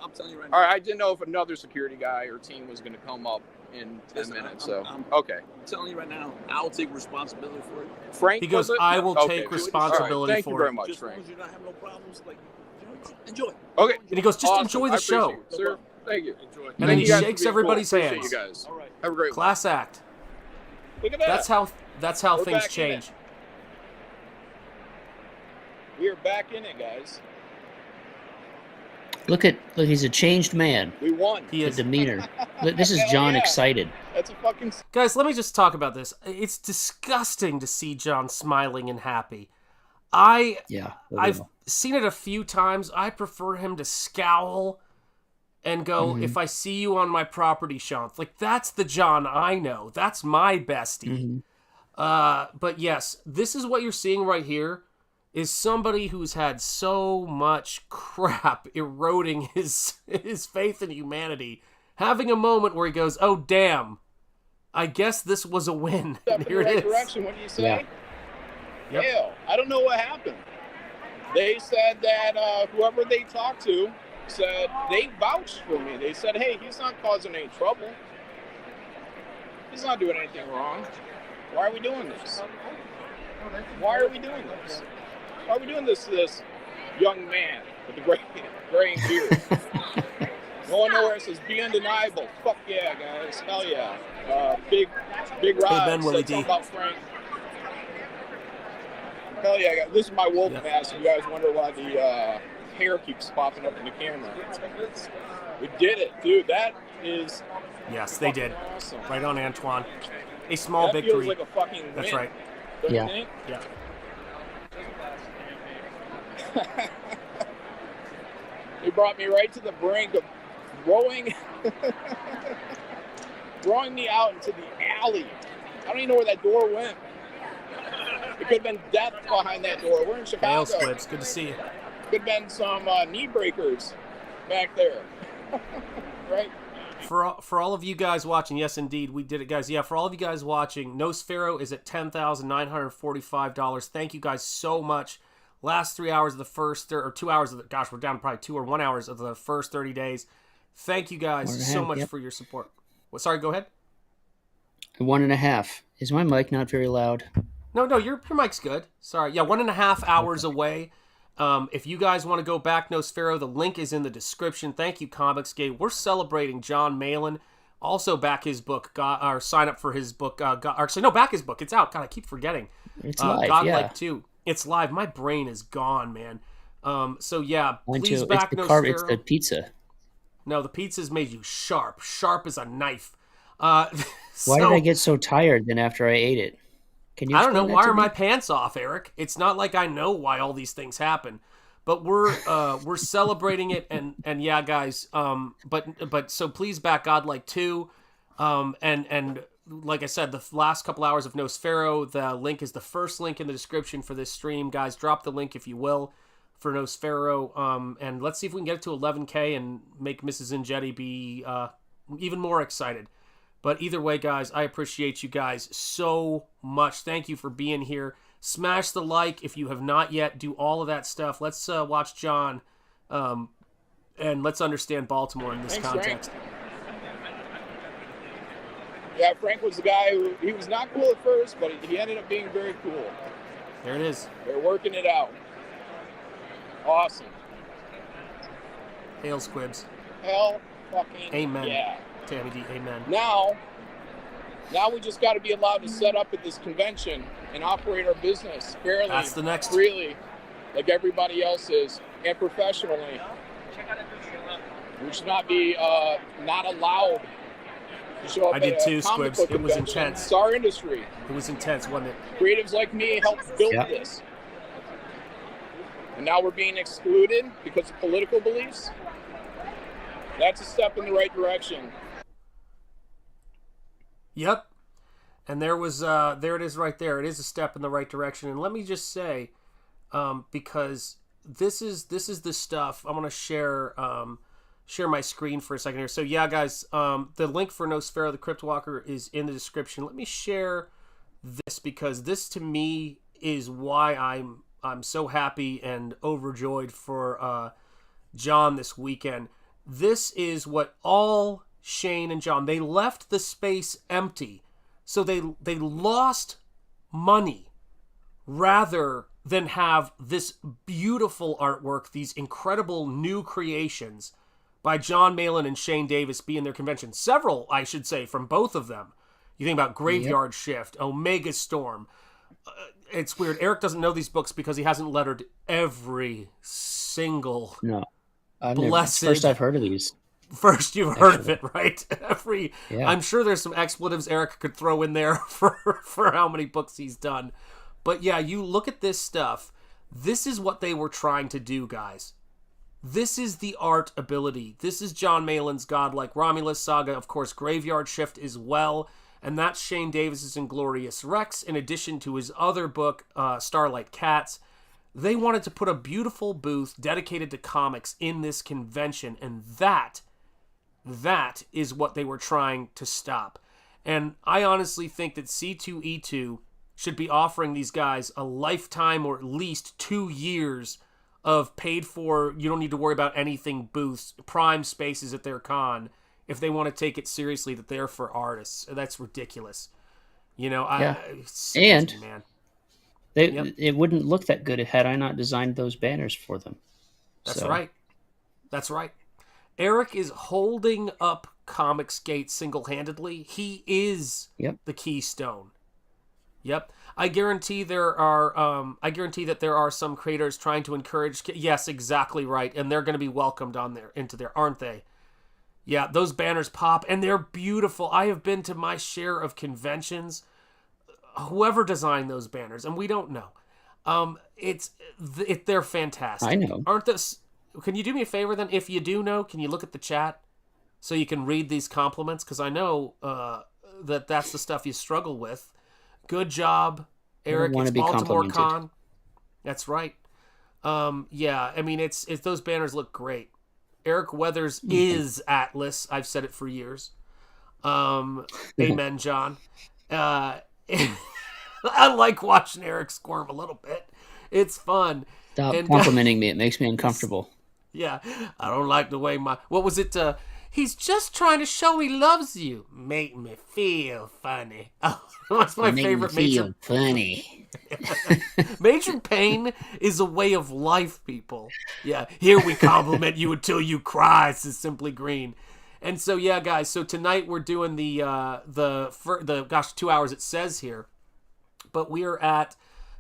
I'm telling you right All now. right. I didn't know if another security guy or team was going to come up in 10 Listen, minutes. I'm okay. telling you right now, I'll take responsibility for it. Frank, He goes, was it? I will Okay. take All right. responsibility Thank you for very it. much, Just as long Frank. as you don't have no problems, like, you know, enjoy. Okay. And he goes, just Awesome. enjoy I the show. appreciate it, sir. Thank you. Enjoy. And then he Thank you guys shakes for being everybody's cool. hands. Appreciate you guys. All right. Have a great one. Class act. Look at that. That's how We're things back in change. it. We are back in it, guys. Look, he's a changed man. We won. He The is. demeanor. This is Hell John yeah. excited. That's a fucking... Guys, let me just talk about this. It's disgusting to see John smiling and happy. I've seen it a few times. I prefer him to scowl and go, if I see you on my property, Shanth. Like, that's the John I know. That's my bestie. But yes, this is what you're seeing right here, is somebody who's had so much crap eroding his faith in humanity, having a moment where he goes, oh, damn, I guess this was a win. Step in Here the it right is. direction. What do you say? Yeah. Yep. Hell, I don't know what happened. They said that whoever they talked to said they vouched for me. They said, hey, he's not causing any trouble. He's not doing anything wrong. Why are we doing this? Why are we doing this? Why are we doing this to this young man with the gray beard? Going nowhere says, be undeniable. Fuck yeah, guys. Hell yeah. Big Rod Ben, Willie said something D. about Frank. Hell yeah, guys. This is my wolf mask. You guys wonder why the hair keeps popping up in the camera. We did it, dude. That is Yes, they did. awesome. Right on, Antoine. A small That victory. feels like a fucking win. That's right. Don't you Yeah. think? Yeah. He brought me right to the brink of throwing me out into the alley. I don't even know where that door went. It could have been death behind that door. We're in Chicago. Hail Squibs, good to see you. Could have been some knee breakers back there. Right? For all of you guys watching, yes, indeed, we did it, guys. Yeah, for all of you guys watching, Nosfero is at $10,945. Thank you guys so much. Last 3 hours of the first, or 2 hours of the, gosh, we're down to probably 2 or 1 hours of the first 30 days. Thank you guys so much for your support. Well, sorry, go ahead. 1.5. Is my mic not very loud? No, your mic's good. Sorry. Yeah, 1.5 hours away. If you guys want to go back, Nosfero, the link is in the description. Thank you, Comicsgate. We're celebrating John Malin. Also, back his book, or sign up for his book. Back his book. It's out. God, I keep forgetting. It's live, Godlike 2. It's live. My brain is gone, man. So, yeah, please back it's Nosfero. It's the pizza. No, the pizza's made you sharp. Sharp as a knife. Why did I get so tired then after I ate it? Can you? I don't know. explain that Why to are me? my pants off, Eric? It's not like I know why all these things happen, but we're celebrating it, and yeah, guys. But so please back Godlike 2, and like I said, the last couple hours of Nosfero, the link is the first link in the description for this stream, guys. Drop the link if you will for Nosfero, and let's see if we can get it to 11K and make Mrs. Enjetti be even more excited. But either way, guys, I appreciate you guys so much. Thank you for being here. Smash the like if you have not yet. Do all of that stuff. Let's watch John, and let's understand Baltimore in this context. Frank. Yeah, Frank was the guy who, he was not cool at first, but he ended up being very cool. There it is. They're working it out. Awesome. Hail Squibs. Hell fucking Amen. yeah. Tammy D, amen. Now we just got to be allowed to set up at this convention and operate our business fairly, That's the next. freely, like everybody else is, and professionally. We should not be not allowed You show up I did at a too, comic Squibs. book It was convention, intense. It's our industry. It was intense, wasn't it? Creatives like me helped build this. And now we're being excluded because of political beliefs. That's a step in the right direction. Yep. And there it is right there. It is a step in the right direction. And let me just say, because this is the stuff, I'm going to share my screen for a second here. So yeah, guys, the link for Nosfero the Crypt Walker is in the description. Let me share this, because this to me is why I'm so happy and overjoyed for John this weekend. This is what all Shane and John, they left the space empty. So they lost money rather than have this beautiful artwork, these incredible new creations by John Malin and Shane Davis be in their convention. Several, I should say, from both of them. You think about Graveyard Shift, Omega Storm. It's weird. Eric doesn't know these books because he hasn't lettered every single blessed. First I've heard of these. First you've heard of it, right? I'm sure there's some expletives Eric could throw in there for how many books he's done. But yeah, you look at this stuff. This is what they were trying to do, guys. This is the art ability. This is John Malin's Godlike Romulus Saga, of course, Graveyard Shift as well. And that's Shane Davis's Inglorious Rex, in addition to his other book, Starlight Cats. They wanted to put a beautiful booth dedicated to comics in this convention, and that is what they were trying to stop. And I honestly think that C2E2 should be offering these guys a lifetime or at least 2 years of paid for, you don't need to worry about anything booths, prime spaces at their con, if they want to take it seriously that they're for artists. That's ridiculous. You know, man. It wouldn't look that good had I not designed those banners for them. Right. That's right. Eric is holding up Comicsgate single-handedly. He is the keystone. Yep. I guarantee that there are some creators trying to encourage. Yes, exactly right. And they're going to be welcomed into there, aren't they? Yeah, those banners pop and they're beautiful. I have been to my share of conventions. Whoever designed those banners, and we don't know. They're fantastic. I know. Aren't this? Can you do me a favor then? If you do know, can you look at the chat so you can read these compliments? Because I know that's the stuff you struggle with. Good job, Eric. It's Baltimore Con. That's right. Yeah, I mean, it's those banners look great. Eric Weathers is Atlas. I've said it for years. Amen, John. I like watching Eric squirm a little bit. It's fun. Stop complimenting me. It makes me uncomfortable. Yeah, I don't like the way what was it? He's just trying to show he loves you. Make me feel funny. Oh, that's my favorite Major. Funny. Major Pain is a way of life, people. Yeah, here we compliment you until you cry, says Simply Green. And so, yeah, guys, so tonight we're doing the 2 hours it says here. But we are at,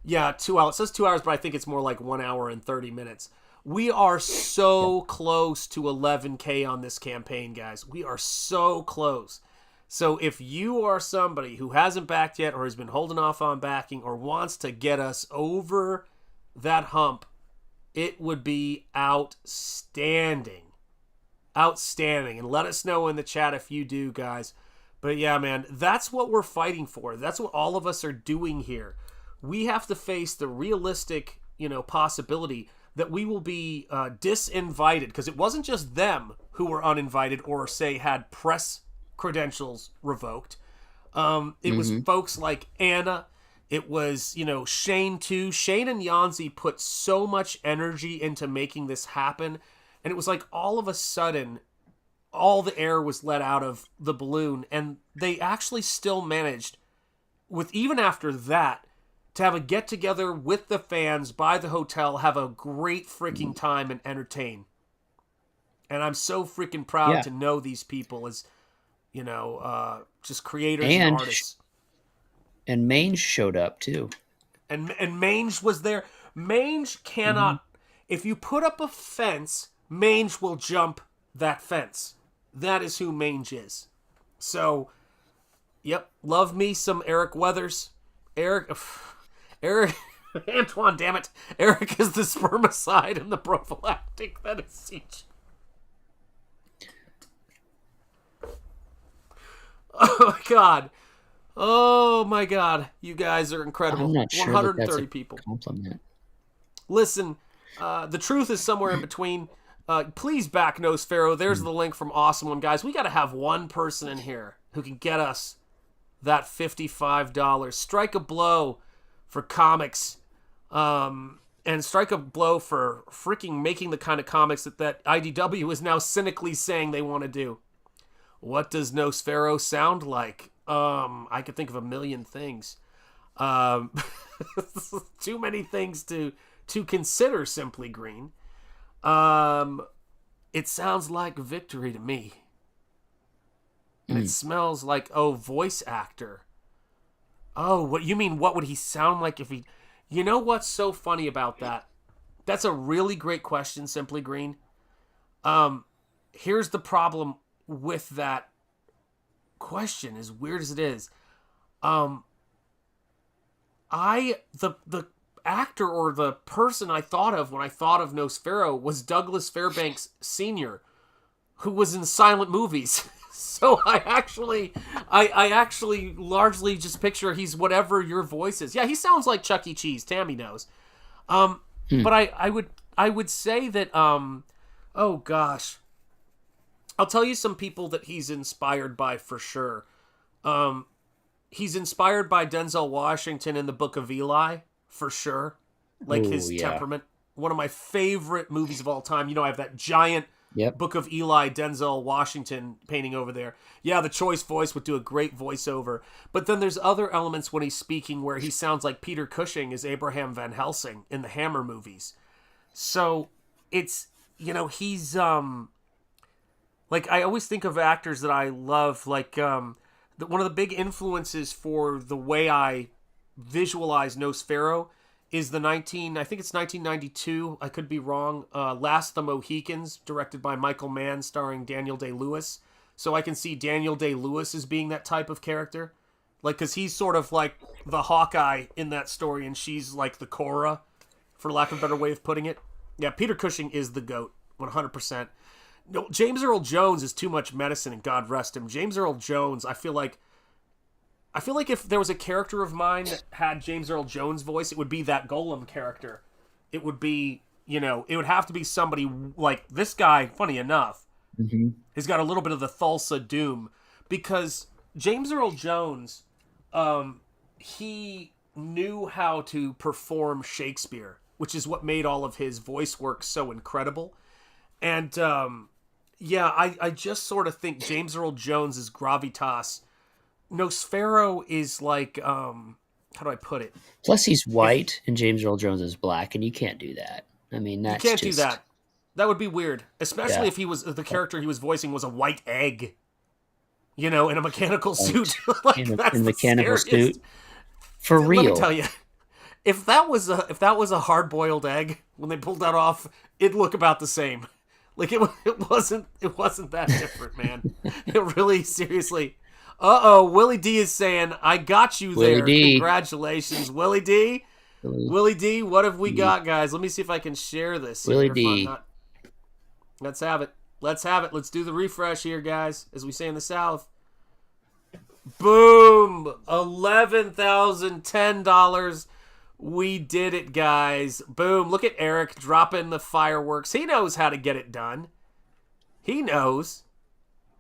2 hours. It says 2 hours, but I think it's more like 1 hour and 30 minutes. We are so close to 11K on this campaign, guys. We are so close. So if you are somebody who hasn't backed yet or has been holding off on backing or wants to get us over that hump, it would be outstanding. Outstanding. And let us know in the chat if you do, guys. But yeah, man, that's what we're fighting for. That's what all of us are doing here. We have to face the realistic, possibility that we will be disinvited, because it wasn't just them who were uninvited or, say, had press credentials revoked. It was folks like Anna. It was, Shane, too. Shane and Yanzi put so much energy into making this happen, and it was like all of a sudden, all the air was let out of the balloon, and they actually still managed, even after that, to have a get-together with the fans by the hotel, have a great freaking time and entertain. And I'm so freaking proud to know these people as, just creators and artists. And Mange showed up, too. And Mange was there. Mange cannot... If you put up a fence, Mange will jump that fence. That is who Mange is. So, yep, love me some Eric Weathers. Eric, Antoine, damn it. Eric is the spermicide and the prophylactic medicine. Oh my god. Oh my god. You guys are incredible. I'm not sure 130 that's a people. Compliment. Listen, the truth is somewhere in between. Please back Nosfero. There's the link from Awesome One, guys. We got to have one person in here who can get us that $55. Strike a blow for comics, and strike a blow for freaking making the kind of comics that IDW is now cynically saying they want to do. What does Nosfero sound like? I could think of a million things. Too many things to consider, Simply Green. It sounds like victory to me. And it smells like, voice actor. Oh, what you mean? What would he sound like if he... You know what's so funny about that? That's a really great question, Simply Green. Here's the problem with that question, as weird as it is. The actor or the person I thought of when I thought of Nosfero was Douglas Fairbanks Sr., who was in silent movies. So I actually largely just picture he's whatever your voice is. Yeah, he sounds like Chuck E. Cheese. Tammy knows. But I would say that oh gosh, I'll tell you some people that he's inspired by for sure. He's inspired by Denzel Washington in the Book of Eli for sure. Like his temperament. One of my favorite movies of all time. You know, I have that giant Book of Eli Denzel Washington painting over there. Yeah, the choice voice would do a great voiceover. But then there's other elements when he's speaking where he sounds like Peter Cushing as Abraham Van Helsing in the Hammer movies. So it's, you know, he's like, I always think of actors that I love, like one of the big influences for the way I visualize Nosfero is the 1992, I could be wrong, Last of the Mohicans, directed by Michael Mann, starring Daniel Day-Lewis. So I can see Daniel Day-Lewis as being that type of character. Like, because he's sort of like the Hawkeye in that story, and she's like the Cora, for lack of a better way of putting it. Yeah, Peter Cushing is the GOAT, 100%. No, James Earl Jones is too much medicine, and God rest him. James Earl Jones, I feel like if there was a character of mine that had James Earl Jones' voice, it would be that Golem character. It would be, you know, it would have to be somebody like this guy, funny enough, has got a little bit of the Thulsa Doom. Because James Earl Jones, he knew how to perform Shakespeare, which is what made all of his voice work so incredible. And, I just sort of think James Earl Jones is gravitas. Nosfero is like, how do I put it? Plus, he's white and James Earl Jones is black, and you can't do that. I mean, that's you can't do that. That would be weird, especially if the character he was voicing was a white egg, you know, in a mechanical suit. Like, in a mechanical suit. For real. Let me tell you, if that was a hard-boiled egg, when they pulled that off, it'd look about the same. Like it wasn't that different, man. It really, seriously. Willie D is saying, I got you there. Willie D. Congratulations, Willie D. Willie D, what have we got, guys? Let me see if I can share this. Willie D. Let's have it. Let's do the refresh here, guys, as we say in the South. Boom! $11,010. We did it, guys. Boom. Look at Eric dropping the fireworks. He knows how to get it done. He knows.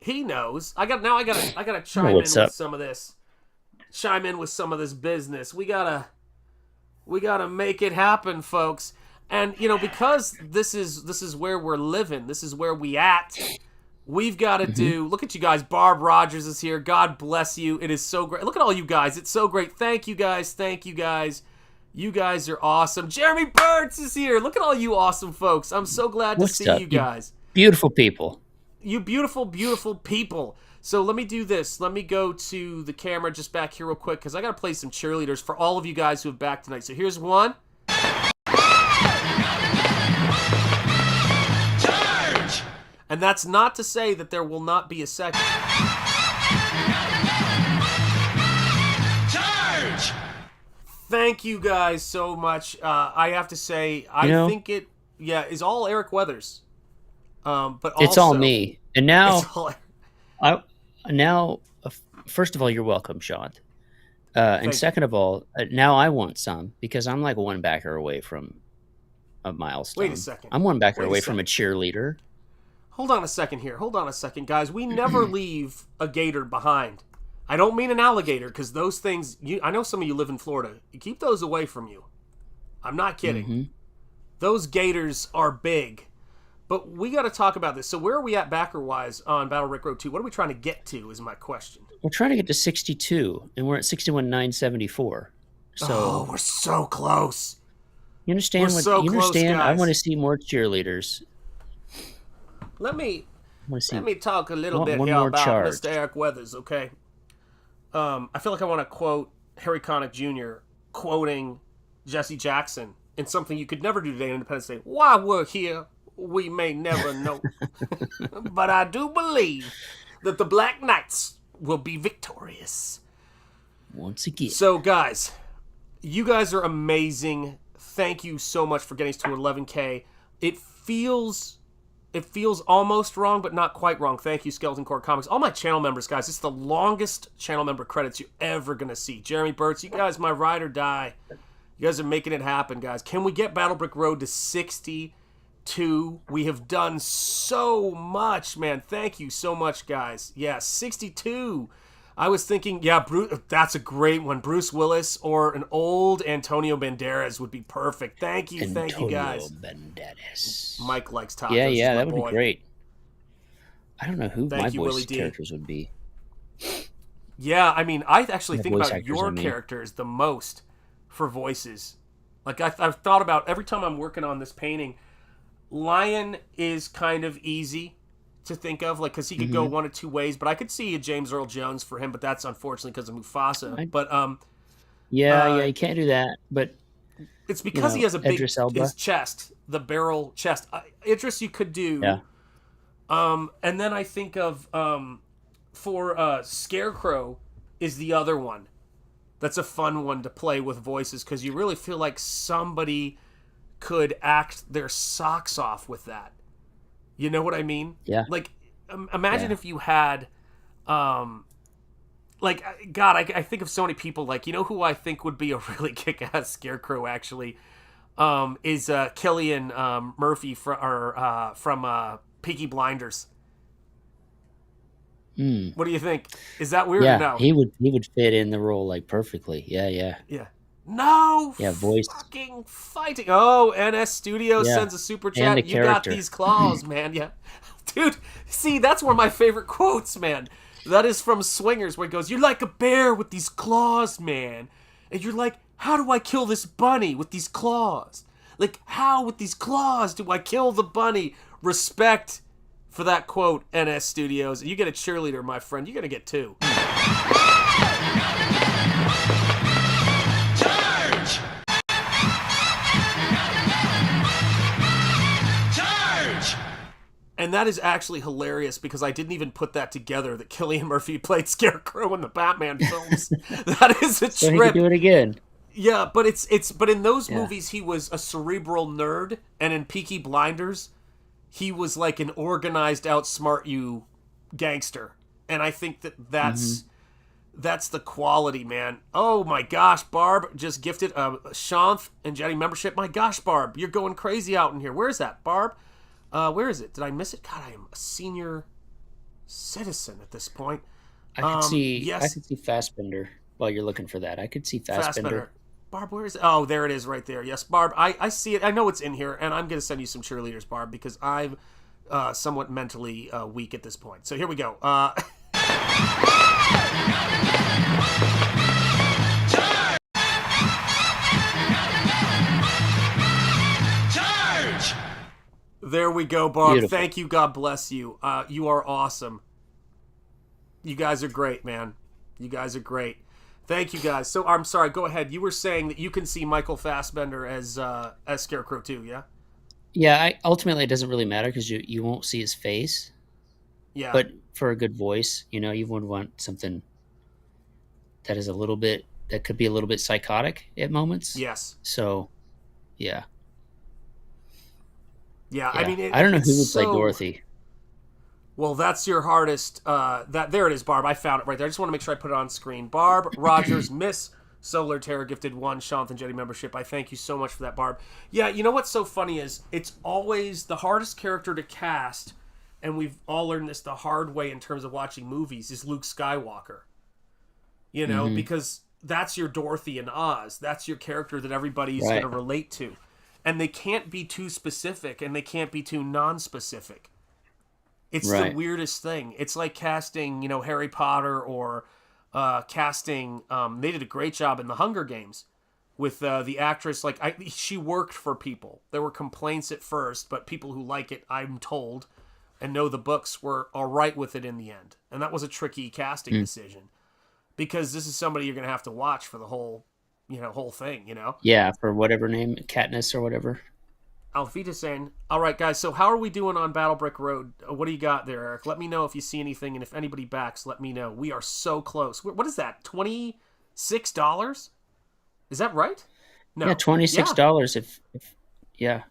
I gotta chime in with some of this. Chime in with some of this business. We gotta make it happen, folks. And you know, because this is where we're living. This is where we at. We've got to do. Look at you guys. Barb Rogers is here. God bless you. It is so great. Look at all you guys. It's so great. Thank you guys. You guys are awesome. Jeremy Burns is here. Look at all you awesome folks. I'm so glad to see you guys. Beautiful people. You beautiful, beautiful people. So let me do this. Let me go to the camera just back here real quick because I got to play some cheerleaders for all of you guys who have backed tonight. So here's one. Charge! And that's not to say that there will not be a second. Thank you guys so much. I have to say, I think it is all Eric Weathers. But also, it's all me. And now, all... first of all, you're welcome, Shanth. And second of all, now I want some because I'm like one backer away from a milestone. Wait a second. I'm one backer away from a cheerleader. Hold on a second here. Hold on a second, guys. We never leave a gator behind. I don't mean an alligator, because those things... I know some of you live in Florida. You keep those away from you. I'm not kidding. Mm-hmm. Those gators are big. But we got to talk about this. So where are we at backer-wise on Battle Rick Road 2? What are we trying to get to is my question. We're trying to get to 62, and we're at 61,974. So we're so close. You understand? We're so close, guys. I want to see more cheerleaders. Let me talk a little bit here about Mr. Eric Weathers, okay? I feel like I want to quote Harry Connick Jr. quoting Jesse Jackson in something you could never do today on Independence Day. Why we're here, we may never know. But I do believe that the Black Knights will be victorious. Once again. So, guys, you guys are amazing. Thank you so much for getting us to 11K. It feels almost wrong, but not quite wrong. Thank you, Skeleton Core Comics. All my channel members, guys. It's the longest channel member credits you're ever going to see. Jeremy Burtz, you guys, my ride or die. You guys are making it happen, guys. Can we get Battle Brick Road to 62? We have done so much, man. Thank you so much, guys. Yeah, 62. I was thinking, that's a great one. Bruce Willis or an old Antonio Banderas would be perfect. Thank you guys. Banderas. Mike likes tacos. Yeah, that would be great. I don't know who my voice characters would be. Yeah, I mean, I actually think about your characters the most for voices. Like, I've thought about every time I'm working on this painting, Lion is kind of easy to think of, like, because he could go one of two ways, but I could see a James Earl Jones for him, but that's unfortunately because of Mufasa. You can't do that, but it's because he has a big his chest, the barrel chest. Idris, you could do. Yeah. And then I think of for Scarecrow is the other one. That's a fun one to play with voices because you really feel like somebody could act their socks off with that. You know what I mean? Yeah. Like, imagine if you had, I think of so many people, like, you know who I think would be a really kick-ass Scarecrow, actually, is Cillian Murphy from Peaky Blinders. What do you think? Is that weird or no? he would fit in the role, like, perfectly. Yeah. No voice. fucking fighting. Oh, NS Studio sends a super chat. You got these claws, man. Yeah. Dude, see, that's one of my favorite quotes, man. That is from Swingers, where it goes, "You're like a bear with these claws, man." And you're like, how do I kill this bunny with these claws? Like, how with these claws do I kill the bunny? Respect for that quote, NS Studios. You get a cheerleader, my friend. You're going to get two. And that is actually hilarious because I didn't even put that together that Cillian Murphy played Scarecrow in the Batman films. That is a trip. So he could do it again. Yeah, but but in those movies he was a cerebral nerd, and in Peaky Blinders he was like an organized, outsmart you gangster. And I think that's the quality, man. Oh my gosh, Barb just gifted a Shanth Enjeti membership. My gosh, Barb, you're going crazy out in here. Where is that, Barb? Where is it? Did I miss it? God, I am a senior citizen at this point. I could see Fassbender while you're looking for that. I could see Fassbender. Barb, where is it? Oh, there it is right there. Yes, Barb, I see it. I know it's in here, and I'm going to send you some cheerleaders, Barb, because I'm somewhat mentally weak at this point. So here we go. There we go, Barb. Beautiful. Thank you. God bless you. You are awesome. You guys are great, man. You guys are great. Thank you, guys. So, I'm sorry. Go ahead. You were saying that you can see Michael Fassbender as Scarecrow too, yeah? Yeah. Ultimately, it doesn't really matter because you won't see his face. Yeah. But for a good voice, you would want something that is a little bit that could be a little bit psychotic at moments. Yes. So, yeah. Yeah, I mean, I don't know who would play Dorothy. Well, that's your hardest. There it is, Barb. I found it right there. I just want to make sure I put it on screen. Barb Rogers, Miss Solar Terror, gifted 1 Shanth Enjeti membership. I thank you so much for that, Barb. Yeah, you know what's so funny is it's always the hardest character to cast, and we've all learned this the hard way in terms of watching movies, is Luke Skywalker. You know, because that's your Dorothy in Oz. That's your character that everybody's going to relate to. And they can't be too specific, and they can't be too non-specific. It's the weirdest thing. It's like casting, you know, Harry Potter or casting. They did a great job in the Hunger Games with the actress. Like she worked for people. There were complaints at first, but people who like it, I'm told, and know the books, were all right with it in the end. And that was a tricky casting decision, because this is somebody you're going to have to watch for the whole thing, you know? Yeah, for whatever name, Katniss or whatever. Alfita saying, all right, guys, so how are we doing on Battle Brick Road? What do you got there, Eric? Let me know if you see anything, and if anybody backs, let me know. We are so close. What is that, $26? Is that right? No. Yeah, $26 if yeah.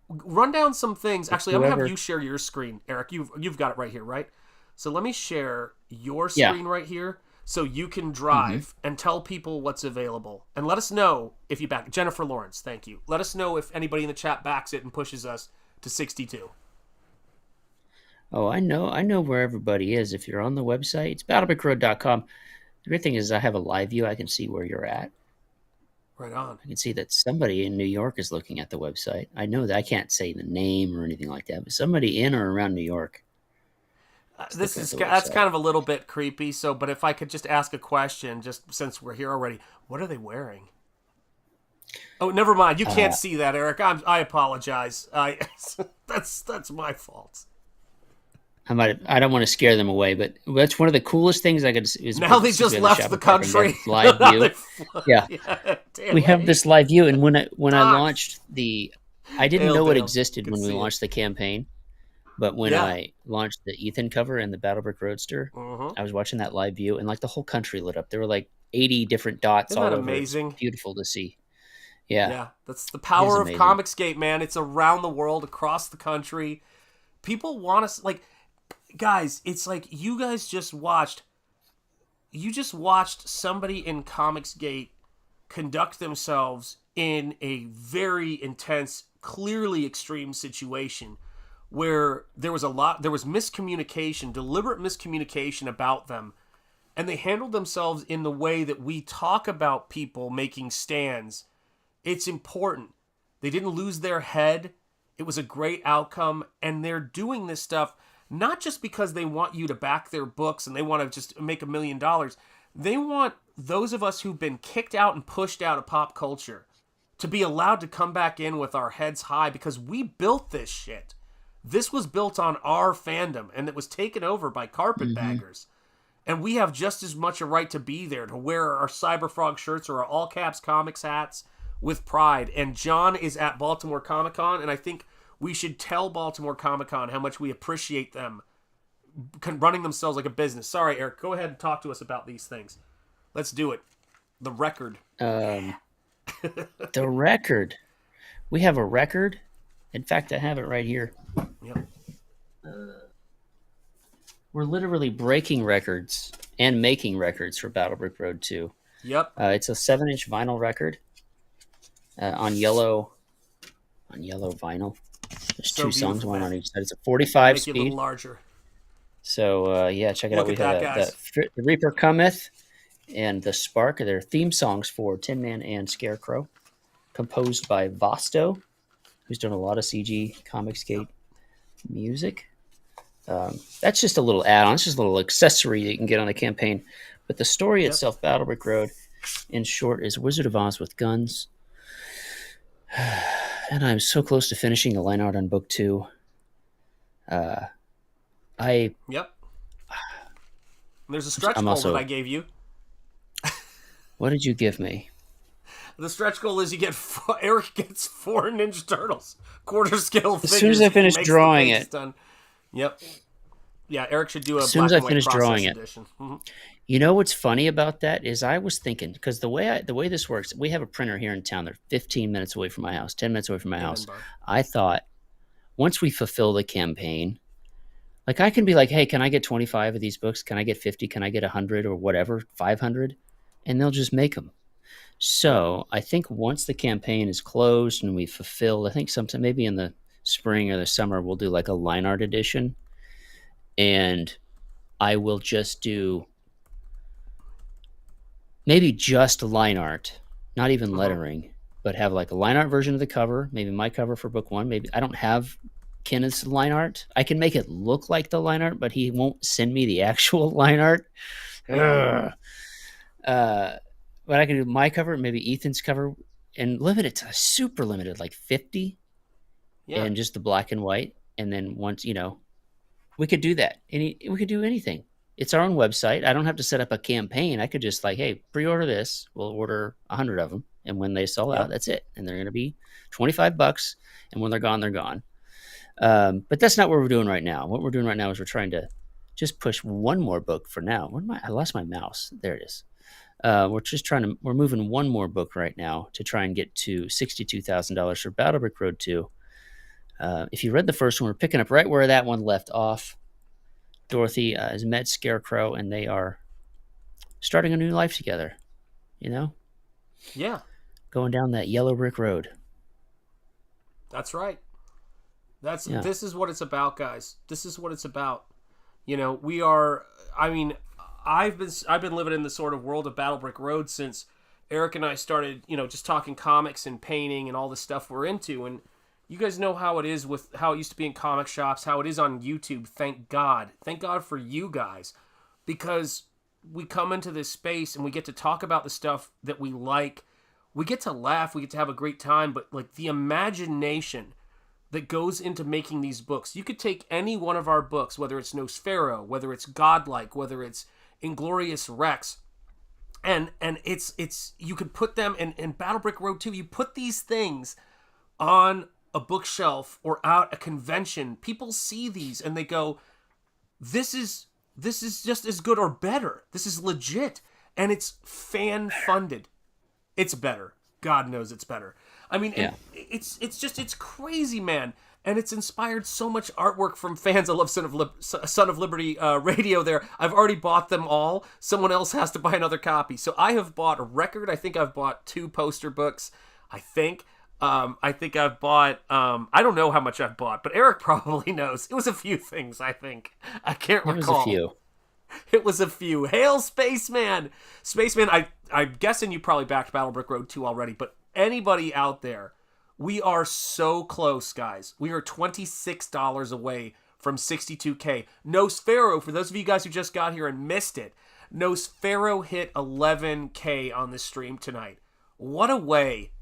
Run down some things. Actually, I'm going to have you share your screen, Eric. You've got it right here, right? So let me share your screen right here, so you can drive and tell people what's available. And let us know if you back. Jennifer Lawrence, thank you. Let us know if anybody in the chat backs it and pushes us to 62. Oh, I know where everybody is. If you're on the website, it's battlebrickroad.com. The great thing is I have a live view. I can see where you're at. Right on. I can see that somebody in New York is looking at the website. I know that I can't say the name or anything like that, but somebody in or around New York. That's kind of a little bit creepy. So, but if I could just ask a question, just since we're here already, what are they wearing? Oh, never mind. You can't see that, Eric. I apologize. That's my fault. I don't want to scare them away, but that's one of the coolest things I could. Now they just left the country. Live view. Yeah, we have this live view, and when I launched I didn't know it existed when we launched the campaign. But when I launched the Ethan cover and the Battlebrick Roadster, I was watching that live view, and like the whole country lit up. There were like 80 different dots all over. Amazing? It's beautiful to see. Yeah, that's the power of Comicsgate, man. It's around the world, across the country. People want us, like, guys. It's like you guys just watched. You just watched somebody in Comicsgate conduct themselves in a very intense, clearly extreme situation, where there was miscommunication, deliberate miscommunication about them, and they handled themselves in the way that we talk about people making stands. It's important. They didn't lose their head. It was a great outcome, and they're doing this stuff not just because they want you to back their books and they want to just make $1 million. They want those of us who've been kicked out and pushed out of pop culture to be allowed to come back in with our heads high, because we built this shit. This was built on our fandom, and it was taken over by carpetbaggers. And we have just as much a right to be there, to wear our CYBERFROG shirts or our All Caps Comics hats with pride. And John is at Baltimore Comic-Con, and I think we should tell Baltimore Comic-Con how much we appreciate them running themselves like a business. Sorry, Eric, go ahead and talk to us about these things. Let's do it. The record. The record. We have a record. In fact, I have it right here. Yep. We're literally breaking records and making records for Battlebrick Road 2. Yep. It's a 7-inch vinyl record on yellow vinyl. There's two songs, one on each side. It's a 45 Make speed. it a little larger. So check it out. We have the Reaper Cometh and the Spark. They're theme songs for Tin Man and Scarecrow, composed by Vosto, who's done a lot of CG Comicsgate music. That's just a little add-on. It's just a little accessory that you can get on a campaign. But the story itself, Battlebrick Road, in short, is Wizard of Oz with guns. And I'm so close to finishing the line art on book 2. Yep. There's a stretch goal that I gave you. What did you give me? The stretch goal is Eric gets 4 Ninja Turtles, quarter scale figures. As soon as I finish drawing it. Done. Yep. Yeah, Eric should do a As soon black as I and white finish process drawing it. edition. You know what's funny about that is I was thinking, because the way this works, we have a printer here in town. They're 15 minutes away from my house, 10 minutes away from my house. I thought once we fulfill the campaign, like I can be like, hey, can I get 25 of these books? Can I get 50? Can I get 100 or whatever, 500? And they'll just make them. So I think once the campaign is closed and we fulfill, I think sometime maybe in the spring or the summer, we'll do like a line art edition. And I will just do maybe just line art, not even lettering, but have like a line art version of the cover, maybe my cover for book one. Maybe I don't have Kenneth's line art. I can make it look like the line art, but he won't send me the actual line art. But I can do my cover, maybe Ethan's cover, and limit it to super limited, like 50, and just the black and white. And then once, we could do that. We could do anything. It's our own website. I don't have to set up a campaign. I could just like, hey, pre-order this. We'll order 100 of them. And when they sell out, that's it. And they're going to be $25. And when they're gone, they're gone. But that's not what we're doing right now. What we're doing right now is we're trying to just push one more book for now. I lost my mouse. There it is. We're moving one more book right now to try and get to $62,000 for Battle Brick Road 2. If you read the first one, we're picking up right where that one left off. Dorothy has met Scarecrow, and they are starting a new life together, Yeah. Going down that yellow brick road. That's right. This is what it's about, guys. This is what it's about. We are, I've been living in the sort of world of Battle Brick Road since Eric and I started, just talking comics and painting and all the stuff we're into. And you guys know how it is with how it used to be in comic shops, how it is on YouTube. Thank God. Thank God for you guys. Because we come into this space and we get to talk about the stuff that we like. We get to laugh. We get to have a great time. But like the imagination that goes into making these books. You could take any one of our books, whether it's Nosfero, whether it's Godlike, whether it's Inglorious Rex, and it's you could put them in Battle Brick Road 2. You put these things on a bookshelf or out a convention. People see these and they go, this is just as good or better. This is legit. And it's fan funded. It's better. God knows it's better. It's crazy, man. And it's inspired so much artwork from fans. I love Son of Liberty Radio there. I've already bought them all. Someone else has to buy another copy. So I have bought a record. I think I've bought 2 poster books. I think I've bought, I don't know how much I've bought, but Eric probably knows. It was a few things, I think. I can't recall. It was a few. Hail, Spaceman! Spaceman, I'm guessing you probably backed Battle Brick Road 2 already, but anybody out there, we are so close, guys. We are $26 away from 62K. Nosfero, for those of you guys who just got here and missed it, Nosfero hit 11K on the stream tonight. What a way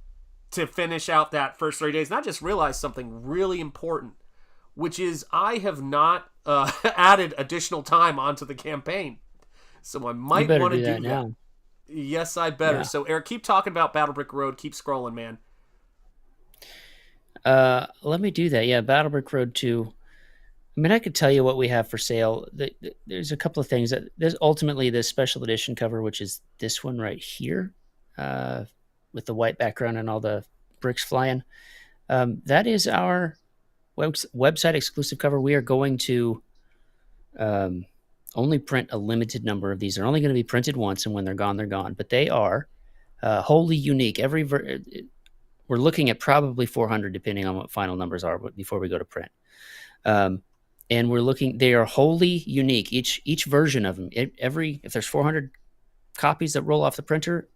to finish out that first 30 days. And I just realized something really important, which is I have not added additional time onto the campaigin. So I might want to do that now. Yes, I better. Yeah. So Eric, keep talking about Battle Brick Road. Keep scrolling, man. Let me do that. Yeah, Battle Brick Road 2. I could tell you what we have for sale. There's a couple of things. There's ultimately this special edition cover, which is this one right here, with the white background and all the bricks flying. That is our website exclusive cover. We are going to only print a limited number of these. They're only going to be printed once, and when they're gone, they're gone. But they are wholly unique. We're looking at probably 400, depending on what final numbers are before we go to print. And they are wholly unique. Each version of them. If there's 400 copies that roll off the printer,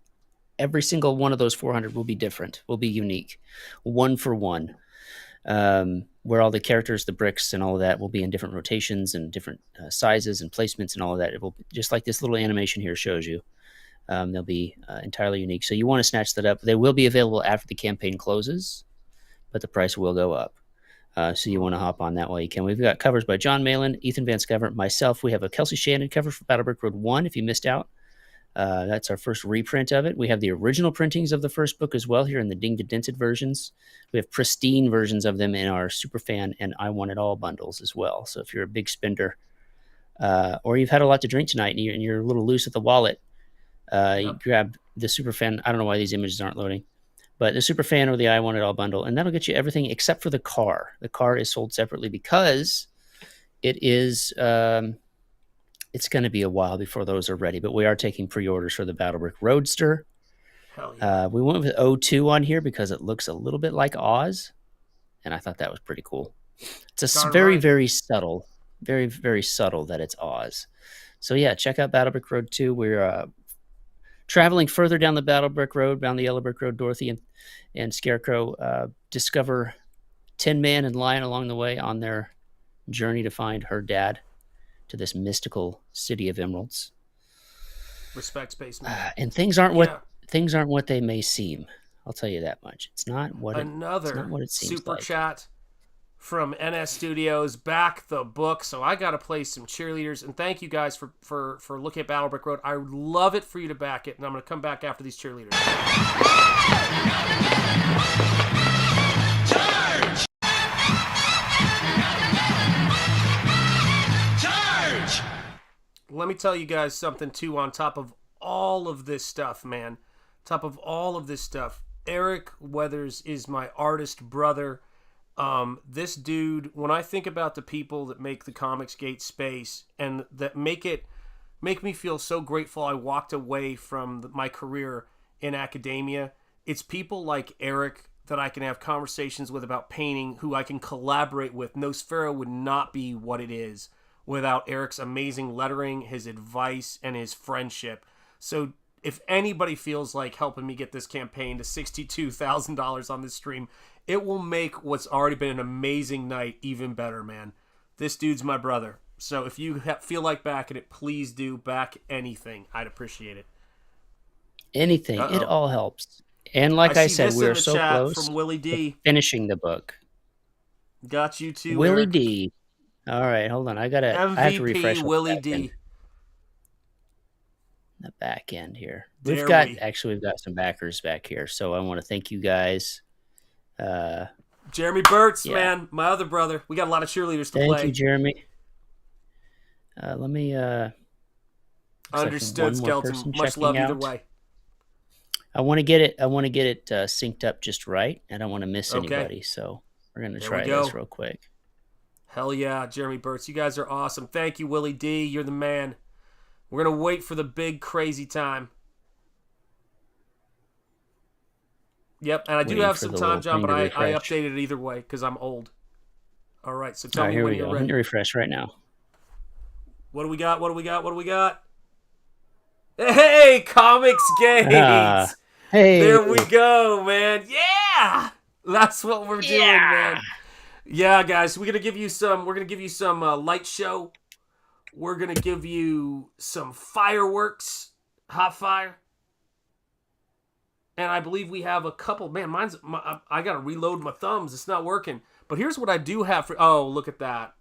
every single one of those 400 will be different, will be unique, one for one. Where all the characters, the bricks, and all of that will be in different rotations and different sizes and placements and all of that. It will, just like this little animation here shows you. They'll be entirely unique. So you want to snatch that up. They will be available after the campaign closes, but the price will go up. So you want to hop on that while you can. We've got covers by John Malin, Ethan Van Sciver, myself. We have a Kelsey Shannon cover for Battle Brick Road 1 if you missed out. That's our first reprint of it. We have the original printings of the first book as well here in the dinged dented versions. We have pristine versions of them in our Superfan and I Want It All bundles as well. So if you're a big spender, or you've had a lot to drink tonight and you're a little loose at the wallet, you grab the Superfan. I don't know why these images aren't loading, but the Superfan or the I Want It All bundle, and that'll get you everything except for the car. The car is sold separately because it is. It's going to be a while before those are ready, but we are taking pre-orders for the Battlebrick Roadster. Hell yeah. We went with O2 on here because it looks a little bit like Oz, and I thought that was pretty cool. It's very, very subtle. Very, very subtle that it's Oz. So yeah, check out Battlebrick Road 2. We're traveling further down the Battlebrick Road, down the Yellow Brick Road. Dorothy and Scarecrow discover Tin Man and Lion along the way on their journey to find her dad to this mystical city of emeralds. Respect, Spaceman. And things aren't what they may seem. I'll tell you that much. It's not what it seems super like. Chat from NS Studios. Back the book. So I got to play some cheerleaders. And thank you guys for looking at Battlebrick Road. I would love it for you to back it. And I'm going to come back after these cheerleaders. Charge! Charge! Let me tell you guys something, too, on top of all of this stuff, man. Top of all of this stuff, Eric Weathers is my artist brother. This dude, when I think about the people that make the Comicsgate space and that make me feel so grateful I walked away from my career in academia, it's people like Eric that I can have conversations with about painting, who I can collaborate with. Nosfero would not be what it is without Eric's amazing lettering, his advice, and his friendship. So if anybody feels like helping me get this campaign to $62,000 on this stream, it will make what's already been an amazing night even better, man. This dude's my brother. So if you feel like backing it, please do back anything. I'd appreciate it. Anything. It all helps. And like I said, we're so close from Willie D. to finishing the book. Got you too, Willie Eric. D. All right, hold on. I have to refresh MVP Willie D. The back end here. We've got some backers back here, so I want to thank you guys. Jeremy Burtz, man, my other brother. We got a lot of cheerleaders to play. Thank you, Jeremy. Let me understood, Skeleton. Much love either way. I want to get it synced up just right. I don't want to miss anybody, so we're gonna try this real quick. Hell yeah, Jeremy Burtz. You guys are awesome. Thank you, Willie D. You're the man. We're going to wait for the big, crazy time. Yep, and I do have some time, John, but I updated it either way because I'm old. All right, so tell me when you're ready. Let me refresh right now. What do we got? What do we got? What do we got? Hey, Comicsgate! Hey! There we go, man. Yeah! That's what we're doing, man. Yeah, guys, we're gonna give you some light show. We're gonna give you some fireworks, hot fire, and I believe we have a couple. Man, I gotta reload my thumbs. It's not working. But here's what I do have for. Oh, look at that!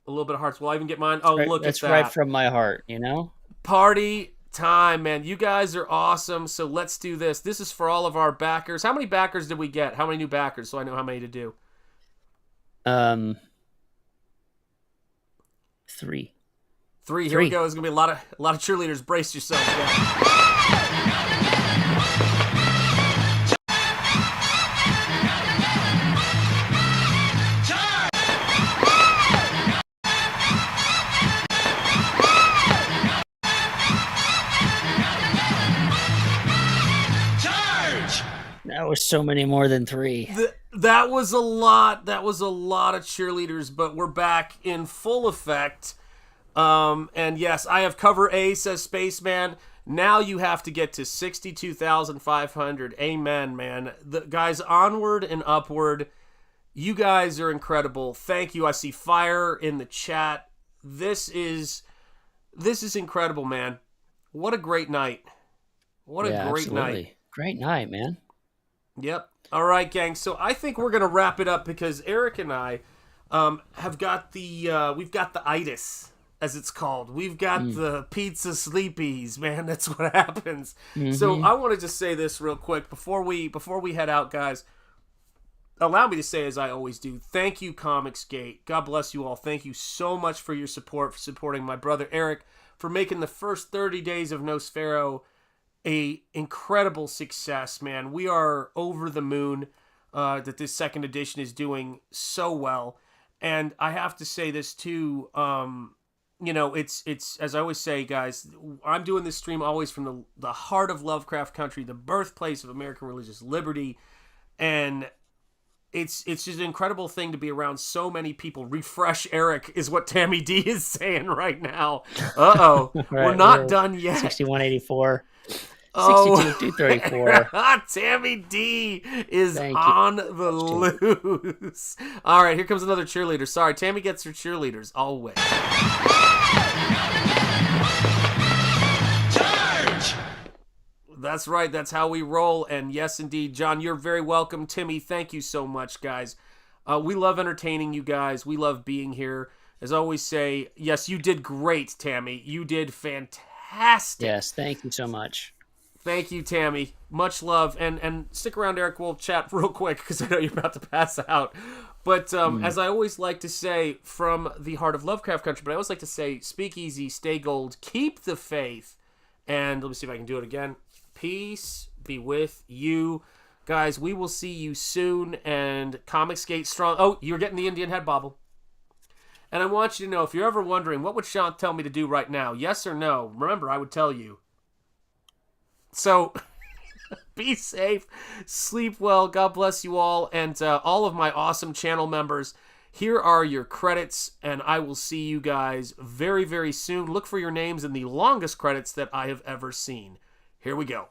A little bit of hearts. Will I even get mine? Oh, look at that! That's right from my heart. You know. Party time, man. You guys are awesome. So let's do this. This is for all of our backers. How many backers did we get? How many new backers? So I know how many to do. 3. Here we go. There's gonna be a lot of cheerleaders. Brace yourselves, guys. That was so many more than 3. That was a lot. That was a lot of cheerleaders, but we're back in full effect. And yes, I have cover A, says Spaceman. Now you have to get to 62,500. Amen, man. The guys, onward and upward. You guys are incredible. Thank you. I see fire in the chat. This is incredible, man. What a great night. What a great absolutely. Night. Great night, man. Yep. All right, gang. So I think we're gonna wrap it up because Eric and I have got we've got the itis, as it's called. We've got the pizza sleepies, man. That's what happens. So I want to just say this real quick before we head out, guys. allow me to say, as I always do, thank you, Comicsgate. God bless you all. Thank you so much for your support, for supporting my brother Eric, for making the first 30 days of Nosfero a incredible success, man. We are over the moon that this second edition is doing so well. And I have to say this too, you know, it's as I always say, guys, I'm doing this stream always from the heart of Lovecraft Country, the birthplace of American religious liberty. And it's just an incredible thing to be around so many people. Refresh Eric is what Tammy D is saying right now. Uh-oh. Right, we're not done yet. 6184. Oh. 62-234. Tammy D is on the loose. All right, here comes another cheerleader. Sorry, Tammy gets her cheerleaders always. Charge! That's right. That's how we roll. And yes, indeed, John, you're very welcome. Timmy, thank you so much, guys. We love entertaining you guys. We love being here. As I always say, yes, you did great, Tammy. You did fantastic. Yes, thank you so much. Thank you, Tammy. Much love. And stick around, Eric. We'll chat real quick because I know you're about to pass out. But as I always like to say from the heart of Lovecraft Country, but I always like to say, speak easy, stay gold, keep the faith. And let me see if I can do it again. Peace be with you. Guys, we will see you soon. And Comicsgate strong. Oh, you're getting the Indian head bobble. And I want you to know, if you're ever wondering, what would Shanth tell me to do right now? Yes or no? Remember, I would tell you. So, be safe, sleep well, God bless you all, and all of my awesome channel members, here are your credits, and I will see you guys very, very soon. Look for your names in the longest credits that I have ever seen. Here we go.